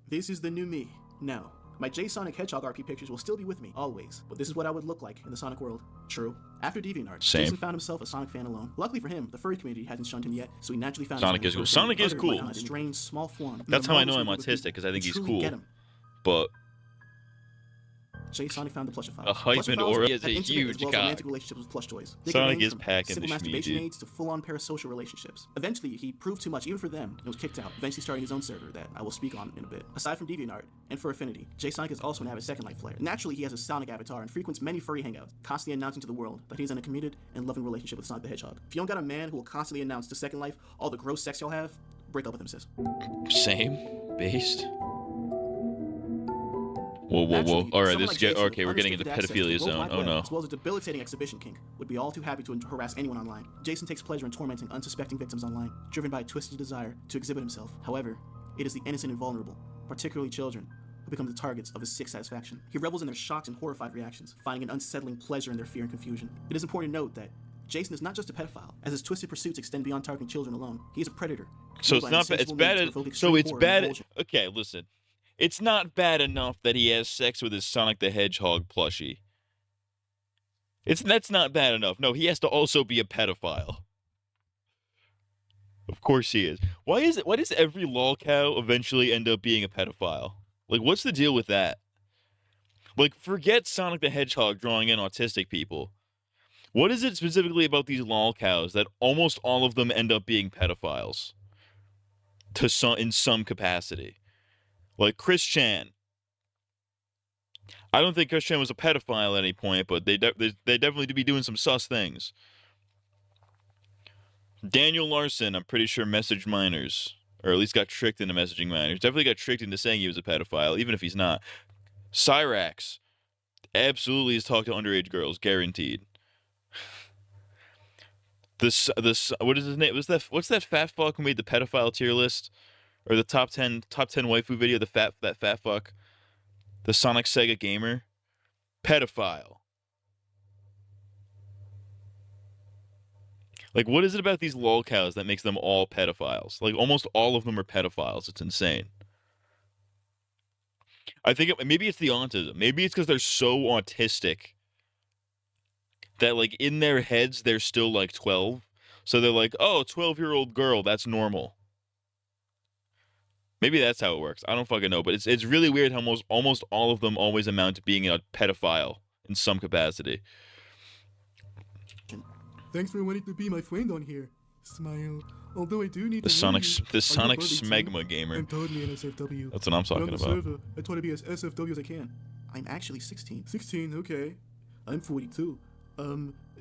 This is the new me. Now, my J Sonic Hedgehog RP pictures will still be with me, always, but this is what I would look like in the Sonic world. True. After DeviantArt, Same. Jason found himself a Sonic fan alone. Luckily for him, the furry community hasn't shunned him yet, so he naturally found Sonic is cool. Sonic is cool. A strange, small form. That's how I know I'm autistic, because I think he's cool. But J Sonic found the plushophiles. a hype and aura is a intimate huge as well as cock. romantic relationships with plush toys. They Sonic could range is from packing simple the schmee, masturbation dude. aids to full-on parasocial relationships. Eventually, he proved too much even for them and was kicked out, eventually starting his own server that I will speak on in a bit. Aside from DeviantArt, and for Affinity, J Sonic is also an avid Second Life player. Naturally, he has a Sonic avatar and frequents many furry hangouts, constantly announcing to the world that he's in a committed and loving relationship with Sonic the Hedgehog. If you don't got a man who will constantly announce to Second Life all the gross sex you'll have, break up with him, sis. Same. Based. Whoa. All right, okay, we're getting into pedophilia zone. Oh no. As well as a debilitating exhibition kink, would be all too happy to harass anyone online. Jason takes pleasure in tormenting unsuspecting victims online, driven by a twisted desire to exhibit himself. However, it is the innocent and vulnerable, particularly children, who become the targets of his sick satisfaction. He revels in their shocked and horrified reactions, finding an unsettling pleasure in their fear and confusion. It is important to note that Jason is not just a pedophile, as his twisted pursuits extend beyond targeting children alone. He is a predator. So it's not bad. It's bad. So it's bad. Okay, listen. It's not bad enough that he has sex with his Sonic the Hedgehog plushie. That's not bad enough. No, he has to also be a pedophile. Of course he is. Why does every lolcow eventually end up being a pedophile? Like, what's the deal with that? Like, forget Sonic the Hedgehog drawing in autistic people. What is it specifically about these lolcows that almost all of them end up being pedophiles? In some capacity. Like Chris Chan. I don't think Chris Chan was a pedophile at any point, but they definitely do be doing some sus things. Daniel Larson, I'm pretty sure messaged minors, or at least got tricked into messaging minors. Definitely got tricked into saying he was a pedophile, even if he's not. Cyrax absolutely has talked to underage girls, guaranteed. This what is his name? What's that fat fuck who made the pedophile tier list? Or the top 10 waifu video, that fat fuck, the Sonic Sega gamer, pedophile. Like, what is it about these lolcows that makes them all pedophiles? Like, almost all of them are pedophiles. It's insane. I think maybe it's the autism. Maybe it's because they're so autistic that, like, in their heads they're still like 12. So they're like, oh, 12-year-old girl, that's normal. Maybe that's how it works. I don't fucking know, but it's really weird how almost all of them always amount to being a pedophile in some capacity. Thanks for wanting to be my friend on here. Smile. Although I do need the to Sonic Sonic Smegma gamer. I'm totally an SFW. That's what I'm talking about. Server, I try to be as SFW as I can. I'm actually 16. 16, okay. I'm 42.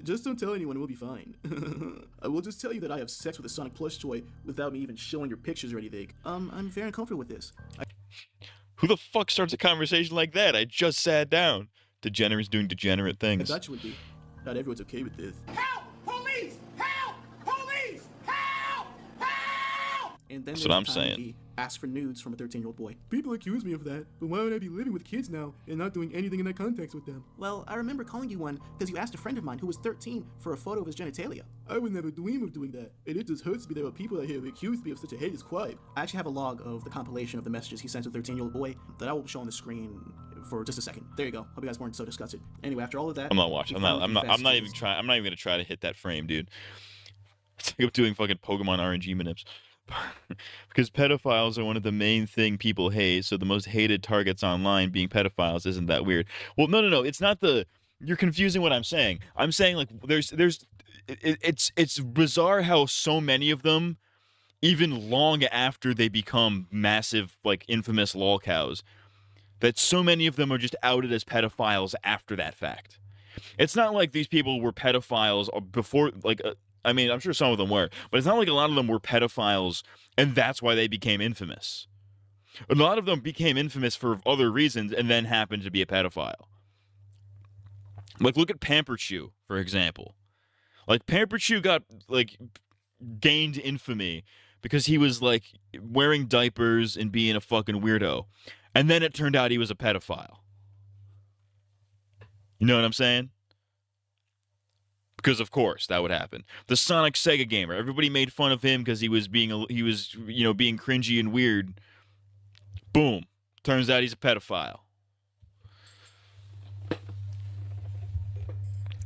Just don't tell anyone, we'll be fine. I will just tell you that I have sex with a Sonic plush toy without me even showing your pictures or anything. I'm very uncomfortable with this. Who the fuck starts a conversation like that? I just sat down. Degenerates doing degenerate things. I thought you would be. Not everyone's okay with this. Help! Police! Help! Police! Help! Help! And then that's what I'm saying. Ask for nudes from a 13-year-old boy. People accuse me of that, but why would I be living with kids now and not doing anything in that context with them? Well, I remember calling you one because you asked a friend of mine who was 13 for a photo of his genitalia. I would never dream of doing that, and it just hurts me there are people that have accused me of such a heinous crime. I actually have a log of the compilation of the messages he sent to a 13-year-old boy that I will show on the screen for just a second. There you go. Hope you guys weren't so disgusted. Anyway, after all of that, I'm not watching. I'm not even gonna try to hit that frame, dude. It's like I'm doing fucking Pokemon RNG manips. Because pedophiles are one of the main thing people hate, so the most hated targets online being pedophiles isn't that weird. Well, no, it's not you're confusing what I'm saying. I'm saying like it's bizarre how so many of them, even long after they become massive, like infamous lolcows, that so many of them are just outed as pedophiles after that fact. It's not like these people were pedophiles before, like, I mean, I'm sure some of them were, but it's not like a lot of them were pedophiles and that's why they became infamous. A lot of them became infamous for other reasons and then happened to be a pedophile. Like, look at Pampered Chew, for example. Like, Pampered Chew gained infamy because he was, like, wearing diapers and being a fucking weirdo. And then it turned out he was a pedophile. You know what I'm saying? Because of course that would happen. The Sonic Sega gamer, everybody made fun of him because he was being cringy and weird. Boom. Turns out he's a pedophile.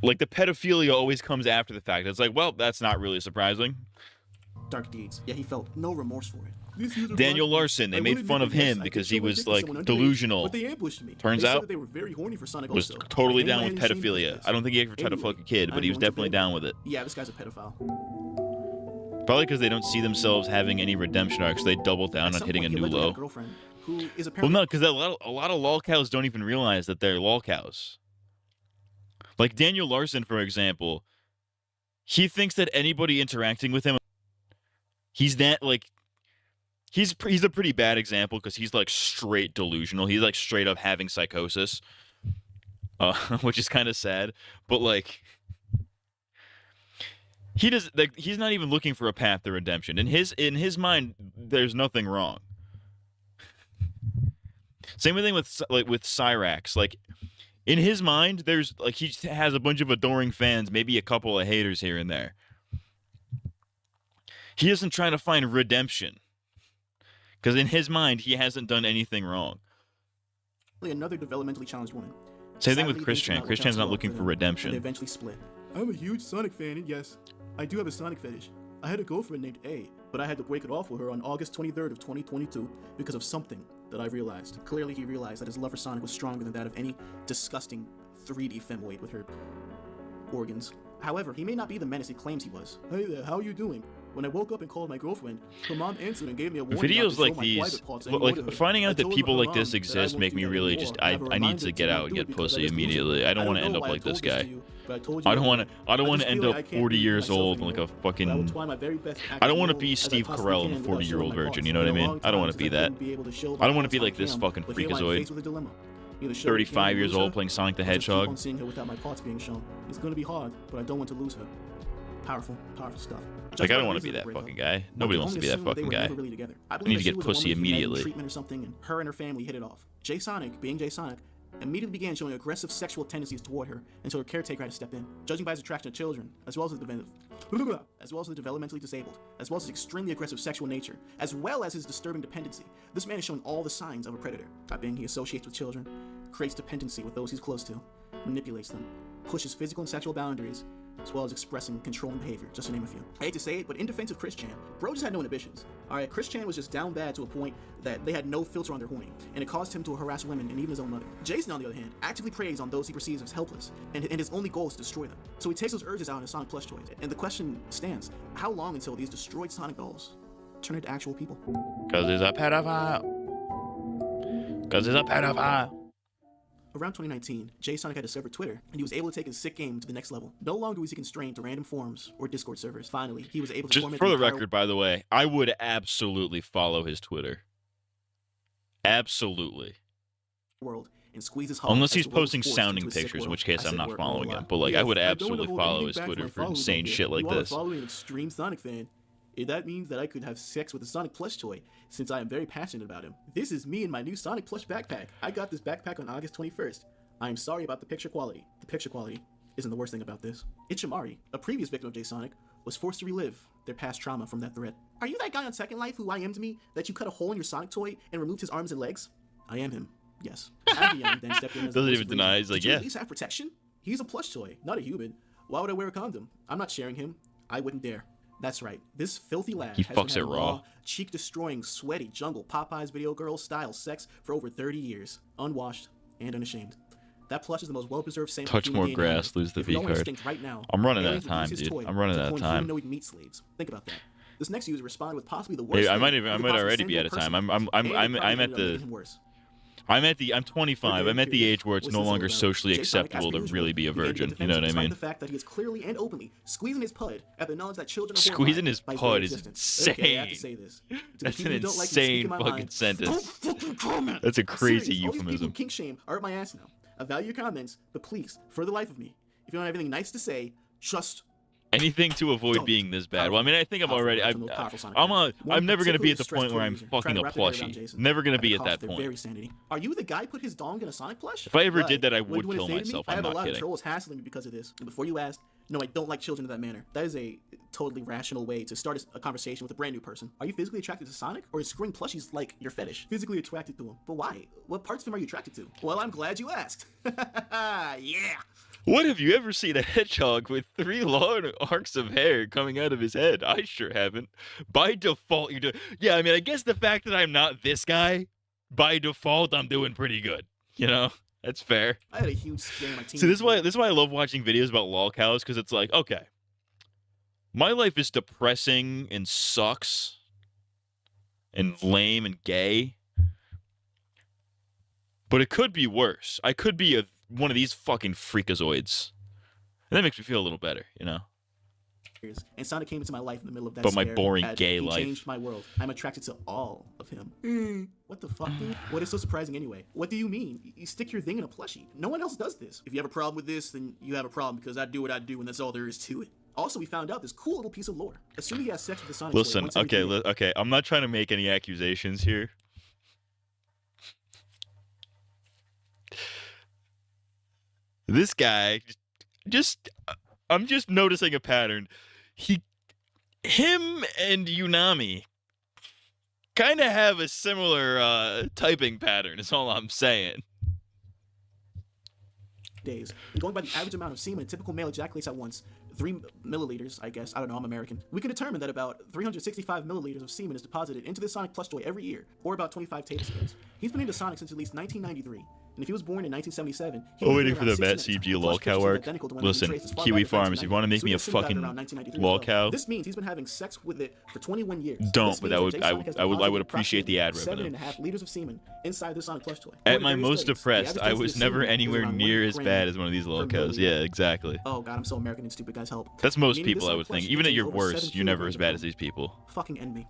Like, the pedophilia always comes after the fact. It's like, well, that's not really surprising. Dark deeds, yet he felt no remorse for it. Daniel Larson, they made fun of him because he was, like, delusional. But they ambushed me. Turns They said out, that they were very horny for Sonic was also. totally If down anyone with had any shame pedophilia. for this. I don't think he ever tried to Anyway, fuck a kid, but I'm he was going to definitely bed. down with it. Yeah, this guy's a pedophile. Probably because they don't see themselves having any redemption arcs. They double down on hitting a new low. Who is Well, apparently no, because a lot of lolcows don't even realize that they're lolcows. Like Daniel Larson, for example, he thinks that anybody interacting with him, he's a pretty bad example because he's like straight delusional. He's like straight up having psychosis, which is kind of sad. But like, he's not even looking for a path to redemption. In his mind, there's nothing wrong. Same thing with Cyrax. Like, in his mind, there's like he has a bunch of adoring fans, maybe a couple of haters here and there. He isn't trying to find redemption. Because in his mind, he hasn't done anything wrong. another developmentally challenged woman. Same thing with Sadly, Chris things did Chan. not Chris work out Chan's too not well looking for for them, and redemption. They eventually split. I'm a huge Sonic fan, and yes, I do have a Sonic fetish. I had a girlfriend named A, but I had to break it off with her on August 23rd of 2022 because of something that I realized. Clearly, he realized that his love for Sonic was stronger than that of any disgusting 3D femoid with her organs. However, he may not be the menace he claims he was. Hey there, how are you doing? When I woke up and called my girlfriend, her mom answered and gave me a warning. Videos like these, like finding out that people like this exist, make me really just. I need to get out and get pussy immediately. I don't want to end up like this guy. I don't want to end up 40 years old like a fucking. I don't want to be Steve Carell in the 40-year-old virgin. You know what I mean? I don't want to be that. I don't want to be like this fucking freakazoid. 35 years old playing Sonic the Hedgehog. I'm seeing her without my parts being shown. It's going to be hard, but I don't want to lose her. Powerful stuff. Like, I don't want to be that fucking guy. Nobody wants to be that fucking guy. I need to get pussy immediately. Treatment or something, and her and her family hit it off. Jay Sonic, being Jay Sonic, immediately began showing aggressive sexual tendencies toward her until her caretaker had to step in. Judging by his attraction to children, as well as the developmentally disabled, as well as his extremely aggressive sexual nature, as well as his disturbing dependency, this man is showing all the signs of a predator. By being he associates with children, creates dependency with those he's close to, manipulates them, pushes physical and sexual boundaries, as well as expressing controlling behavior, just to name a few. I hate to say it, but in defense of Chris Chan, bro just had no inhibitions. Alright, Chris Chan was just down bad to a point that they had no filter on their horny, and it caused him to harass women and even his own mother. Jason, on the other hand, actively preys on those he perceives as helpless, and his only goal is to destroy them. So he takes those urges out in his Sonic plush toys, and the question stands, how long until these destroyed Sonic dolls turn into actual people? Because he's a pedophile. Because he's a pedophile. Around 2019, Jay Sonic had discovered Twitter, and he was able to take his sick game to the next level. No longer was he constrained to random forums or Discord servers. Finally, he was able to Just for the record, by the way, I would absolutely follow his Twitter. Absolutely. World and squeeze his unless he's posting sounding pictures, in which case I'm not following him. But like, I would absolutely follow his Twitter for insane shit like this. Following an extreme Sonic fan. That means that I could have sex with a Sonic plush toy, since I am very passionate about him. This is me and my new Sonic plush backpack. I got this backpack on August 21st. I am sorry about the picture quality. The picture quality isn't the worst thing about this. Itchamari, a previous victim of Jay Sonic, was forced to relive their past trauma from that threat. Are you that guy on Second Life who IM'd me that you cut a hole in your Sonic toy and removed his arms and legs? I am him. Yes. Adrian then stepped in as doesn't even deny. He's like, yeah. At least have protection? He's a plush toy, not a human. Why would I wear a condom? I'm not sharing him. I wouldn't dare. That's right. This filthy lad he has fucks been it having raw, cheek-destroying, sweaty, jungle Popeyes video girl style sex for over 30 years, unwashed and unashamed. That plush is the most well-preserved sample. Touch more grass, lose the V card. Right now, I'm running out of time, dude. I'm running out of time. Meat slaves. Think about that. This next user responded with possibly the worst. Hey, I might already be out of time. I'm I'm 25. I'm at the age where it's What's no this all longer about? socially Jay Sonic, acceptable as per to usual, really be a began to virgin. get You know what I defensive mean? despite the fact that he is clearly and openly squeezing his pud at the knowledge that children are Squeezing his horrified by pud very is existence. Okay, I have to say insane. this. To the That's people an who don't like me speaking insane my fucking mind, don't sentence. fucking comment. That's a I'm crazy serious. All these people who euphemism. kink shame are at my ass now. I value your comments, but please, for the life of me, if you don't have anything nice to say, just Anything to avoid being this bad. Well, I mean, I think I'm already. I'm never gonna be at the point where I'm fucking a plushie. Never gonna be at that point. Very sanity. Are you the guy who put his dong in a Sonic plush? If I ever Why? did that, I Wanna would do an kill favor to me? myself. I I'm have a not lot kidding. of trolls hassling me because of this. And before you ask, no, I don't like children in that manner. That is a totally rational way to start a conversation with a brand new person. Are you physically attracted to Sonic, or is screwing plushies like your fetish? Physically attracted to him, but why? What parts of him are you attracted to? Well, I'm glad you asked. Yeah. What have you ever seen a hedgehog with 3 long arcs of hair coming out of his head? I sure haven't. By default, you do. Yeah, I mean, I guess the fact that I'm not this guy, by default, I'm doing pretty good. You know, that's fair. I had a huge scare in my team. See, this is why I love watching videos about lolcows, because it's like, okay, my life is depressing and sucks and lame and gay, but it could be worse. I could be one of these fucking freakazoids. And that makes me feel a little better, you know? And Sonic came into my life in the middle of that But my scare, boring and gay he life. changed my world. I'm attracted to all of him. What the fuck, dude? What is so surprising anyway? What do you mean? You stick your thing in a plushie. No one else does this. If you have a problem with this, then you have a problem, because I do what I do, and that's all there is to it. Also, we found out this cool little piece of lore. Assuming he has sex with the Sonic toy Listen, once every 3 years. okay, I'm not trying to make any accusations here. This guy, I'm just noticing a pattern. Him and Unami kind of have a similar typing pattern, is all I'm saying. Days. And going by the average amount of semen a typical male ejaculates at once, 3 milliliters, I guess, I don't know, I'm American, we can determine that about 365 milliliters of semen is deposited into the Sonic plush toy every year, or about 25 tablespoons. He's been into Sonic since at least 1993, and if he was born in 1977, he Oh, would waiting have for been the around Matt 16 at the CG time. Plush lolcow pictures arc. identical to one that Listen, we traced as far Kiwi back as Farms, if you want to make so me we a assume that fucking around 1993 as well. lolcow, This means he's been having sex with it for 21 years. don't, This but means that that would Jay Sonic has I would deposited appreciate the ad approximately revenue. 7.5 liters of semen inside the Sonic plush toy. At According my to various most studies, the depressed, average I density was of never semen is anywhere around near 1 as gram bad as one of these per lolcows. milliliter. Yeah, exactly. Oh god, I'm so American and stupid, guys, help. That's most Meaning people, this I Sonic would plush think. Even at contains your over worst, 7 you're never kilograms as of bad as foam. these people. Fucking end me.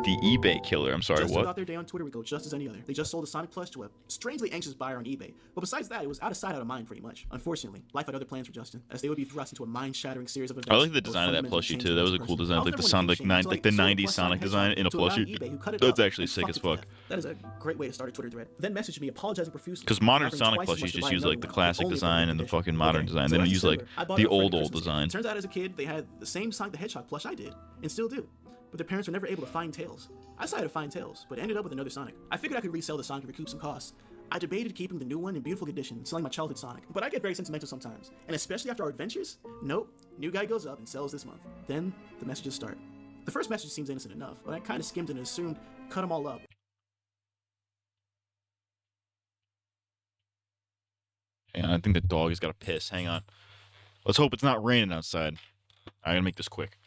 The eBay killer. I'm sorry, Just what? about their day on Twitter would go just as any other. They just sold a Sonic plush to a strangely anxious buyer on eBay. But besides that, it was out of sight, out of mind, pretty much. Unfortunately, life had other plans for Justin, as they would be thrust into a mind-shattering series of events. I like the that would design of that fundamentally plushie change too. them That as was a a cool person. design, I was like the never Sonic, one to kink shame like the until I '90s sold a Sonic plush design in a to a guy on plushie. eBay who cut it That's up actually and sick fucked as it to fuck. death. That is a great way to start a Twitter thread. Then messaged me apologizing profusely. Because for modern offering Sonic twice as much plushies to just buy use another like the one, classic only if design it and the was fucking condition. modern Okay, design. so They don't last use like December, I bought the it for a friend old a Christmas gift. design. Turns out as a kid they had the same Sonic the Hedgehog plush I did, and still do. But their parents were never able to find Tails. I decided to find Tails, but ended up with another Sonic. I figured I could resell the Sonic and recoup some costs. I debated keeping the new one in beautiful condition and selling my childhood Sonic, but I get very sentimental sometimes, and especially after our adventures. Nope, new guy goes up and sells this month. Then the messages start. The first message seems innocent enough, but I kind of skimmed it and assumed cut them all up. Yeah, I think the dog has got to piss. Hang on. Let's hope it's not raining outside. I'm gonna make this quick.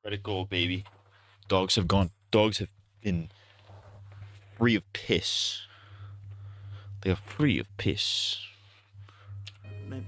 Let it go, baby. Dogs have been free of piss. They are free of piss.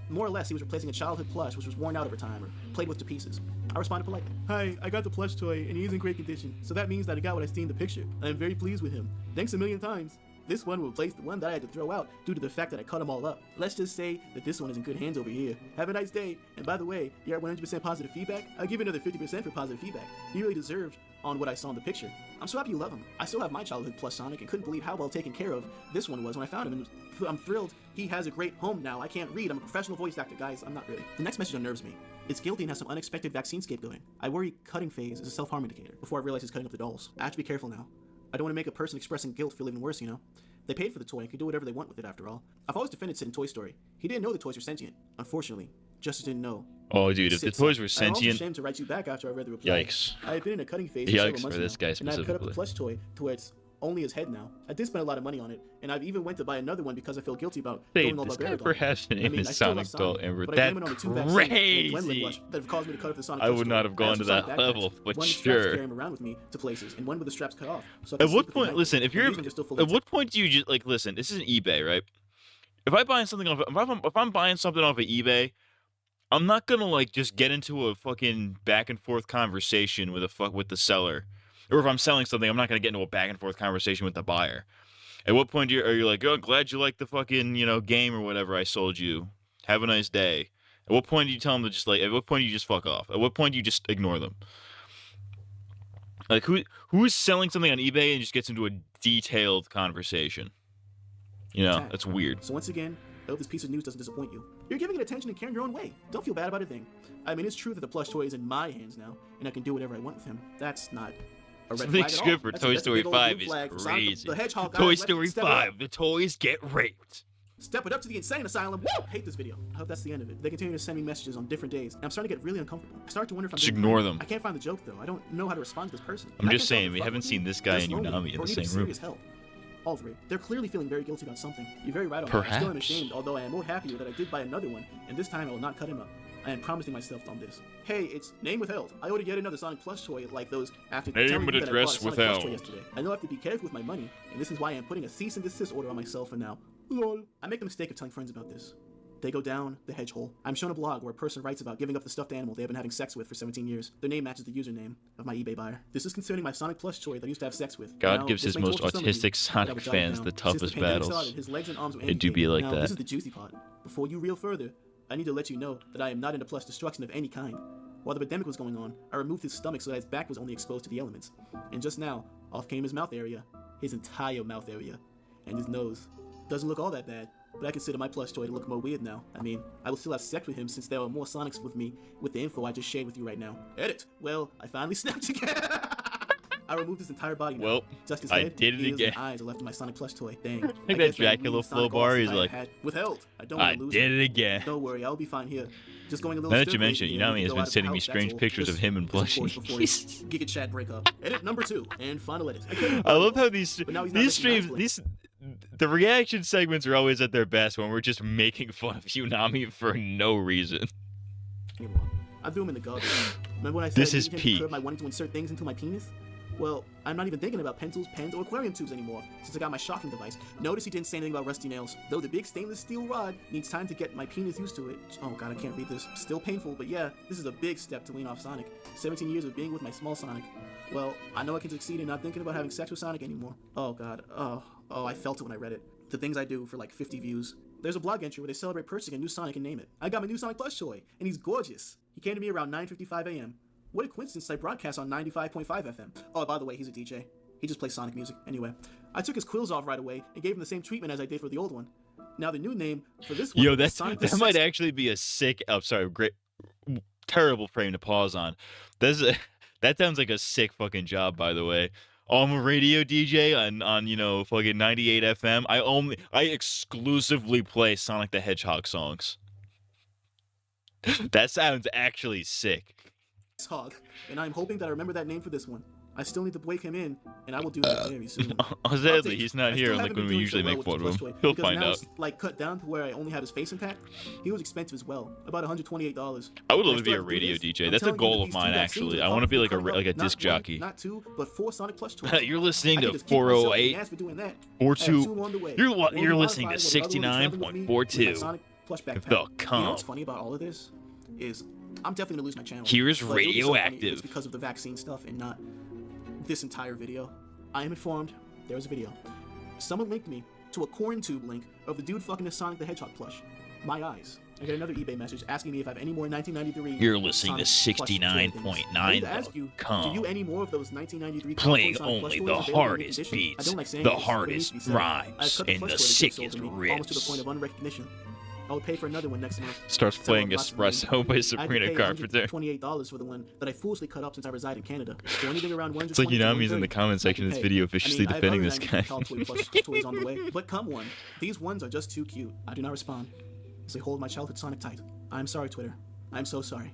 More or less, he was replacing a childhood plush which was worn out over time or played with to pieces. I responded politely. Hi, I got the plush toy and he's in great condition, so that means that I got what I see in the picture. I am very pleased with him. Thanks a million times. This one will replace the one that I had to throw out due to the fact that I cut them all up. Let's just say that this one is in good hands over here. Have a nice day. And by the way, you're at 100% positive feedback. I'll give you another 50% for positive feedback. He really deserved on what I saw in the picture. I'm so happy you love him. I still have my childhood plush Sonic and couldn't believe how well taken care of this one was when I found him. And I'm thrilled he has a great home now. I can't read. I'm a professional voice actor, guys. I'm not really. The next message unnerves me. It's guilty and has some unexpected vaccine scapegoating. I worry cutting phase is a self-harm indicator before I realize he's cutting up the dolls. I have to be careful now. I don't want to make a person expressing guilt feel even worse, you know? They paid for the toy and can do whatever they want with it after all. I've always defended Sid in Toy Story. He didn't know the toys were sentient. Unfortunately, Justice didn't know. Oh, dude, if the toys were I'm sentient... ashamed to write you back after I read the reply. Yikes. I had been in a cutting phase Yikes for several for months this now, guy and I've cut up the specifically. plush toy to where it's only his head now. I did spend a lot of money on it, and I've even went to buy another one because I feel guilty about Hey, going all this barbaric guy on it. perhaps the I name mean, is I still love Sonic Doll Sonic, Ember. but I blame it That's on the two vaccines and crazy. adrenaline rush that have caused me to cut up the Sonic I plush would toy. not have I gone some to that Sonic level, backpacks, but one with straps to sure. carry him around with me to places, and one with the straps cut off. So I At can sleep what with point, night, listen, if and you're, these ones are still fully at what point do you just, like, listen, this is an eBay, right? If I buy something off, if I'm buying something off of eBay, I'm not gonna, like, just get into a fucking back and forth conversation with with the seller. Or if I'm selling something, I'm not gonna get into a back and forth conversation with the buyer. At what point are you like, oh, glad you like the fucking, game or whatever I sold you. Have a nice day. At what point do you tell them to just, like, at what point do you just fuck off? At what point do you just ignore them? Like, who's selling something on eBay and just gets into a detailed conversation? That's weird. So once again, I hope this piece of news doesn't disappoint you. You're giving it attention and caring your own way. Don't feel bad about a thing. I mean, it's true that the plush toy is in my hands now, and I can do whatever I want with him. That's not a red Something flag at all. script for That's a Toy Story big old 5 blue is flag for Sonic crazy. the Hedgehog. Toy Guys, Story step it up. 5, the toys get raped. Step it up to the insane asylum. Woo! Hate this video. I hope that's the end of it. They continue to send me messages on different days, and I'm starting to get really uncomfortable. I start to wonder if I'm Just being ignore funny. them. I can't find the joke though. I don't know how to respond to this person. I'm I just can't tell saying, if we they're haven't fucking seen with this me, guy just and lonely, Unami in or the need same room. serious help. All three. They're clearly feeling very guilty about something. You're very right on that. I still am Perhaps. ashamed, although I am more happier that I did buy another one, and this time I will not cut him up. I am promising myself on this. Hey, it's name withheld. I ordered yet another Sonic plush toy like those after Name telling you and that I bought a address Sonic plush toy withheld. yesterday. I know I have to be careful with my money, and this is why I am putting a cease and desist order on myself for now. Lol. I make the mistake of telling friends about this. They go down the hedge hole. I'm shown a blog where a person writes about giving up the stuffed animal they have been having sex with for 17 years. Their name matches the username of my eBay buyer. This is concerning my Sonic plush toy that I used to have sex with. God Now, gives this his may most torture some of you, autistic but I Sonic would jot it fans down. the Since toughest pandemic battles. started, his legs and arms were It do be amputated. like Now, that. This is the juicy part. Before you reel further, I need to let you know that I am not into plush destruction of any kind. While the pandemic was going on, I removed his stomach so that his back was only exposed to the elements. And just now, off came his mouth area, his entire mouth area, and his nose. Doesn't look all that bad, but I consider my plush toy to look more weird now. I mean, I will still have sex with him since there are more Sonics with me with the info I just shared with you right now. Edit! Well, I finally snapped again! I removed his entire body now. Well, Just his I head, did it ears, again. and eyes are left in my Sonic plush toy. Dang. Like I that guess Dracula weaned flow Sonic bar, off he's since I like, had withheld. I don't I want to lose did him. it again. Don't worry, I'll be fine here. Just going a little Now that you stir mention it, crazy here, Unami need has to go been out of the sending me house, strange that's all. pictures of This him in is, of course, before plushies. Giga Chat breakup. Edit number 2 and final edit. I love how these But now he's not these making streams, the reaction segments are always at their best when we're just making fun of Unami for no reason. anymore. I threw him in the garbage. Remember when I said This I is needed him to peak. curb my wanting to insert things into my penis? Well, I'm not even thinking about pencils, pens, or aquarium tubes anymore, since I got my shocking device. Notice he didn't say anything about rusty nails, though the big stainless steel rod needs time to get my penis used to it. Oh god, I can't read this. Still painful, but yeah, this is a big step to lean off Sonic. 17 years of being with my small Sonic. Well, I know I can succeed in not thinking about having sex with Sonic anymore. Oh god, oh, I felt it when I read it. The things I do for like 50 views. There's a blog entry where they celebrate purchasing a new Sonic and name it. I got my new Sonic plush toy, and he's gorgeous. He came to me around 9:55 a.m. What a coincidence I broadcast on 95.5 FM. Oh, by the way, he's a DJ. He just plays Sonic music. Anyway, I took his quills off right away and gave him the same treatment as I did for the old one. Now the new name for this one Yo, is that's Sonic the that might Sixth. actually be a sick. Oh, sorry, great, terrible frame to pause on. That sounds like a sick fucking job, by the way. I'm a radio DJ on fucking 98 FM. I exclusively play Sonic the Hedgehog songs. That sounds actually sick. Hog, and I'm hoping that I remember that name for this one. I still need to break him in, and I will do that very soon. Sadly, he's not I here still like haven't when been we doing usually so well make with fun the of plush him. toy, He'll because find now out. it's, like, cut down to where I only have his face intact. He was expensive as well, about $128. I would love And to be still a have do radio this. DJ. I'm That's a telling you goal that of these two mine, vaccines actually. are I want to be like a coming up, like a not disc one, jockey. not two, but 4 Sonic plush toys. You're listening I to can just kick myself in the 408 ass for doing that. I have 42. two on the way. You're One will be you're listening modified to with another one traveling with me with my 69.42. Sonic plush backpack. The You know calm. what's funny about all of this is I'm definitely gonna lose my channel. Here's but it'll be so funny if Radioactive. It's because of the vaccine stuff and not this entire video. I am informed there was a video. Someone linked me to a corn tube link of the dude fucking the Sonic the Hedgehog plush. My eyes. I get another eBay message asking me if I have any more 1993. You're listening to Sonic plush toy things. I need to ask you, do you any more of those 1993 Playing Sonic plush only toys the available in hardest condition? I beats, don't like saying the this, but it needs hardest to be said. rhymes, I've cut the and plush the toy that gets sold sickest to me, riffs. almost to the point of unrecognition. I would pay for another one next month. Starts Sell playing it lots of money. Espresso by I had to Sabrina pay Carpenter. $28 for the one that I foolishly cut up since I reside in Canada. So anything around It's like Yanami's in the comment section of this video viciously defending this guy. Toys on the way, but come one. These ones are just too cute. I do not respond as they hold my childhood Sonic tight. I'm sorry, Twitter. I'm so sorry.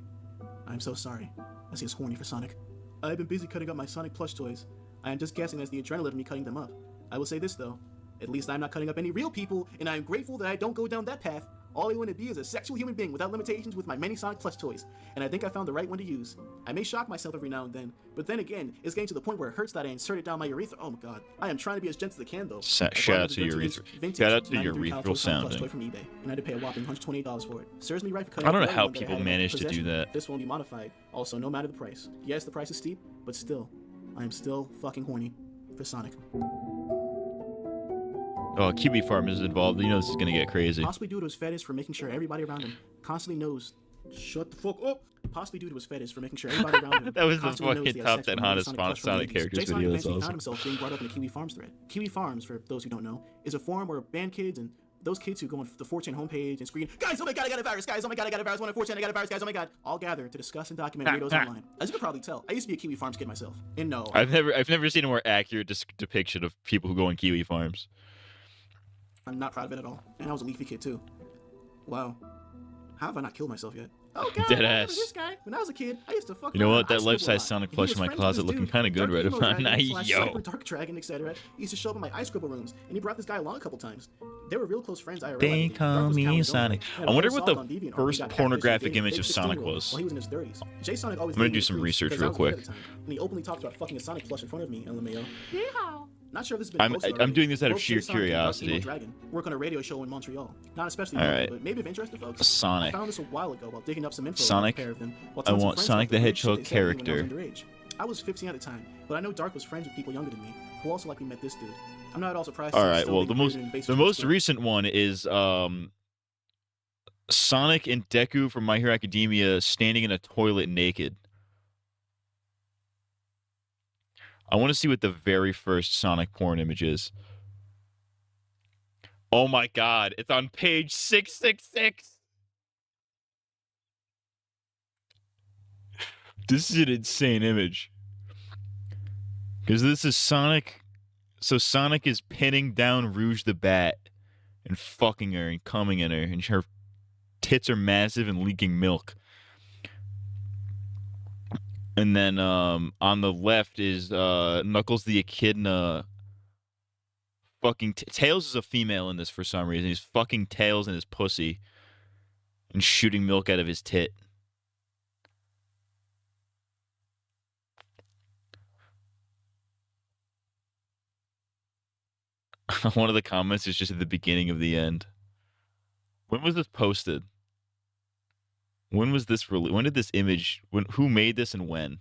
I'm so sorry. As he is horny for Sonic. I've been busy cutting up my Sonic plush toys. I am just guessing as the adrenaline of me cutting them up. I will say this though. At least I'm not cutting up any real people, and I am grateful that I don't go down that path. All I want to be is a sexual human being without limitations with my many Sonic plush toys, and I think I found the right one to use. I may shock myself every now and then, but then again, it's getting to the point where it hurts that I insert it down my urethra. Oh my god. I am trying to be as gentle as I can though. Shout out to urethral. Shout out to urethral sounding. Toy from eBay, and I had to pay a whopping $128 for it. Serves me right for cutting I don't up know the how other one that I people had in my manage to do possession. that. This won't be modified. Also, no matter the price. Yes, the price is steep, but still, I am still fucking horny for Sonic. Oh, QB Farm is involved. You know this is gonna get crazy. Possibly due to his fetish for making sure everybody around him constantly knows. Shut the fuck up. Possibly due to his fetish for making sure everybody around him. That was the constantly knows fucking they have top sex 10 with one of hottest the plush from Sonic the 80s. characters Jay Sonic video. eventually That's found awesome. himself being brought up in the Kiwi Farms thread. Kiwi Farms, for those who don't know, is a forum where band kids and those kids who go on the 4chan homepage and scream, guys, oh my god, I got a virus, guys, oh my god, I got a virus, on 4chan, I got a virus, guys, oh my god, all gather to discuss and document weirdos online. As you can probably tell, I used to be a Kiwi Farms kid myself. And no, I've never seen a more accurate depiction of people who go on Kiwi Farms. I'm not proud of it at all. And I was a leafy kid too. Wow. How have I not killed myself yet? Oh god, Dead I remember ass. this guy. When I was a kid, I used to fuck You know around. what? That I scribbled life-size a lot. Sonic He plush was in my friends with closet this looking dude, kinda good Dark right Emo about Dragon now. slash Yo. Cyber Dark Dragon, etc. He used to show up in my ice scribble rooms, and he brought this guy along a couple times. They were real close friends. They call me Sonic. I wonder what the first pornographic image of Sonic was. While he was in his 30s. Jay Sonic always I'm gonna gave me do the some truth, research because I real was a kid quick. at the time, And he openly talked about fucking a Sonic plush in front of me, LMAO. Yeehaw. Not sure if this has been I'm posted I'm already. doing this out of Both sheer Jay Sonic and Dark Emo curiosity. Dragon work on a radio show in Montreal. Not especially All local, right. but maybe of interest to folks. Sonic. I found this a while ago while digging up some info Sonic. on a pair of them. While I telling some want friends Sonic about the the weird shit Hedgehog they said to me when I character. was underage. I was 15 at the time, but I know Dark was friends with people younger than me, who also likely met this dude. I'm not at all surprised. All he's right. still Well, being weird and invasive the to most school. recent one is Sonic and Deku from My Hero Academia standing in a toilet naked. I want to see what the very first Sonic porn image is. Oh my god, it's on page 666. This is an insane image. Because this is Sonic. So Sonic is pinning down Rouge the Bat and fucking her and coming at her. And her tits are massive and leaking milk. And then on the left is Knuckles the Echidna. Fucking Tails is a female in this for some reason. He's fucking Tails in his pussy and shooting milk out of his tit. One of the comments is just at the beginning of the end. When was this posted? When was this when did this image? Who made this and when? Is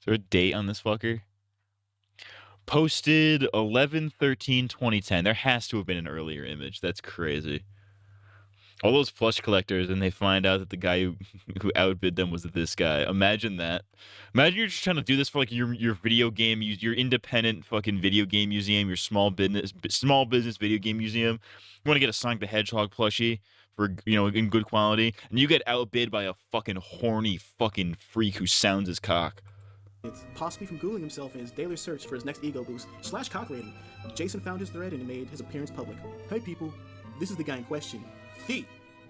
there a date on this fucker? Posted 11/13/2010. There has to have been an earlier image. That's crazy. All those plush collectors, and they find out that the guy who outbid them was this guy. Imagine that. Imagine you're just trying to do this for like your video game, your independent fucking video game museum, your small business video game museum. You want to get a Sonic the Hedgehog plushie for in good quality, and you get outbid by a fucking horny fucking freak who sounds his cock. It's possibly from Googling himself in his daily search for his next ego boost / cock rating. Jason found his thread and made his appearance public. Hey people, this is the guy in question.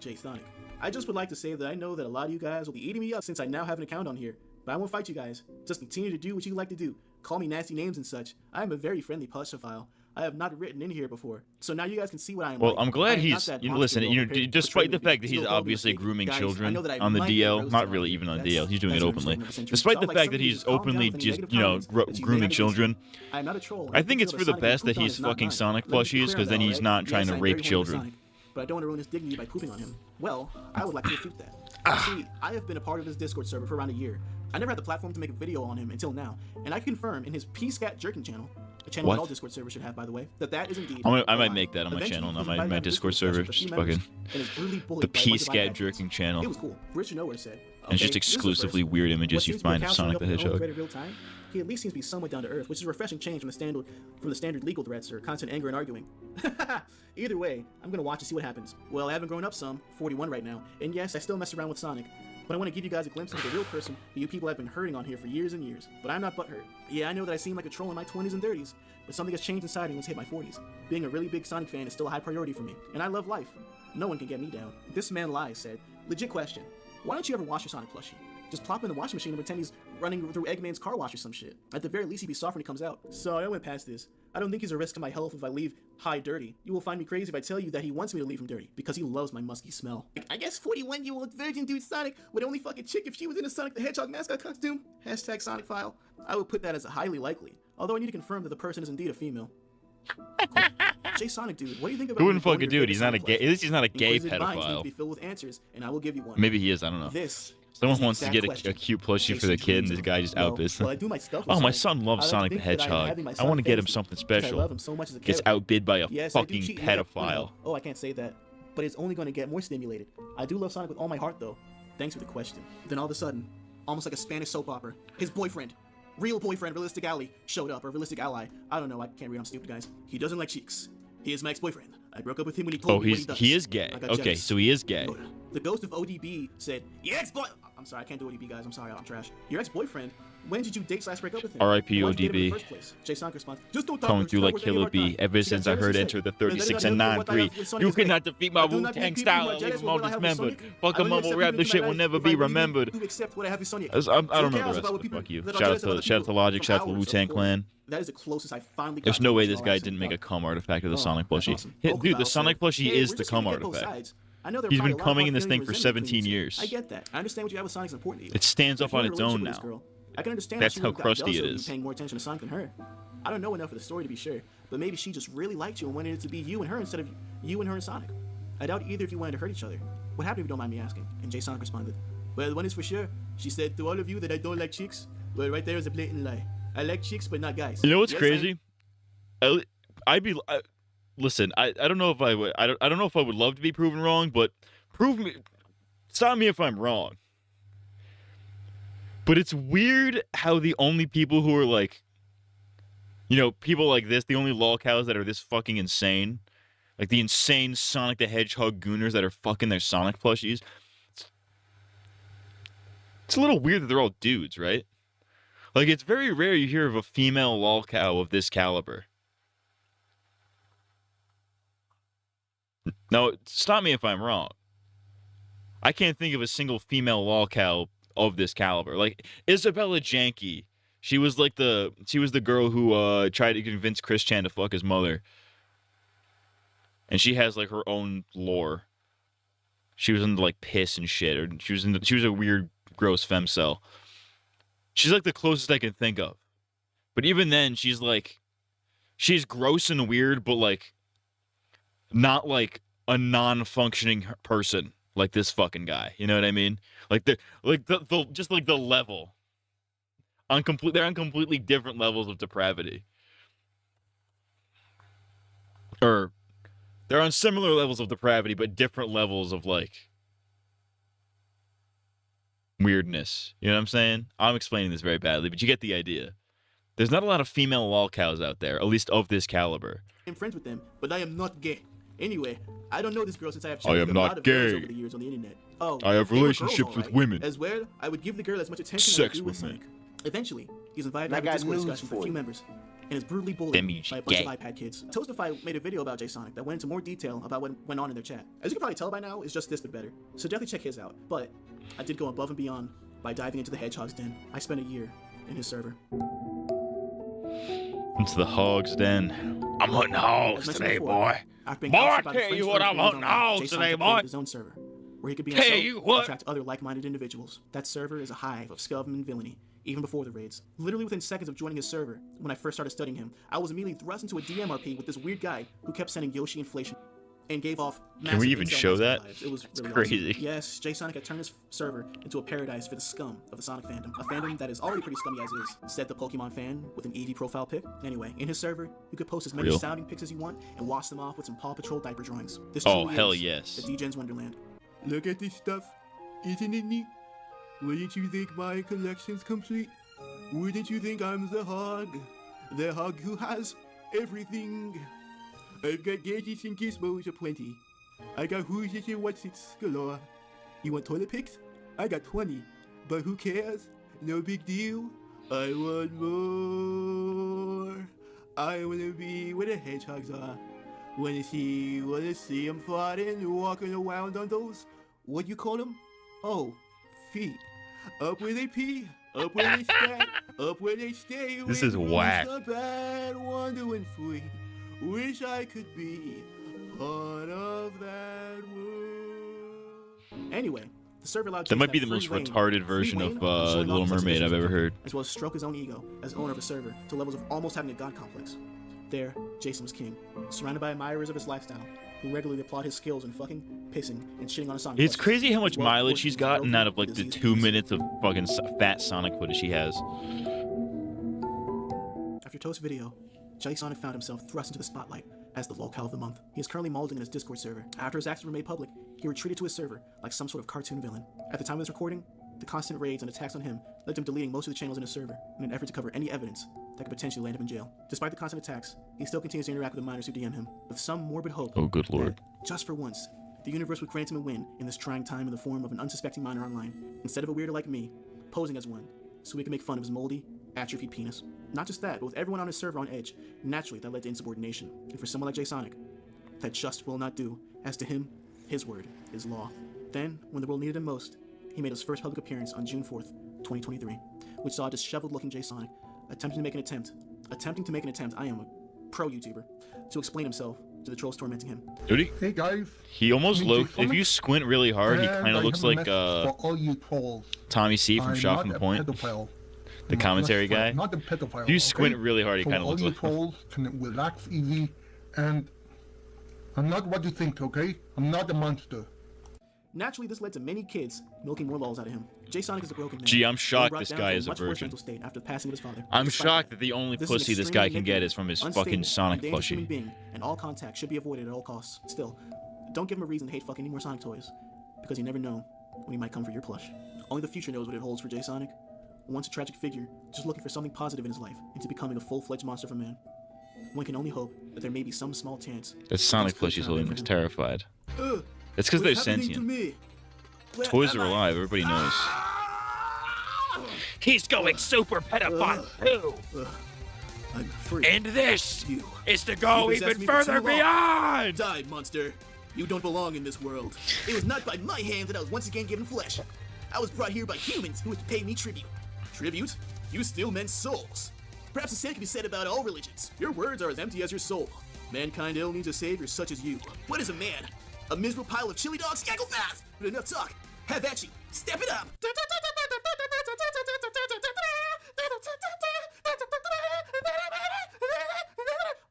Jay Sonic. I just would like to say that I know that a lot of you guys will be eating me up since I now have an account on here, But I won't fight you guys. Just continue to do what you like to do. Call me nasty names and such. I am a very friendly plushophile. I have not written in here before, so now you guys can see what I am. Well, like. I'm glad I am not he's. that You know, monster listen, you're you know, prepared to despite portray the me fact that to. he's Still don't be obviously mistaken. grooming Guys, children I know that I on the might be DL, roasted not on really here. even on the That's- DL, he's doing it that's openly. 100% true. Despite Sound the like fact some that of you he's just calm down openly with any just, negative you know, comments that you may grooming have against children. me. I am not a troll. I think it's for the Sonic being best that pooped on he's is not fucking mine. Sonic Let me be plushies, clear on because then that, he's alright? not trying Yes, to I'm rape very horny for children. Sonic, but I don't want to ruin his dignity by pooping on him. Well, I would like to refute that. See, I have been a part of his Discord server for around a year. I never had the platform to make a video on him until now, and I can confirm in his PScat jerking channel, a channel What? that all Discord servers should have, by the way, that is indeed. I might a lie. make that on my Eventually, channel, he not was my invited to have a Discord discussion server. with a few Just members, fucking and is brutally the bullied by a bunch of PScat iPad jerking kids. channel. It was cool. Rich Nowhere said. And it's just "Okay, this is the exclusively first. weird images What you seems to be a find of cow Sonic showing the up in Hedgehog. greater real time. He at least seems to be somewhat down to earth, which is a refreshing change from the standard legal threats or constant anger and arguing. Either way, I'm gonna watch and see what happens. Well, I haven't grown up some, 41 right now, and yes, I still mess around with Sonic. But I want to give you guys a glimpse into the real person that you people have been hurting on here for years and years. But I'm not butthurt. Yeah, I know that I seem like a troll in my 20s and 30s, but something has changed inside me once I hit my 40s. Being a really big Sonic fan is still a high priority for me, and I love life. No one can get me down. This man lies said, legit question. Why don't you ever wash your Sonic plushie? Just plop in the washing machine and pretend he's running through Eggman's car wash or some shit. At the very least, he'd be soft when he comes out. Sorry, I went past this. I don't think he's a risk to my health if I leave high dirty. You will find me crazy if I tell you that he wants me to leave him dirty, because he loves my musky smell. I guess 41-year-old virgin dude Sonic would only fuck a chick if she was in a Sonic the Hedgehog mascot costume. Hashtag Sonic file. I would put that as a highly likely, although I need to confirm that the person is indeed a female. Cool. Jay Sonic dude, what do you think about Who wouldn't me fuck a calling your dude? He's favorite not a Sonic gay. plushie? At least he's not a gay Inquisitive minds need to pedophile. be filled with answers, and I will give you one. Maybe he is. I don't know. This Someone is the wants to exact get question a cute plushie for the Jason kid, and dreams this of. guy just Well, outbids well, I him. do my stuff with Oh, my Sonic. son loves I like to Sonic the think that I am Hedgehog. having my I son want to get him fantasy, something because I special. love him so much as a Gets character. outbid by a Yes, I do fucking cheat and make up- pedophile. Oh, I can't say that. But it's only going to get more stimulated. I do love Sonic with all my heart, though. Thanks for the question. Then all of a sudden, almost like a Spanish soap opera, his boyfriend, real boyfriend, Realistic Ally, showed up, or Realistic Ally. I don't know, I can't read, I'm stupid, guys. He doesn't like cheeks. He is my ex-boyfriend. I broke up with him when he told Oh, me what he does. he is gay. I got Okay, jealous. so he is gay. The ghost of ODB said, your ex-boy... I'm sorry, I can't do ODB, guys. I'm sorry, I'm trash. Your ex-boyfriend, when did you date/break up with him? R.I.P. Why'd you date him in ODB. the first place? Jay Sonic responds, just don't talk Coming much, through stop like wasting Killer any of our B time. ever She since got I heard jealous enter and the said, "But 36 then and I don't 9-3. know what I have with Sonic You is great. cannot defeat my I do not Wu-Tang believe people who are style. jealous Even with what more I have with dismembered. Sonic. Fuck I a only mumble accept rap. people This into shit my will life never if be I really remembered. do accept what I have with Sonic. I don't Who remember cares the about rest what of it. people- Fuck you. that Shout are out jealous to about other Logic. people Shout out to for the hours Wu-Tang of Clan. That is the closest I finally got. There's to no way emotional this guy accent. didn't make a cum artifact of the Oh, Sonic that's plushie. awesome. Hey, Vocal dude, the Valve Sonic said, plushie "Hey, is we're the just gonna cum get both artifact. sides. I know there are He's probably been a lot of coming in hard this thing feelings for and resentment 17 between you two. years. I get that. I understand what you have with Sonic is important to you. It stands But up if you're on in a its own relationship with now. this girl, I can understand That's that she how would've got crusty jealous it of you is. paying more attention to Sonic than her. I don't know enough of the story to be sure, but maybe she just really liked you and wanted it to be you and her instead of you and her and Sonic. I doubt either of you wanted to hurt each other. What happened if you don't mind me asking? And Jay Sonic responded, well, one is for sure. She said to all of you that I don't like chicks. Well, right there is a blatant lie. I like chicks, but not guys. You know what's Yes, crazy? Listen. I don't know if I would. I don't know if I would love to be proven wrong, but prove me. Stop me if I'm wrong. But it's weird how the only people who are like, you know, people like this, the only lolcows that are this fucking insane, like the insane Sonic the Hedgehog gooners that are fucking their Sonic plushies. It's a little weird that they're all dudes, right? Like, it's very rare you hear of a female lolcow of this caliber. Now, stop me if I'm wrong. I can't think of a single female lolcow of this caliber. Like Isabella Janke, she was the girl who tried to convince Chris Chan to fuck his mother. And she has like her own lore. She was into like piss and shit, or she was a weird, gross femcel. She's like the closest I can think of. But even then, she's gross and weird, but like not like a non-functioning person like this fucking guy. You know what I mean? Like the just like the level. They're on completely different levels of depravity. Or they're on similar levels of depravity, but different levels of like weirdness. You know what I'm saying? I'm explaining this very badly, but you get the idea. There's not a lot of female lolcows out there, at least of this caliber. I'm friends with them, but I am not gay. Anyway, I don't know this girl since I have I chatted am with a not lot of girls gay. over the years on the internet. Oh, I have they were relationships girls, with alright. women. As well, I would give the girl as much attention Sex as I do with with me. Sonic. Eventually, he's invited to I have a got Discord news discussion for a for few you. members, and is brutally bullied That means by a you're bunch gay. of iPad kids. Toastify made a video about Jay Sonic that went into more detail about what went on in their chat. As you can probably tell by now, it's just this but better. So definitely check his out. But I did go above and beyond by diving into the Hedgehog's den. I spent a year in his server. Into the hog's den. I'm hunting hogs As mentioned today, before, boy. after being Boy, I ousted by the tell you French what, version I'm of his hunting own name, hogs Jay today, Sonic boy. created his own server, where he could be Tell himself you and what. attract other like-minded individuals. That server is a hive of scum and villainy, even before the raids. Literally within seconds of joining his server, when I first started studying him, I was immediately thrust into a DMRP with this weird guy who kept sending Yoshi inflation and gave off Can we massive even intel show against our that? lives. It was It's really crazy. awesome. Yes, Jay Sonic had turned his server into a paradise for the scum of the Sonic fandom. A fandom that is already pretty scummy as is, said the Pokemon fan with an Eevee profile pic. Anyway, in his server, you could post as many Real. sounding pics as you want and wash them off with some Paw Patrol diaper drawings. This Oh, truly hell is yes. the D-Gen's Wonderland. Look at this stuff. Isn't it neat? Wouldn't you think my collection's complete? Wouldn't you think I'm the hog? The hog who has everything. I've got gadgets and gizmos aplenty. I got who's it and what's it's galore. You want toilet pics? I got 20. But who cares? No big deal. I want more. I wanna be where the hedgehogs are. Wanna see them farting, walking around on those, what you call them? Oh, feet. Up where they pee, up where they stand, up where they stay. This is whack. Not bad, wandering free. Wish I could be part of that world. Anyway, the server allowed That Jay might to be have the most free reign- retarded free version reign of showing off Little his Mermaid I've exhibitions, ever heard. as well as stroke his own ego as owner of a server to levels of almost having a god complex. There, Jason was king, surrounded by admirers of his lifestyle, who regularly applaud his skills in fucking, pissing, and shitting on a Sonic. It's plushie. crazy how much As well, of mileage course, he's he was gotten broken out of like with the disease 2 and minutes of fucking fat Sonic footage he has. After Toast's video, Jay Sonic found himself thrust into the spotlight as the lolcow of the month. He is currently molding in his Discord server. After his actions were made public, he retreated to his server like some sort of cartoon villain. At the time of this recording, the constant raids and attacks on him led to him deleting most of the channels in his server in an effort to cover any evidence that could potentially land him in jail. Despite the constant attacks, he still continues to interact with the minors who DM him, with some morbid hope Oh, good lord. that, just for once, the universe would grant him a win in this trying time in the form of an unsuspecting minor online, instead of a weirdo like me, posing as one, so we can make fun of his moldy, atrophied penis. Not just that, but with everyone on his server on edge, naturally that led to insubordination. And for someone like Jay Sonic, that just will not do, as to him, his word is law. Then, when the world needed him most, he made his first public appearance on June 4th, 2023, which saw a disheveled-looking Jay Sonic attempting to make an attempt, I am a pro-YouTuber, to explain himself to the trolls tormenting him. Dude, Hey guys, he almost me, Jay looked. If Sonic, you squint really hard, he and kind I of looks have a like message for all you trolls. Tommy C from I'm Shot not from a Point, pedophile. the I'm a commentary wrestler, guy. Not a pedophile. If you squint really hard, he So kind of all looks you like. trolls can relax easy, and I'm not what you think, okay? I'm not a monster. Naturally, this led to many kids milking more lulls out of him. Jay Sonic is a broken man. Gee, I'm Being shocked brought this down guy to is a much worse virgin. mental state after the passing of his father. I'm Despite shocked that the only this is an pussy this extremely guy can get manipulative, is from his unstable, fucking Sonic and dangerous human plushie. being, and all contact should be avoided at all costs. Still, don't give him a reason to hate fucking any more Sonic toys, because you never know when he might come for your plush. Only the future knows what it holds for Jay Sonic. Once a tragic figure, just looking for something positive in his life, into becoming a full-fledged monster of a man. One can only hope that there may be some small chance. That Sonic things could plushie's turn out holding for looks him. terrified. It's because they're What's happening to sentient. me? Where Toys am are I? alive. Everybody knows. He's going super pedophile too. I'm free. And this You. is to go You possessed even me for further too long. beyond. Die, monster. You don't belong in this world. It was not by my hand that I was once again given flesh. I was brought here by humans who wish to pay me tribute. Tribute? You steal men's souls. Perhaps the same can be said about all religions. Your words are as empty as your soul. Mankind ill needs a savior such as you. What is a man? A miserable pile of chili dogs? Yeah, go fast! But enough talk. Have at you. Step it up.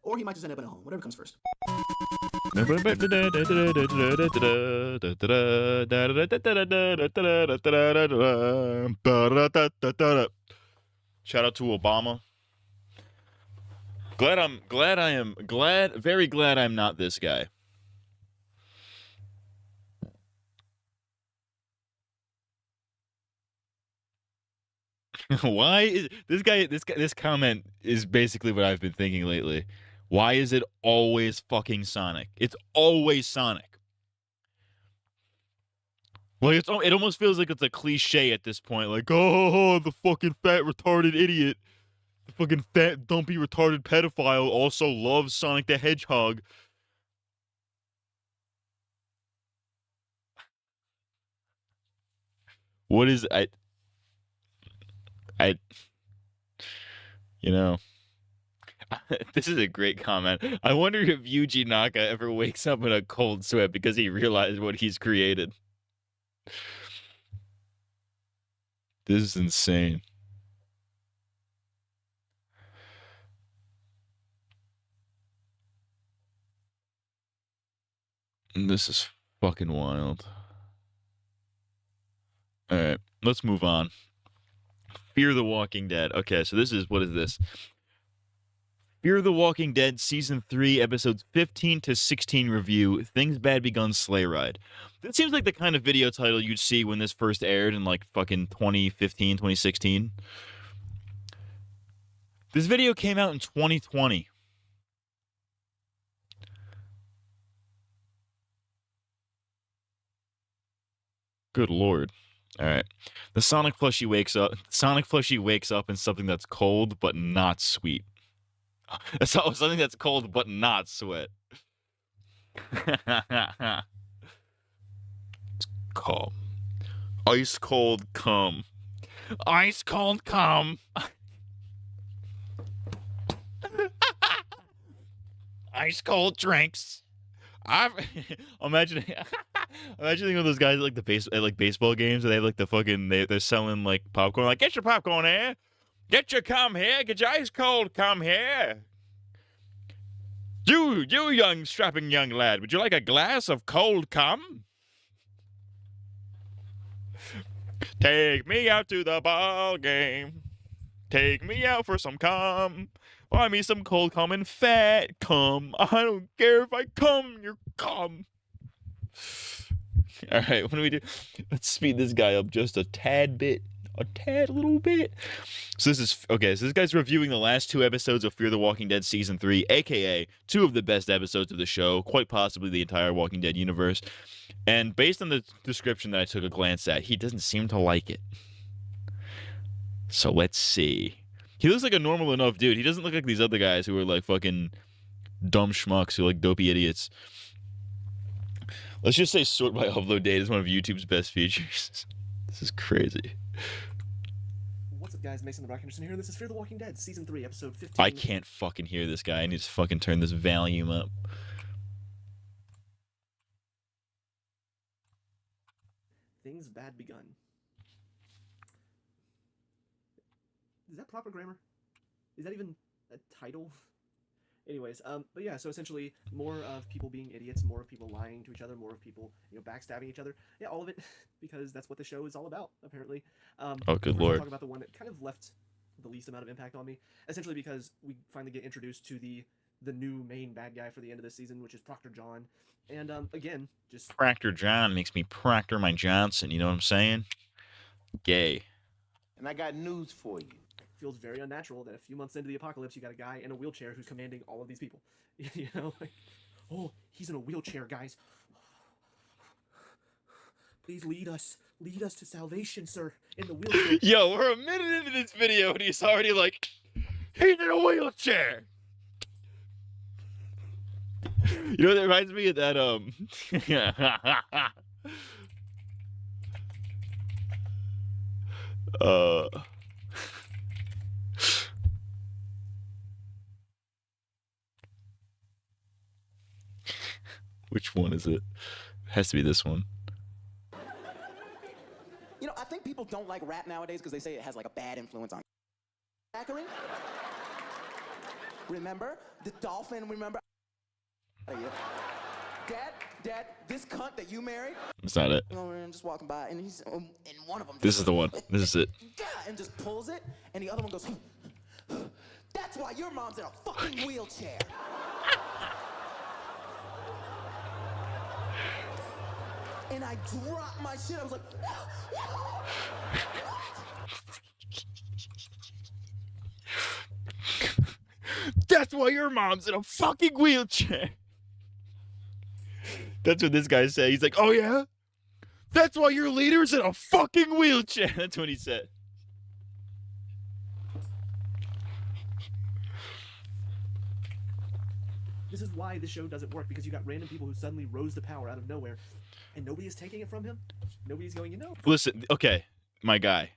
Or he might just end up in a home. Whatever comes first. Shout out to Obama. Very glad I'm not this guy. Why is this comment is basically what I've been thinking lately. Why is it always fucking Sonic? It's always Sonic. Like it almost feels like it's a cliche at this point. Like, oh, the fucking fat retarded idiot, the fucking fat dumpy retarded pedophile also loves Sonic the Hedgehog. What is I? I, you know, this is a great comment. I wonder if Yuji Naka ever wakes up in a cold sweat because he realized what he's created. This is insane. This is fucking wild. All right, let's move on. Fear the Walking Dead. Okay, so this is, what is this? Fear the Walking Dead Season 3, Episodes 15 to 16 review, Things Bad Begun Sleigh Ride. That seems like the kind of video title you'd see when this first aired in like fucking 2015, 2016. This video came out in 2020. Good lord. All right. The Sonic plushie wakes up. Sonic plushie wakes up in something that's cold but not sweet. That's something that's cold but not sweat. It's calm. Ice cold cum. Ice cold cum. Ice cold drinks. I'm imagining one of those guys at like the baseball games where they have like the fucking they're selling like popcorn. Like, get your popcorn here, get your cum here, get your ice cold cum here. You young strapping young lad, would you like a glass of cold cum? Take me out to the ball game. Take me out for some cum. Buy me some cold cum and fat cum. I don't care if I cum, you're cum. All right, what do we do? Let's speed this guy up just a tad bit. A tad little bit. So this is, okay, so this guy's reviewing the last 2 episodes of Fear the Walking Dead Season 3, a.k.a. 2 of the best episodes of the show, quite possibly the entire Walking Dead universe. And based on the description that I took a glance at, he doesn't seem to like it. So let's see. He looks like a normal enough dude. He doesn't look like these other guys who are like fucking dumb schmucks who are like dopey idiots. Let's just say sort by upload date is one of YouTube's best features. This is crazy. What's up, guys? Mason the Rock Anderson here. This is Fear the Walking Dead, Season 3, Episode 15. I can't fucking hear this guy. I need to fucking turn this volume up. Things Bad Begun. Is that proper grammar? Is that even a title? Anyways, but yeah, so essentially more of people being idiots, more of people lying to each other, more of people, backstabbing each other. Yeah, all of it, because that's what the show is all about, apparently. Oh, good lord. lord. Talk about the one that kind of left the least amount of impact on me, essentially because we finally get introduced to the new main bad guy for the end of the season, which is Proctor John. And again, just Proctor John makes me Proctor my Johnson, you know what I'm saying? Gay. And I got news for you. Feels very unnatural that a few months into the apocalypse, you got a guy in a wheelchair who's commanding all of these people. Oh, he's in a wheelchair, guys. Please lead us to salvation, sir, in the wheelchair. Yo, we're a minute into this video and he's already like, he's in a wheelchair. You know, that reminds me of that, which one is it? It has to be this one. I think people don't like rap nowadays because they say it has like a bad influence on Zachary. Remember? The dolphin, remember? Dad, this cunt that you married. That's not it. I'm just walking by and he's in one of them. This is the one. This is it. And just pulls it, and the other one goes, that's why your mom's in a fucking wheelchair. And I dropped my shit. I was like, that's why your mom's in a fucking wheelchair. That's what this guy said. He's like, oh yeah? That's why your leader's in a fucking wheelchair. That's what he said. This is why the show doesn't work, because you got random people who suddenly rose to power out of nowhere, and nobody is taking it from him. Nobody's going, Listen, okay, my guy.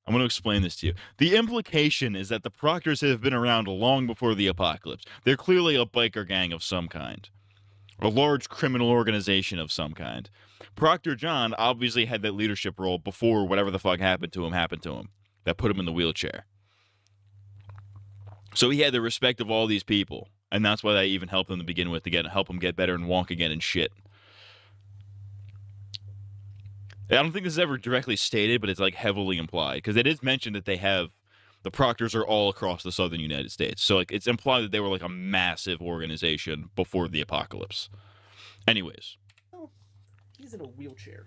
I'm going to explain this to you. The implication is that the Proctors have been around long before the apocalypse. They're clearly a biker gang of some kind, a large criminal organization of some kind. Proctor John obviously had that leadership role before whatever the fuck happened to him, that put him in the wheelchair. So he had the respect of all these people, and that's why they even helped him to begin with, to help him get better and walk again and shit. I don't think this is ever directly stated, but it's like heavily implied, because it is mentioned that the Proctors are all across the southern United States. So like it's implied that they were like a massive organization before the apocalypse. Anyways. Oh, he's in a wheelchair.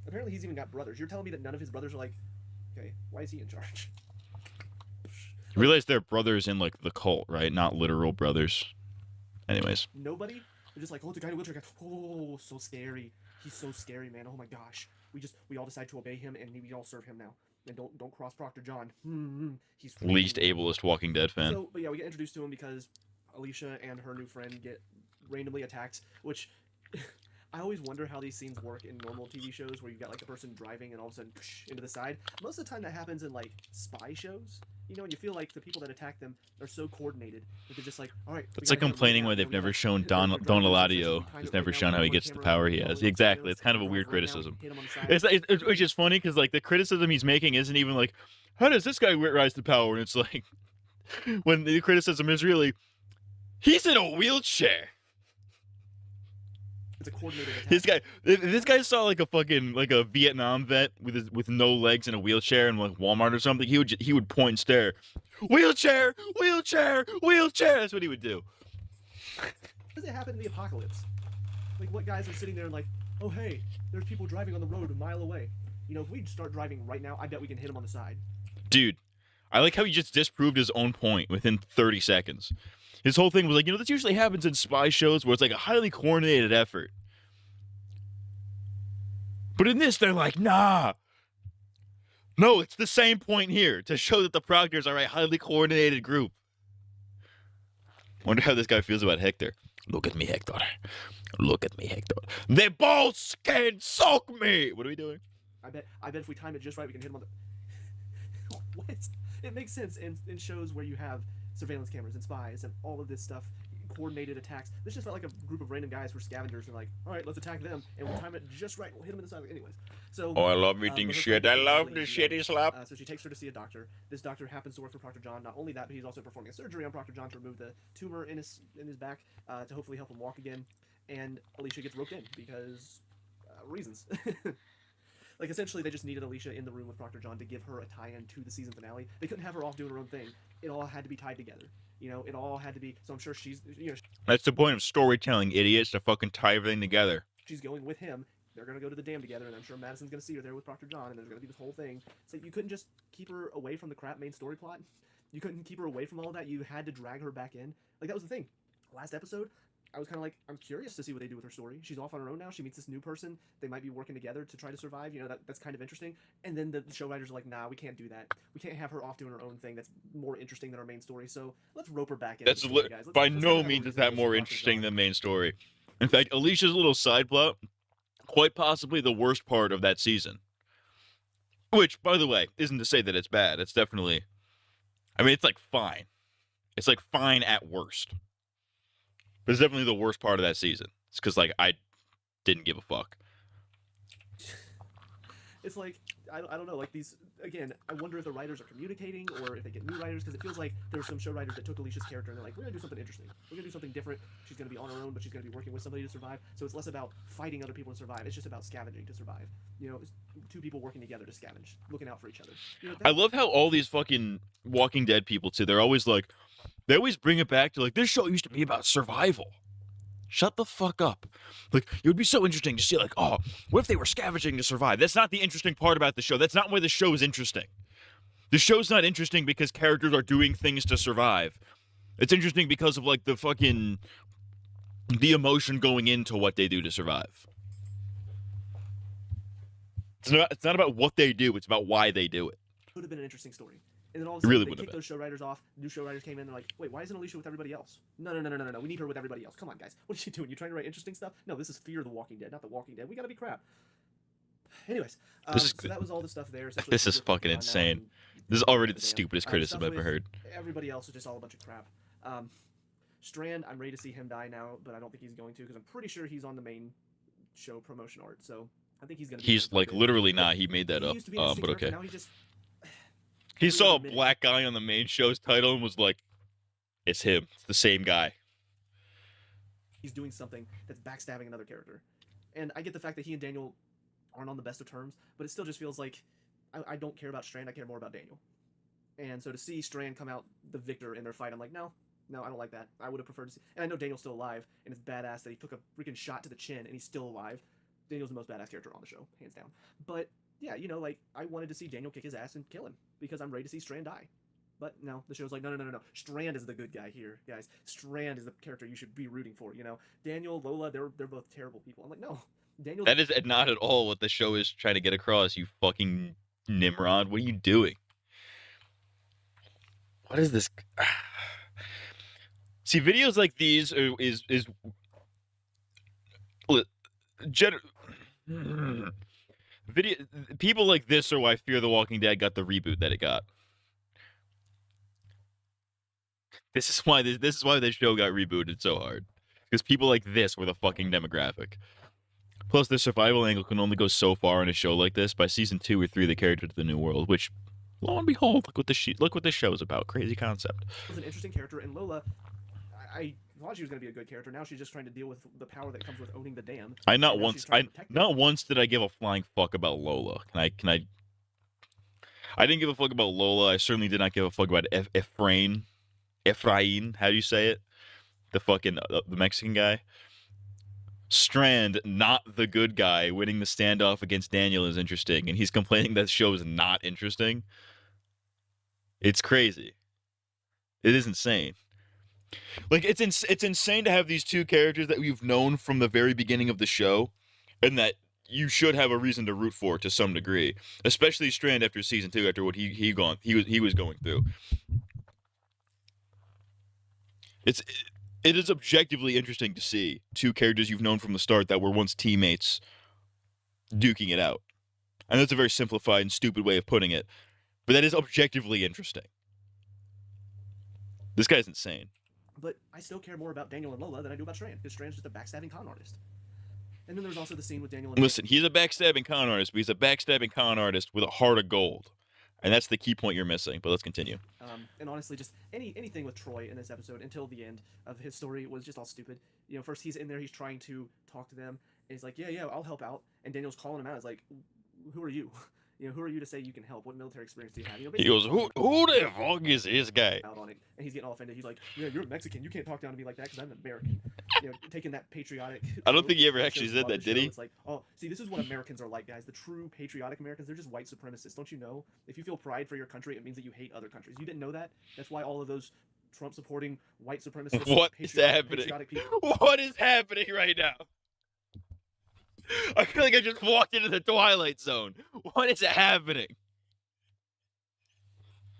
Apparently he's even got brothers. You're telling me that none of his brothers are like, okay, why is he in charge? You realize they're brothers in like the cult, right? Not literal brothers. Anyways. Nobody? They're just like, oh, the guy in a wheelchair. Oh, so scary. He's so scary, man. Oh my gosh. We all decide to obey him, and we all serve him now. And don't cross Proctor John. He's least ableist Walking Dead fan. So, but yeah, we get introduced to him because Alicia and her new friend get randomly attacked, which I always wonder how these scenes work in normal TV shows where you've got like a person driving and all of a sudden into the side. Most of the time that happens in like spy shows, you know, and you feel like the people that attack them are so coordinated that they're just like, all right. It's like complaining why they've never shown Don Eladio has never shown how he gets the power he has. Exactly. It's kind of a weird criticism. Which is funny because like the criticism he's making isn't even like, how does this guy rise to power? And it's like, when the criticism is really, he's in a wheelchair. It's a coordinated attack. This guy saw like a fucking like a Vietnam vet with no legs in a wheelchair in like Walmart or something. He would point and stare, wheelchair, wheelchair, wheelchair. That's what he would do. How does it happen in the apocalypse? Like what guys are sitting there and like, oh hey, there's people driving on the road a mile away. You know, if we start driving right now, I bet we can hit them on the side. Dude, I like how he just disproved his own point within 30 seconds. His whole thing was like, this usually happens in spy shows where it's like a highly coordinated effort. But in this, they're like, nah. No, it's the same point here to show that the Proctors are a highly coordinated group. Wonder how this guy feels about Hector. Look at me, Hector. Look at me, Hector. They both can suck me. What are we doing? I bet if we time it just right, we can hit him on the... What? It makes sense in shows where you have surveillance cameras and spies and all of this stuff, coordinated attacks. This just felt like a group of random guys who were scavengers and like, all right, let's attack them, and we'll time it just right. We'll hit them in the side. Anyways, so. Oh, I love eating shit. I love the shitty slap. So she takes her to see a doctor. This doctor happens to work for Proctor John. Not only that, but he's also performing a surgery on Proctor John to remove the tumor in his back to hopefully help him walk again. And Alicia gets roped in because reasons. Like, essentially, they just needed Alicia in the room with Proctor John to give her a tie-in to the season finale. They couldn't have her off doing her own thing. It all had to be tied together. You know, it all had to be... So I'm sure she's... That's the point of storytelling, idiots, to fucking tie everything together. She's going with him. They're going to go to the dam together, and I'm sure Madison's going to see her there with Proctor John, and there's going to be this whole thing. It's like, you couldn't just keep her away from the crap main story plot. You couldn't keep her away from all of that. You had to drag her back in. Like, that was the thing. Last episode, I was kind of like, I'm curious to see what they do with her story. She's off on her own now. She meets this new person. They might be working together to try to survive. You know, that's kind of interesting. And then the show writers are like, nah, we can't do that. We can't have her off doing her own thing that's more interesting than our main story. So let's rope her back in. That's by no means is that more interesting than main story. In fact, Alicia's little side plot, quite possibly the worst part of that season. Which, by the way, isn't to say that it's bad. It's definitely, I mean, it's like fine. It's like fine at worst. But it's definitely the worst part of that season. It's because, like, I didn't give a fuck. It's like, I don't know, like these, again, I wonder if the writers are communicating or if they get new writers, because it feels like there were some show writers that took Alicia's character and they're like, we're going to do something interesting. We're going to do something different. She's going to be on her own, but she's going to be working with somebody to survive. So it's less about fighting other people to survive. It's just about scavenging to survive. You know, it's two people working together to scavenge, looking out for each other. You know, I love how all these fucking Walking Dead people, too, they're always like, they always bring it back to, like, this show used to be about survival. Shut the fuck up. Like, it would be so interesting to see, like, oh, what if they were scavenging to survive? That's not the interesting part about the show. That's not why the show is interesting. The show's not interesting because characters are doing things to survive. It's interesting because of, like, the emotion going into what they do to survive. It's not about what they do. It's about why they do it. It would have been an interesting story. And then all of a sudden, they kicked those show writers off. New show writers came in. They're like, wait, why isn't Alicia with everybody else? No. We need her with everybody else. Come on, guys. What is she doing? You trying to write interesting stuff? No, this is Fear the Walking Dead, not The Walking Dead. We gotta be crap. Anyways, This is so that was all the stuff there. Essentially, this is Peter fucking Pan now insane. and This is Peter already Pan the Dam. stupidest Stuff criticism I've ever with heard. Everybody else is just all a bunch of crap. Strand, I'm ready to see him die now, but I don't think he's going to because I'm pretty sure he's on the main show promotion art. So I think he's going to. He's like literally not. He made that He up. used to be an interesting But character, okay. now he just. He saw a other minute. black guy on the main show's title and was like, "It's him. It's the same guy." He's doing something that's backstabbing another character, and I get the fact that he and Daniel aren't on the best of terms, but it still just feels like I don't care about Strand. I care more about Daniel. And so to see Strand come out the victor in their fight, I'm like, no, I don't like that. I would have preferred to see. And I know Daniel's still alive, and it's badass that he took a freaking shot to the chin and he's still alive. Daniel's the most badass character on the show, hands down. But yeah, like I wanted to see Daniel kick his ass and kill him because I'm ready to see Strand die. But no, the show's like, no. Strand is the good guy here, guys. Strand is the character you should be rooting for. Daniel, Lola, they're both terrible people. I'm like, no, Daniel. That is not at all what the show is trying to get across. You fucking Nimrod. What are you doing? What is this? See, videos like these is video people like this are why Fear the Walking Dead got the reboot that it got. This is why this show got rebooted so hard, because people like this were the fucking demographic. Plus, the survival angle can only go so far in a show like this. By season 2 or 3, they carried it to the new world, which, lo and behold, look what this show is about. Crazy concept. Was an interesting character, and Lola, I thought she was going to be a good character. Now she's just trying to deal with the power that comes with owning the dam. Not once did I give a flying fuck about Lola. I didn't give a fuck about Lola. I certainly did not give a fuck about Efrain, how do you say it? The fucking the Mexican guy. Strand, not the good guy, winning the standoff against Daniel is interesting, and he's complaining that the show is not interesting. It's crazy. It is insane. Like, it's insane to have these two characters that we've known from the very beginning of the show, and that you should have a reason to root for to some degree, especially Strand after season 2, after what he was going through. It is objectively interesting to see two characters you've known from the start that were once teammates duking it out. And that's a very simplified and stupid way of putting it, but that is objectively interesting. This guy's insane. But I still care more about Daniel and Lola than I do about Strand, because Strand's just a backstabbing con artist. And then there was also the scene with Daniel and Listen, he's a backstabbing con artist, but he's a backstabbing con artist with a heart of gold. And that's the key point you're missing, but let's continue. And honestly, just anything with Troy in this episode until the end of his story was just all stupid. First he's in there, he's trying to talk to them, and he's like, yeah, I'll help out. And Daniel's calling him out. He's like, who are you? Who are you to say you can help? What military experience do you have? He goes, who the fuck is this guy? Out on it, and he's getting all offended. He's like, yeah, you're Mexican. You can't talk down to me like that because I'm American. Taking that patriotic. I don't think he ever actually said that, did he? It's like, oh, see, this is what Americans are like, guys. The true patriotic Americans, they're just white supremacists. Don't you know? If you feel pride for your country, it means that you hate other countries. You didn't know that? That's why all of those Trump-supporting white supremacists. What is happening? What is happening right now? I feel like I just walked into the Twilight Zone. What is happening?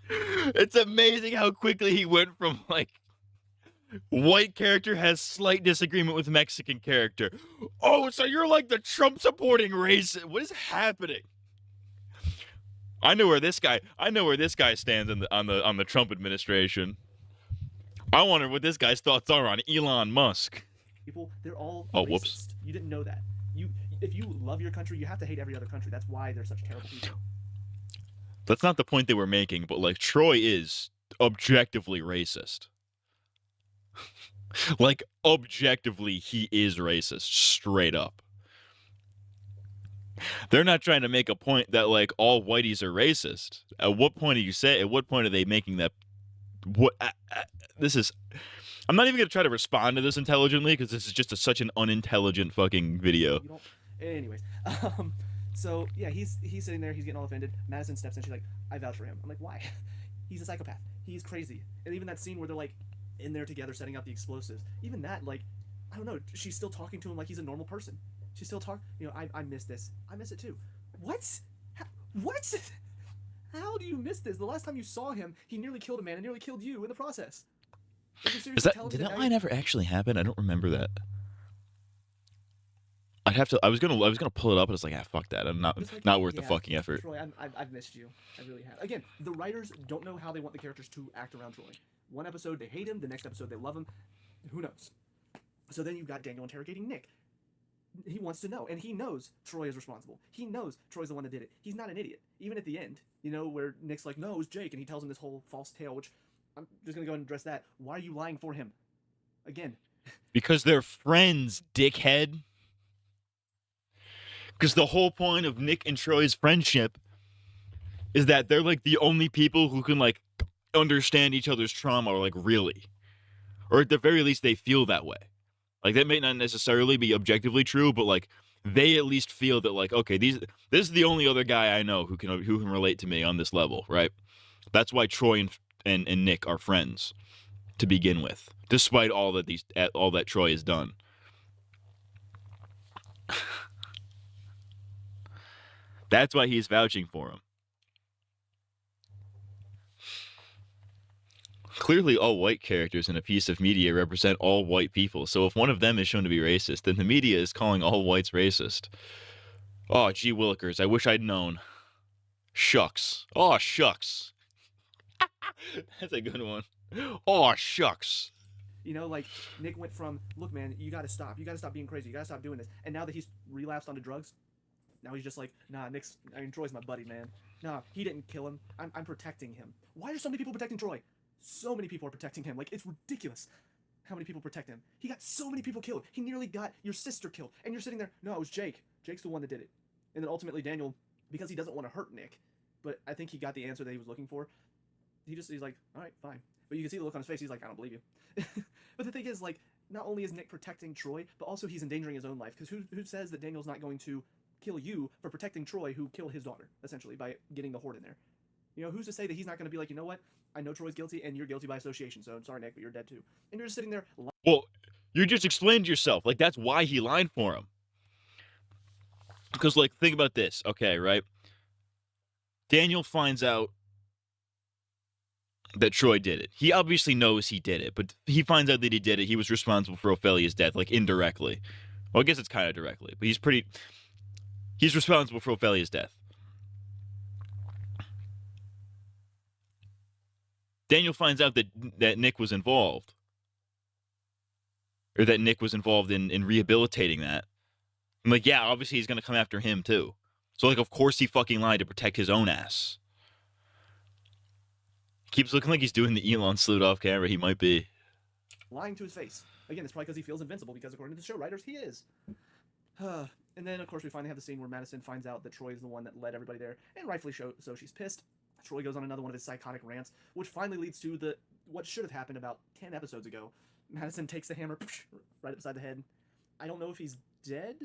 It's amazing how quickly he went from, like, white character has slight disagreement with Mexican character. Oh, so you're like the Trump-supporting racist. What is happening? I know where this guy stands on the Trump administration. I wonder what this guy's thoughts are on Elon Musk. People, they're all racist. Whoops. You didn't know that. If you love your country, you have to hate every other country. That's why they're such terrible people. That's not the point they were making, but, like, Troy is objectively racist. Like, objectively, he is racist, straight up. They're not trying to make a point that, like, all whiteys are racist. At what point are they making that? This is... I'm not even going to try to respond to this intelligently, because this is just such an unintelligent fucking video. Anyways, so yeah, he's sitting there, he's getting all offended. Madison steps in, she's like, I vouch for him. I'm like, why? He's a psychopath. He's crazy. And even that scene where they're like in there together setting up the explosives, even that, like, I don't know, she's still talking to him like he's a normal person. She's still talking, I miss this. I miss it too. What? What? How do you miss this? The last time you saw him, he nearly killed a man and nearly killed you in the process. Did that line ever actually happen? I don't remember that. I'd have to. I was gonna pull it up, but it's like, ah, fuck that. I'm not Just like, not worth the yeah, fucking effort. Troy, I've missed you. I really have. Again, the writers don't know how they want the characters to act around Troy. One episode they hate him, the next episode they love him. Who knows? So then you've got Daniel interrogating Nick. He wants to know, and he knows Troy is responsible. He knows Troy's the one that did it. He's not an idiot. Even at the end, you know, where Nick's like, no, it was Jake, and he tells him this whole false tale, which I'm just gonna go ahead and address that. Why are you lying for him? Again. Because they're friends, dickhead. Because the whole point of Nick and Troy's friendship is that they're like the only people who can like understand each other's trauma, or like really. Or at the very least, they feel that way. Like, that may not necessarily be objectively true, but like they at least feel that like, okay, this is the only other guy I know who can relate to me on this level, right? That's why Troy and Nick are friends to begin with, despite all that Troy has done. That's why he's vouching for him. Clearly, all white characters in a piece of media represent all white people, so if one of them is shown to be racist, then the media is calling all whites racist. Oh, gee willikers, I wish I'd known. Shucks. Oh, shucks. That's a good one. Oh, shucks. You know, like, Nick went from, look, man, you gotta stop. You gotta stop being crazy. You gotta stop doing this. And now that he's relapsed onto drugs, now he's just like, nah, Troy's my buddy, man. Nah, he didn't kill him. I'm protecting him. Why are so many people protecting Troy? So many people are protecting him. Like, it's ridiculous how many people protect him. He got so many people killed. He nearly got your sister killed. And you're sitting there, no, it was Jake. Jake's the one that did it. And then ultimately Daniel, because he doesn't want to hurt Nick, but I think he got the answer that he was looking for, he's like, all right, fine. But you can see the look on his face. He's like, I don't believe you. But the thing is, like, not only is Nick protecting Troy, but also he's endangering his own life. Because who says that Daniel's not going to kill you for protecting Troy, who killed his daughter, essentially, by getting the horde in there? You know, who's to say that he's not going to be like, you know what? I know Troy's guilty, and you're guilty by association, so I'm sorry, Nick, but you're dead too. And you're just sitting there. Well, you just explained yourself. Like, that's why he lied for him. Because, like, think about this. Okay, right? Daniel finds out that Troy did it. He obviously knows he did it, but he finds out that he did it. He was responsible for Ophelia's death, like, indirectly. Well, I guess it's kind of directly, but he's responsible for Ophelia's death. Daniel finds out that Nick was involved. Or that Nick was involved in rehabilitating that. I'm like, yeah, obviously he's going to come after him too. So, like, of course he fucking lied to protect his own ass. Keeps looking like he's doing the Elon salute off camera. He might be. Lying to his face. Again, it's probably because he feels invincible, because according to the show writers, he is. And then, of course, we finally have the scene where Madison finds out that Troy is the one that led everybody there, and rightfully so she's pissed. Troy goes on another one of his psychotic rants, which finally leads to what should have happened about 10 episodes ago. Madison takes the hammer right upside the head. I don't know if he's dead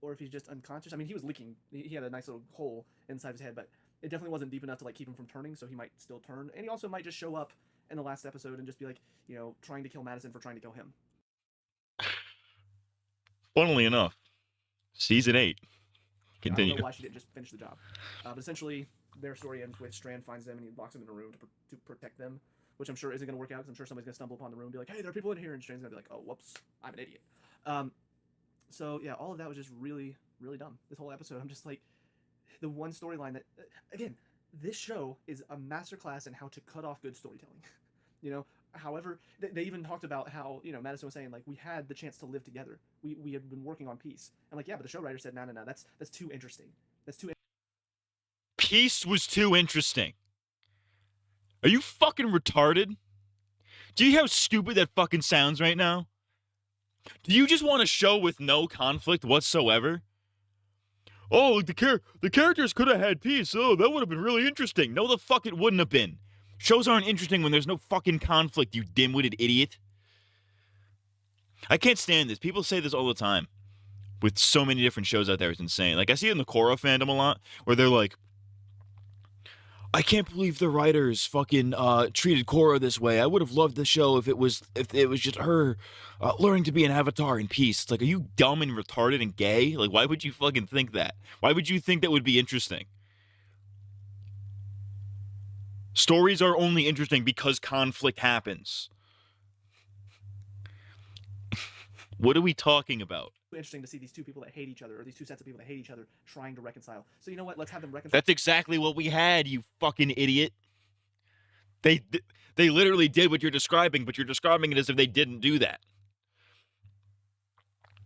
or if he's just unconscious. I mean, he was leaking. He had a nice little hole inside his head, but it definitely wasn't deep enough to like keep him from turning, so he might still turn. And he also might just show up in the last episode and just be like, you know, trying to kill Madison for trying to kill him. Funnily enough, season 8. Continue. I don't know why she didn't just finish the job. But essentially, their story ends with Strand finds them and he locks them in a room to protect them, which I'm sure isn't going to work out because I'm sure somebody's going to stumble upon the room and be like, hey, there are people in here, and Strand's going to be like, oh, whoops, I'm an idiot. So, yeah, all of that was just really, really dumb. This whole episode, I'm just like, the one storyline that, again, this show is a masterclass in how to cut off good storytelling. You know, however, they even talked about how, you know, Madison was saying, like, we had the chance to live together. We had been working on peace. And, like, yeah, but the show writer said, no, that's too interesting. That's too Peace was too interesting. Are you fucking retarded? Do you hear how stupid that fucking sounds right now? Do you just want a show with no conflict whatsoever? Oh, the characters could have had peace. Oh, that would have been really interesting. No, the fuck it wouldn't have been. Shows aren't interesting when there's no fucking conflict, you dim-witted idiot. I can't stand this. People say this all the time. With so many different shows out there, it's insane. Like, I see it in the Korra fandom a lot, where they're like, I can't believe the writers fucking treated Korra this way. I would have loved the show if it was just her learning to be an avatar in peace. It's like, are you dumb and retarded and gay? Like, why would you fucking think that? Why would you think that would be interesting? Stories are only interesting because conflict happens. What are we talking about? interesting to see these two people that hate each other, or these two sets of people that hate each other, trying to reconcile. So you know what? Let's have them reconcile. That's exactly what we had, you fucking idiot. They literally did what you're describing, but you're describing it as if they didn't do that.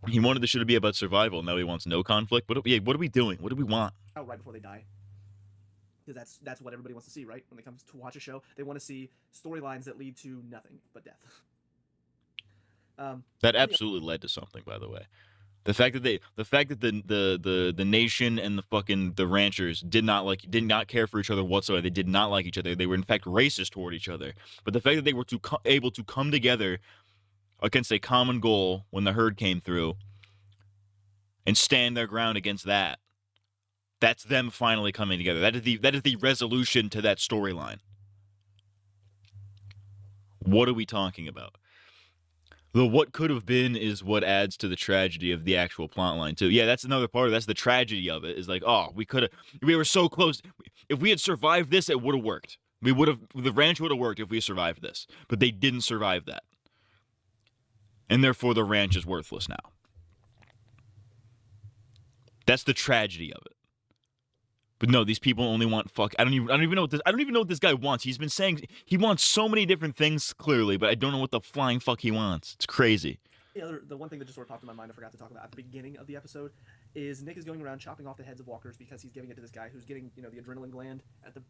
He wanted the show to be about survival. Now he wants no conflict. What are we doing? What do we want? Right before they die. Because that's what everybody wants to see, right? When it comes to watch a show, they want to see storylines that lead to nothing but death. That absolutely led to something, by the way. The fact that the nation and the ranchers did not care for each other whatsoever. They did not like each other. They were in fact racist toward each other. But the fact that they were able to come together against a common goal when the herd came through and stand their ground against that. That's them finally coming together. That is the resolution to that storyline. What are we talking about? The what could have been is what adds to the tragedy of the actual plot line too. Yeah, that's another part of that's the tragedy of it. Is like, oh, we were so close. If we had survived this, it would have worked. The ranch would have worked if we survived this. But they didn't survive that. And therefore the ranch is worthless now. That's the tragedy of it. But no, these people only want fuck. I don't even know what this guy wants. He's been saying he wants so many different things clearly, but I don't know what the flying fuck he wants. It's crazy. The one thing that just sort of popped in my mind I forgot to talk about at the beginning of the episode is Nick is going around chopping off the heads of walkers because he's giving it to this guy who's getting, the adrenaline gland at the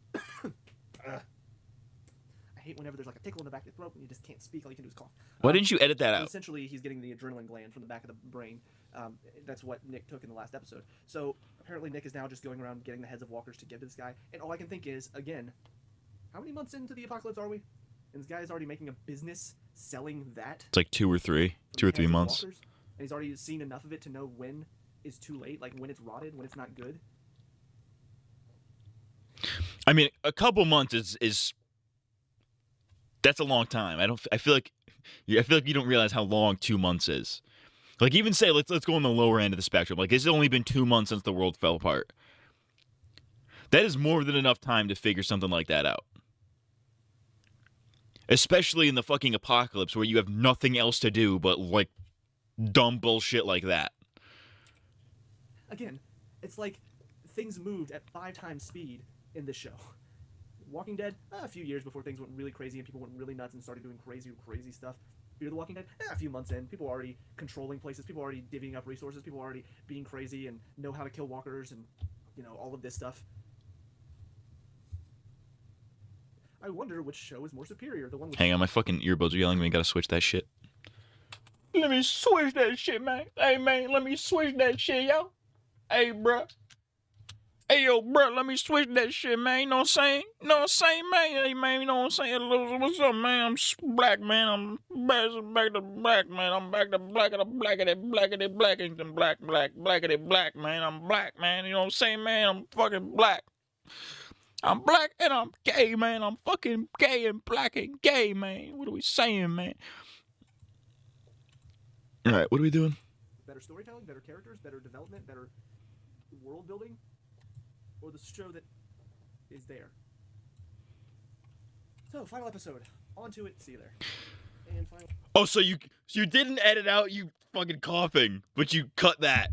I hate whenever there's like a tickle in the back of the throat and you just can't speak. All you can do is cough. Why didn't you edit that out? Essentially, he's getting the adrenaline gland from the back of the brain. That's what Nick took in the last episode. So apparently Nick is now just going around getting the heads of walkers to give to this guy. And all I can think is, again, how many months into the apocalypse are we? And this guy is already making a business selling that. It's like 2 or 3 months. And he's already seen enough of it to know when is too late, like when it's rotted, when it's not good. I mean, a couple months is that's a long time. I feel like you don't realize how long 2 months is. Like, even say let's go on the lower end of the spectrum. Like, it's only been 2 months since the world fell apart. That is more than enough time to figure something like that out. Especially in the fucking apocalypse where you have nothing else to do but like dumb bullshit like that. Again, it's like things moved at 5 times speed in this show. Walking Dead, a few years before things went really crazy and people went really nuts and started doing crazy stuff. Fear the Walking Dead, a few months in, people were already controlling places, people were already divvying up resources, people were already being crazy and know how to kill walkers and, all of this stuff. I wonder which show is more superior, the one with... Hang on, my fucking earbuds are yelling at me. Gotta switch that shit. Let me switch that shit, man. Hey, man, let me switch that shit, yo. Hey, bruh. Hey, yo, bro, let me switch that shit, man. You know what I'm saying? You know what I'm saying, man? Hey, man, you know what I'm saying? What's up, man? I'm black, man. I'm back to black, man. I'm back to black and blackity, blackity, black, man. I'm black, man. You know what I'm saying, man? I'm fucking black. I'm black and I'm gay, man. I'm fucking gay and black and gay, man. What are we saying, man? All right, what are we doing? Better storytelling, better characters, better development, better world building. Or the show that is there. So, final episode. On to it. See you there. And final... Oh, so you didn't edit out you fucking coughing, but you cut that.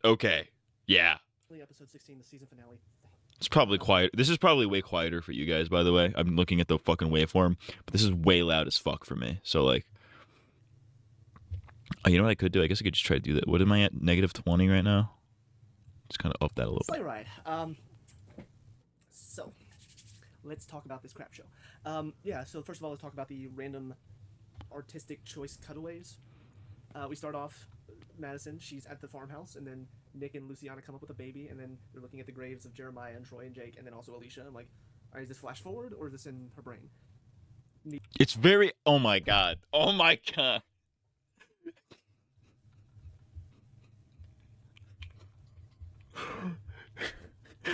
Okay. Yeah. Episode 16, the season finale. It's probably quiet. This is probably way quieter for you guys, by the way. I'm looking at the fucking waveform, but this is way loud as fuck for me. So, like... Oh, you know what I could do? I guess I could just try to do that. What am I at? -20 right now? Just kind of up that a little bit. Right. So, let's talk about this crap show. Yeah, so first of all, let's talk about the random artistic choice cutaways. We start off, Madison, she's at the farmhouse, and then Nick and Luciana come up with a baby, and then they're looking at the graves of Jeremiah and Troy and Jake, and then also Alicia. I'm like, all right, is this flash forward, or is this in her brain? It's very... Oh my god. Oh my god.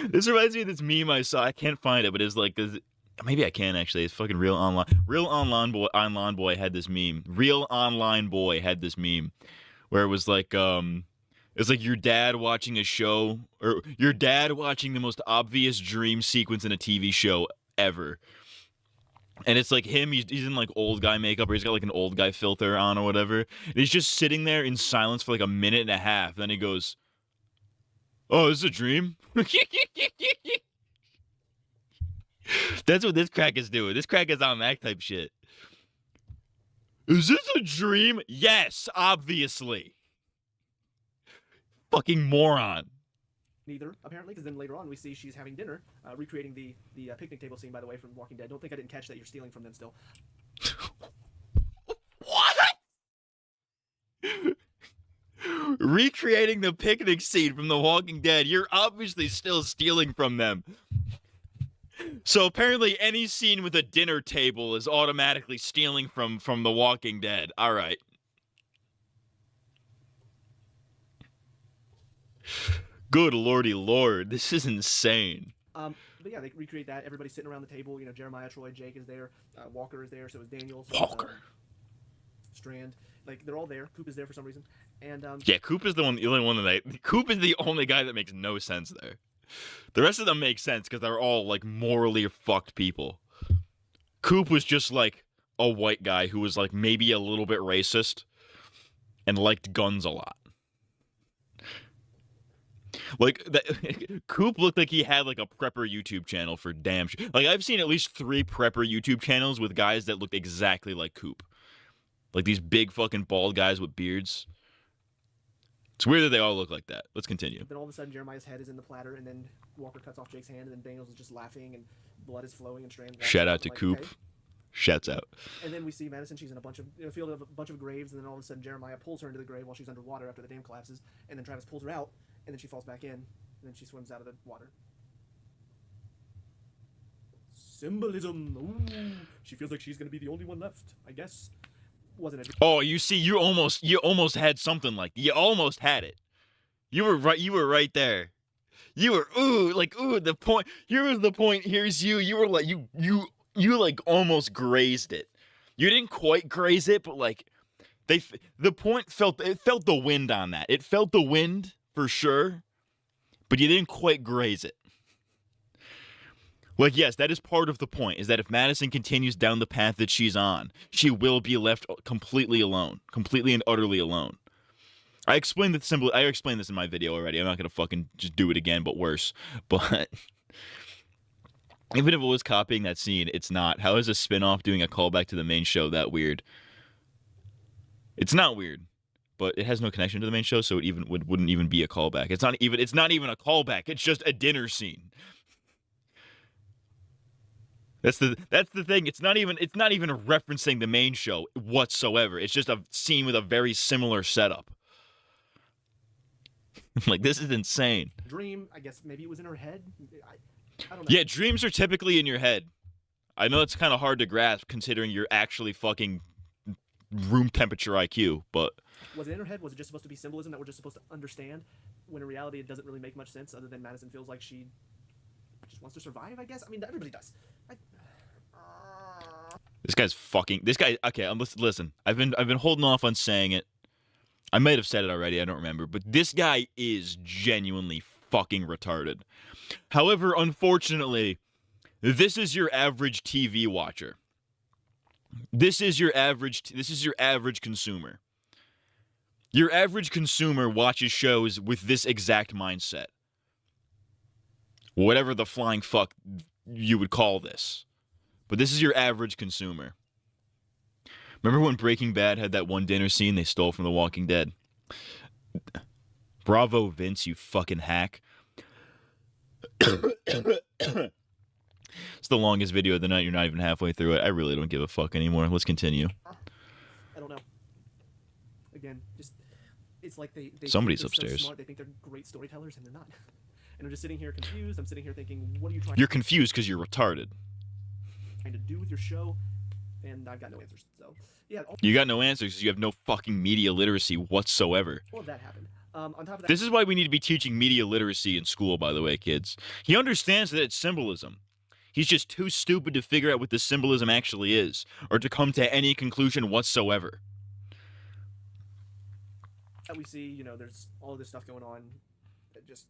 This reminds me of this meme I saw. I can't find it, but it's like maybe I can actually. It's fucking Real Online Boy had this meme. Real Online Boy had this meme where it was like it's like your dad watching a show, or your dad watching the most obvious dream sequence in a TV show ever. And it's like him, he's in like old guy makeup, or he's got like an old guy filter on or whatever. And he's just sitting there in silence for like a minute and a half. Then he goes, "Oh, this is a dream?" That's what this crack is doing. This crack is on that type shit. Is this a dream? Yes, obviously. Fucking moron. Neither, apparently, because then later on we see she's having dinner, recreating the picnic table scene, by the way, from Walking Dead. Don't think I didn't catch that you're stealing from them still. Recreating the picnic scene from The Walking Dead. You're obviously still stealing from them. So apparently any scene with a dinner table is automatically stealing from The Walking Dead. All right. Good lordy lord, this is insane. But yeah, they recreate that. Everybody's sitting around the table. You know, Jeremiah, Troy, Jake is there. Walker is there. So is Daniel. So Walker. Strand. Like, they're all there. Coop is there for some reason. And yeah, Coop is the only one Coop is the only guy that makes no sense there. The rest of them make sense because they're all like morally fucked people. Coop was just like a white guy who was like maybe a little bit racist and liked guns a lot. Like that, Coop looked like he had like a prepper YouTube channel for damn sure. Like I've seen at least 3 prepper YouTube channels with guys that looked exactly like Coop. Like these big fucking bald guys with beards. It's weird that they all look like that. Let's continue. Then all of a sudden Jeremiah's head is in the platter, and then Walker cuts off Jake's hand, and then Daniels is just laughing, and blood is flowing, and Strand. Shout out to like, Coop. Okay. Shouts out. And then we see Madison. She's in a field of a bunch of graves, and then all of a sudden Jeremiah pulls her into the grave while she's underwater after the dam collapses, and then Travis pulls her out, and then she falls back in, and then she swims out of the water. Symbolism. Ooh, she feels like she's gonna be the only one left, I guess. Wasn't it? Oh, you see, you almost had something like you almost had it. You were right there. You were the point. Here was the point. Here's you. You were like you like almost grazed it. You didn't quite graze it, but like the point felt the wind on that. It felt the wind for sure, but you didn't quite graze it. Like, yes, that is part of the point, is that if Madison continues down the path that she's on, she will be left completely alone. Completely and utterly alone. I explained this in my video already. I'm not going to fucking just do it again, but worse. But even if it was copying that scene, it's not. How is a spinoff doing a callback to the main show that weird? It's not weird, but it has no connection to the main show, so it even wouldn't even be a callback. It's not even a callback. It's just a dinner scene. That's the thing. It's not even referencing the main show whatsoever. It's just a scene with a very similar setup. Like, this is insane. Dream, I guess maybe it was in her head. I don't know. Yeah, dreams are typically in your head. I know it's kind of hard to grasp considering you're actually fucking room temperature IQ, but was it in her head? Was it just supposed to be symbolism that we're just supposed to understand? When in reality it doesn't really make much sense other than Madison feels like she just wants to survive, I guess. I mean, everybody does. This guy. Okay, listen. I've been holding off on saying it. I might have said it already. I don't remember. But this guy is genuinely fucking retarded. However, unfortunately, this is your average TV watcher. This is your average consumer. Your average consumer watches shows with this exact mindset. Whatever the flying fuck you would call this. But this is your average consumer. Remember when Breaking Bad had that one dinner scene they stole from The Walking Dead? Bravo, Vince, you fucking hack. It's the longest video of the night. You're not even halfway through it. I really don't give a fuck anymore. Let's continue. I don't know. Again, just it's like they Somebody's think they're upstairs. So smart. They think they're great storytellers, and they're not. And I'm just sitting here confused. I'm sitting here thinking, what are you trying? You're confused because you're retarded. To do with your show? And I've got no answers. So yeah. You got no answers because you have no fucking media literacy whatsoever. All of that happened. On top of that, This is why we need to be teaching media literacy in school, by the way, kids. He understands that it's symbolism. He's just too stupid to figure out what the symbolism actually is, or to come to any conclusion whatsoever. that we see, there's all this stuff going on. That just,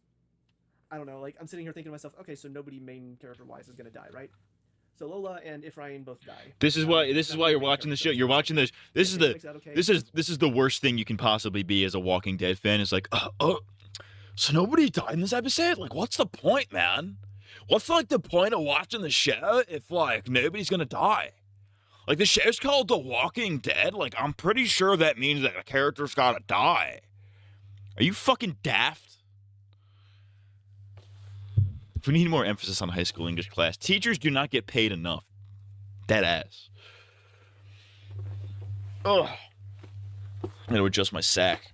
I don't know. Like, I'm sitting here thinking to myself, okay, so nobody main character-wise is gonna die, right? So Lola and Ephraim both die. This is why you're watching the show. You're watching this. This is the worst thing you can possibly be as a Walking Dead fan. It's like, so nobody died in this episode? Like, what's the point, man? What's like the point of watching the show if like nobody's gonna die? Like the show's called The Walking Dead. Like I'm pretty sure that means that a character's gotta die. Are you fucking daft? We need more emphasis on high school English class. Teachers do not get paid enough. Dead ass. Ugh. I'm gonna adjust my sack.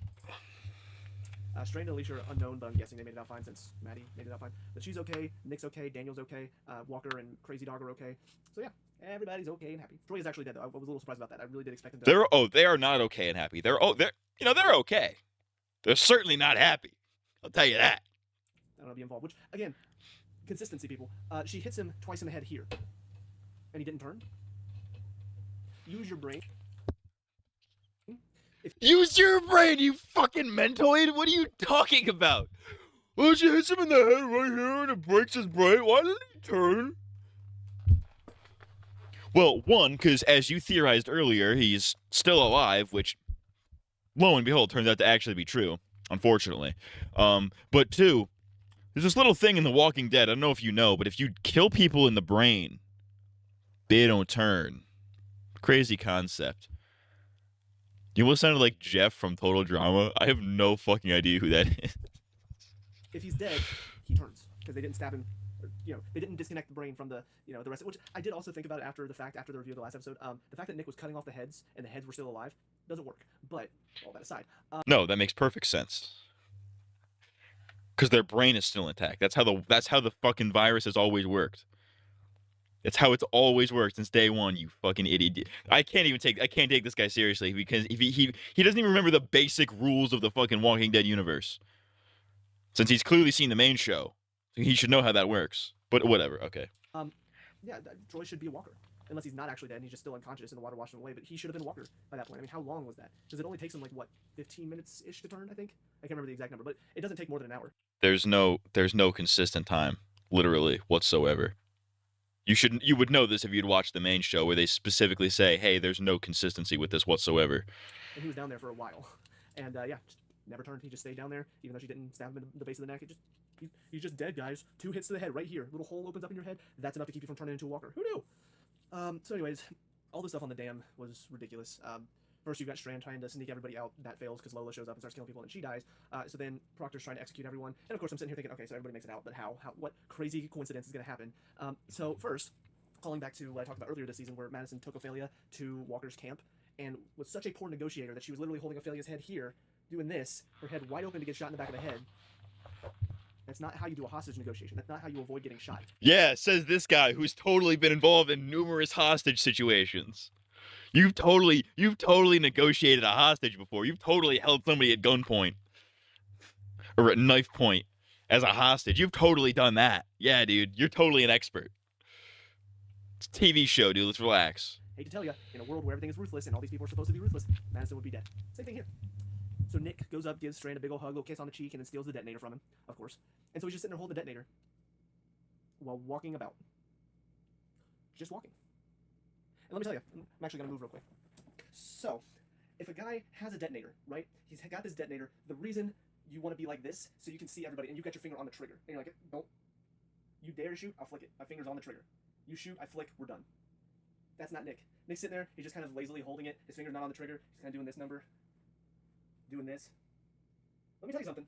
Strain and Alicia are unknown, but I'm guessing they made it out fine since Maddie made it out fine. But she's okay, Nick's okay, Daniel's okay, Walker and Crazy Dog are okay. So yeah, everybody's okay and happy. Troy is actually dead though. I was a little surprised about that. I really did expect him to. They are not okay and happy. They're okay. They're certainly not happy. I'll tell you that. I don't know, be involved. Which again, consistency, people. She hits him twice in the head here, and he didn't turn. Use your brain. Use your brain, you fucking mentoid! What are you talking about? Well, she hits him in the head right here and it breaks his brain. Why didn't he turn? Well, one, because as you theorized earlier, he's still alive, which, lo and behold, turns out to actually be true, unfortunately. But two, there's this little thing in The Walking Dead, I don't know if you know, but if you kill people in the brain, they don't turn. Crazy concept. You almost sounded like Jeff from Total Drama. I have no fucking idea who that is. If he's dead, he turns because they didn't stab him. Or, they didn't disconnect the brain from the rest of it. Which I did also think about it after the review of the last episode. The fact that Nick was cutting off the heads and the heads were still alive doesn't work. But all that aside, no, that makes perfect sense. Because their brain is still intact. That's how the fucking virus has always worked. It's how it's always worked since day one, you fucking idiot. I can't take this guy seriously because if he doesn't even remember the basic rules of the fucking Walking Dead universe. Since he's clearly seen the main show. So he should know how that works. But whatever, okay. Yeah, Troy should be a walker. Unless he's not actually dead and he's just still unconscious and the water washed him away, but he should have been a walker by that point. I mean, how long was that? Because it only takes him like what, 15 minutes-ish to turn, I think? I can't remember the exact number, but it doesn't take more than an hour. There's no consistent time, literally, whatsoever. You would know this if you'd watched the main show where they specifically say, hey, there's no consistency with this whatsoever. And he was down there for a while. And yeah, just never turned. He just stayed down there, even though she didn't stab him in the base of the neck. He's just dead, guys. 2 hits to the head right here. Little hole opens up in your head. That's enough to keep you from turning into a walker. Who knew? So anyways, all this stuff on the dam was ridiculous. First, you've got Strand trying to sneak everybody out. That fails because Lola shows up and starts killing people and she dies. So then Proctor's trying to execute everyone. And of course, I'm sitting here thinking, okay, so everybody makes it out, but how what crazy coincidence is going to happen? So first, calling back to what I talked about earlier this season where Madison took Ophelia to Walker's camp and was such a poor negotiator that she was literally holding Ophelia's head here, doing this, her head wide open to get shot in the back of the head. That's not how you do a hostage negotiation. That's not how you avoid getting shot. Yeah, says this guy who's totally been involved in numerous hostage situations. You've totally negotiated a hostage before. You've totally held somebody at gunpoint or at knife point as a hostage. You've totally done that. Yeah, dude, you're totally an expert. It's a TV show, dude. Let's relax. Hate to tell you, in a world where everything is ruthless and all these people are supposed to be ruthless, Madison would be dead. Same thing here. So Nick goes up, gives Strand a big ol' hug, little kiss on the cheek, and then steals the detonator from him, of course. And so he's just sitting there holding the detonator while walking about. Just walking. And let me tell you, I'm actually going to move real quick. So, if a guy has a detonator, right? He's got this detonator. The reason you want to be like this, so you can see everybody, and you got your finger on the trigger. And you're like, don't. You dare to shoot, I'll flick it. My finger's on the trigger. You shoot, I flick, we're done. That's not Nick. Nick's sitting there, he's just kind of lazily holding it. His finger's not on the trigger. He's kind of doing this number. Doing this. Let me tell you something.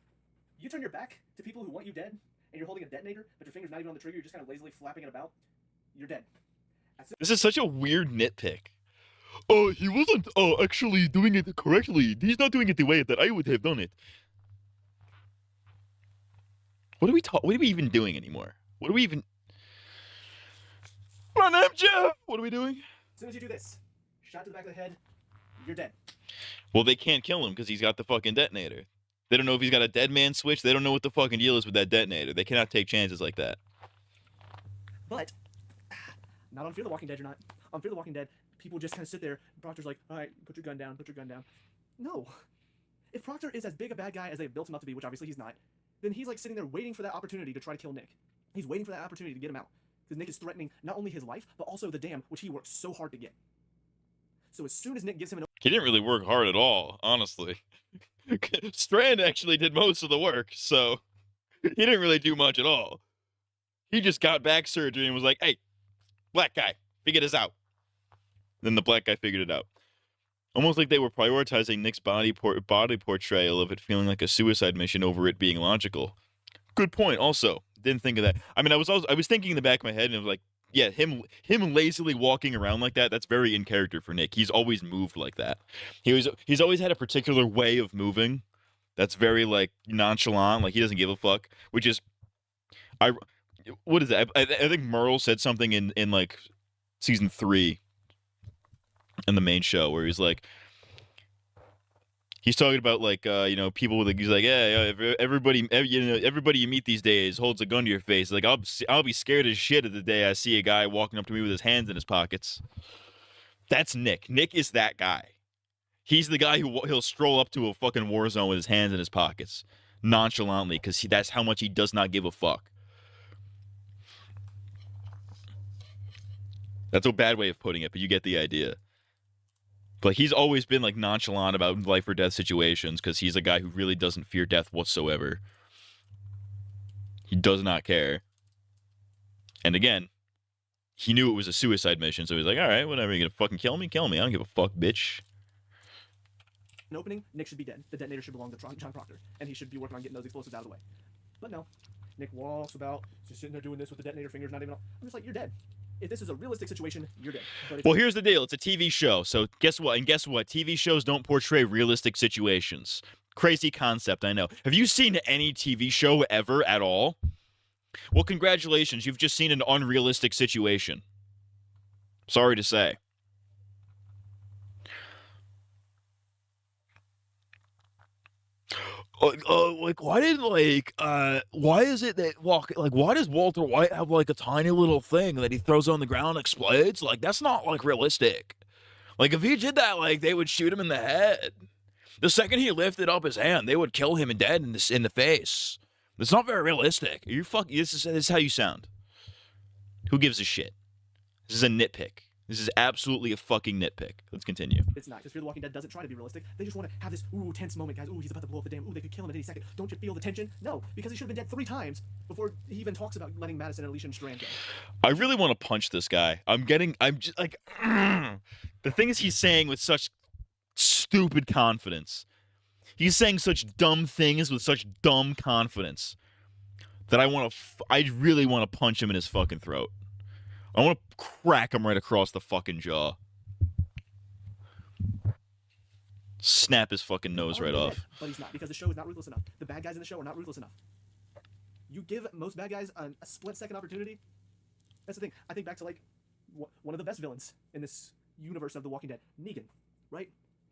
You turn your back to people who want you dead, and you're holding a detonator, but your finger's not even on the trigger, you're just kind of lazily flapping it about, you're dead. This is such a weird nitpick. Oh, he wasn't actually doing it correctly. He's not doing it the way that I would have done it. What are we even doing anymore? What are we even... My name's Jeff! What are we doing? As soon as you do this, shot to the back of the head, you're dead. Well, they can't kill him because he's got the fucking detonator. They don't know if he's got a dead man switch. They don't know what the fucking deal is with that detonator. They cannot take chances like that. But, not on Fear the Walking Dead, you're not. On Fear the Walking Dead, people just kind of sit there. Proctor's like, all right, put your gun down, put your gun down. No. If Proctor is as big a bad guy as they've built him up to be, which obviously he's not, then he's like sitting there waiting for that opportunity to try to kill Nick. He's waiting for that opportunity to get him out. Because Nick is threatening not only his life, but also the dam, which he worked so hard to get. So as soon as Nick gives him an He didn't really work hard at all, honestly. Strand actually did most of the work, so he didn't really do much at all. He just got back surgery and was like, hey, black guy, figure this out. Then the black guy figured it out. Almost like they were prioritizing Nick's body portrayal of it feeling like a suicide mission over it being logical. Good point, also. Didn't think of that. I mean, I was thinking in the back of my head, and it was like, yeah, him lazily walking around like that, that's very in character for Nick. He's always moved like that. He's always had a particular way of moving that's very, like, nonchalant, like he doesn't give a fuck, which is, what is that? I think Merle said something in like, season 3 in the main show, where he's like, he's talking about, like, people with, like, he's like, yeah, everybody you meet these days holds a gun to your face. Like, I'll be scared as shit of the day I see a guy walking up to me with his hands in his pockets. That's Nick. Nick is that guy. He's the guy he'll stroll up to a fucking war zone with his hands in his pockets, nonchalantly, because that's how much he does not give a fuck. That's a bad way of putting it, but you get the idea. But he's always been, like, nonchalant about life or death situations because he's a guy who really doesn't fear death whatsoever. He does not care. And again, he knew it was a suicide mission, so he's like, all right, whatever, you're gonna fucking kill me? Kill me. I don't give a fuck, bitch. An opening, Nick should be dead. The detonator should belong to John Proctor, and he should be working on getting those explosives out of the way. But no. Nick walks about, just sitting there doing this with the detonator fingers, not even... I'm just like, you're dead. If this is a realistic situation, you're dead. Well, here's the deal. It's a TV show, so guess what? And guess what? TV shows don't portray realistic situations. Crazy concept, I know. Have you seen any TV show ever at all? Well, congratulations. You've just seen an unrealistic situation. Sorry to say. Like, why is it that, why does Walter White have, like, a tiny little thing that he throws on the ground and explodes? Like, that's not, like, realistic. Like, if he did that, like, they would shoot him in the head. The second he lifted up his hand, they would kill him dead in the face. It's not very realistic. This is how you sound. Who gives a shit? This is a nitpick. This is absolutely a fucking nitpick. Let's continue. It's not, because Fear the Walking Dead doesn't try to be realistic. They just want to have this, tense moment, guys. Ooh, he's about to blow up the dam. Ooh, they could kill him at any second. Don't you feel the tension? No, because he should have been dead 3 times before he even talks about letting Madison and Alicia and Strand go. I really want to punch this guy. I'm just like, the things he's saying with such stupid confidence. He's saying such dumb things with such dumb confidence that I really want to punch him in his fucking throat. I want to crack him right across the fucking jaw. Snap his fucking nose right off. But he's not, because the show is not ruthless enough. The bad guys in the show are not ruthless enough. You give most bad guys a split-second opportunity. That's the thing. I think back to, like, one of the best villains in this universe of The Walking Dead, Negan, right?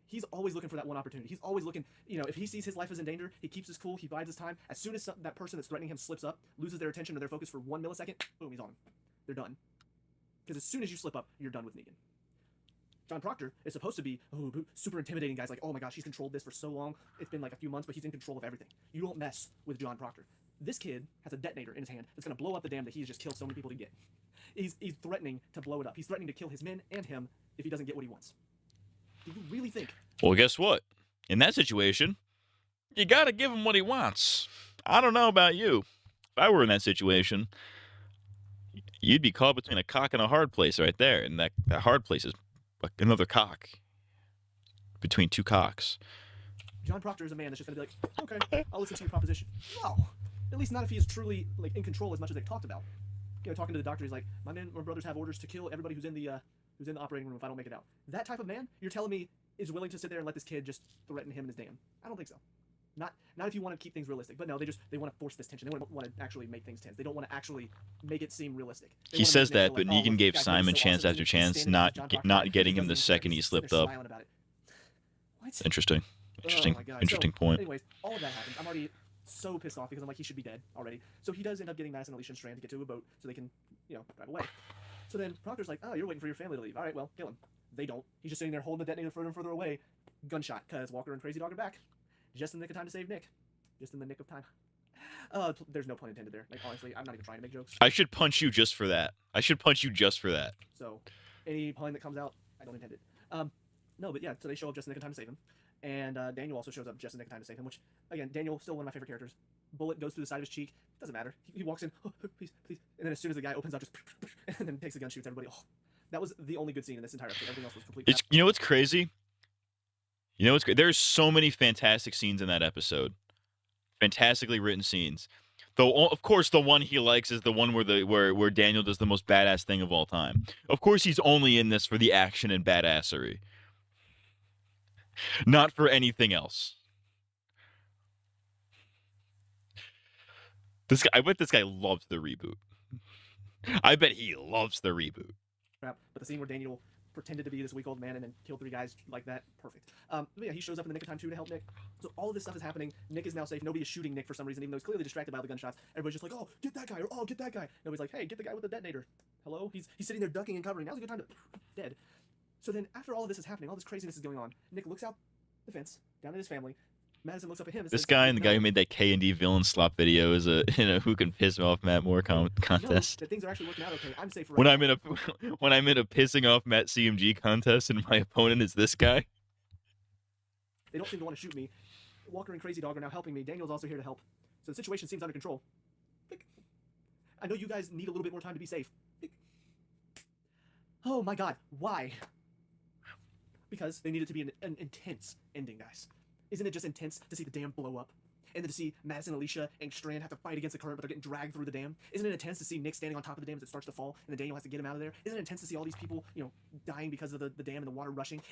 He's always looking for that one opportunity. He's always looking, if he sees his life is in danger, he keeps his cool, he bides his time. As soon as that person that's threatening him slips up, loses their attention or their focus for 1 millisecond, boom, he's on him. They're done. Because as soon as you slip up, you're done with Negan. John Proctor is supposed to be super intimidating guys, like, oh my gosh, he's controlled this for so long. It's been like a few months, but he's in control of everything. You don't mess with John Proctor. This kid has a detonator in his hand that's going to blow up the dam that he has just killed so many people to get. He's threatening to blow it up. He's threatening to kill his men and him if he doesn't get what he wants. Do you really think? Well, guess what? In that situation, you got to give him what he wants. I don't know about you. If I were in that situation, you'd be caught between a cock and a hard place right there. And that hard place is another cock. Between 2 cocks. John Proctor is a man that's just going to be like, okay, I'll listen to your proposition. No. At least not if he is truly, like, in control as much as they've talked about. Talking to the doctor, he's like, my brothers have orders to kill everybody who's in the operating room if I don't make it out. That type of man, you're telling me, is willing to sit there and let this kid just threaten him and his dam? I don't think so. Not if you want to keep things realistic. But no, they want to force this tension. They want to actually make things tense. They don't want to actually make it seem realistic. He says that, but Negan gave Simon chance after chance, not getting him the second he slipped up. Interesting. Interesting point. Anyways, all of that happens. I'm already so pissed off because I'm like, he should be dead already. So he does end up getting Madison, Alicia, and Strand to get to a boat so they can, drive away. So then Proctor's like, oh, you're waiting for your family to leave. All right, well, kill him. They don't. He's just sitting there holding the detonator further and further away. Gunshot, because Walker and Crazy Dog are back. Just in the nick of time to save Nick. Just in the nick of time. There's no pun intended there. Like, honestly, I'm not even trying to make jokes. I should punch you just for that. I should punch you just for that. So, any pun that comes out, I don't intend it. No, but yeah, so they show up just in the nick of time to save him. And Daniel also shows up just in the nick of time to save him, which, again, Daniel, still one of my favorite characters. Bullet goes through the side of his cheek. Doesn't matter. He walks in, oh, please, please. And then as soon as the guy opens up, just, and then takes the gun, shoots everybody. Oh, that was the only good scene in this entire episode. Everything else was complete. You know what's crazy? You know what's great? There's so many fantastic scenes in that episode. Fantastically written scenes. Though, of course, the one he likes is the one where Daniel does the most badass thing of all time. Of course, he's only in this for the action and badassery. Not for anything else. I bet this guy loves the reboot. I bet he loves the reboot. But the scene where Daniel pretended to be this weak old man and then killed 3 guys like that, perfect. But yeah, he shows up in the nick of time too to help Nick. So all of this stuff is happening. Nick is now safe. Nobody is shooting Nick for some reason, even though he's clearly distracted by all the gunshots. Everybody's just like, oh, get that guy, or oh, get that guy. Nobody's like, hey, get the guy with the detonator. Hello? He's sitting there ducking and covering. Now's a good time to dead. So then after all of this is happening, all this craziness is going on, Nick looks out the fence, down at his family. Madison looks up at him and This says, guy and the guy who made that K&D villain slop video is a who can piss me off Matt more contest. that things are actually working out okay. I'm safe for When right I'm in a when I'm in a pissing off Matt CMG contest and my opponent is this guy. They don't seem to want to shoot me. Walker and Crazy Dog are now helping me. Daniel's also here to help. So the situation seems under control. I know you guys need a little bit more time to be safe. Oh my god, why? Because they needed to be an intense ending, guys. Isn't it just intense to see the dam blow up? And then to see Madison, Alicia, and Strand have to fight against the current, but they're getting dragged through the dam? Isn't it intense to see Nick standing on top of the dam as it starts to fall, and then Daniel has to get him out of there? Isn't it intense to see all these people, dying because of the dam and the water rushing?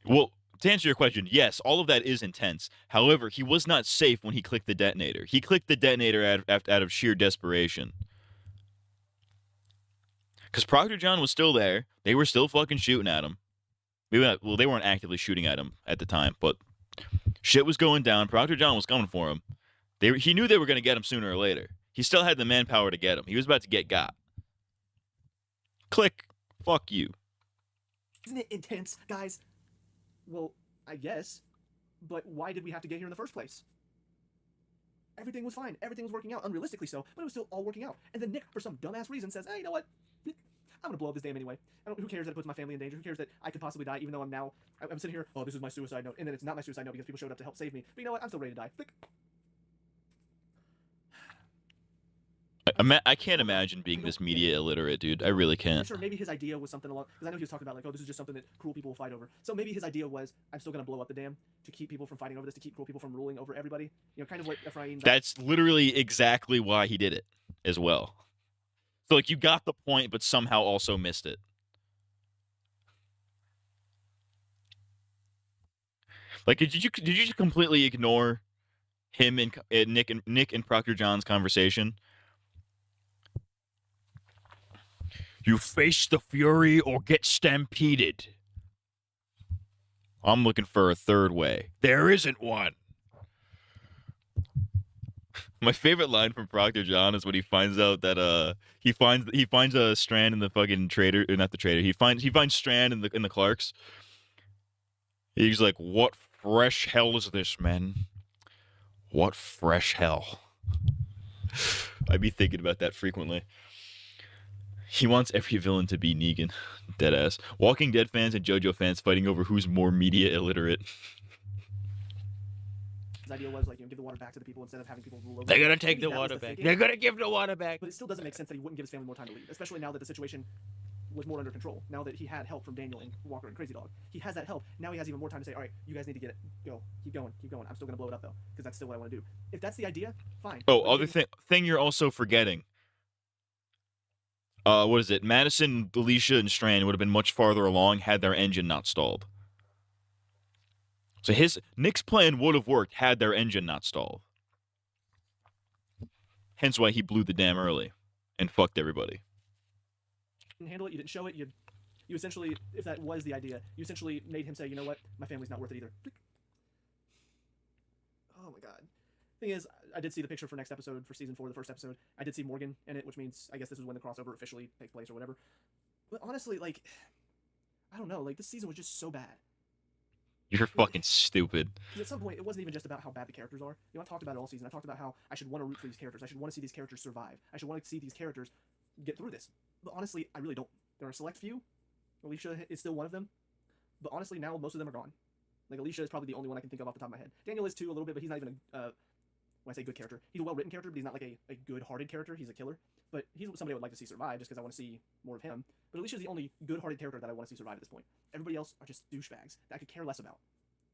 Well, to answer your question, yes, all of that is intense. However, he was not safe when he clicked the detonator. He clicked the detonator out of sheer desperation. Because Proctor John was still there. They were still fucking shooting at him. Well, they weren't actively shooting at him at the time, but shit was going down. Proctor John was coming for him. He knew they were going to get him sooner or later. He still had the manpower to get him. He was about to get got. Click. Fuck you. Isn't it intense, guys? Well, I guess. But why did we have to get here in the first place? Everything was fine. Everything was working out, unrealistically so, but it was still all working out. And then Nick, for some dumbass reason, says, hey, you know what? I'm gonna blow up this dam anyway. Who cares that it puts my family in danger? Who cares that I could possibly die, even though I'm sitting here, oh, this is my suicide note. And then it's not my suicide note because people showed up to help save me. But you know what? I'm still ready to die. I can't imagine being this media illiterate, dude. I really I'm can't. sure maybe his idea was something along, because I know he was talking about like, oh, this is just something that cruel people will fight over. So maybe his idea was, I'm still gonna blow up the dam to keep people from fighting over this, to keep cruel people from ruling over everybody. Kind of what Ephraim. That's literally exactly why he did it as well. So like you got the point, but somehow also missed it. Like did you just completely ignore him and Nick and Proctor John's conversation? You face the fury or get stampeded. I'm looking for a third way. There isn't one. My favorite line from Proctor John is when he finds out that he finds a Strand in the fucking trader, or not the trader. He finds Strand in the Clarks. He's like, "What fresh hell is this, man? What fresh hell?" I'd be thinking about that frequently. He wants every villain to be Negan. Deadass. Walking Dead fans and JoJo fans fighting over who's more media illiterate. His idea was like, give the water back to the people instead of having people rule over. They're gonna take the water back. They're gonna give the water back. But it still doesn't make sense that he wouldn't give his family more time to leave, especially now that the situation was more under control. Now that he had help from Daniel and Walker and Crazy Dog, he has that help. Now he has even more time to say, all right, you guys need to get it. Go, keep going. I'm still gonna blow it up though, because that's still what I want to do. If that's the idea, fine. Oh, other thing you're also forgetting. What is it? Madison, Alicia, and Strand would have been much farther along had their engine not stalled. So Nick's plan would have worked had their engine not stalled. Hence why he blew the dam early and fucked everybody. You didn't handle it. You didn't show it. You essentially, if that was the idea, you essentially made him say, you know what, my family's not worth it either. Oh my god. Thing is, I did see the picture for next episode, for season 4, the first episode. I did see Morgan in it, which means I guess this is when the crossover officially takes place or whatever. But honestly, I don't know, this season was just so bad. You're fucking stupid. Because at some point, it wasn't even just about how bad the characters are. You know, I talked about it all season. I talked about how I should want to root for these characters. I should want to see these characters survive. I should want to see these characters get through this. But honestly, I really don't. There are a select few. Alicia is still one of them. But honestly, now most of them are gone. Like, Alicia is probably the only one I can think of off the top of my head. Daniel is too, a little bit, but he's not even a, when I say good character, he's a well-written character, but he's not like a good-hearted character. He's a killer. But he's somebody I would like to see survive, just because I want to see more of him. But Alicia's the only good-hearted character that I want to see survive at this point. Everybody else are just douchebags that I could care less about.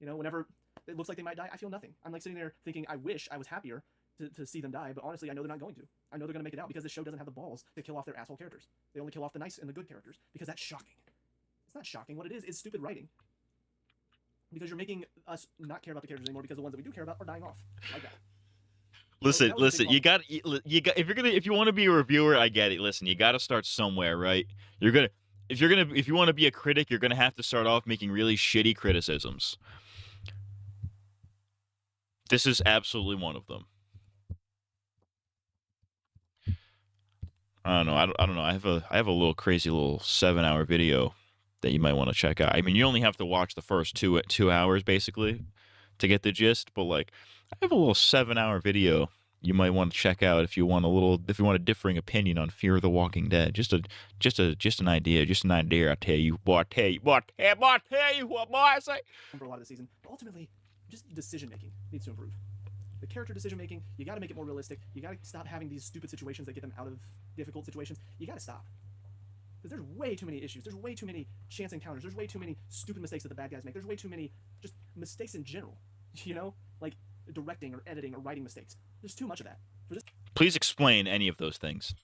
You know, whenever it looks like they might die, I feel nothing. I'm like sitting there thinking, I wish I was happier to see them die, but honestly, I know they're not going to. I know they're going to make it out because this show doesn't have the balls to kill off their asshole characters. They only kill off the nice and the good characters, because that's shocking. It's not shocking. What it is stupid writing. Because you're making us not care about the characters anymore because the ones that we do care about are dying off. Like that. Listen, you got if you want to be a reviewer, I get it. Listen, you got to start somewhere, right? If you want to be a critic, you're going to have to start off making really shitty criticisms. This is absolutely one of them. I don't know. I don't know. I have a little crazy little 7-hour video that you might want to check out. I mean, you only have to watch the first 2 hours basically to get the gist, but like I have a little 7-hour video you might want to check out if you want a differing opinion on Fear of the Walking Dead. Just an idea. I tell you what, boy, I say. For a lot of the season, but ultimately, just decision making needs to improve. The character decision making, you got to make it more realistic. You got to stop having these stupid situations that get them out of difficult situations. You got to stop. Because there's way too many issues. There's way too many chance encounters. There's way too many stupid mistakes that the bad guys make. There's way too many just mistakes in general. You know, like directing or editing or writing mistakes. There's too much of that. For this. Please explain any of those things.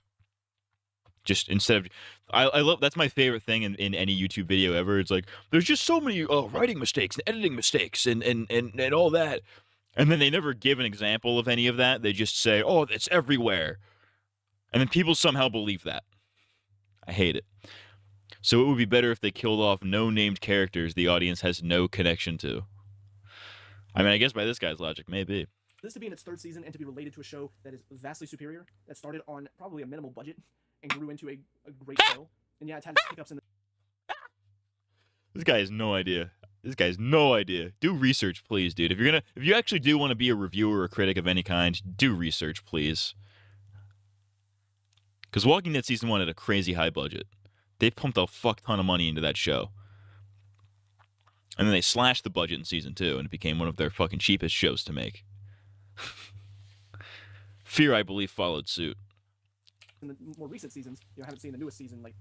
Just instead of, I love, that's my favorite thing in any YouTube video ever. It's like there's just so many writing mistakes and editing mistakes and all that, and then they never give an example of any of that. They just say, oh, it's everywhere, and then people somehow believe that. I hate it. So it would be better if they killed off no named characters the audience has no connection to. I mean, I guess by this guy's logic, maybe. This to be in its 3rd season and to be related to a show that is vastly superior, that started on probably a minimal budget and grew into a great show. And yeah, it's had its hiccups in the... This guy has no idea. This guy has no idea. Do research, please, dude. If you actually do want to be a reviewer or a critic of any kind, do research, please. Because Walking Dead Season 1 had a crazy high budget. They pumped a fuck ton of money into that show. And then they slashed the budget in Season 2, and it became one of their fucking cheapest shows to make. Fear, I believe, followed suit. In the more recent seasons, I haven't seen the newest season, like,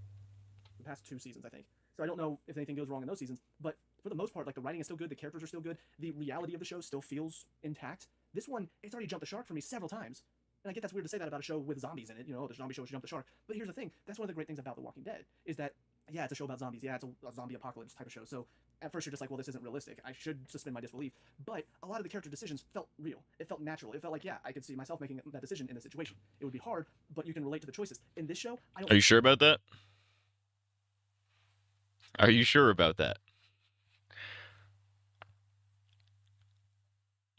the past 2 seasons, I think. So I don't know if anything goes wrong in those seasons, but for the most part, like, the writing is still good, the characters are still good, the reality of the show still feels intact. This one, it's already jumped the shark for me several times. And I get that's weird to say that about a show with zombies in it, the zombie show should jump the shark. But here's the thing, that's one of the great things about The Walking Dead, is that, yeah, it's a show about zombies, yeah, it's a zombie apocalypse type of show, so at first you're just like, well, this isn't realistic, I should suspend my disbelief, but a lot of the character decisions felt real, it felt natural, it felt like, yeah, I could see myself making that decision in this situation. It would be hard, but you can relate to the choices. In this show, I don't... Are you sure about that? Are you sure about that?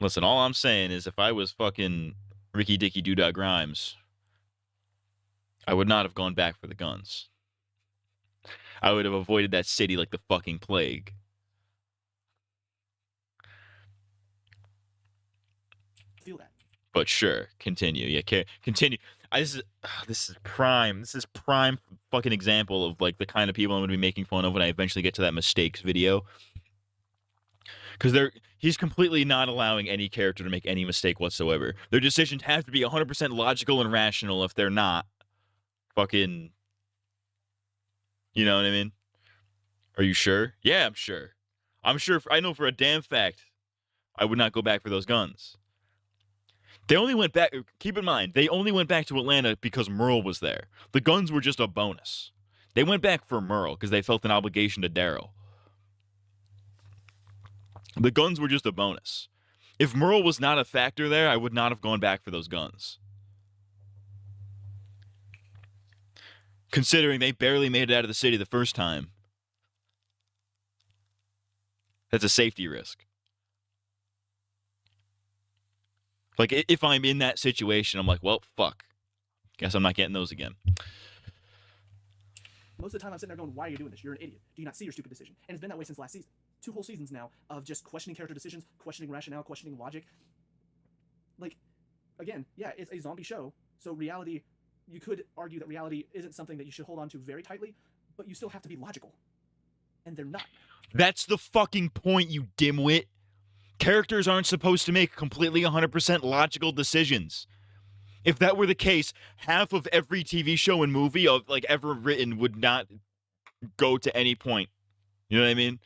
Listen, all I'm saying is if I was fucking Ricky Dicky Doodah Grimes, I would not have gone back for the guns. I would have avoided that city like the fucking plague. Feel that. But sure, continue. Yeah, continue. This is prime. This is prime fucking example of like the kind of people I'm gonna be making fun of when I eventually get to that mistakes video. Because he's completely not allowing any character to make any mistake whatsoever. Their decisions have to be 100% logical and rational. If they're not, fucking, you know what I mean? Are you sure? Yeah, I'm sure. I'm sure. I know for a damn fact I would not go back for those guns. They only went back, keep in mind, they only went back to Atlanta because Merle was there. The guns were just a bonus. They went back for Merle because they felt an obligation to Daryl. The guns were just a bonus. If Merle was not a factor there, I would not have gone back for those guns. Considering they barely made it out of the city the first time. That's a safety risk. Like, if I'm in that situation, I'm like, well, fuck. Guess I'm not getting those again. Most of the time I'm sitting there going, why are you doing this? You're an idiot. Do you not see your stupid decision? And it's been that way since last season. 2 whole seasons now of just questioning character decisions, questioning rationale, questioning logic. Like, again, yeah, it's a zombie show, so reality, you could argue that reality isn't something that you should hold on to very tightly, but you still have to be logical. And they're not. That's the fucking point, you dimwit. Characters aren't supposed to make completely 100% logical decisions. If that were the case, half of every TV show and movie of like ever written would not go to any point. You know what I mean?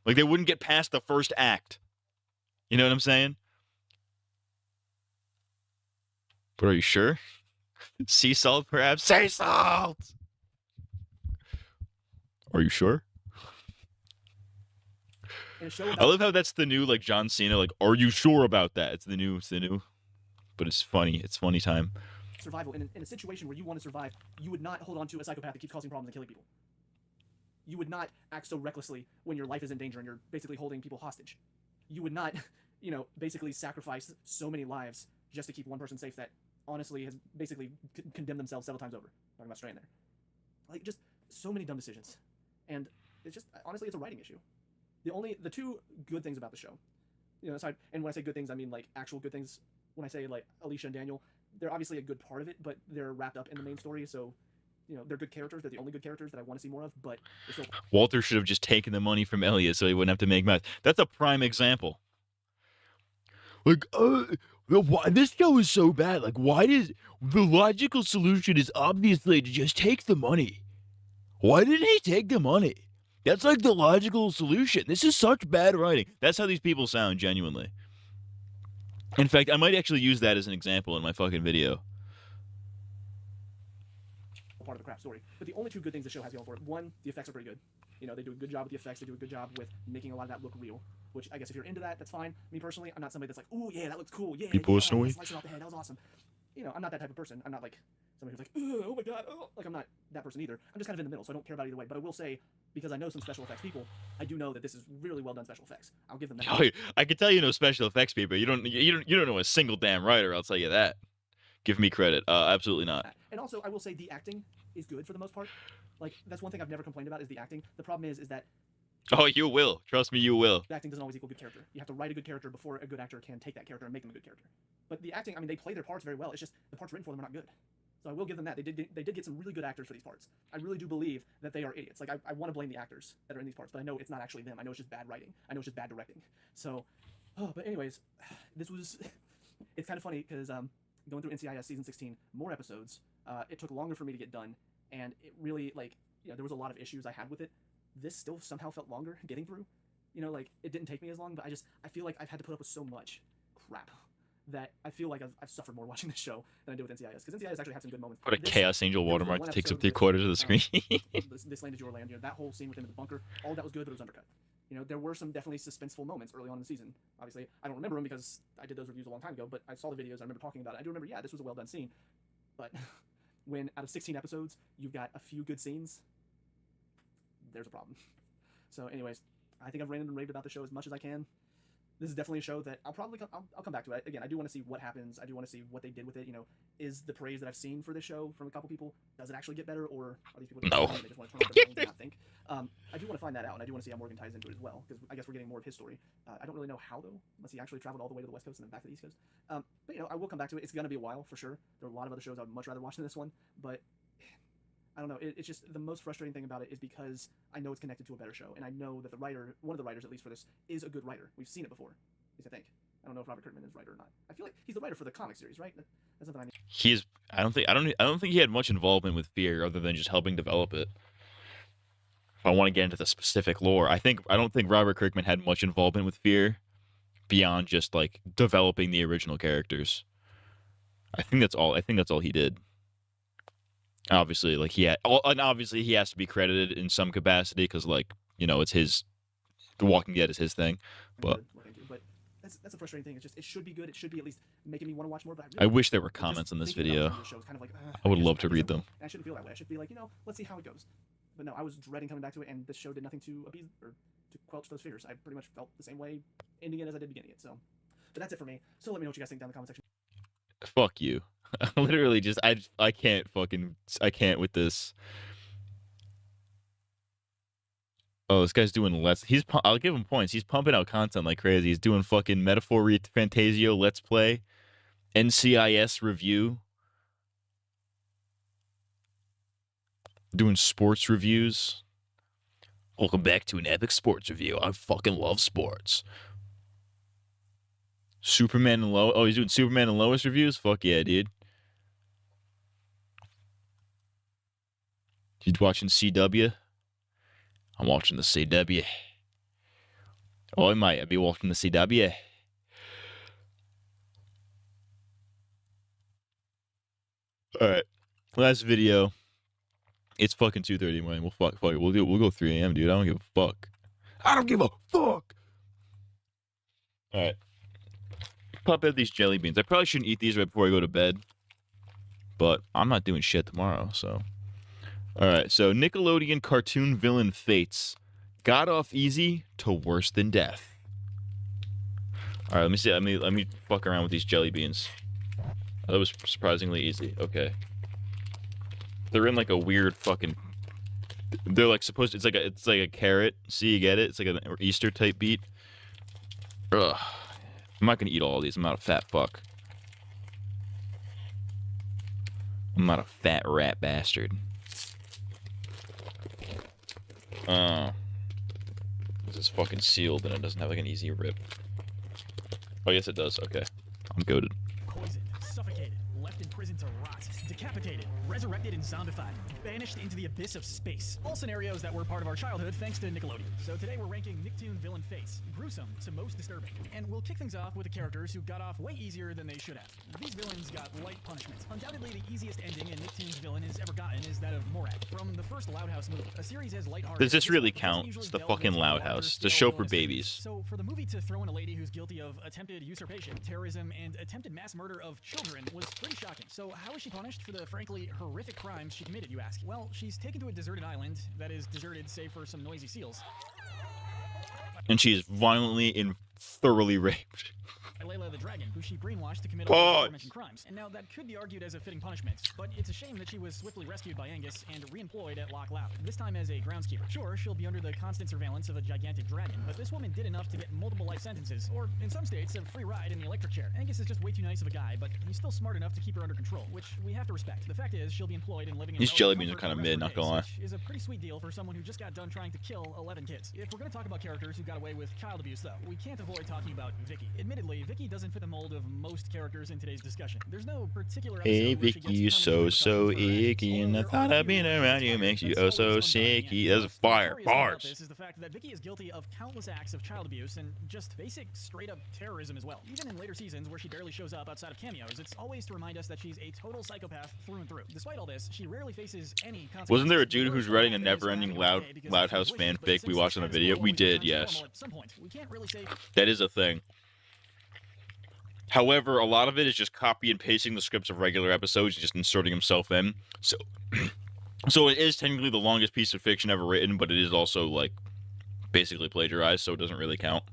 Like they wouldn't get past the first act. You know what I'm saying? But are you sure? Sea salt, perhaps? Sea salt! Are you sure? I love how that's the new, like, John Cena, like, are you sure about that? It's the new. But it's funny. It's funny time. Survival. In a situation where you want to survive, you would not hold on to a psychopath that keeps causing problems and killing people. You would not act so recklessly when your life is in danger and you're basically holding people hostage. You would not, basically sacrifice so many lives just to keep one person safe that honestly has basically condemned themselves several times over. Talking about straying there. Like, just so many dumb decisions. And it's just, honestly, it's a writing issue. The 2 good things about the show, aside, and when I say good things, I mean like actual good things. When I say like Alicia and Daniel, they're obviously a good part of it, but they're wrapped up in the main story, so they're good characters. They're the only good characters that I want to see more of. But still... Walter should have just taken the money from Elliot so he wouldn't have to make meth. That's a prime example. Like, this show is so bad. Like, why does the logical solution is obviously to just take the money? Why didn't he take the money? That's like the logical solution. This is such bad writing. That's how these people sound, genuinely. In fact, I might actually use that as an example in my fucking video. Part of the crap story. But the only 2 good things the show has going for it. 1, the effects are pretty good. They do a good job with the effects. They do a good job with making a lot of that look real. Which I guess if you're into that, that's fine. Me personally, I'm not somebody that's like, ooh, yeah, that looks cool. Yeah, People are snowy. Slice it off the head. That was awesome. I'm not that type of person. I'm not like somebody who's like, oh my god, oh. Like, I'm not that person either. I'm just kind of in the middle, so I don't care about it either way. But I will say, because I know some special effects people, I do know that this is really well done special effects. I'll give them that. Oh, I can tell you know special effects people. You don't know a single damn writer. I'll tell you that. Give me credit. Absolutely not. And also, I will say the acting is good for the most part. Like, that's one thing I've never complained about is the acting. The problem is that. Oh, you will. Trust me, you will. Acting doesn't always equal good character. You have to write a good character before a good actor can take that character and make them a good character. But the acting, I mean, they play their parts very well. It's just the parts written for them are not good. So I will give them that. They did get some really good actors for these parts. I really do believe that they are idiots. Like, I want to blame the actors that are in these parts, but I know it's not actually them. I know it's just bad writing. I know it's just bad directing. So, but anyways, this was, it's kind of funny because going through NCIS Season 16, more episodes, it took longer for me to get done, and it really, like, there was a lot of issues I had with it. This still somehow felt longer getting through. Like, it didn't take me as long, but I feel like I've had to put up with so much crap that I feel like I've suffered more watching this show than I did with NCIS, because NCIS actually had some good moments. What a Chaos Angel watermark that takes up 3/4 of the screen. This land is your land. That whole scene with him in the bunker, all of that was good, but it was undercut. There were some definitely suspenseful moments early on in the season. Obviously, I don't remember them because I did those reviews a long time ago, but I saw the videos, I remember talking about it. I do remember, yeah, this was a well-done scene. But when out of 16 episodes, you've got a few good scenes, there's a problem. So anyways, I think I've ranted and raved about the show as much as I can. This is definitely a show that I'll come back to it. Again, I do want to see what happens. I do want to see what they did with it. Is the praise that I've seen for this show from a couple people, does it actually get better, or are these people no? They just want to turn off their brains and not think. I do want to find that out, and I do want to see how Morgan ties into it as well, because I guess we're getting more of his story. I don't really know how though, unless he actually traveled all the way to the West Coast and then back to the East Coast. But I will come back to it. It's gonna be a while for sure. There are a lot of other shows I would much rather watch than this one, but I don't know. It's just the most frustrating thing about it is because I know it's connected to a better show, and I know that the writer, one of the writers at least for this, is a good writer. We've seen it before, at least I think. I don't know if Robert Kirkman is writer or not. I feel like he's the writer for the comic series, right? That's something I need. He's. I don't think he had much involvement with Fear other than just helping develop it. If I want to get into the specific lore, I don't think Robert Kirkman had much involvement with Fear beyond just like developing the original characters. I think that's all he did. Obviously, like obviously he has to be credited in some capacity because, like, it's his. The Walking Dead is his thing, but that's a frustrating thing. It's just, it should be good. It should be at least making me want to watch more. But I wish there were comments in this video. Kind of like, I would love to read them. I shouldn't feel that way. I should be like, let's see how it goes. But no, I was dreading coming back to it, and this show did nothing to appease or to quelch those fears. I pretty much felt the same way ending it as I did beginning it. So, but that's it for me. So let me know what you guys think down in the comment section. Fuck you. Literally, just I can't with this. Oh, this guy's doing I'll give him points. He's pumping out content like crazy. He's doing fucking Metaphor Fantasio Let's Play, NCIS review, doing sports reviews. Welcome back to an epic sports review. I fucking love sports. Superman and Lois. Oh, he's doing Superman and Lois reviews? Fuck yeah, dude. You watching CW? I'm watching the CW. Oh, I might be watching the CW. Alright. Last video. It's fucking 2:30 in the morning. Fuck it. We'll go 3 a.m., dude. I don't give a fuck. I don't give a fuck! Alright. Pop out these jelly beans. I probably shouldn't eat these right before I go to bed. But I'm not doing shit tomorrow, so. Alright, so Nickelodeon cartoon villain fates. Got off easy to worse than death. Alright, let me see. Let me fuck around with these jelly beans. That was surprisingly easy. Okay. They're in like a weird fucking. They're like supposed to. It's like a carrot. See, you get it? It's like an Easter type beat. Ugh. I'm not gonna eat all of these. I'm not a fat fuck. I'm not a fat rat bastard. This is fucking sealed and it doesn't have like an easy rip. Oh, yes it does. Okay. I'm goated. Poisoned, suffocated, left in prison to rot, decapitated, resurrected and zombified, banished into the abyss of space. All scenarios that were part of our childhood thanks to Nickelodeon. So today we're ranking Nicktoon villain fates, gruesome to most disturbing. And we'll kick things off with the characters who got off way easier than they should have. These villains got light punishment. Undoubtedly the easiest ending a Nicktoon's villain has ever gotten is that of Morag from the first Loud House movie. A series as lighthearted. Does this really count? It's the fucking Loud House. It's a show for babies. So for the movie to throw in a lady who's guilty of attempted usurpation, terrorism, and attempted mass murder of children was pretty shocking. So how is she punished for the frankly horrific crimes she committed, you ask? Well, she's taken to a deserted island that is deserted save for some noisy seals. And she is violently and thoroughly raped. Layla the Dragon, who she brainwashed to commit all the aforementioned crimes. And now that could be argued as a fitting punishment, but it's a shame that she was swiftly rescued by Angus and reemployed at Loch Loud, this time as a groundskeeper. Sure, she'll be under the constant surveillance of a gigantic dragon, but this woman did enough to get multiple life sentences, or in some states, a free ride in the electric chair. Angus is just way too nice of a guy, but he's still smart enough to keep her under control, which we have to respect. The fact is, she'll be employed and living in These jelly beans are kind of mid, not gonna lie. Which is a pretty sweet deal for someone who just got done trying to kill 11 kids. If we're gonna talk about characters who got away with child abuse, though, we can't avoid talking about Vicky. Admittedly, Vicky doesn't fit the mold of most characters in today's discussion. There's no particular Hey Vicky, you so icky, and the thought of being around you makes you oh so sicky. That's fire bars. This is the fact that Vicky is guilty of countless acts of child abuse and just basic straight-up terrorism as well. Even in later seasons where she barely shows up outside of cameos, it's always to remind us that she's a total psychopath through and through. Despite all this, she rarely faces any consequences. Wasn't there a dude who's writing a never-ending Loud House fanfic we watched on a video? We did, yes. That is a thing. However, a lot of it is just copy and pasting the scripts of regular episodes, just inserting himself in. So it is technically the longest piece of fiction ever written, but it is also, like, basically plagiarized, so it doesn't really count.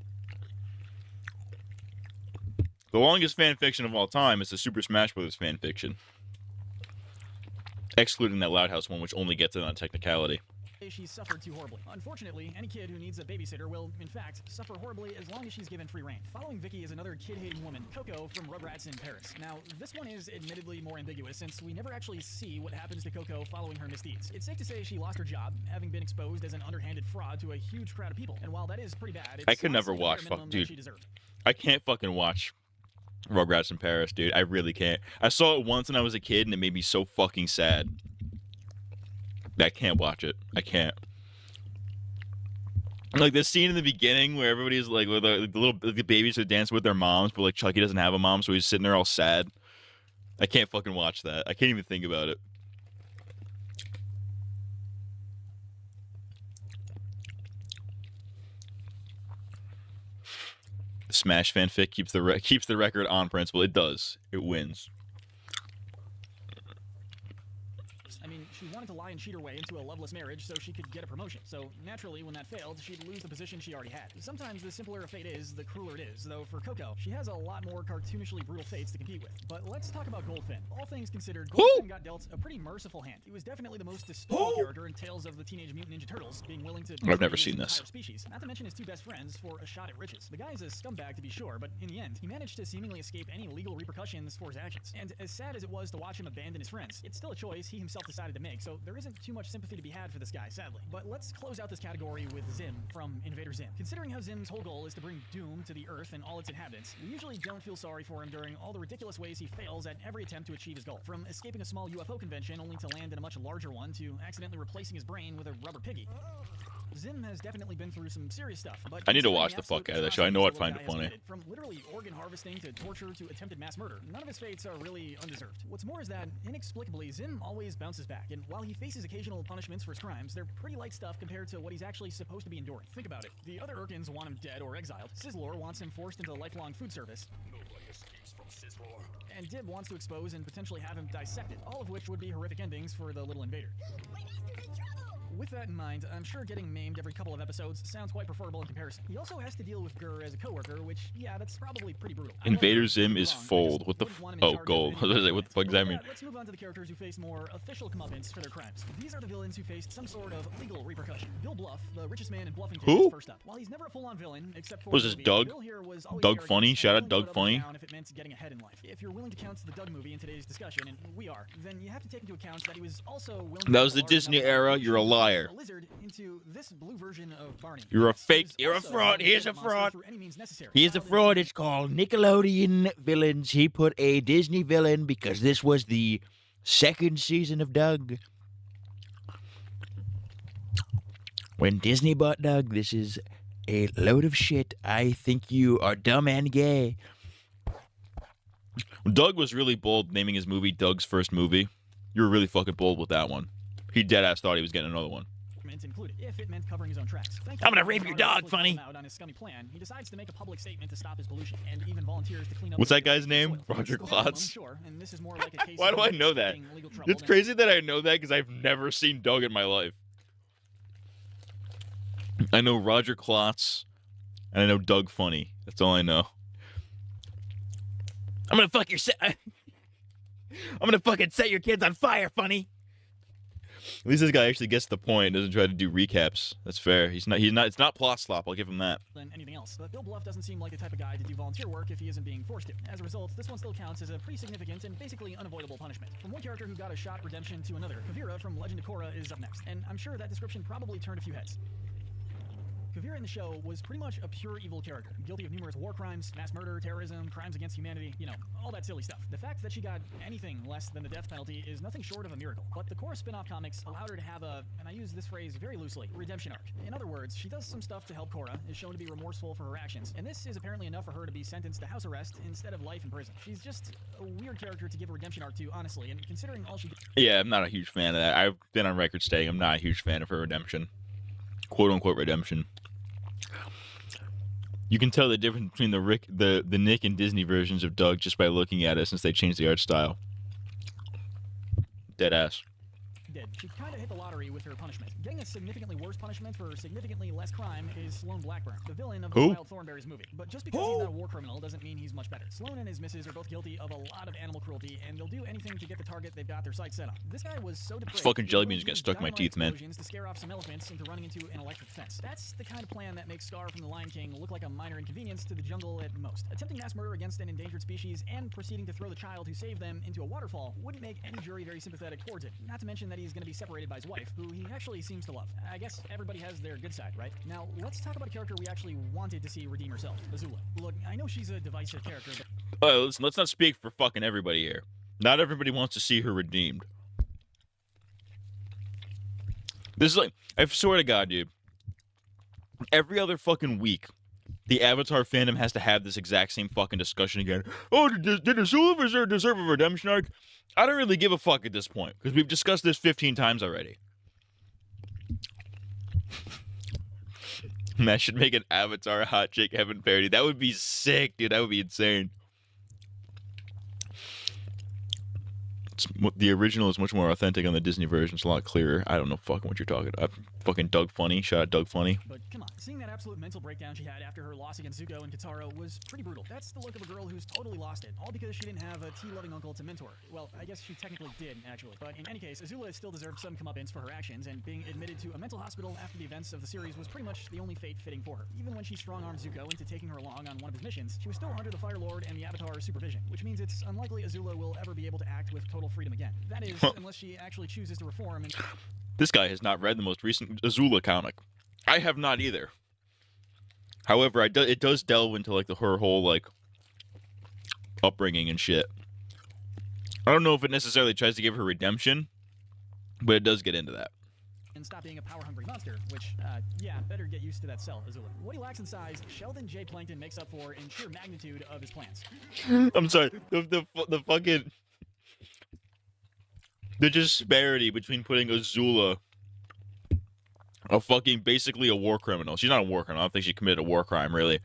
The longest fan fiction of all time is the Super Smash Bros. Fan fiction. Excluding that Loud House one, which only gets it on technicality. She's suffered too horribly. Unfortunately, any kid who needs a babysitter will, in fact, suffer horribly as long as she's given free reign. Following Vicky is another kid-hating woman, Coco from Rugrats in Paris. Now, this one is admittedly more ambiguous since we never actually see what happens to Coco following her misdeeds. It's safe to say she lost her job, having been exposed as an underhanded fraud to a huge crowd of people. And while that is pretty bad, it's I could never watch, dude. I can't fucking watch Rugrats in Paris, dude. I really can't. I saw it once when I was a kid, and it made me so fucking sad. I can't watch it. I can't. Like the scene in the beginning where everybody's like, with the babies are dancing with their moms, but like Chucky doesn't have a mom, so he's sitting there all sad. I can't fucking watch that. I can't even think about it. The Smash fanfic keeps the record on principle. It does. It wins. I mean, she wanted to lie lie and cheat her way into a loveless marriage so she could get a promotion. So naturally, when that failed, she'd lose the position she already had. Sometimes the simpler a fate is, the crueler it is, though for Coco, she has a lot more cartoonishly brutal fates to compete with. But let's talk about Goldfin. All things considered, Goldfin got dealt a pretty merciful hand. He was definitely the most despicable character in Tales of the Teenage Mutant Ninja Turtles, being willing to I've never betray seen his this. entire species, not to mention his two best friends, for a shot at riches. The guy's a scumbag to be sure, but in the end, he managed to seemingly escape any legal repercussions for his actions. And as sad as it was to watch him abandon his friends, it's still a choice he himself decided to make, so there isn't too much sympathy to be had for this guy, sadly. But let's close out this category with Zim from Invader Zim. Considering how Zim's whole goal is to bring doom to the Earth and all its inhabitants, we usually don't feel sorry for him during all the ridiculous ways he fails at every attempt to achieve his goal. From escaping a small UFO convention only to land in a much larger one, to accidentally replacing his brain with a rubber piggy. Zim has definitely been through some serious stuff, but I need to watch the fuck out of that show. I know I'd find it funny. From literally organ harvesting to torture to attempted mass murder, none of his fates are really undeserved. What's more is that, inexplicably, Zim always bounces back, and while he faces occasional punishments for his crimes, they're pretty light stuff compared to what he's actually supposed to be enduring. Think about it. The other Urkins want him dead or exiled. Sizzlor wants him forced into lifelong food service. Nobody escapes from Sizzlor. And Dib wants to expose and potentially have him dissected, all of which would be horrific endings for the little invader. With that in mind, I'm sure getting maimed every couple of episodes sounds quite preferable in comparison. He also has to deal with Gur as a coworker, which, yeah, that's probably pretty brutal. Invader Zim is fold. What the oh, gold. What the fuck does that mean? Let's move on to the characters who face more official comeuppance for their crimes. These are the villains who faced some sort of legal repercussion. Bill Bluff, the richest man in Bluffington, Who? is first up. While he's never a full-on villain, except for Was this Doug? Doug Funny? Shout out Doug Funny. If it meant getting ahead in life. If you're willing to count the Doug movie in today's discussion, and we are, then you have to take into account that he was also willing That was the Disney era. You're a liar. Into this blue version of Barney. You're a fake. You're a fraud. Here's a fraud. Here's a fraud. It's called Nickelodeon Villains. He put a Disney villain because this was the second season of Doug. When Disney bought Doug, this is a load of shit. I think you are dumb and gay. Doug was really bold naming his movie Doug's first movie. You were really fucking bold with that one. He deadass thought he was getting another one. Included, if it meant covering his own tracks. I'm gonna rape your dog, Funny. Out on his scummy plan, he decides to make a public statement to stop his pollution, and even volunteers to clean up. What's that guy's name? Roger Klotz. Sure, and this is more like a case Why do I know that? It's crazy that I know that because I've never seen Doug in my life. I know Roger Klotz, and I know Doug Funny. That's all I know. I'm gonna fuck your I'm gonna fucking set your kids on fire, Funny. At least this guy actually gets the point. Doesn't try to do recaps. That's fair. He's not. It's not plot slop. I'll give him that. Than anything else. But Bill Bluff doesn't seem like the type of guy to do volunteer work if he isn't being forced to. As a result, this one still counts as a pretty significant and basically unavoidable punishment. From one character who got a shot redemption to another, Kavira from Legend of Korra is up next, and I'm sure that description probably turned a few heads. Kavira in the show was pretty much a pure evil character, guilty of numerous war crimes, mass murder, terrorism, crimes against humanity, you know, all that silly stuff. The fact that she got anything less than the death penalty is nothing short of a miracle. But the Korra spin-off comics allowed her to have a, and I use this phrase very loosely, redemption arc. In other words, she does some stuff to help Korra, is shown to be remorseful for her actions, and this is apparently enough for her to be sentenced to house arrest instead of life in prison. She's just a weird character to give a redemption arc to, honestly, and considering all she did. Yeah, I'm not a huge fan of that. I've been on record saying I'm not a huge fan of her redemption. Quote-unquote redemption. You can tell the difference between the Nick and Disney versions of Doug just by looking at it since they changed the art style. Deadass. Did. She kind of hit the lottery with her punishment. Getting a significantly worse punishment for significantly less crime is Sloane Blackburn, the villain of the Wild Thornberrys movie. But just because he's not a war criminal doesn't mean he's much better. Sloane and his missus are both guilty of a lot of animal cruelty, and they'll do anything to get the target they've got their sights set on. This guy was so depraved. This fucking jelly bean's getting stuck in my teeth, man. To scare off some elephants into running into an electric fence. That's the kind of plan that makes Scar from The Lion King look like a minor inconvenience to the jungle at most. Attempting mass murder against an endangered species and proceeding to throw the child who saved them into a waterfall wouldn't make any jury very sympathetic towards it. Not to mention that he's going to be separated by his wife, who he actually seems to love. I guess everybody has their good side, right? Now, let's talk about a character we actually wanted to see redeem herself, Azula. Look, I know she's a divisive character, but... Listen, let's not speak for fucking everybody here. Not everybody wants to see her redeemed. This is like, I swear to God, dude. Every other fucking week, the Avatar fandom has to have this exact same fucking discussion again. Oh, did Azula deserve a redemption arc? I don't really give a fuck at this point, because we've discussed this 15 times already. That should make an Avatar hot chick heaven parody. That would be sick, dude. That would be insane. The original is much more authentic on the Disney version. It's a lot clearer. I don't know fucking what you're talking about. Fucking Doug Funny. Shout out Doug Funny. But come on, seeing that absolute mental breakdown she had after her loss against Zuko and Kataro was pretty brutal. That's the look of a girl who's totally lost it, all because she didn't have a tea-loving uncle to mentor. Well, I guess she technically did, actually. But in any case, Azula still deserved some comeuppance for her actions, and being admitted to a mental hospital after the events of the series was pretty much the only fate fitting for her. Even when she strong-armed Zuko into taking her along on one of his missions, she was still under the Fire Lord and the Avatar's supervision, which means it's unlikely Azula will ever be able to act with total freedom again. That is, unless she actually chooses to reform and... This guy has not read the most recent Azula comic. I have not either. However, it does delve into like her whole like upbringing and shit. I don't know if it necessarily tries to give her redemption, but it does get into that. And stop being a power-hungry monster, which, yeah, better get used to that cell, Azula. What he lacks in size, Sheldon J. Plankton makes up for in sheer magnitude of his plans. I'm sorry, the fucking... The disparity between putting Azula, a fucking, basically a war criminal. She's not a war criminal. I don't think she committed a war crime, really.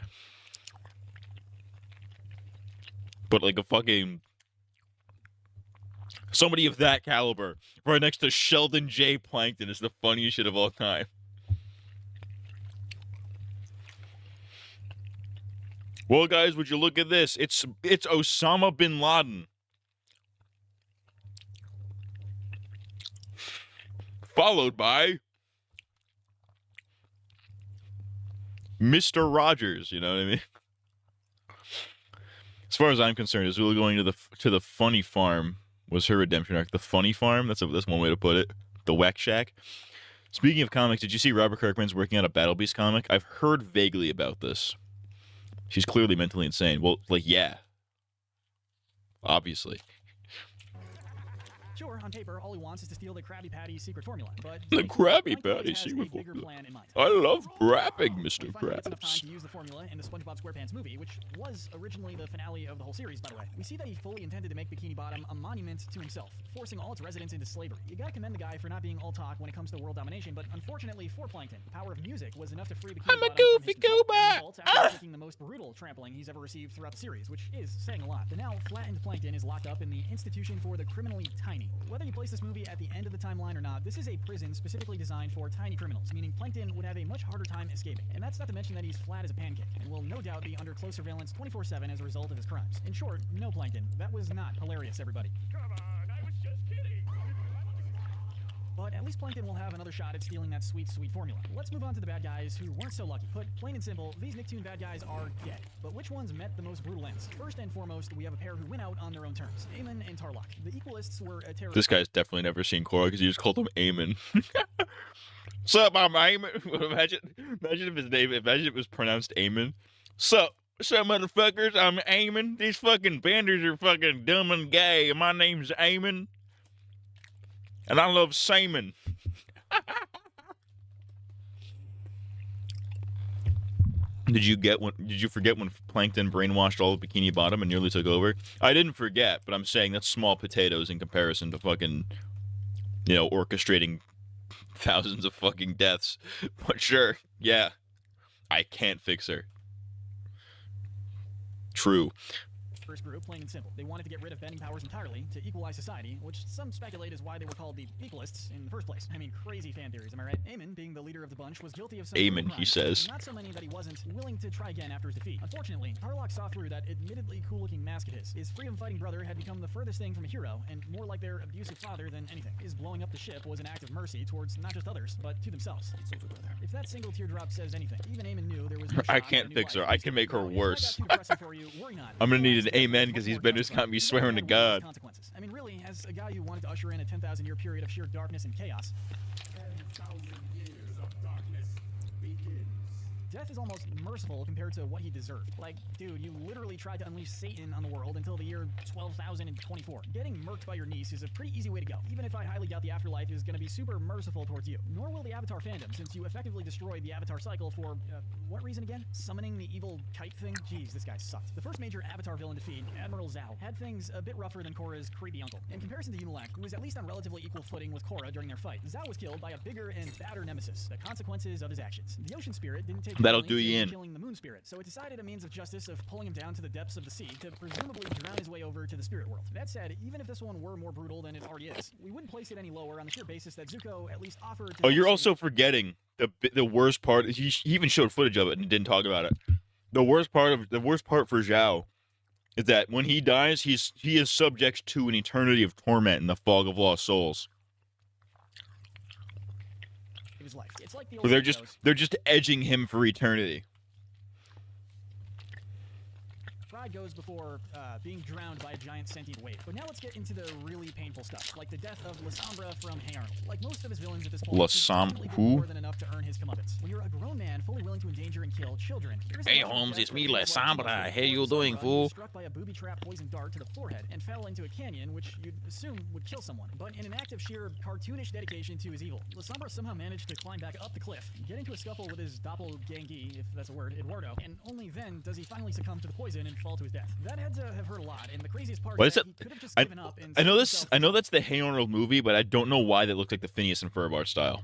But like a fucking... Somebody of that caliber, right next to Sheldon J. Plankton, is the funniest shit of all time. Well, guys, would you look at this? It's Osama bin Laden. Followed by Mr. Rogers, you know what I mean? As far as I'm concerned, Azula going to the funny farm was her redemption arc. The funny farm, that's one way to put it. The Whack Shack. Speaking of comics, did you see Robert Kirkman's working on a Battle Beast comic? I've heard vaguely about this. She's clearly mentally insane. Well, like, yeah. Obviously. Sure, on paper, all he wants is to steal the Krabby Patty's secret formula, but... The Krabby Patty secret formula. I love rapping, Mr. Krabs. Enough time to use the formula in the SpongeBob SquarePants movie, which was originally the finale of the whole series, by the way. We see that he fully intended to make Bikini Bottom a monument to himself, forcing all its residents into slavery. You gotta commend the guy for not being all talk when it comes to world domination, but unfortunately for Plankton, the power of music was enough to free Bikini Bottom from his control, after taking the most brutal trampling he's ever received throughout the series, which is saying a lot. The now flattened Plankton is locked up in the Institution for the Criminally Tiny. Whether you place this movie at the end of the timeline or not, this is a prison specifically designed for tiny criminals, meaning Plankton would have a much harder time escaping. And that's not to mention that he's flat as a pancake, and will no doubt be under close surveillance 24/7 as a result of his crimes. In short, no Plankton. That was not hilarious, everybody. Come on, I was just kidding. But at least Plankton will have another shot at stealing that sweet, sweet formula. Let's move on to the bad guys who weren't so lucky. Put plain and simple, these Nicktoon bad guys are dead. But which ones met the most brutal ends? First and foremost, we have a pair who went out on their oif Aemon and Tarlok. The Equalists were a terrorist... This guy's definitely never seen Korra because he just called him Aemon. Sup, I'm Aemon. Imagine if his name, imagine if it was pronounced Aemon. Sup, motherfuckers, I'm Aemon. These fucking banders are fucking dumb and gay, and my name's Aemon. And I love salmon. Did you forget when Plankton brainwashed all of Bikini Bottom and nearly took over? I didn't forget, but I'm saying that's small potatoes in comparison to fucking, you know, orchestrating thousands of fucking deaths. But sure, yeah. I can't fix her. True. First group, plain and simple. They wanted to get rid of bending powers entirely to equalize society, which some speculate is why they were called the Equalists in the first place. I mean, crazy fan theories, am I right? Aemon, being the leader of the bunch, was guilty of some Aemon, crimes, he says. not so many that he wasn't willing to try again after his defeat. Unfortunately, Tarlok saw through that admittedly cool-looking mask of his. His freedom-fighting brother had become the furthest thing from a hero, and more like their abusive father than anything. His blowing up the ship was an act of mercy towards not just others, but to themselves. If that single teardrop says anything, even Aemon knew there was no I can't fix her. I can make her worse. I'm gonna need an amen because he's been just got me swearing to God. Consequences. I mean, really, as a guy who wanted to usher in a 10,000-year period of sheer darkness and chaos, 10,000 years of darkness begins. death is almost merciful compared to what he deserved. Like, dude, you literally tried to unleash Satan on the world until the year 12,024. Getting murked by your niece is a pretty easy way to go, even if I highly doubt the afterlife is going to be super merciful towards you. Nor will the Avatar fandom, since you effectively destroyed the Avatar cycle for, what reason again? Summoning the evil kite thing? Jeez, this guy sucked. The first major Avatar villain defeat, Admiral Zhao, had things a bit rougher than Korra's creepy uncle. In comparison to Unalaq, who was at least on relatively equal footing with Korra during their fight, Zhao was killed by a bigger and badder nemesis, the consequences of his actions. The Ocean Spirit didn't take That'll do you in. killing the Moon Spirit. so it decided a means of justice of pulling him down to the depths of the sea to presumably drown his way over to the spirit world. That said, even if this one were more brutal than it already is, we wouldn't place it any lower on the sheer basis that Zuko at least offered to Oh, you're also forgetting the worst part. He even showed footage of it and didn't talk about it. The worst part for Zhao is that when he dies, he is subject to an eternity of torment in the fog of lost souls. his life. It's like the So old they're just edging him for eternity. Pride goes before being drowned by a giant sentient wave. But now let's get into the really painful stuff, like the death of Lasombra from Hey Arnold. Like most of his villains at this point, Who? more than enough to earn his comeuppance. When you're a grown man fully willing to endanger and kill children, hey Holmes, it's me, Lasombra. How you doing, fool? Struck by a booby-trap poison dart to the forehead and fell into a canyon, which you'd assume would kill someone. But in an act of sheer cartoonish dedication to his evil, Lasombra somehow managed to climb back up the cliff, get into a scuffle with his doppelganger, if that's a word, Eduardo, and only then does he finally succumb to the poison and fall to his death. That had to have hurt a lot, and the craziest part What is is that it? he could have just given up and I know saved this. himself. I know that's the Hey Arnold movie, but I don't know why that looks like the Phineas and Ferb art style.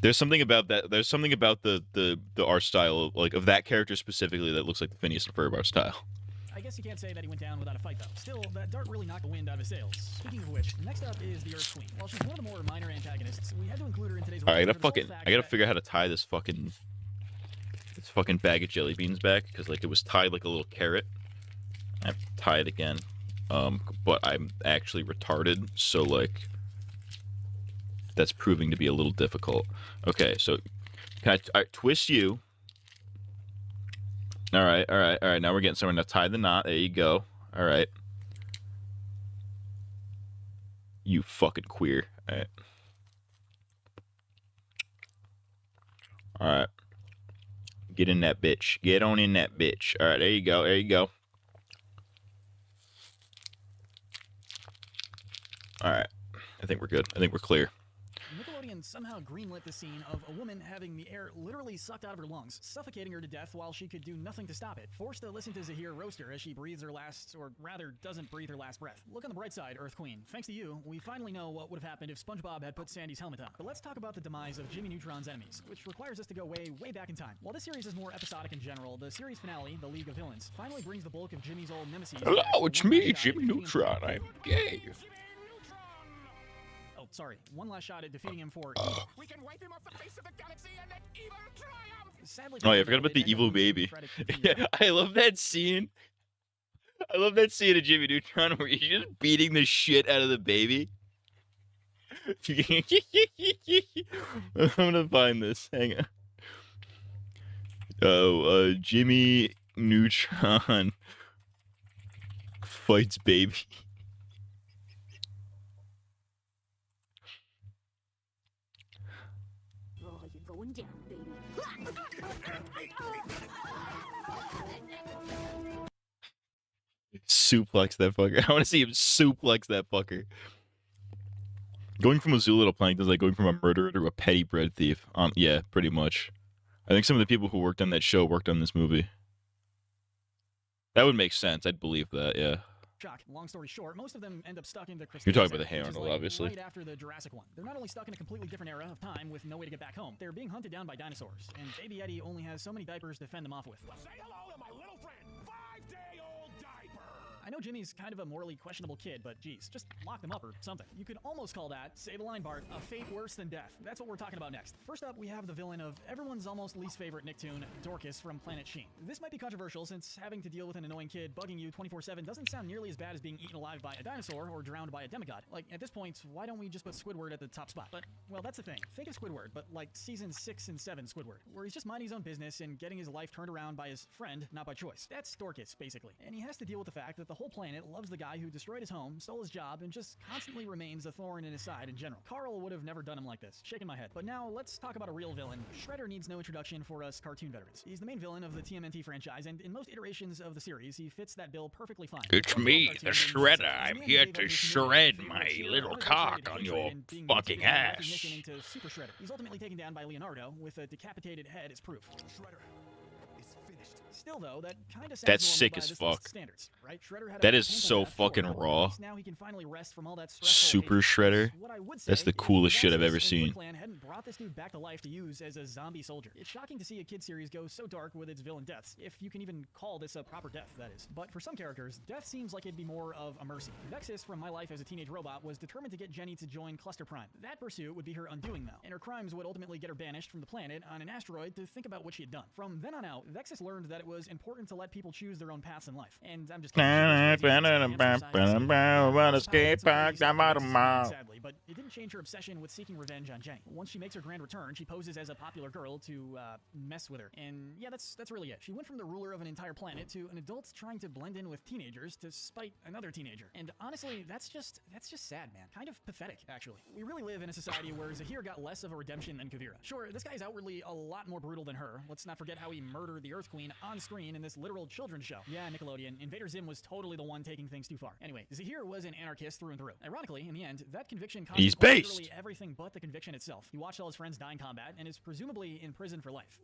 There's something about that. There's something about the art style, like of that character specifically, that looks like the Phineas and Ferb art style. I guess you can't say that he went down without a fight, though. Still, that dart really knocked the wind out of his sails. Speaking of which, next up is the Earth Queen. While she's one of the more minor antagonists, we had to include her in today's. All right, review I gotta figure out how to tie this fucking bag of jelly beans back, because like it was tied like a little carrot. I have to tie it again, but I'm actually retarded, so like that's proving to be a little difficult. Okay, so can I twist you? All right. Now we're getting somewhere. Now tie the knot. There you go. All right. You fucking queer. All right. All right. Get in that bitch. Get on in that bitch. All right. There you go. There you go. All right. I think we're good. I think we're clear. Nickelodeon somehow greenlit the scene of a woman having the air literally sucked out of her lungs, suffocating her to death while she could do nothing to stop it. Forced to listen to Zahir roast her as she breathes her last, or rather doesn't breathe her last breath. Look on the bright side, Earth Queen. Thanks to you, we finally know what would have happened if SpongeBob had put Sandy's helmet on. But let's talk about the demise of Jimmy Neutron's enemies, which requires us to go way, way back in time. While this series is more episodic in general, the series finale, The League of Villains, finally brings the bulk of Jimmy's old nemesis. Hello, it's me, Jimmy Neutron. I'm gay. Oh, sorry. One last shot at defeating him for We can wipe him off the face of the galaxy and let evil triumph! Sadly, Oh yeah, I forgot about the evil baby. Yeah, I love that scene. I love that scene of Jimmy Neutron where he's just beating the shit out of the baby. I'm gonna find this. Hang on. Oh, Jimmy Neutron fights baby. Oh, you're going down, baby. Suplex that fucker. I want to see him suplex that fucker. Going from a zoolito plankton is like going from a murderer to a petty bread thief. Yeah, pretty much. I think some of the people who worked on that show worked on this movie. That would make sense. I'd believe that, yeah. Shock. Long story short, most of them end up stuck in the You're talking about the Hey Arnold, obviously. Right after the Jurassic one. They're not only stuck in a completely different era of time with no way to get back home, they're being hunted down by dinosaurs, and Baby Eddie only has so many diapers to fend them off with. Say hello to my little friend, 5-day-old diaper! I know Jimmy's kind of a morally questionable kid, but geez, just lock them up or something. You could almost call that, say the line, Bart, a fate worse than death. That's what we're talking about next. First up, we have the villain of everyone's almost least favorite Nicktoon, Dorcas from Planet Sheen. This might be controversial since having to deal with an annoying kid bugging you 24/7 doesn't sound nearly as bad as being eaten alive by a dinosaur or drowned by a demigod. Like, at this point, why don't we just put Squidward at the top spot? But, well, that's the thing. Think of Squidward, but like season 6 and 7 Squidward, where he's just minding his own business and getting his life turned around by his friend, not by choice. That's Dorcas, basically. And he has to deal with the fact that the whole planet loves the guy who destroyed his home, stole his job, and just constantly remains a thorn in his side in general. Carl would have never done him like this. Shaking my head. But now, let's talk about a real villain. Shredder needs no introduction for us cartoon veterans. He's the main villain of the TMNT franchise, and in most iterations of the series, he fits that bill perfectly fine. It's me, the Shredder. I'm here to shred my little cock on your fucking ass. Into Super Shredder. He's ultimately taken down by Leonardo with a decapitated head as proof. Shredder is finished. vanished. Still, though, that kind of That's sick as fuck. Standards, right? Shredder had That a is painful so death for fucking her, but at raw. least now he can finally rest from all that stressful Super Shredder. What I would say That's the is coolest shit I've Vexus ever and seen. Foot Clan hadn't brought this dude back to life to use as a zombie soldier. It's shocking to see a kid series go so dark with its villain deaths, if you can even call this a proper death, that is. But for some characters, death seems like it'd be more of a mercy. Vexus from My Life as a Teenage Robot was determined to get Jenny to join Cluster Prime. That pursuit would be her undoing, though, and her crimes would ultimately get her banished from the planet on an asteroid to think about what she had done. From then on out, Vexus learned that it was important to let people choose their own paths in life. And I'm just kidding. Sadly, but it didn't change her obsession with seeking revenge on Jenny. Once she makes her grand return, she poses as a popular girl to mess with her. And yeah, that's really it. She went from the ruler of an entire planet to an adult trying to blend in with teenagers to spite another teenager. And honestly, that's just sad, man. Kind of pathetic, actually. We really live in a society where Zahir got less of a redemption than Kavira. Sure, this guy's outwardly a lot more brutal than her. Let's not forget how he murdered the Earth Queen on screen in this literal children's show. Yeah, Nickelodeon, Invader Zim was totally the one taking things too far. Anyway, Zahir was an anarchist through and through. Ironically, in the end, that conviction cost He's him quite based. literally everything but the conviction itself. He watched all his friends die in combat and is presumably in prison for life.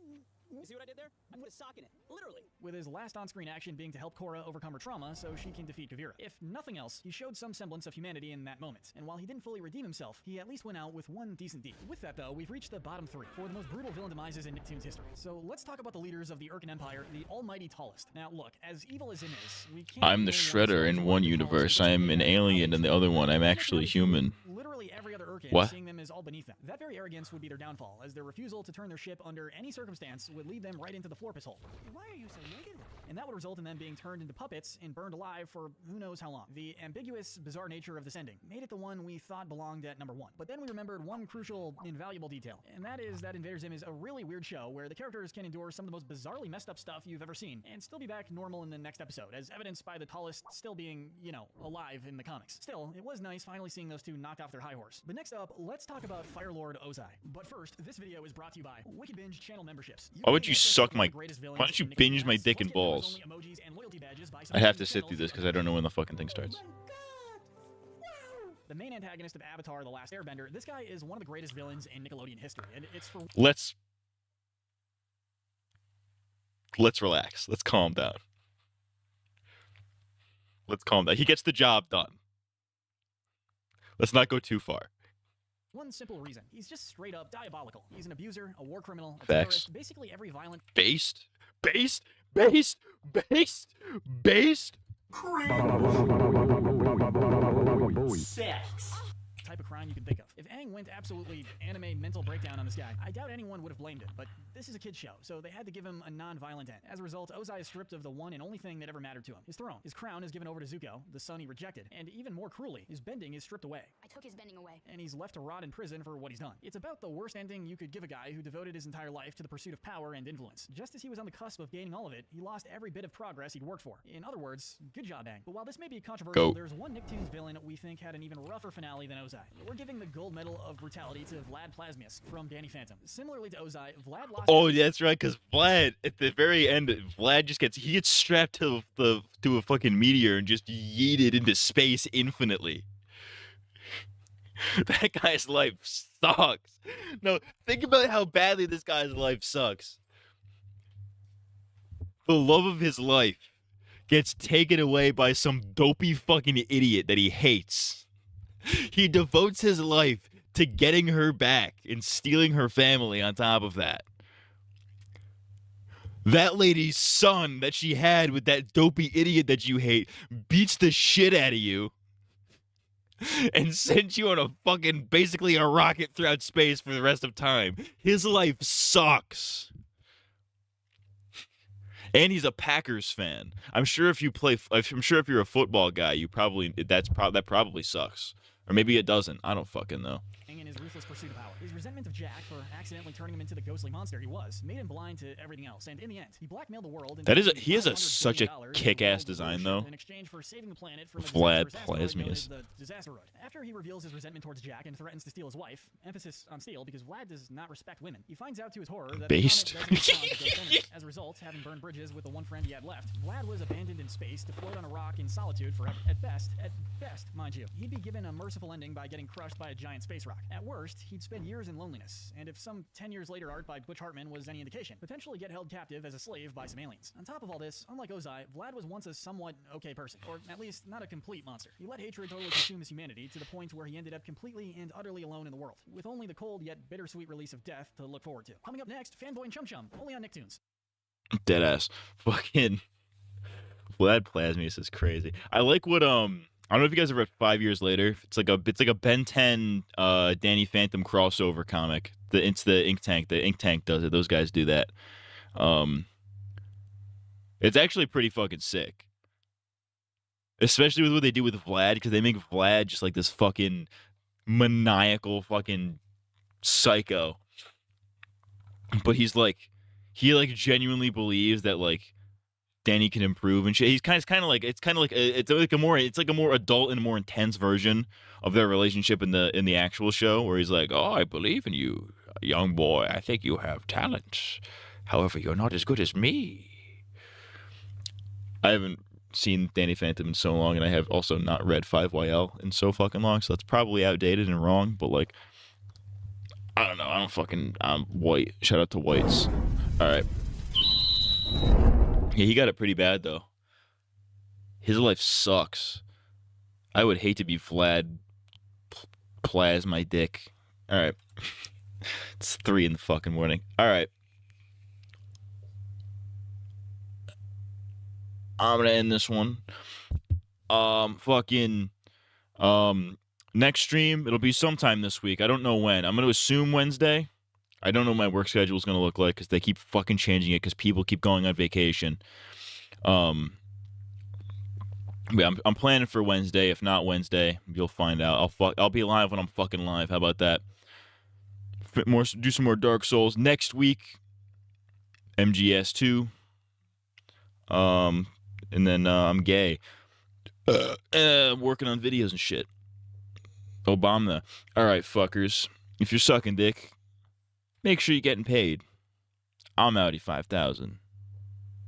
You see what I did there? I put a sock in it. Literally. With his last on-screen action being to help Korra overcome her trauma so she can defeat Kavira. If nothing else, he showed some semblance of humanity in that moment, and while he didn't fully redeem himself, he at least went out with one decent deed. With that though, we've reached the bottom 3 for the most brutal villain demises in Nicktoons history. So let's talk about the leaders of the Urkin Empire, the almighty tallest. Now look, as evil as Zim is, we can't... I'm the Shredder in one universe. I'm an alien in the other one. I'm actually human. Literally every other Urkin, What? seeing them as all beneath them. That very arrogance would be their downfall, as their refusal to turn their ship under any circumstance would lead them right into the Florpus hole. Why are you so negative? And that would result in them being turned into puppets and burned alive for who knows how long. The ambiguous, bizarre nature of this ending made it the one we thought belonged at number 1. But then we remembered one crucial, invaluable detail, and that is that Invader Zim is a really weird show where the characters can endure some of the most bizarrely messed up stuff you've ever seen, and still be back normal in the next episode, as evidenced by the tallest still being, you know, alive in the comics. Still, it was nice finally seeing those two knock off their high horse. But next up, let's talk about Fire Lord Ozai. But first, this video is brought to you by Wiki Binge channel memberships. Why would you suck my... Why don't you binge my dick and balls? I have to sit through this because I don't know when the fucking thing starts. The main antagonist of Avatar: The Last Airbender, this guy is one of the greatest villains in Nickelodeon history, and it's for... Let's relax. Let's calm down. Let's calm down. He gets the job done. Let's not go too far. one simple reason. He's just straight up diabolical. He's an abuser, a war criminal, a Facts. terrorist, basically every violent... Based? Sex. Type of crime you can think of. If Aang went absolutely anime mental breakdown on this guy, I doubt anyone would have blamed him, but this is a kid's show, so they had to give him a non-violent end. As a result, Ozai is stripped of the one and only thing that ever mattered to him, his throne. His crown is given over to Zuko, the son he rejected, and even more cruelly, his bending is stripped away. I took his bending away. And he's left to rot in prison for what he's done. It's about the worst ending you could give a guy who devoted his entire life to the pursuit of power and influence. Just as he was on the cusp of gaining all of it, he lost every bit of progress he'd worked for. In other words, good job, Aang. But while this may be controversial, there's one Nicktoons villain we think had an even rougher finale than Ozai. We're giving the gold medal of brutality to Vlad Plasmius from Danny Phantom. Similarly to Ozai, Vlad lost... Oh, that's right, because Vlad, at the very end, Vlad just gets strapped to a fucking meteor and just yeeted into space infinitely. That guy's life sucks. No, think about how badly this guy's life sucks. The love of his life gets taken away by some dopey fucking idiot that he hates. He devotes his life to getting her back and stealing her family on top of that. That lady's son that she had with that dopey idiot that you hate beats the shit out of you and sends you on a fucking, basically a rocket throughout space for the rest of time. His life sucks. And he's a Packers fan. I'm sure if you're a football guy, that probably sucks. Or maybe it doesn't. I don't fucking know. In his ruthless pursuit of power. His resentment of Jack for accidentally turning him into the ghostly monster he was made him blind to everything else, and in the end, he blackmailed the world. He has such a kick-ass design, though. In exchange for saving the planet from Vlad Plasmius. The disasteroid. After he reveals his resentment towards Jack and threatens to steal his wife, emphasis on steal because Vlad does not respect women, he finds out to his horror that Based. the planet doesn't respond to ghost energy. As a result, result, having burned bridges with the one friend he had left, Vlad was abandoned in space to float on a rock in solitude forever. At best, mind you, he'd be given a merciful ending by getting crushed by a giant space rock. At worst, he'd spend years in loneliness, and if some 10 years later art by Butch Hartman was any indication, potentially get held captive as a slave by some aliens. On top of all this, unlike Ozai, Vlad was once a somewhat okay person, or at least not a complete monster. He let hatred totally consume his humanity to the point where he ended up completely and utterly alone in the world, with only the cold yet bittersweet release of death to look forward to. Coming up next, Fanboy and Chum Chum, only on Nicktoons. Deadass. Fucking Vlad Plasmius is crazy. I like what I don't know if you guys have read 5 Years Later. It's like a Ben 10 Danny Phantom crossover comic. It's the Ink Tank. The Ink Tank does it. Those guys do that. It's actually pretty fucking sick. Especially with what they do with Vlad, because they make Vlad just like this fucking maniacal fucking psycho. But he genuinely believes that like Danny can improve and shit. He's kind of like a more adult and more intense version of their relationship in the actual show, where he's like, "Oh, I believe in you, young boy. I think you have talent. However, you're not as good as me." I haven't seen Danny Phantom in so long, and I have also not read 5YL in so fucking long, so that's probably outdated and wrong, but like, I don't know. I'm white. Shout out to whites. All right. Yeah, he got it pretty bad, though. His life sucks. I would hate to be Vlad Plasma Dick. All right. It's 3 in the fucking morning. All right. I'm going to end this one. Next stream, it'll be sometime this week. I don't know when. I'm going to assume Wednesday. I don't know what my work schedule is going to look like because they keep fucking changing it because people keep going on vacation. Yeah, I'm planning for Wednesday. If not Wednesday, you'll find out. I'll be live when I'm fucking live. How about that? Do some more Dark Souls next week. MGS2. And then I'm gay. Working on videos and shit. Obama. All right, fuckers. If you're sucking dick, make sure you're getting paid. I'm Audi 5000.